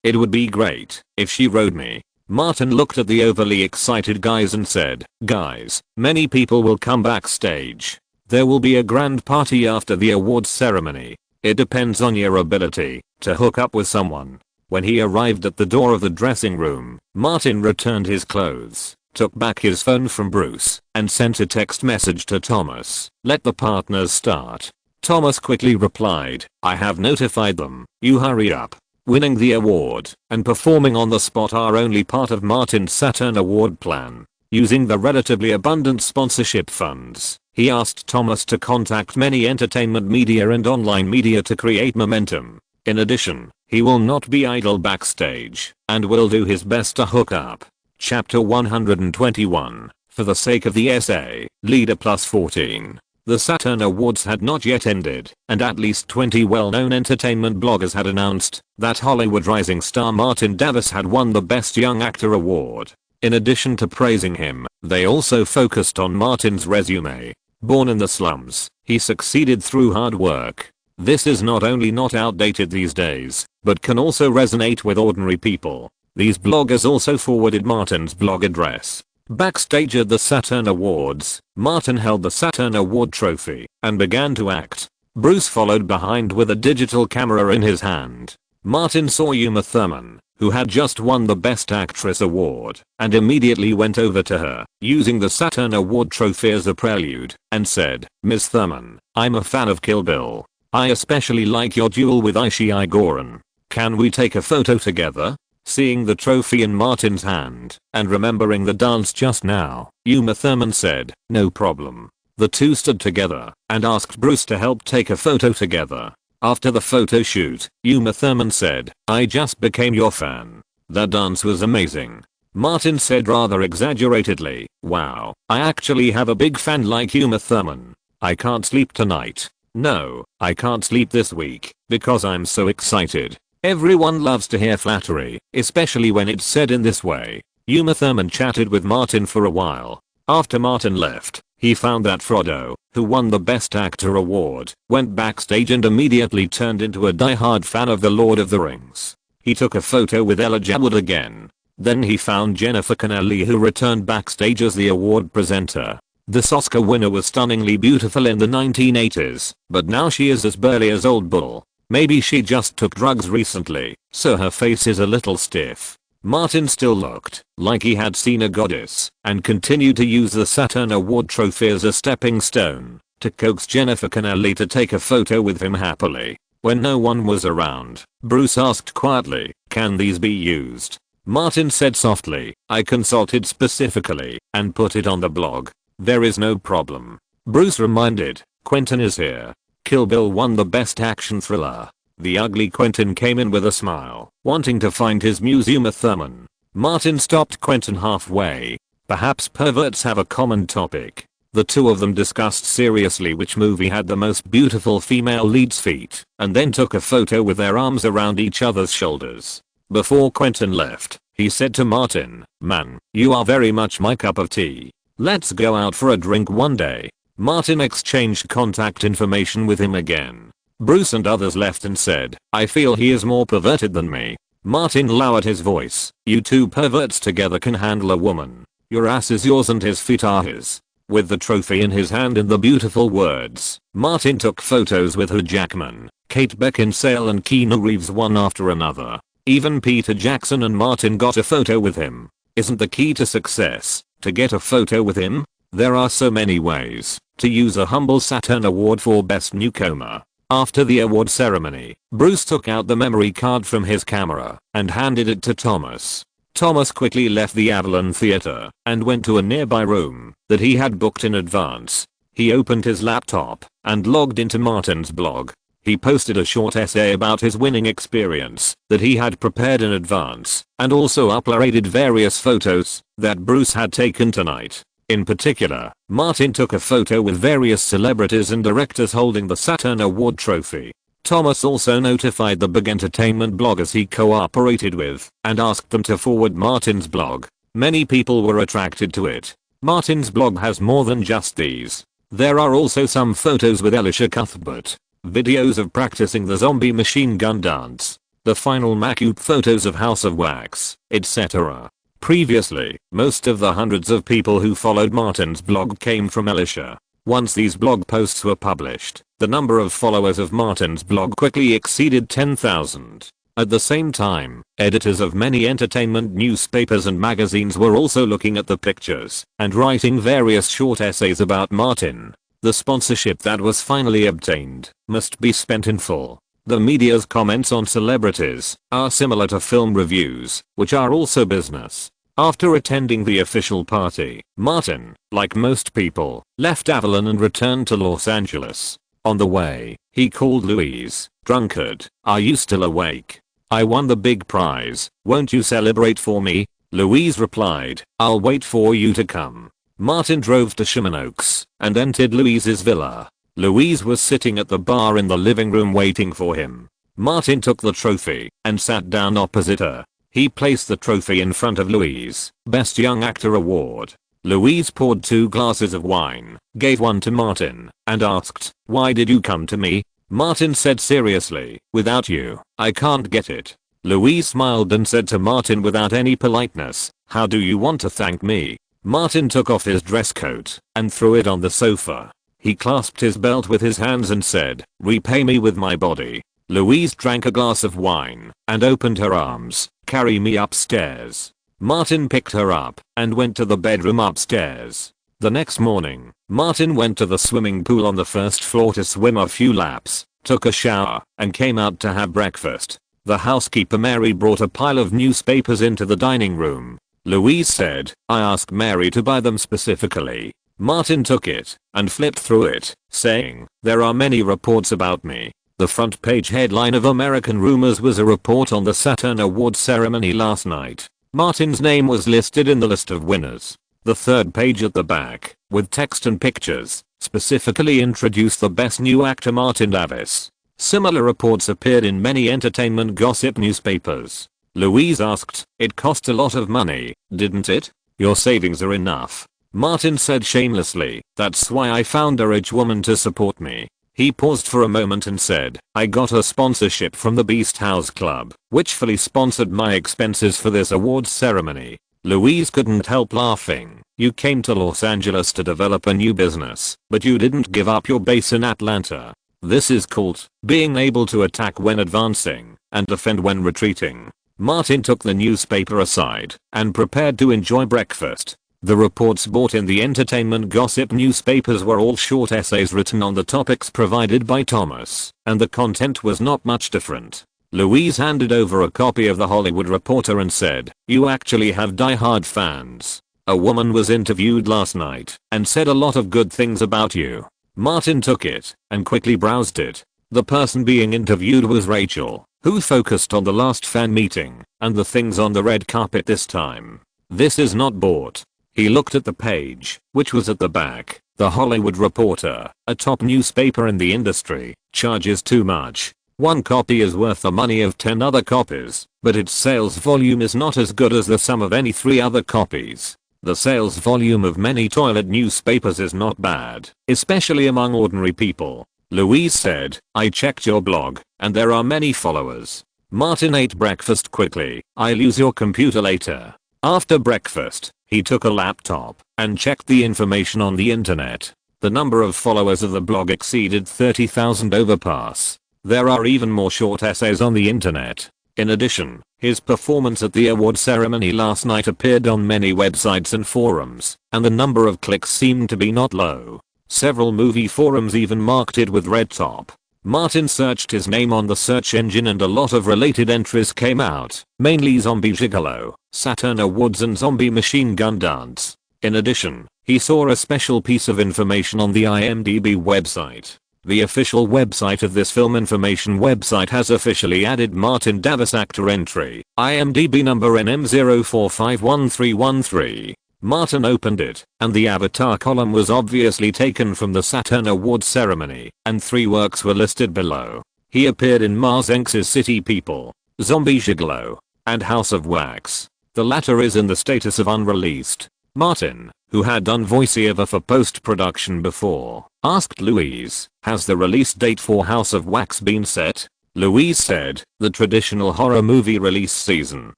Speaker 1: It would be great if she rode me." Martin looked at the overly excited guys and said, "Guys, many people will come backstage. There will be a grand party after the awards ceremony. It depends on your ability to hook up with someone." When he arrived at the door of the dressing room, Martin returned his clothes, took back his phone from Bruce, and sent a text message to Thomas, "Let the partners start." Thomas quickly replied, "I have notified them, you hurry up." Winning the award and performing on the spot are only part of Martin's Saturn Award plan. Using the relatively abundant sponsorship funds, he asked Thomas to contact many entertainment media and online media to create momentum. In addition, he will not be idle backstage and will do his best to hook up. Chapter 121. For the sake of the essay, Leader plus 14. The Saturn Awards had not yet ended, and at least 20 well-known entertainment bloggers had announced that Hollywood rising star Martin Davis had won the Best Young Actor award. In addition to praising him, they also focused on Martin's resume. Born in the slums, he succeeded through hard work. This is not only not outdated these days, but can also resonate with ordinary people. These bloggers also forwarded Martin's blog address. Backstage at the Saturn Awards, Martin held the Saturn Award trophy and began to act. Bruce followed behind with a digital camera in his hand. Martin saw Uma Thurman, who had just won the Best Actress award, and immediately went over to her, using the Saturn Award trophy as a prelude, and said, "Ms. Thurman, I'm a fan of Kill Bill. I especially like your duel with Aisha Goran. Can we take a photo together?" Seeing the trophy in Martin's hand, and remembering the dance just now, Uma Thurman said, "No problem." The two stood together, and asked Bruce to help take a photo together. After the photo shoot, Uma Thurman said, "I just became your fan. That dance was amazing." Martin said rather exaggeratedly, "Wow, I actually have a big fan like Uma Thurman. I can't sleep tonight. No, I can't sleep this week, because I'm so excited." Everyone loves to hear flattery, especially when it's said in this way. Uma Thurman chatted with Martin for a while. After Martin left, he found that Frodo, who won the Best Actor award, went backstage and immediately turned into a die-hard fan of The Lord of the Rings. He took a photo with Elijah Wood again. Then he found Jennifer Connelly, who returned backstage as the award presenter. This Oscar winner was stunningly beautiful in the 1980s, but now she is as burly as Old Bull. Maybe she just took drugs recently, so her face is a little stiff. Martin still looked like he had seen a goddess and continued to use the Saturn Award trophy as a stepping stone to coax Jennifer Connelly to take a photo with him happily. When no one was around, Bruce asked quietly, "Can these be used?" Martin said softly, "I consulted specifically and put it on the blog. There is no problem." Bruce reminded, "Quentin is here. Kill Bill won the best action thriller." The ugly Quentin came in with a smile, wanting to find his museum a Thurman. Martin stopped Quentin halfway. Perhaps perverts have a common topic. The two of them discussed seriously which movie had the most beautiful female lead's feet, and then took a photo with their arms around each other's shoulders. Before Quentin left, he said to Martin, "Man, you are very much my cup of tea. Let's go out for a drink one day." Martin exchanged contact information with him again. Bruce and others left and said, "I feel he is more perverted than me." Martin lowered his voice, "You two perverts together can handle a woman. Your ass is yours and his feet are his." With the trophy in his hand and the beautiful words, Martin took photos with Hugh Jackman, Kate Beckinsale and Keanu Reeves one after another. Even Peter Jackson and Martin got a photo with him. Isn't the key to success to get a photo with him? There are so many ways to use a humble Saturn Award for Best Newcomer. After the award ceremony, Bruce took out the memory card from his camera and handed it to Thomas. Thomas quickly left the Avalon Theater and went to a nearby room that he had booked in advance. He opened his laptop and logged into Martin's blog. He posted a short essay about his winning experience that he had prepared in advance and also uploaded various photos that Bruce had taken tonight. In particular, Martin took a photo with various celebrities and directors holding the Saturn Award trophy. Thomas also notified the big entertainment bloggers he cooperated with and asked them to forward Martin's blog. Many people were attracted to it. Martin's blog has more than just these. There are also some photos with Elisha Cuthbert, videos of practicing the zombie machine gun dance, the final Macut photos of House of Wax, etc. Previously, most of the hundreds of people who followed Martin's blog came from Elisha. Once these blog posts were published, the number of followers of Martin's blog quickly exceeded 10,000. At the same time, editors of many entertainment newspapers and magazines were also looking at the pictures and writing various short essays about Martin. The sponsorship that was finally obtained must be spent in full. The media's comments on celebrities are similar to film reviews, which are also business. After attending the official party, Martin, like most people, left Avalon and returned to Los Angeles. On the way, he called Louise. "Drunkard, are you still awake? I won the big prize, won't you celebrate for me?" Louise replied, "I'll wait for you to come." Martin drove to Sherman Oaks and entered Louise's villa. Louise was sitting at the bar in the living room waiting for him. Martin took the trophy and sat down opposite her. He placed the trophy in front of Louise. Best Young Actor Award. Louise poured 2 glasses of wine, gave one to Martin, and asked, "Why did you come to me?" Martin said seriously, "Without you, I can't get it." Louise smiled and said to Martin without any politeness, "How do you want to thank me?" Martin took off his dress coat and threw it on the sofa. He clasped his belt with his hands and said, "Repay me with my body." Louise drank a glass of wine and opened her arms. "Carry me upstairs." Martin picked her up and went to the bedroom upstairs. The next morning, Martin went to the swimming pool on the first floor to swim a few laps, took a shower, and came out to have breakfast. The housekeeper Mary brought a pile of newspapers into the dining room. Louise said, "I asked Mary to buy them specifically." Martin took it and flipped through it, saying, "There are many reports about me." The front page headline of American Rumors was a report on the Saturn Award ceremony last night. Martin's name was listed in the list of winners. The third page at the back, with text and pictures, specifically introduced the Best New Actor Martin Davis. Similar reports appeared in many entertainment gossip newspapers. Louise asked, "It cost a lot of money, didn't it? Your savings are enough." Martin said shamelessly, "That's why I found a rich woman to support me." He paused for a moment and said, "I got a sponsorship from the Beast House Club, which fully sponsored my expenses for this awards ceremony." Louise couldn't help laughing. "You came to Los Angeles to develop a new business, but you didn't give up your base in Atlanta. This is called being able to attack when advancing and defend when retreating." Martin took the newspaper aside and prepared to enjoy breakfast. The reports bought in the entertainment gossip newspapers were all short essays written on the topics provided by Thomas, and the content was not much different. Louise handed over a copy of the Hollywood Reporter and said, "You actually have die-hard fans. A woman was interviewed last night and said a lot of good things about you." Martin took it and quickly browsed it. The person being interviewed was Rachel, who focused on the last fan meeting and the things on the red carpet this time. "This is not bought." He looked at the page, which was at the back. The Hollywood Reporter, a top newspaper in the industry, charges too much. One copy is worth the money of 10 other copies, but its sales volume is not as good as the sum of any 3 other copies. The sales volume of many toilet newspapers is not bad, especially among ordinary people. Louise said, "I checked your blog, and there are many followers." Martin ate breakfast quickly. "I'll use your computer later." After breakfast, he took a laptop and checked the information on the internet. The number of followers of the blog exceeded 30,000 overpass. There are even more short essays on the internet. In addition, his performance at the award ceremony last night appeared on many websites and forums, and the number of clicks seemed to be not low. Several movie forums even marked it with red top. Martin searched his name on the search engine and a lot of related entries came out, mainly Zombie Gigolo, Saturn Awards and Zombie Machine Gun Dance. In addition, he saw a special piece of information on the IMDb website. The official website of this film information website has officially added Martin Davis actor entry, IMDb number NM04511313. Martin opened it, and the avatar column was obviously taken from the Saturn Awards ceremony, and 3 works were listed below. He appeared in Mars Inc.'s City People, Zombie Gigolo, and House of Wax. The latter is in the status of unreleased. Martin, who had done voiceover for post-production before, asked Louise, "Has the release date for House of Wax been set?" Louise said, "The traditional horror movie release season,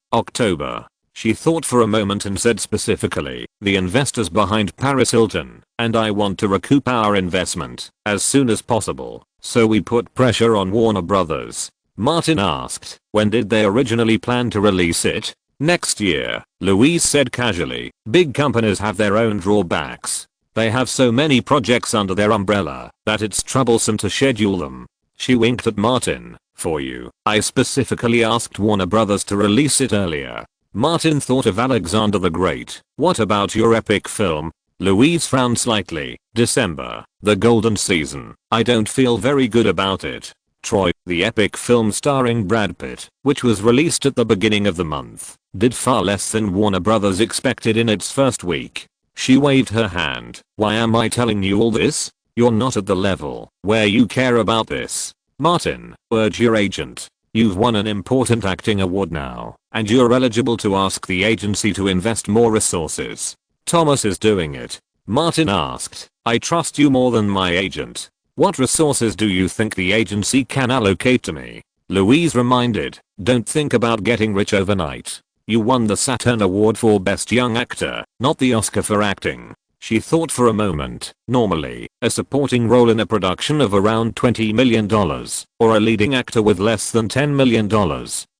Speaker 1: October." She thought for a moment and said specifically, "The investors behind Paris Hilton, and I want to recoup our investment as soon as possible, so we put pressure on Warner Brothers." Martin asked, "When did they originally plan to release it?" "Next year," Louise said casually. "Big companies have their own drawbacks. They have so many projects under their umbrella that it's troublesome to schedule them." She winked at Martin. "For you, I specifically asked Warner Brothers to release it earlier." Martin thought of Alexander the Great. "What about your epic film?" Louise frowned slightly. "December, the golden season. I don't feel very good about it." Troy, the epic film starring Brad Pitt, which was released at the beginning of the month, did far less than Warner Brothers expected in its first week. She waved her hand. "Why am I telling you all this? You're not at the level where you care about this. Martin, urge your agent. You've won an important acting award now, and you're eligible to ask the agency to invest more resources." "Thomas is doing it." Martin asked. "I trust you more than my agent. What resources do you think the agency can allocate to me?" Louise reminded, "Don't think about getting rich overnight. You won the Saturn Award for Best Young Actor, not the Oscar for acting." She thought for a moment. "Normally, a supporting role in a production of around $20 million, or a leading actor with less than $10 million,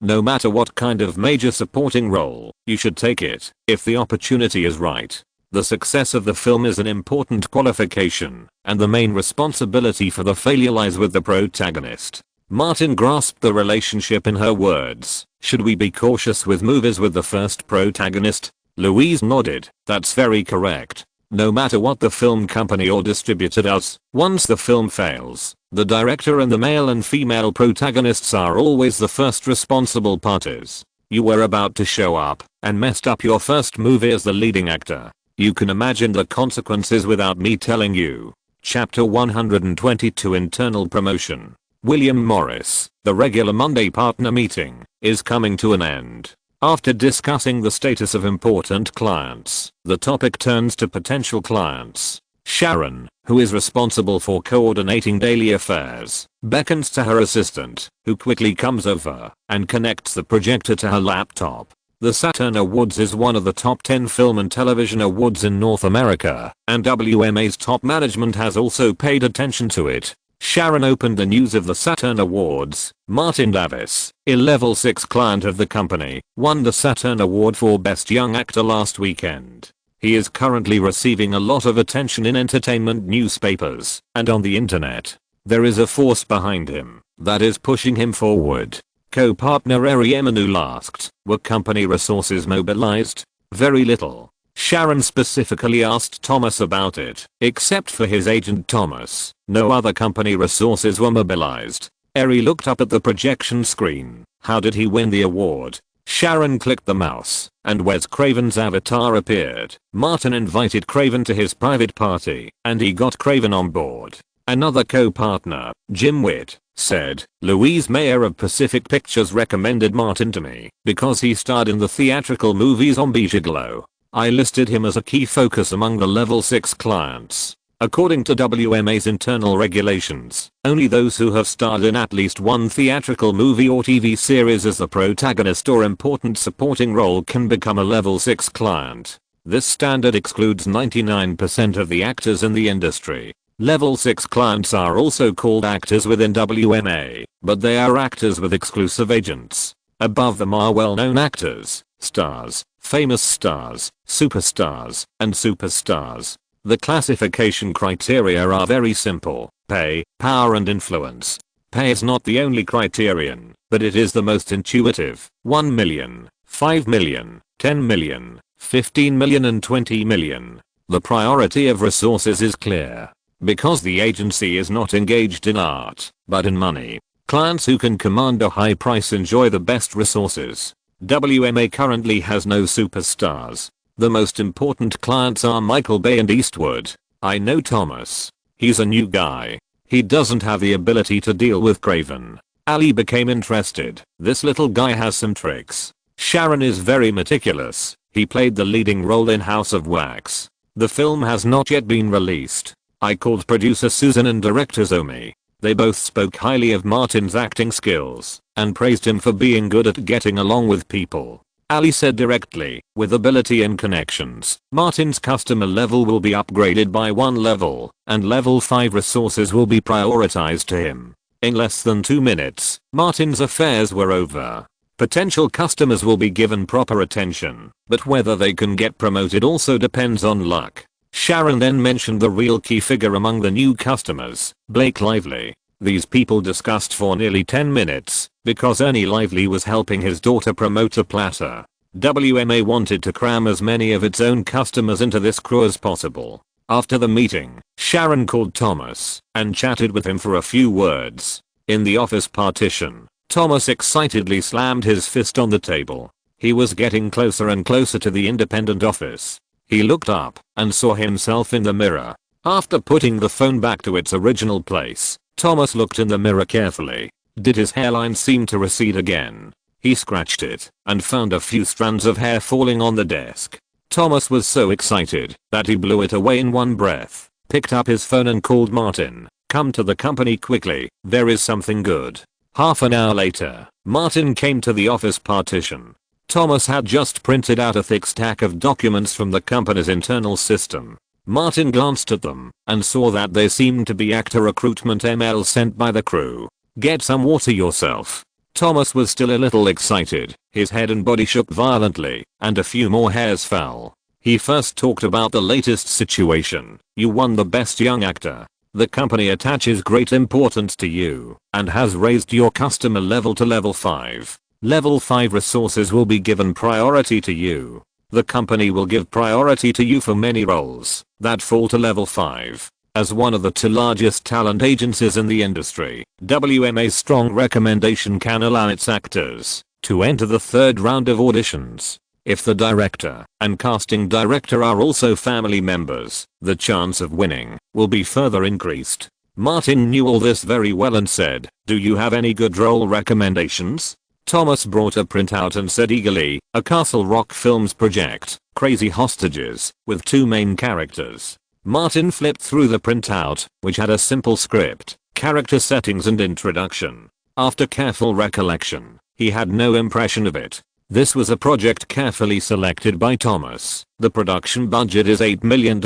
Speaker 1: no matter what kind of major supporting role, you should take it, if the opportunity is right. The success of the film is an important qualification, and the main responsibility for the failure lies with the protagonist." Martin grasped the relationship in her words. "Should we be cautious with movies with the first protagonist?" Louise nodded. "That's very correct. No matter what the film company or distributor does, once the film fails, the director and the male and female protagonists are always the first responsible parties. You were about to show up and messed up your first movie as the leading actor. You can imagine the consequences without me telling you." Chapter 122 Internal Promotion. William Morris, the regular Monday partner meeting, is coming to an end. After discussing the status of important clients, the topic turns to potential clients. Sharon, who is responsible for coordinating daily affairs, beckons to her assistant, who quickly comes over and connects the projector to her laptop. The Saturn Awards is one of the top 10 film and television awards in North America, and WMA's top management has also paid attention to it. Sharon opened the news of the Saturn Awards. Martin Davis, a level 6 client of the company, won the Saturn Award for Best Young Actor last weekend. He is currently receiving a lot of attention in entertainment newspapers and on the internet. There is a force behind him that is pushing him forward. Co-partner Eri Emanuel asked, were company resources mobilized? Very little. Sharon specifically asked Thomas about it. Except for his agent Thomas, no other company resources were mobilized. Eri looked up at the projection screen. How did he win the award? Sharon clicked the mouse, and Wes Craven's avatar appeared. Martin invited Craven to his private party, and he got Craven on board. Another co-partner, Jim Witt, said, Louise Mayer of Pacific Pictures recommended Martin to me because he starred in the theatrical movie Zombie Gigolo. I listed him as a key focus among the level 6 clients. According to WMA's internal regulations, only those who have starred in at least one theatrical movie or TV series as the protagonist or important supporting role can become a level 6 client. This standard excludes 99% of the actors in the industry. Level 6 clients are also called actors within WMA, but they are actors with exclusive agents. Above them are well-known actors, stars, famous stars, superstars, and superstars. The classification criteria are very simple: pay, power and influence. Pay is not the only criterion, but it is the most intuitive. 1 million, 5 million, 10 million, 15 million and 20 million. The priority of resources is clear. Because the agency is not engaged in art, but in money. Clients who can command a high price enjoy the best resources. WMA currently has no superstars. The most important clients are Michael Bay and Eastwood. I know Thomas. He's a new guy. He doesn't have the ability to deal with Craven. Ali became interested. This little guy has some tricks. Sharon is very meticulous. He played the leading role in House of Wax. The film has not yet been released. I called producer Susan and director Zomi. They both spoke highly of Martin's acting skills and praised him for being good at getting along with people. Ali said directly, with ability and connections, Martin's customer level will be upgraded by 1 level, and level 5 resources will be prioritized to him. In less than 2 minutes, Martin's affairs were over. Potential customers will be given proper attention, but whether they can get promoted also depends on luck. Sharon then mentioned the real key figure among the new customers, Blake Lively. These people discussed for nearly 10 minutes, because Ernie Lively was helping his daughter promote a platter. WMA wanted to cram as many of its own customers into this crew as possible. After the meeting, Sharon called Thomas and chatted with him for a few words. In the office partition, Thomas excitedly slammed his fist on the table. He was getting closer and closer to the independent office. He looked up and saw himself in the mirror. After putting the phone back to its original place, Thomas looked in the mirror carefully. Did his hairline seem to recede again? He scratched it and found a few strands of hair falling on the desk. Thomas was so excited that he blew it away in one breath, picked up his phone and called Martin. Come to the company quickly, there is something good. Half an hour later, Martin came to the office partition. Thomas had just printed out a thick stack of documents from the company's internal system. Martin glanced at them and saw that they seemed to be actor recruitment emails sent by the crew. Get some water yourself. Thomas was still a little excited. His head and body shook violently, and a few more hairs fell. He first talked about the latest situation. You won the best young actor. The company attaches great importance to you and has raised your customer level to level 5. Level 5 resources will be given priority to you. The company will give priority to you for many roles that fall to level 5. As one of the 2 largest talent agencies in the industry, WMA's strong recommendation can allow its actors to enter the 3rd round of auditions. If the director and casting director are also family members, the chance of winning will be further increased. Martin knew all this very well and said, do you have any good role recommendations? Thomas brought a printout and said eagerly, a Castle Rock Films project, Crazy Hostages, with 2 main characters. Martin flipped through the printout, which had a simple script, character settings and introduction. After careful recollection, he had no impression of it. This was a project carefully selected by Thomas. The production budget is $8 million,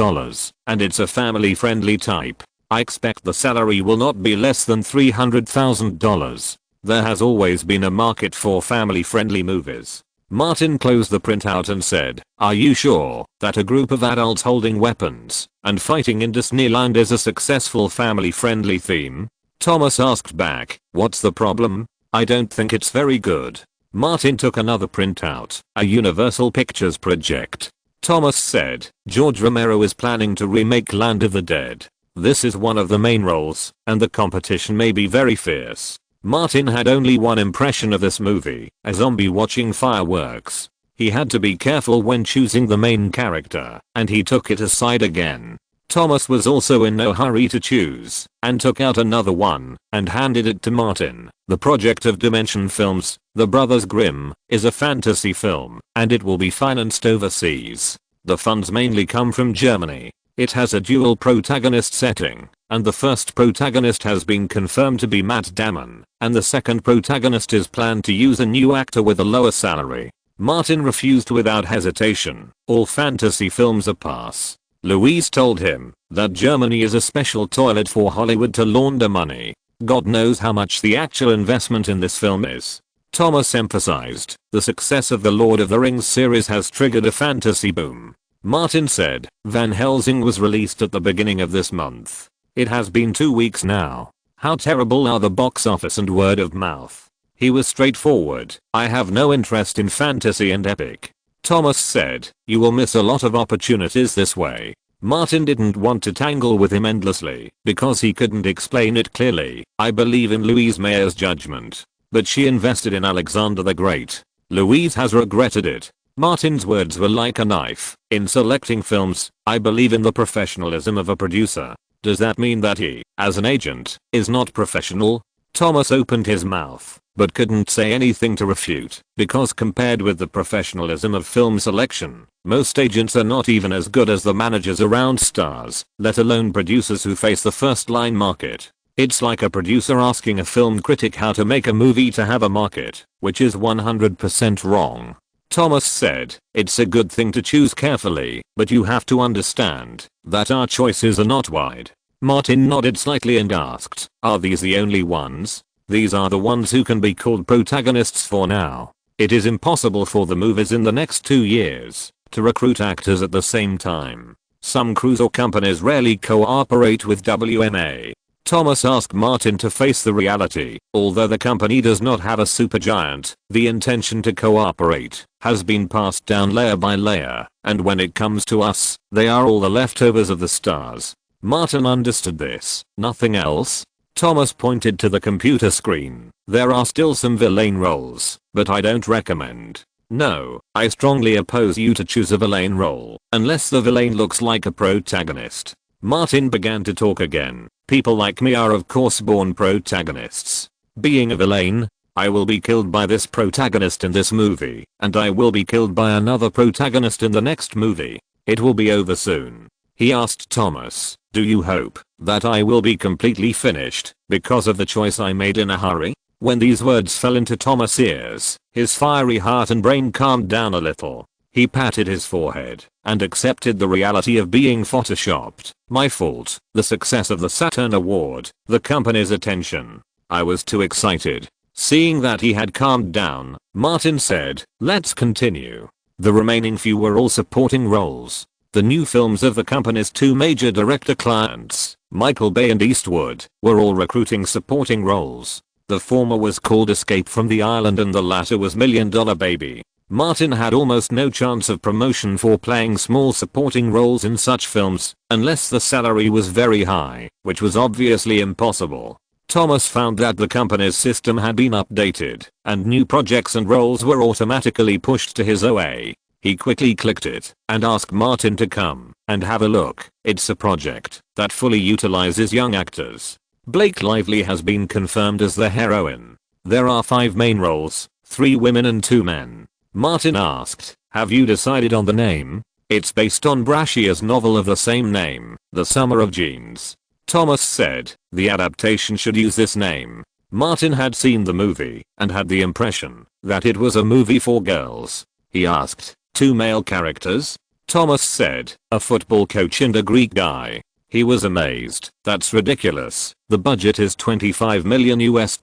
Speaker 1: and it's a family-friendly type. I expect the salary will not be less than $300,000. There has always been a market for family-friendly movies. Martin closed the printout and said, "Are you sure that a group of adults holding weapons and fighting in Disneyland is a successful family-friendly theme?" Thomas asked back, "What's the problem? I don't think it's very good." Martin took another printout, a Universal Pictures project. Thomas said, "George Romero is planning to remake Land of the Dead. This is one of the main roles, and the competition may be very fierce." Martin had only one impression of this movie, a zombie watching fireworks. He had to be careful when choosing the main character, and he took it aside again. Thomas was also in no hurry to choose, and took out another one, and handed it to Martin. The project of Dimension Films, The Brothers Grimm, is a fantasy film, and it will be financed overseas. The funds mainly come from Germany. It has a dual protagonist setting, and the first protagonist has been confirmed to be Matt Damon, and the second protagonist is planned to use a new actor with a lower salary. Martin refused without hesitation. All fantasy films a pass. Louise told him that Germany is a special toilet for Hollywood to launder money. God knows how much the actual investment in this film is. Thomas emphasized, the success of the Lord of the Rings series has triggered a fantasy boom. Martin said, Van Helsing was released at the beginning of this month. It has been 2 weeks now. How terrible are the box office and word of mouth? He was straightforward. I have no interest in fantasy and epic. Thomas said, you will miss a lot of opportunities this way. Martin didn't want to tangle with him endlessly, because he couldn't explain it clearly. I believe in Louise Mayer's judgment. But she invested in Alexander the Great. Louise has regretted it. Martin's words were like a knife. In selecting films, I believe in the professionalism of a producer. Does that mean that he, as an agent, is not professional? Thomas opened his mouth, but couldn't say anything to refute, because compared with the professionalism of film selection, most agents are not even as good as the managers around stars, let alone producers who face the first-line market. It's like a producer asking a film critic how to make a movie to have a market, which is 100% wrong. Thomas said, it's a good thing to choose carefully, but you have to understand that our choices are not wide. Martin nodded slightly and asked, are these the only ones? These are the ones who can be called protagonists for now. It is impossible for the movies in the next 2 years to recruit actors at the same time. Some crews or companies rarely cooperate with WMA. Thomas asked Martin to face the reality. Although the company does not have a supergiant, the intention to cooperate has been passed down layer by layer, and when it comes to us, they are all the leftovers of the stars. Martin understood this. Nothing else? Thomas pointed to the computer screen. There are still some villain roles, but I don't recommend. No, I strongly oppose you to choose a villain role, unless the villain looks like a protagonist. Martin began to talk again. People like me are of course born protagonists. Being a villain, I will be killed by this protagonist in this movie, and I will be killed by another protagonist in the next movie. It will be over soon. He asked Thomas, do you hope that I will be completely finished because of the choice I made in a hurry? When these words fell into Thomas' ears, his fiery heart and brain calmed down a little. He patted his forehead and accepted the reality of being photoshopped. My fault. The success of the Saturn Award, the company's attention. I was too excited. Seeing that he had calmed down, Martin said, let's continue. The remaining few were all supporting roles. The new films of the company's 2 major director clients, Michael Bay and Eastwood, were all recruiting supporting roles. The former was called Escape from the Island and the latter was $1 Million Baby. Martin had almost no chance of promotion for playing small supporting roles in such films, unless the salary was very high, which was obviously impossible. Thomas found that the company's system had been updated, and new projects and roles were automatically pushed to his OA. He quickly clicked it, and asked Martin to come and have a look. It's a project that fully utilizes young actors. Blake Lively has been confirmed as the heroine. There are 5 main roles, 3 women and 2 men. Martin asked, have you decided on the name? It's based on Brashia's novel of the same name, The Summer of Jeans. Thomas said, the adaptation should use this name. Martin had seen the movie and had the impression that it was a movie for girls. He asked, 2 male characters? Thomas said, a football coach and a Greek guy. He was amazed. That's ridiculous. The budget is $25 million US.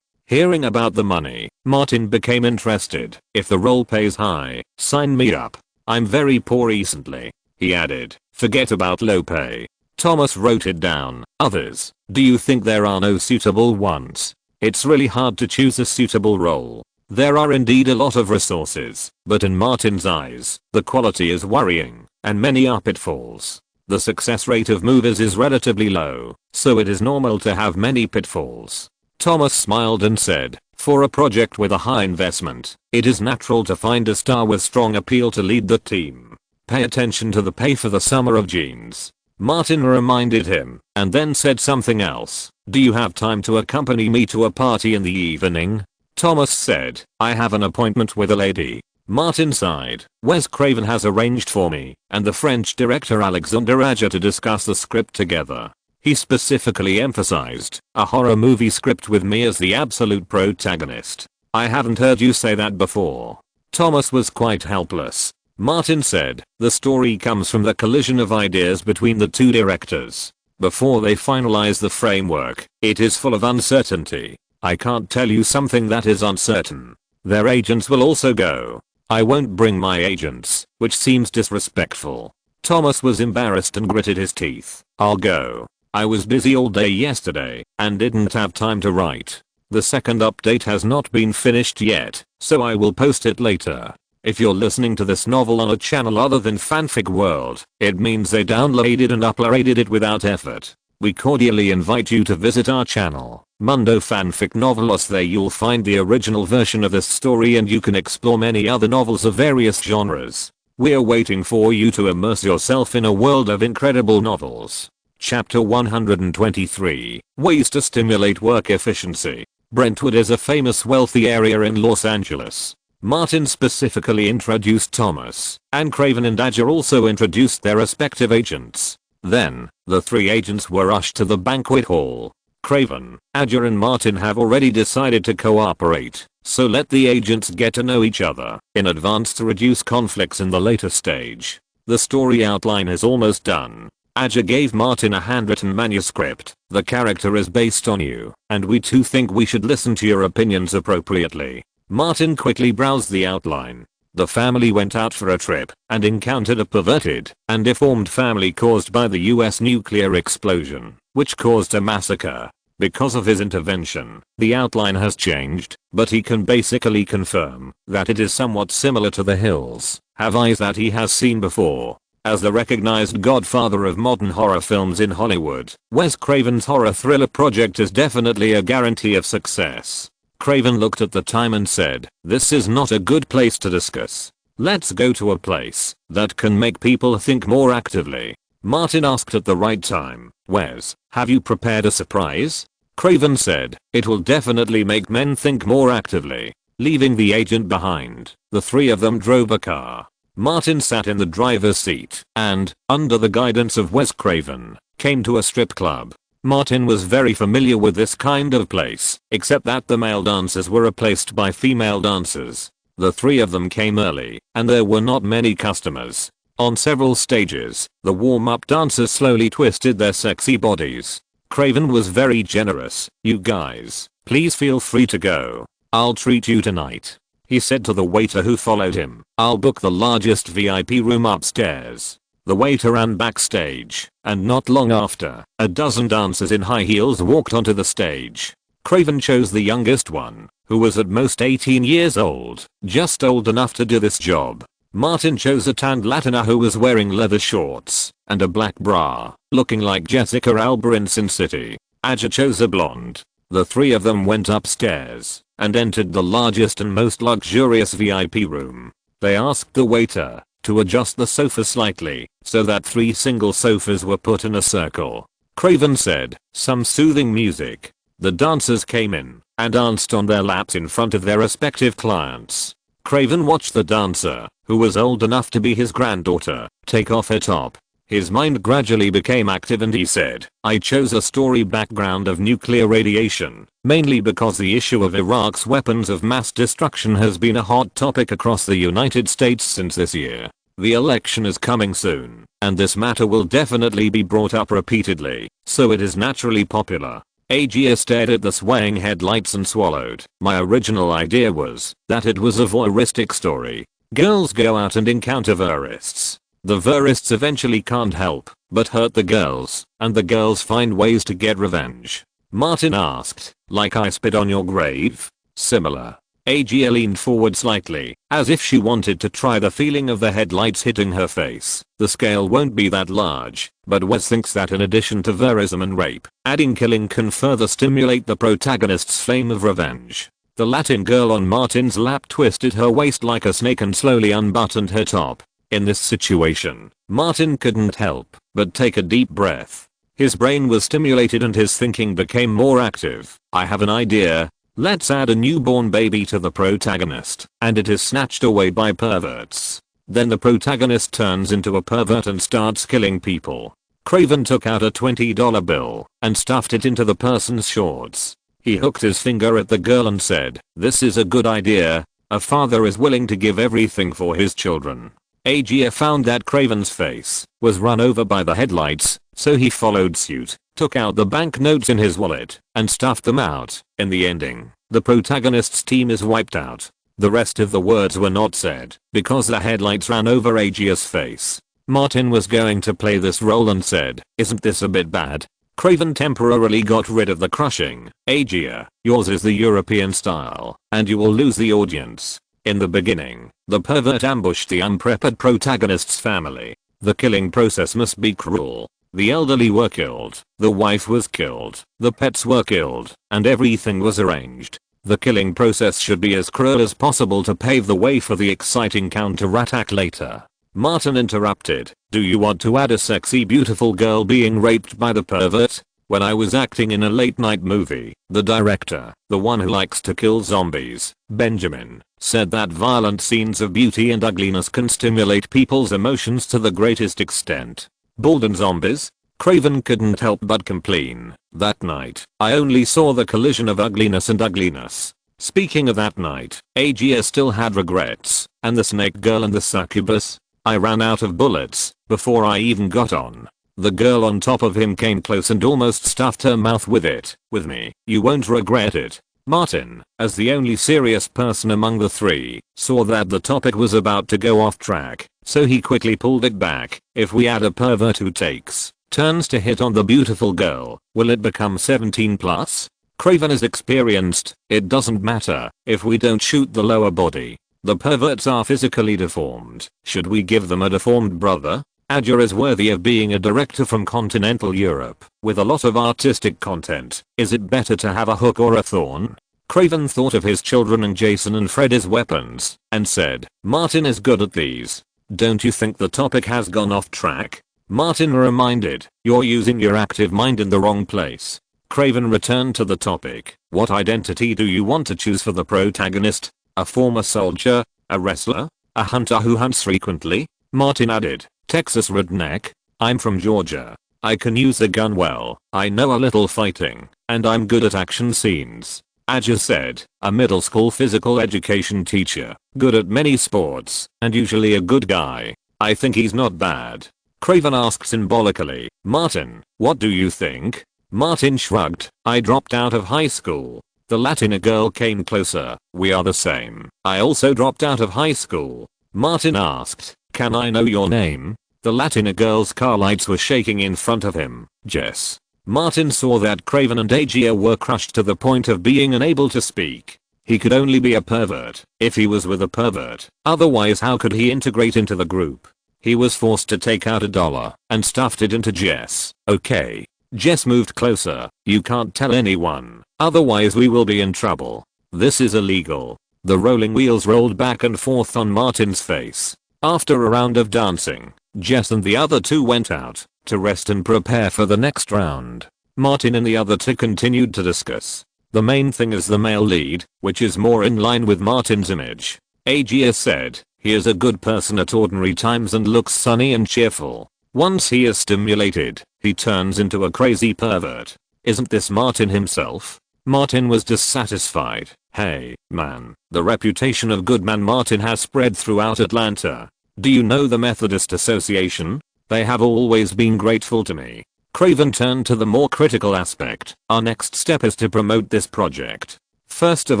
Speaker 1: Hearing about the money, Martin became interested. If the role pays high, sign me up. I'm very poor recently. He added, forget about low pay. Thomas wrote it down. Others, do you think there are no suitable ones? It's really hard to choose a suitable role. There are indeed a lot of resources, but in Martin's eyes, the quality is worrying, and many are pitfalls. The success rate of movies is relatively low, so it is normal to have many pitfalls. Thomas smiled and said, for a project with a high investment, it is natural to find a star with strong appeal to lead the team. Pay attention to the pay for the summer of jeans. Martin reminded him, and then said something else. Do you have time to accompany me to a party in the evening? Thomas said, I have an appointment with a lady. Martin sighed. Wes Craven has arranged for me and the French director Alexandre Aja to discuss the script together. He specifically emphasized a horror movie script with me as the absolute protagonist. I haven't heard you say that before. Thomas was quite helpless. Martin said, the story comes from the collision of ideas between the two directors. Before they finalize the framework, it is full of uncertainty. I can't tell you something that is uncertain. Their agents will also go. I won't bring my agents, which seems disrespectful. Thomas was embarrassed and gritted his teeth. I'll go. I was busy all day yesterday and didn't have time to write. The second update has not been finished yet, so I will post it later. If you're listening to this novel on a channel other than Fanfic World, it means they downloaded and uploaded it without effort. We cordially invite you to visit our channel, Mundo Fanfic Novelos. There you'll find the original version of this story and you can explore many other novels of various genres. We're waiting for you to immerse yourself in a world of incredible novels. Chapter 123, Ways to Stimulate Work Efficiency. Brentwood is a famous wealthy area in Los Angeles. Martin specifically introduced Thomas, and Craven and Aja also introduced their respective agents. Then, the three agents were rushed to the banquet hall. Craven, Aja and Martin have already decided to cooperate, so let the agents get to know each other in advance to reduce conflicts in the later stage. The story outline is almost done. Aja gave Martin a handwritten manuscript. The character is based on you, and we too think we should listen to your opinions appropriately. Martin quickly browsed the outline. The family went out for a trip and encountered a perverted and deformed family caused by the US nuclear explosion, which caused a massacre. Because of his intervention, the outline has changed, but he can basically confirm that it is somewhat similar to The Hills Have Eyes that he has seen before. As the recognized godfather of modern horror films in Hollywood, Wes Craven's horror thriller project is definitely a guarantee of success. Craven looked at the time and said, this is not a good place to discuss. Let's go to a place that can make people think more actively. Martin asked at the right time, Wes, have you prepared a surprise? Craven said, it will definitely make men think more actively. Leaving the agent behind, the three of them drove a car. Martin sat in the driver's seat and, under the guidance of Wes Craven, came to a strip club. Martin was very familiar with this kind of place, except that the male dancers were replaced by female dancers. The three of them came early, and there were not many customers. On several stages, the warm-up dancers slowly twisted their sexy bodies. Craven was very generous. You guys, please feel free to go. I'll treat you tonight. He said to the waiter who followed him, I'll book the largest VIP room upstairs. The waiter ran backstage, and not long after, a dozen dancers in high heels walked onto the stage. Craven chose the youngest one, who was at most 18 years old, just old enough to do this job. Martin chose a tanned Latina who was wearing leather shorts and a black bra, looking like Jessica Alba in Sin City. Aja chose a blonde. The three of them went upstairs and entered the largest and most luxurious VIP room. They asked the waiter to adjust the sofa slightly so that 3 single sofas were put in a circle. Craven said, some soothing music. The dancers came in and danced on their laps in front of their respective clients. Craven watched the dancer, who was old enough to be his granddaughter, take off her top. His mind gradually became active and he said, I chose a story background of nuclear radiation, mainly because the issue of Iraq's weapons of mass destruction has been a hot topic across the United States since this year. The election is coming soon, and this matter will definitely be brought up repeatedly, so it is naturally popular. Agia stared at the swaying headlights and swallowed. My original idea was that it was a voyeuristic story. Girls go out and encounter voyeurists. The voyeurists eventually can't help but hurt the girls, and the girls find ways to get revenge. Martin asked, like I spit on your grave? Similar. Agia leaned forward slightly, as if she wanted to try the feeling of the headlights hitting her face. The scale won't be that large, but Wes thinks that in addition to voyeurism and rape, adding killing can further stimulate the protagonist's flame of revenge. The Latin girl on Martin's lap twisted her waist like a snake and slowly unbuttoned her top. In this situation, Martin couldn't help but take a deep breath. His brain was stimulated and his thinking became more active. I have an idea. Let's add a newborn baby to the protagonist, and it is snatched away by perverts. Then the protagonist turns into a pervert and starts killing people. Craven took out a $20 bill and stuffed it into the person's shorts. He hooked his finger at the girl and said, "This is a good idea. A father is willing to give everything for his children." Agia found that Craven's face was run over by the headlights, so he followed suit, took out the banknotes in his wallet, and stuffed them out. In the ending, the protagonist's team is wiped out. The rest of the words were not said, because the headlights ran over Agia's face. Martin was going to play this role and said, "Isn't this a bit bad?" Craven temporarily got rid of the crushing. "Agia, yours is the European style, and you will lose the audience." In the beginning, the pervert ambushed the unprepared protagonist's family. The killing process must be cruel. The elderly were killed, the wife was killed, the pets were killed, and everything was arranged. The killing process should be as cruel as possible to pave the way for the exciting counter-attack later. Martin interrupted, "Do you want to add a sexy beautiful girl being raped by the pervert?" When I was acting in a late night movie, the director, the one who likes to kill zombies, Benjamin, said that violent scenes of beauty and ugliness can stimulate people's emotions to the greatest extent. Bald and zombies? Craven couldn't help but complain. That night, I only saw the collision of ugliness and ugliness. Speaking of that night, Agia still had regrets, and the snake girl and the succubus? I ran out of bullets before I even got on. The girl on top of him came close and almost stuffed her mouth with it. With me, you won't regret it. Martin, as the only serious person among the three, saw that the topic was about to go off track, so he quickly pulled it back. If we add a pervert who takes turns to hit on the beautiful girl, will it become 17 plus? Craven is experienced. It doesn't matter if we don't shoot the lower body. The perverts are physically deformed. Should we give them a deformed brother? Agia is worthy of being a director from continental Europe, with a lot of artistic content. Is it better to have a hook or a thorn? Craven thought of his children and Jason and Fred as weapons, and said, "Martin is good at these. Don't you think the topic has gone off track?" Martin reminded, "You're using your active mind in the wrong place." Craven returned to the topic. "What identity do you want to choose for the protagonist? A former soldier? A wrestler? A hunter who hunts frequently?" Martin added, "Texas redneck. I'm from Georgia. I can use a gun well. I know a little fighting, and I'm good at action scenes." Agia said, "A middle school physical education teacher, good at many sports, and usually a good guy. I think he's not bad." Craven asked symbolically, "Martin, what do you think?" Martin shrugged, "I dropped out of high school." The Latina girl came closer. "We are the same. I also dropped out of high school." Martin asked, "Can I know your name?" The Latina girl's car lights were shaking in front of him. "Jess." Martin saw that Craven and Agia were crushed to the point of being unable to speak. He could only be a pervert if he was with a pervert. Otherwise, how could he integrate into the group? He was forced to take out $1 and stuffed it into Jess. "Okay." Jess moved closer. "You can't tell anyone, otherwise we will be in trouble. This is illegal." The rolling wheels rolled back and forth on Martin's face. After a round of dancing, Jess and the other two went out to rest and prepare for the next round. Martin and the other two continued to discuss. The main thing is the male lead, which is more in line with Martin's image. Agia said, "He is a good person at ordinary times and looks sunny and cheerful. Once he is stimulated, he turns into a crazy pervert. Isn't this Martin himself?" Martin was dissatisfied. "Hey, man, the reputation of good man Martin has spread throughout Atlanta. Do you know the Methodist Association? They have always been grateful to me. Craven turned to the more critical aspect. Our next step is to promote this project. First of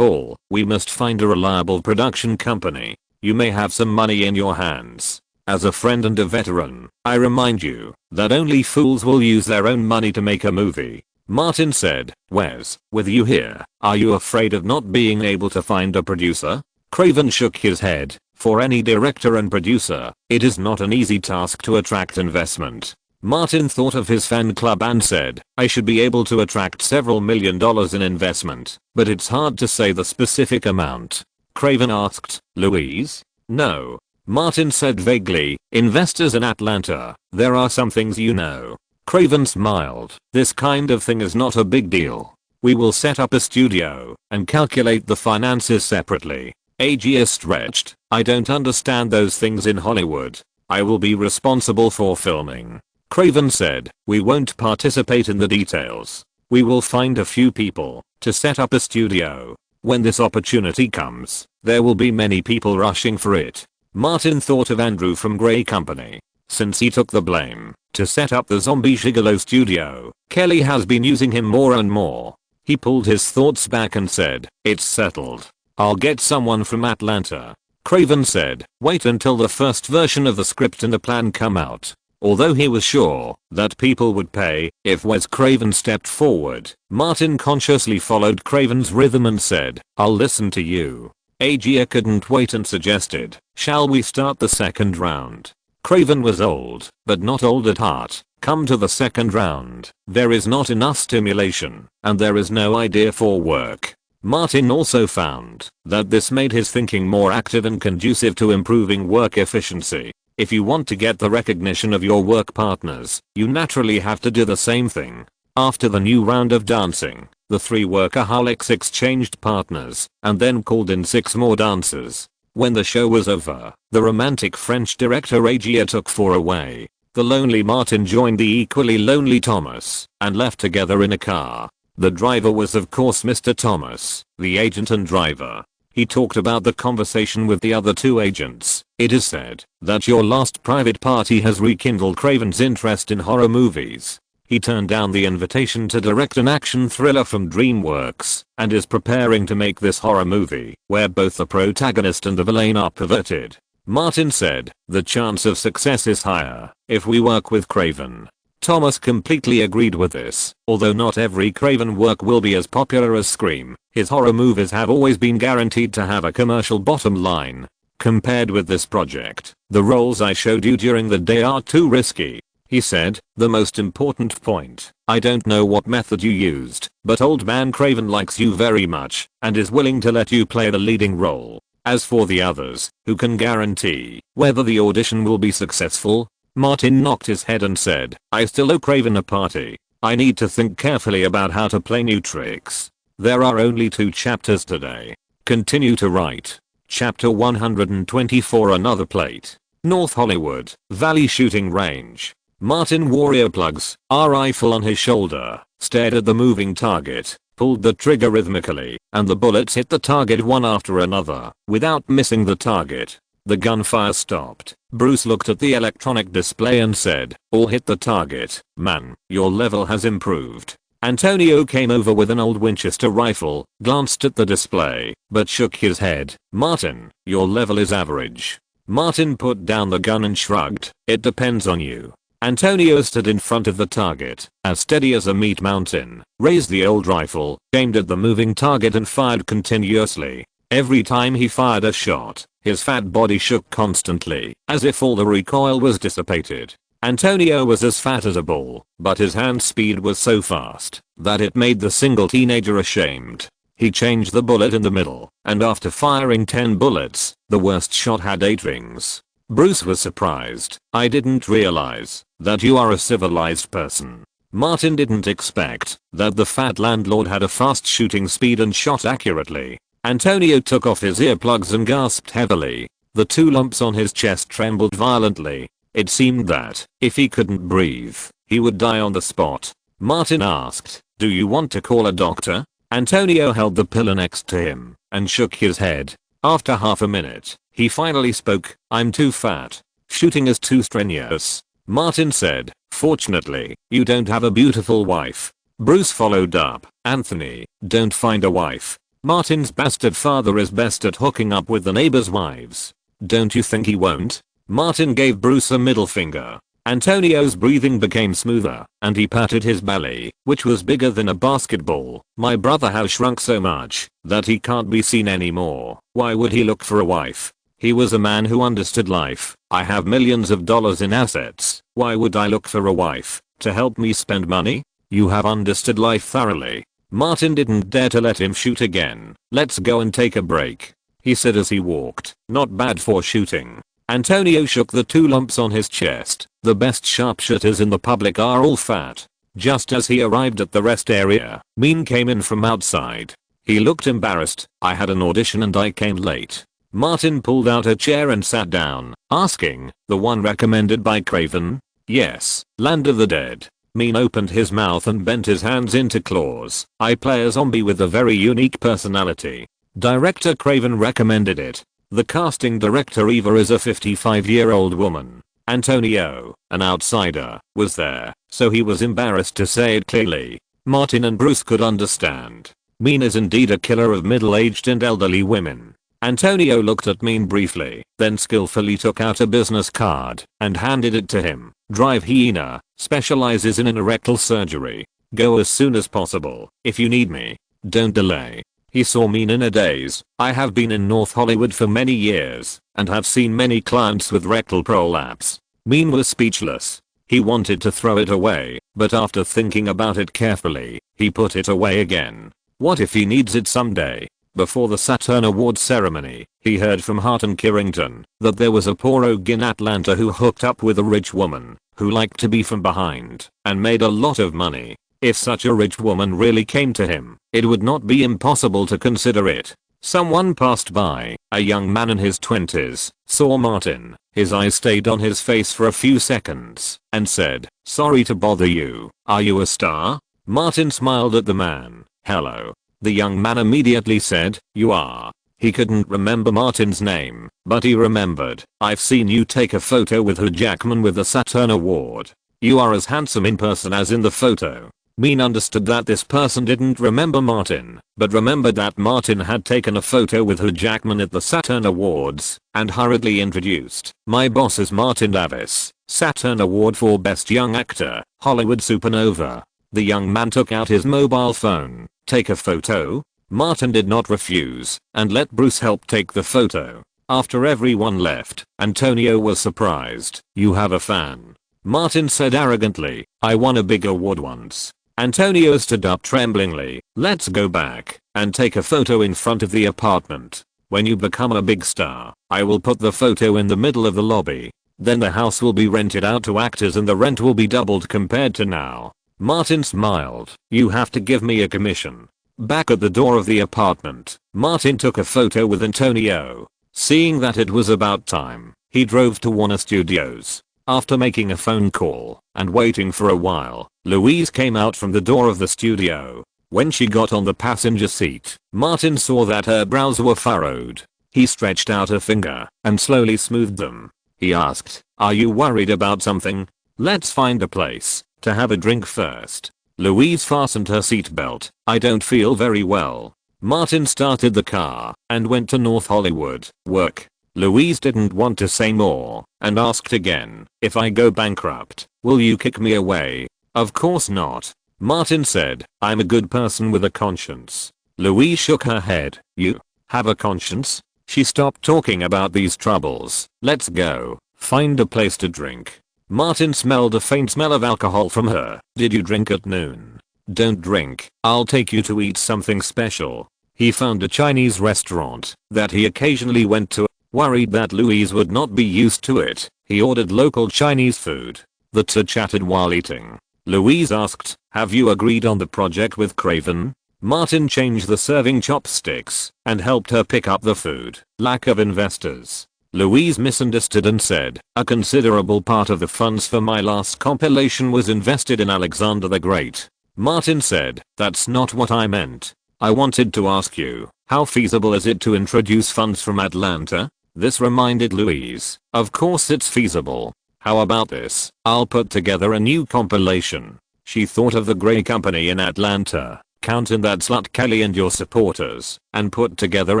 Speaker 1: all, we must find a reliable production company. You may have some money in your hands. As a friend and a veteran, I remind you that only fools will use their own money to make a movie. Martin said, Wes, with you here, are you afraid of not being able to find a producer? Craven shook his head. For any director and producer, it is not an easy task to attract investment. Martin thought of his fan club and said, I should be able to attract several $1 million in investment, but it's hard to say the specific amount. Craven asked, Louise? No. Martin said vaguely, investors in Atlanta, there are some things you know. Craven smiled. This kind of thing is not a big deal. We will set up a studio and calculate the finances separately. Agia stretched. I don't understand those things in Hollywood. I will be responsible for filming. Craven said, we won't participate in the details. We will find a few people to set up a studio. When this opportunity comes, there will be many people rushing for it. Martin thought of Andrew from Grey Company. Since he took the blame to set up the Zombie Gigolo studio, Kelly has been using him more and more. He pulled his thoughts back and said, it's settled. I'll get someone from Atlanta. Craven said, wait until the first version of the script and the plan come out. Although he was sure that people would pay if Wes Craven stepped forward, Martin consciously followed Craven's rhythm and said, I'll listen to you. Agia couldn't wait and suggested, shall we start the second round? Craven was old, but not old at heart. Come to the second round. There is not enough stimulation, and there is no idea for work. Martin also found that this made his thinking more active and conducive to improving work efficiency. If you want to get the recognition of your work partners, you naturally have to do the same thing. After the new round of dancing, the 3 workaholics exchanged partners and then called in 6 more dancers. When the show was over, the romantic French director Agia took 4 away. The lonely Martin joined the equally lonely Thomas and left together in a car. The driver was of course Mr. Thomas, the agent and driver. He talked about the conversation with the other 2 agents. It is said that your last private party has rekindled Craven's interest in horror movies. He turned down the invitation to direct an action thriller from DreamWorks and is preparing to make this horror movie where both the protagonist and the villain are perverted. Martin said, the chance of success is higher if we work with Craven. Thomas completely agreed with this. Although not every Craven work will be as popular as Scream, his horror movies have always been guaranteed to have a commercial bottom line. Compared with this project, the roles I showed you during the day are too risky. He said, the most important point, I don't know what method you used, but Old Man Craven likes you very much and is willing to let you play the leading role. As for the others, who can guarantee whether the audition will be successful? Martin knocked his head and said, I still owe Craven a party. I need to think carefully about how to play new tricks. There are only 2 chapters today. Continue to write. Chapter 124 Another Plate. North Hollywood, Valley Shooting Range. Martin wore earplugs, a rifle on his shoulder, stared at the moving target, pulled the trigger rhythmically, and the bullets hit the target one after another, without missing the target. The gunfire stopped. Bruce looked at the electronic display and said, all hit the target. Man, your level has improved. Antonio came over with an old Winchester rifle, glanced at the display, but shook his head. Martin, your level is average. Martin put down the gun and shrugged. It depends on you. Antonio stood in front of the target, as steady as a meat mountain, raised the old rifle, aimed at the moving target and fired continuously. Every time he fired a shot, his fat body shook constantly, as if all the recoil was dissipated. Antonio was as fat as a bull, but his hand speed was so fast that it made the single teenager ashamed. He changed the bullet in the middle, and after firing 10 bullets, the worst shot had 8 rings. Bruce was surprised. I didn't realize that you are a civilized person. Martin didn't expect that the fat landlord had a fast shooting speed and shot accurately. Antonio took off his earplugs and gasped heavily. The 2 lumps on his chest trembled violently. It seemed that, if he couldn't breathe, he would die on the spot. Martin asked, do you want to call a doctor? Antonio held the pillow next to him and shook his head. After half a minute, he finally spoke. I'm too fat. Shooting is too strenuous. Martin said, fortunately, you don't have a beautiful wife. Bruce followed up, Anthony, don't find a wife. Martin's bastard father is best at hooking up with the neighbors' wives. Don't you think he won't? Martin gave Bruce a middle finger. Antonio's breathing became smoother, and he patted his belly, which was bigger than a basketball. My brother has shrunk so much that he can't be seen anymore. Why would he look for a wife? He was a man who understood life. I have millions of dollars in assets. Why would I look for a wife to help me spend money? You have understood life thoroughly. Martin didn't dare to let him shoot again. Let's go and take a break, he said as he walked. Not bad for shooting. Antonio shook the 2 lumps on his chest. The best sharpshooters in the public are all fat. Just as he arrived at the rest area, Mean came in from outside. He looked embarrassed. I had an audition and I came late. Martin pulled out a chair and sat down, asking, the one recommended by Craven? Yes, Land of the Dead. Mean opened his mouth and bent his hands into claws. I play a zombie with a very unique personality. Director Craven recommended it. The casting director Eva is a 55-year-old woman. Antonio, an outsider, was there, so he was embarrassed to say it clearly. Martin and Bruce could understand. Mean is indeed a killer of middle-aged and elderly women. Antonio looked at Mean briefly, then skillfully took out a business card and handed it to him. Drive Hyena, specializes in rectal surgery. Go as soon as possible. If you need me, don't delay. He saw Mean in a daze. I have been in North Hollywood for many years and have seen many clients with rectal prolapse. Mean was speechless. He wanted to throw it away, but after thinking about it carefully, he put it away again. What if he needs it someday? Before the Saturn Awards ceremony, he heard from Hart and Kirrington that there was a poor ogue in Atlanta who hooked up with a rich woman who liked to be from behind and made a lot of money. If such a rich woman really came to him, it would not be impossible to consider it. Someone passed by, a young man in his 20s, saw Martin. His eyes stayed on his face for a few seconds and said, sorry to bother you. Are you a star? Martin smiled at the man. Hello. The young man immediately said, you are. He couldn't remember Martin's name, but he remembered. I've seen you take a photo with Hugh Jackman with the Saturn Award. You are as handsome in person as in the photo. Mean understood that this person didn't remember Martin, but remembered that Martin had taken a photo with Hugh Jackman at the Saturn Awards, and hurriedly introduced. My boss is Martin Davis, Saturn Award for Best Young Actor, Hollywood Supernova. The young man took out his mobile phone. Take a photo? Martin did not refuse, and let Bruce help take the photo. After everyone left, Antonio was surprised. You have a fan. Martin said arrogantly, I won a big award once. Antonio stood up tremblingly. Let's go back and take a photo in front of the apartment. When you become a big star, I will put the photo in the middle of the lobby. Then the house will be rented out to actors and the rent will be doubled compared to now. Martin smiled. You have to give me a commission. Back at the door of the apartment, Martin took a photo with Antonio. Seeing that it was about time, he drove to Warner Studios. After making a phone call and waiting for a while, Louise came out from the door of the studio. When she got on the passenger seat, Martin saw that her brows were furrowed. He stretched out a finger and slowly smoothed them. He asked, are you worried about something? Let's find a place to have a drink first. Louise fastened her seatbelt. I don't feel very well. Martin started the car and went to North Hollywood. Work. Louise didn't want to say more and asked again, if I go bankrupt, will you kick me away? Of course not. Martin said, I'm a good person with a conscience. Louise shook her head. You have a conscience? She stopped talking about these troubles. Let's go. Find a place to drink. Martin smelled a faint smell of alcohol from her. Did you drink at noon? Don't drink. I'll take you to eat something special. He found a Chinese restaurant that he occasionally went to. Worried that Louise would not be used to it, he ordered local Chinese food. The two chatted while eating. Louise asked, have you agreed on the project with Craven? Martin changed the serving chopsticks and helped her pick up the food. Lack of investors. Louise misunderstood and said, a considerable part of the funds for my last compilation was invested in Alexander the Great. Martin said, that's not what I meant. I wanted to ask you, how feasible is it to introduce funds from Atlanta? This reminded Louise, of course it's feasible. How about this? I'll put together a new compilation. She thought of the Grey Company in Atlanta, count in that slut Kelly and your supporters, and put together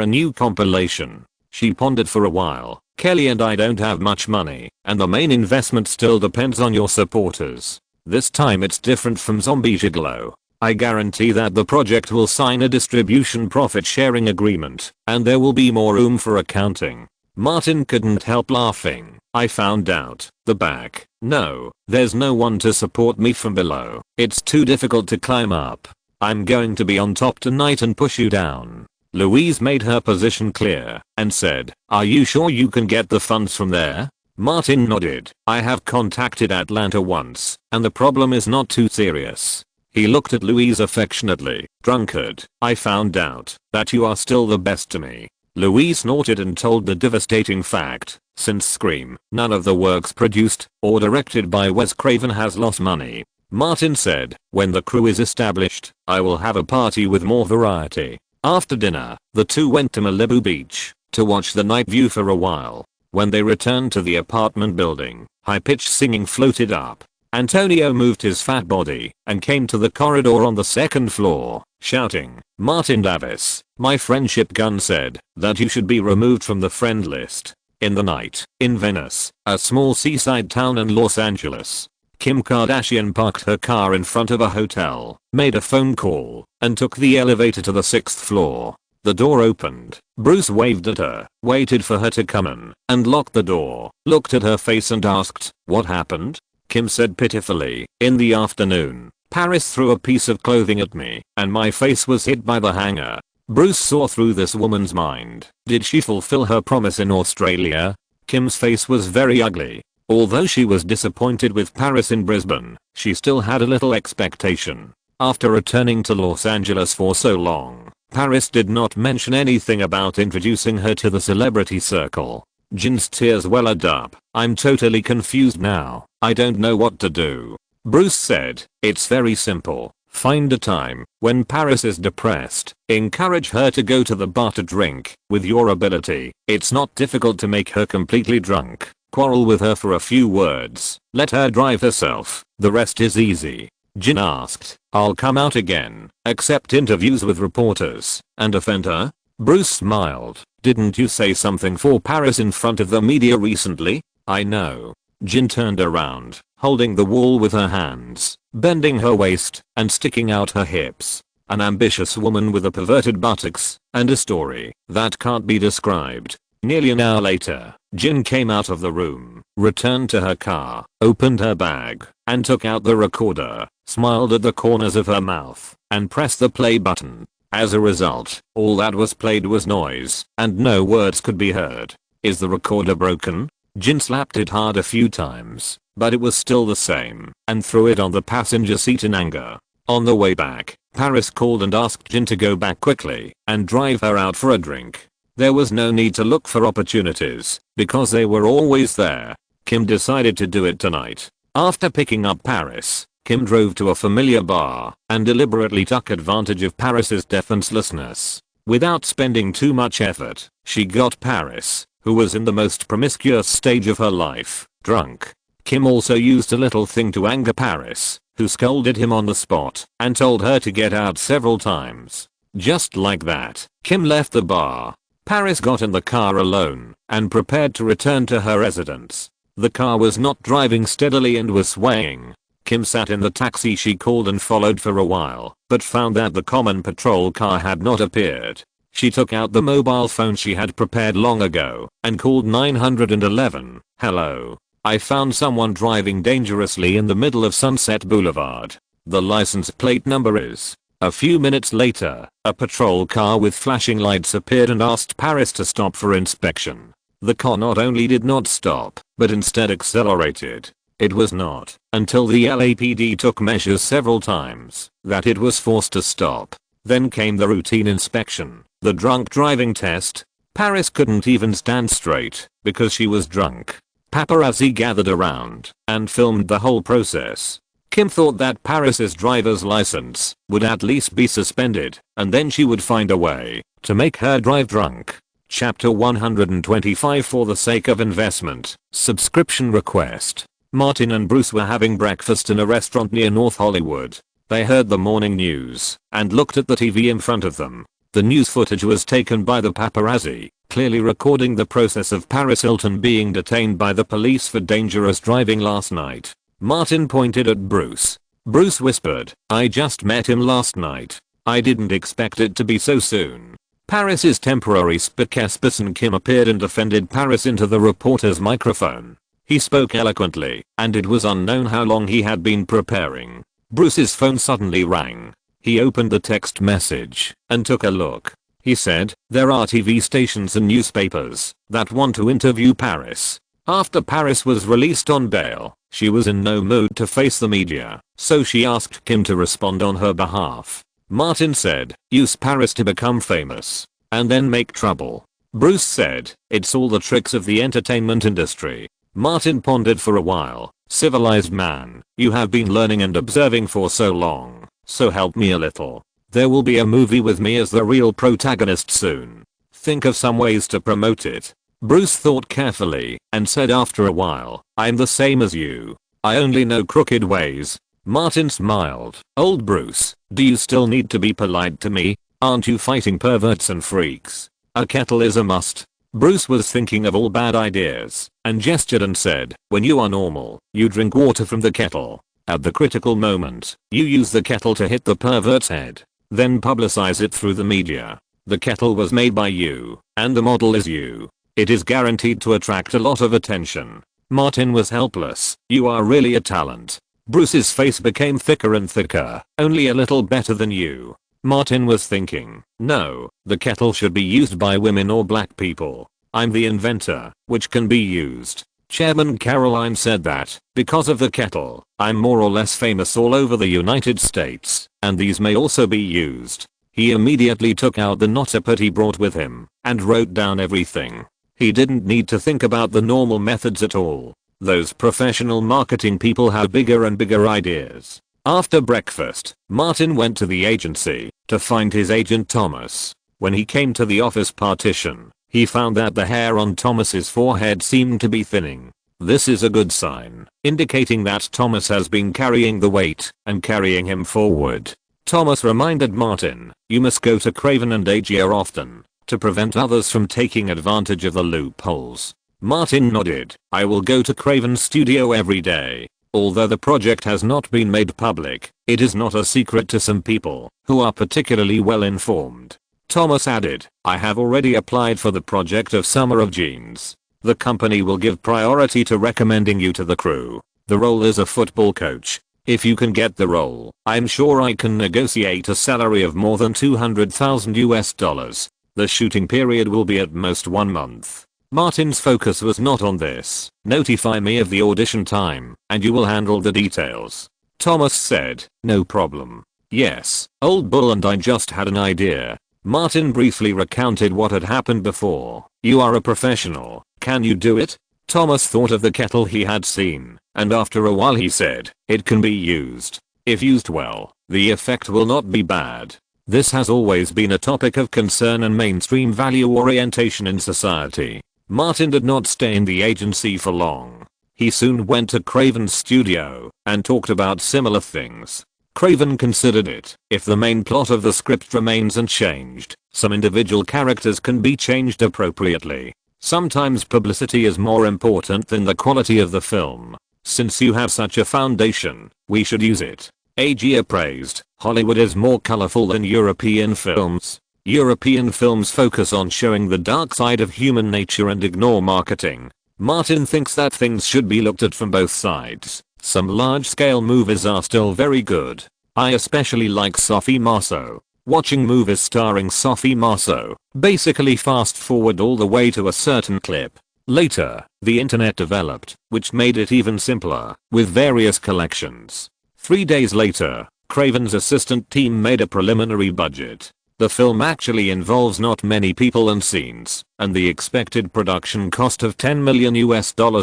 Speaker 1: a new compilation. She pondered for a while. Kelly and I don't have much money, and the main investment still depends on your supporters. This time it's different from Zombie Gigolo. I guarantee that the project will sign a distribution profit sharing agreement, and there will be more room for accounting. Martin couldn't help laughing. I found out. The back. No, there's no one to support me from below. It's too difficult to climb up. I'm going to be on top tonight and push you down. Louise made her position clear and said, are you sure you can get the funds from there? Martin nodded. I have contacted Atlanta once, and the problem is not too serious. He looked at Louise affectionately. Drunkard, I found out that you are still the best to me. Louise snorted and told the devastating fact. Since Scream, none of the works produced or directed by Wes Craven has lost money. Martin said, when the crew is established, I will have a party with more variety. After dinner, the two went to Malibu Beach to watch the night view for a while. When they returned to the apartment building, high-pitched singing floated up. Antonio moved his fat body and came to the corridor on the second floor, shouting, Martin Davis, my friendship gun said that you should be removed from the friend list. In the night, in Venice, a small seaside town in Los Angeles, Kim Kardashian parked her car in front of a hotel, made a phone call, and took the elevator to the 6th floor. The door opened. Bruce waved at her, waited for her to come in, and locked the door, looked at her face and asked, what happened? Kim said pitifully, in the afternoon, Paris threw a piece of clothing at me, and my face was hit by the hanger. Bruce saw through this woman's mind. Did she fulfill her promise in Australia? Kim's face was very ugly. Although she was disappointed with Paris in Brisbane, she still had a little expectation. After returning to Los Angeles for so long, Paris did not mention anything about introducing her to the celebrity circle. Jin's tears welled up. I'm totally confused now. I don't know what to do. Bruce said, it's very simple. Find a time when Paris is depressed. Encourage her to go to the bar to drink. With your ability, it's not difficult to make her completely drunk. Quarrel with her for a few words. Let her drive herself. The rest is easy. Jin asked, I'll come out again, accept interviews with reporters, and offend her? Bruce smiled. Didn't you say something for Paris in front of the media recently? I know. Jin turned around, holding the wall with her hands, bending her waist, and sticking out her hips. An ambitious woman with a perverted buttocks, and a story that can't be described. Nearly an hour later, Jin came out of the room, returned to her car, opened her bag, and took out the recorder, smiled at the corners of her mouth, and pressed the play button. As a result, all that was played was noise, and no words could be heard. Is the recorder broken? Jin slapped it hard a few times, but it was still the same, and threw it on the passenger seat in anger. On the way back, Paris called and asked Jin to go back quickly and drive her out for a drink. There was no need to look for opportunities, because they were always there. Kim decided to do it tonight. After picking up Paris, Kim drove to a familiar bar and deliberately took advantage of Paris's defenselessness. Without spending too much effort, she got Paris, who was in the most promiscuous stage of her life, drunk. Kim also used a little thing to anger Paris, who scolded him on the spot and told her to get out several times. Just like that, Kim left the bar. Paris got in the car alone and prepared to return to her residence. The car was not driving steadily and was swaying. Kim sat in the taxi she called and followed for a while, but found that the common patrol car had not appeared. She took out the mobile phone she had prepared long ago and called 911. Hello. I found someone driving dangerously in the middle of Sunset Boulevard. The license plate number is. A few minutes later, a patrol car with flashing lights appeared and asked Paris to stop for inspection. The car not only did not stop, but instead accelerated. It was not until the LAPD took measures several times that it was forced to stop. Then came the routine inspection, the drunk driving test. Paris couldn't even stand straight because she was drunk. Paparazzi gathered around and filmed the whole process. Kim thought that Paris's driver's license would at least be suspended, and then she would find a way to make her drive drunk. Chapter 125 For the sake of investment. Subscription request. Martin and Bruce were having breakfast in a restaurant near North Hollywood. They heard the morning news and looked at the TV in front of them. The news footage was taken by the paparazzi, clearly recording the process of Paris Hilton being detained by the police for dangerous driving last night. Martin pointed at Bruce. Bruce whispered, "I just met him last night. I didn't expect it to be so soon." Paris's temporary spokesperson Kim appeared and defended Paris into the reporter's microphone. He spoke eloquently, and it was unknown how long he had been preparing. Bruce's phone suddenly rang. He opened the text message and took a look. He said, "There are TV stations and newspapers that want to interview Paris." After Paris was released on bail, she was in no mood to face the media, so she asked Kim to respond on her behalf. Martin said, "Use Paris to become famous, and then make trouble." Bruce said, "It's all the tricks of the entertainment industry." Martin pondered for a while. "Civilized man, you have been learning and observing for so long, so help me a little. There will be a movie with me as the real protagonist soon. Think of some ways to promote it." Bruce thought carefully and said after a while, "I'm the same as you. I only know crooked ways." Martin smiled. "Old Bruce, do you still need to be polite to me? Aren't you fighting perverts and freaks? A kettle is a must." Bruce was thinking of all bad ideas and gestured and said, "When you are normal, you drink water from the kettle. At the critical moment, you use the kettle to hit the pervert's head. Then publicize it through the media. The kettle was made by you, and the model is you. It is guaranteed to attract a lot of attention." Martin was helpless. "You are really a talent." Bruce's face became thicker and thicker. "Only a little better than you." Martin was thinking, "No, the kettle should be used by women or black people. I'm the inventor, which can be used." Chairman Caroline said that, because of the kettle, I'm more or less famous all over the United States, and these may also be used. He immediately took out the notepad he brought with him and wrote down everything. He didn't need to think about the normal methods at all. Those professional marketing people have bigger and bigger ideas. After breakfast, Martin went to the agency to find his agent Thomas. When he came to the office partition, he found that the hair on Thomas's forehead seemed to be thinning. This is a good sign, indicating that Thomas has been carrying the weight and carrying him forward. Thomas reminded Martin, "You must go to Craven and Agia often to prevent others from taking advantage of the loopholes." Martin nodded. "I will go to Craven's studio every day. Although the project has not been made public, it is not a secret to some people who are particularly well informed." Thomas added, "I have already applied for the project of Summer of Jeans. The company will give priority to recommending you to the crew. The role is a football coach. If you can get the role, I'm sure I can negotiate a salary of more than $200,000. The shooting period will be at most 1 month." Martin's focus was not on this. "Notify me of the audition time, and you will handle the details." Thomas said, "No problem." "Yes, old bull, and I just had an idea." Martin briefly recounted what had happened before. "You are a professional. Can you do it?" Thomas thought of the kettle he had seen, and after a while he said, "It can be used. If used well, the effect will not be bad." This has always been a topic of concern and mainstream value orientation in society. Martin did not stay in the agency for long. He soon went to Craven's studio and talked about similar things. Craven considered it. If the main plot of the script remains unchanged, some individual characters can be changed appropriately. Sometimes publicity is more important than the quality of the film. Since you have such a foundation, we should use it. Agia praised, "Hollywood is more colorful than European films. European films focus on showing the dark side of human nature and ignore marketing." Martin thinks that things should be looked at from both sides. Some large-scale movies are still very good. I especially like Sophie Marceau. Watching movies starring Sophie Marceau basically fast forward all the way to a certain clip. Later, the internet developed, which made it even simpler, with various collections. 3 days later, Craven's assistant team made a preliminary budget. The film actually involves not many people and scenes, and the expected production cost of $10 million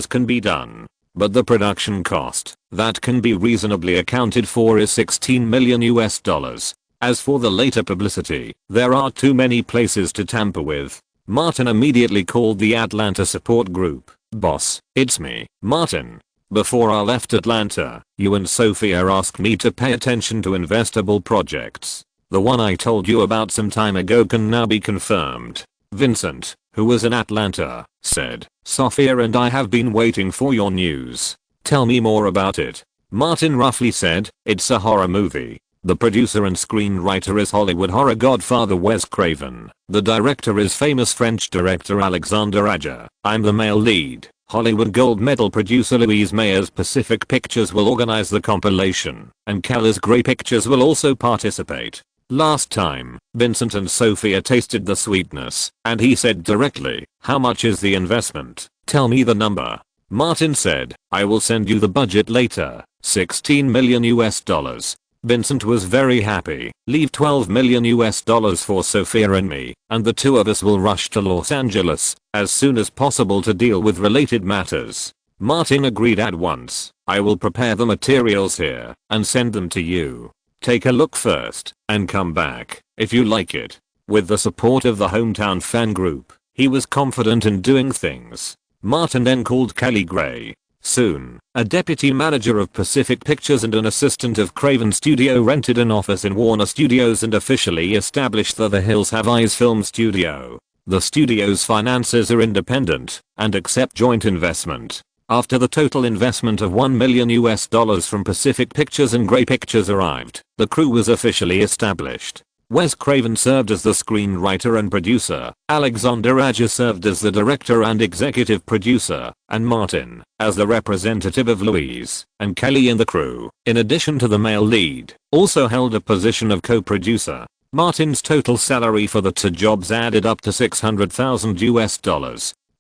Speaker 1: can be done. But the production cost that can be reasonably accounted for is $16 million. As for the later publicity, there are too many places to tamper with. Martin immediately called the Atlanta support group. "Boss, it's me, Martin. Before I left Atlanta, you and Sophia asked me to pay attention to investable projects. The one I told you about some time ago can now be confirmed." Vincent, who was in Atlanta, said, "Sophia and I have been waiting for your news. Tell me more about it." Martin roughly said, "It's a horror movie. The producer and screenwriter is Hollywood horror godfather Wes Craven. The director is famous French director Alexandre Aja. I'm the male lead. Hollywood gold medal producer Louise Mayer's Pacific Pictures will organize the compilation, and Keller's Grey Pictures will also participate." Last time, Vincent and Sophia tasted the sweetness, and he said directly, "How much is the investment? Tell me the number." Martin said, "I will send you the budget later, $16 million US. Vincent was very happy. "Leave $12 million US for Sophia and me, and the two of us will rush to Los Angeles as soon as possible to deal with related matters." Martin agreed at once. "I will prepare the materials here and send them to you. Take a look first and come back if you like it." With the support of the hometown fan group, he was confident in doing things. Martin then called Kelly Gray, soon a deputy manager of Pacific Pictures and an assistant of Craven Studio, rented an office in Warner Studios and officially established the Hills Have Eyes film studio. The studio's finances are independent and accept joint investment. After the total investment of $1 million US from Pacific Pictures and Grey Pictures arrived, the crew was officially established. Wes Craven served as the screenwriter and producer, Alexander Aja served as the director and executive producer, and Martin as the representative of Louise and Kelly in the crew, in addition to the male lead, also held a position of co-producer. Martin's total salary for the two jobs added up to $600,000 US.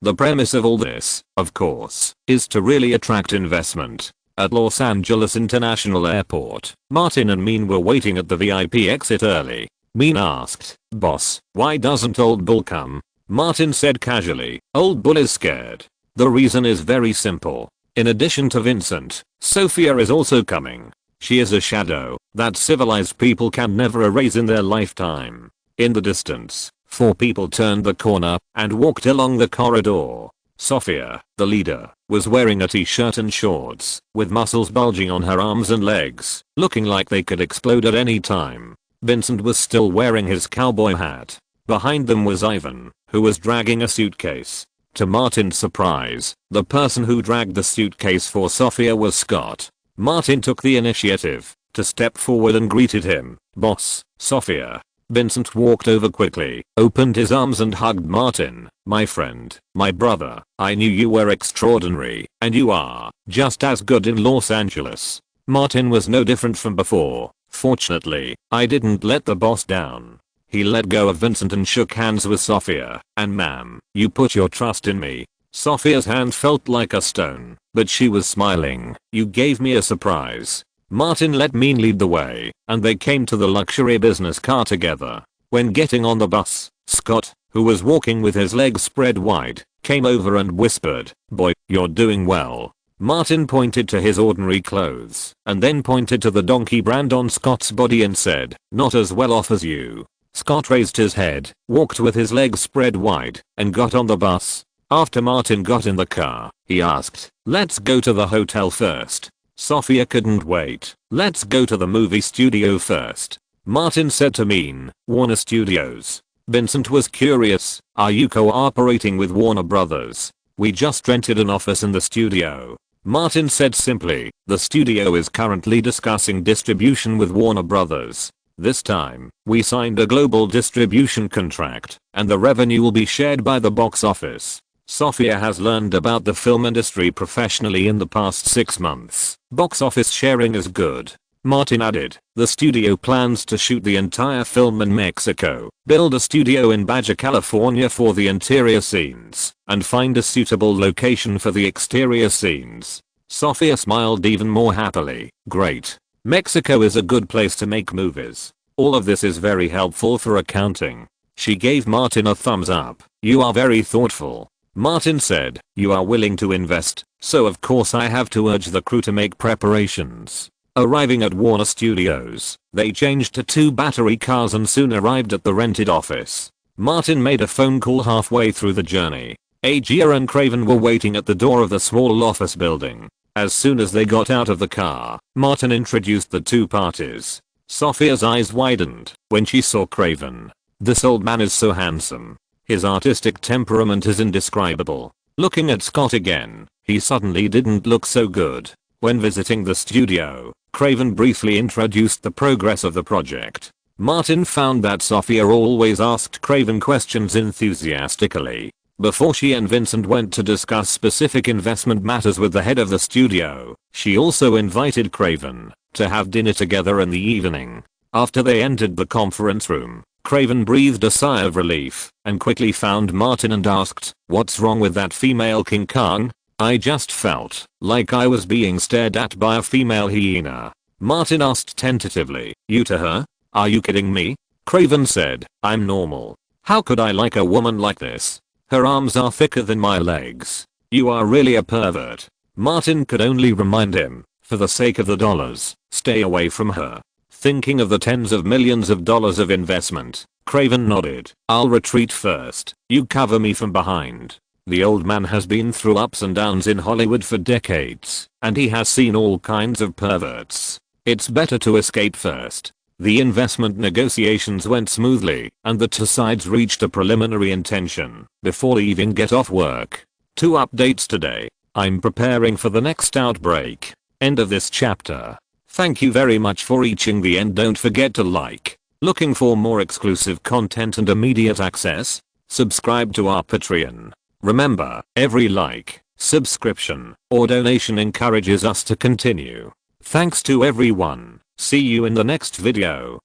Speaker 1: The premise of all this, of course, is to really attract investment. At Los Angeles International Airport, Martin and Mean were waiting at the VIP exit early. Mean asked, "Boss, why doesn't Old Bull come?" Martin said casually, "Old Bull is scared. The reason is very simple. In addition to Vincent, Sophia is also coming. She is a shadow that civilized people can never erase in their lifetime." In the distance, 4 people turned the corner and walked along the corridor. Sophia, the leader, was wearing a t-shirt and shorts, with muscles bulging on her arms and legs, looking like they could explode at any time. Vincent was still wearing his cowboy hat. Behind them was Ivan, who was dragging a suitcase. To Martin's surprise, the person who dragged the suitcase for Sophia was Scott. Martin took the initiative to step forward and greeted him. "Boss, Sophia." Vincent walked over quickly, opened his arms and hugged Martin. "My friend, my brother, I knew you were extraordinary, and you are just as good in Los Angeles." Martin was no different from before. "Fortunately, I didn't let the boss down." He let go of Vincent and shook hands with Sophia. "And ma'am, you put your trust in me." Sophia's hand felt like a stone, but she was smiling. "You gave me a surprise." Martin let Mean lead the way, and they came to the luxury business car together. When getting on the bus, Scott, who was walking with his legs spread wide, came over and whispered, "Boy, you're doing well." Martin pointed to his ordinary clothes, and then pointed to the donkey brand on Scott's body and said, "Not as well off as you." Scott raised his head, walked with his legs spread wide, and got on the bus. After Martin got in the car, he asked, "Let's go to the hotel first." Sophia couldn't wait. "Let's go to the movie studio first." Martin said to Mean, "Warner Studios." Vincent was curious, "Are you cooperating with Warner Brothers?" "We just rented an office in the studio." Martin said simply, "The studio is currently discussing distribution with Warner Brothers. This time, we signed a global distribution contract, and the revenue will be shared by the box office." Sophia has learned about the film industry professionally in the past 6 months. "Box office sharing is good." Martin added, "The studio plans to shoot the entire film in Mexico, build a studio in Baja California for the interior scenes, and find a suitable location for the exterior scenes." Sophia smiled even more happily. "Great. Mexico is a good place to make movies. All of this is very helpful for accounting." She gave Martin a thumbs up. "You are very thoughtful." Martin said, "You are willing to invest, so of course I have to urge the crew to make preparations." Arriving at Warner Studios, they changed to 2 battery cars and soon arrived at the rented office. Martin made a phone call halfway through the journey. Aegir and Craven were waiting at the door of the small office building. As soon as they got out of the car, Martin introduced the two parties. Sophia's eyes widened when she saw Craven. This old man is so handsome. His artistic temperament is indescribable. Looking at Scott again, he suddenly didn't look so good. When visiting the studio, Craven briefly introduced the progress of the project. Martin found that Sophia always asked Craven questions enthusiastically. Before she and Vincent went to discuss specific investment matters with the head of the studio, she also invited Craven to have dinner together in the evening. After they entered the conference room, Craven breathed a sigh of relief and quickly found Martin and asked, "What's wrong with that female King Kong? I just felt like I was being stared at by a female hyena." Martin asked tentatively, "You to her? Are you kidding me?" Craven said, "I'm normal. How could I like a woman like this? Her arms are thicker than my legs. You are really a pervert." Martin could only remind him, for the sake of the dollars, stay away from her. Thinking of the tens of millions of dollars of investment, Craven nodded. "I'll retreat first. You cover me from behind." The old man has been through ups and downs in Hollywood for decades, and he has seen all kinds of perverts. It's better to escape first. The investment negotiations went smoothly, and the two sides reached a preliminary intention before leaving get off work. 2 updates today. I'm preparing for the next outbreak. End of this chapter. Thank you very much for reaching the end. Don't forget to like. Looking for more exclusive content and immediate access? Subscribe to our Patreon. Remember, every like, subscription, or donation encourages us to continue. Thanks to everyone. See you in the next video.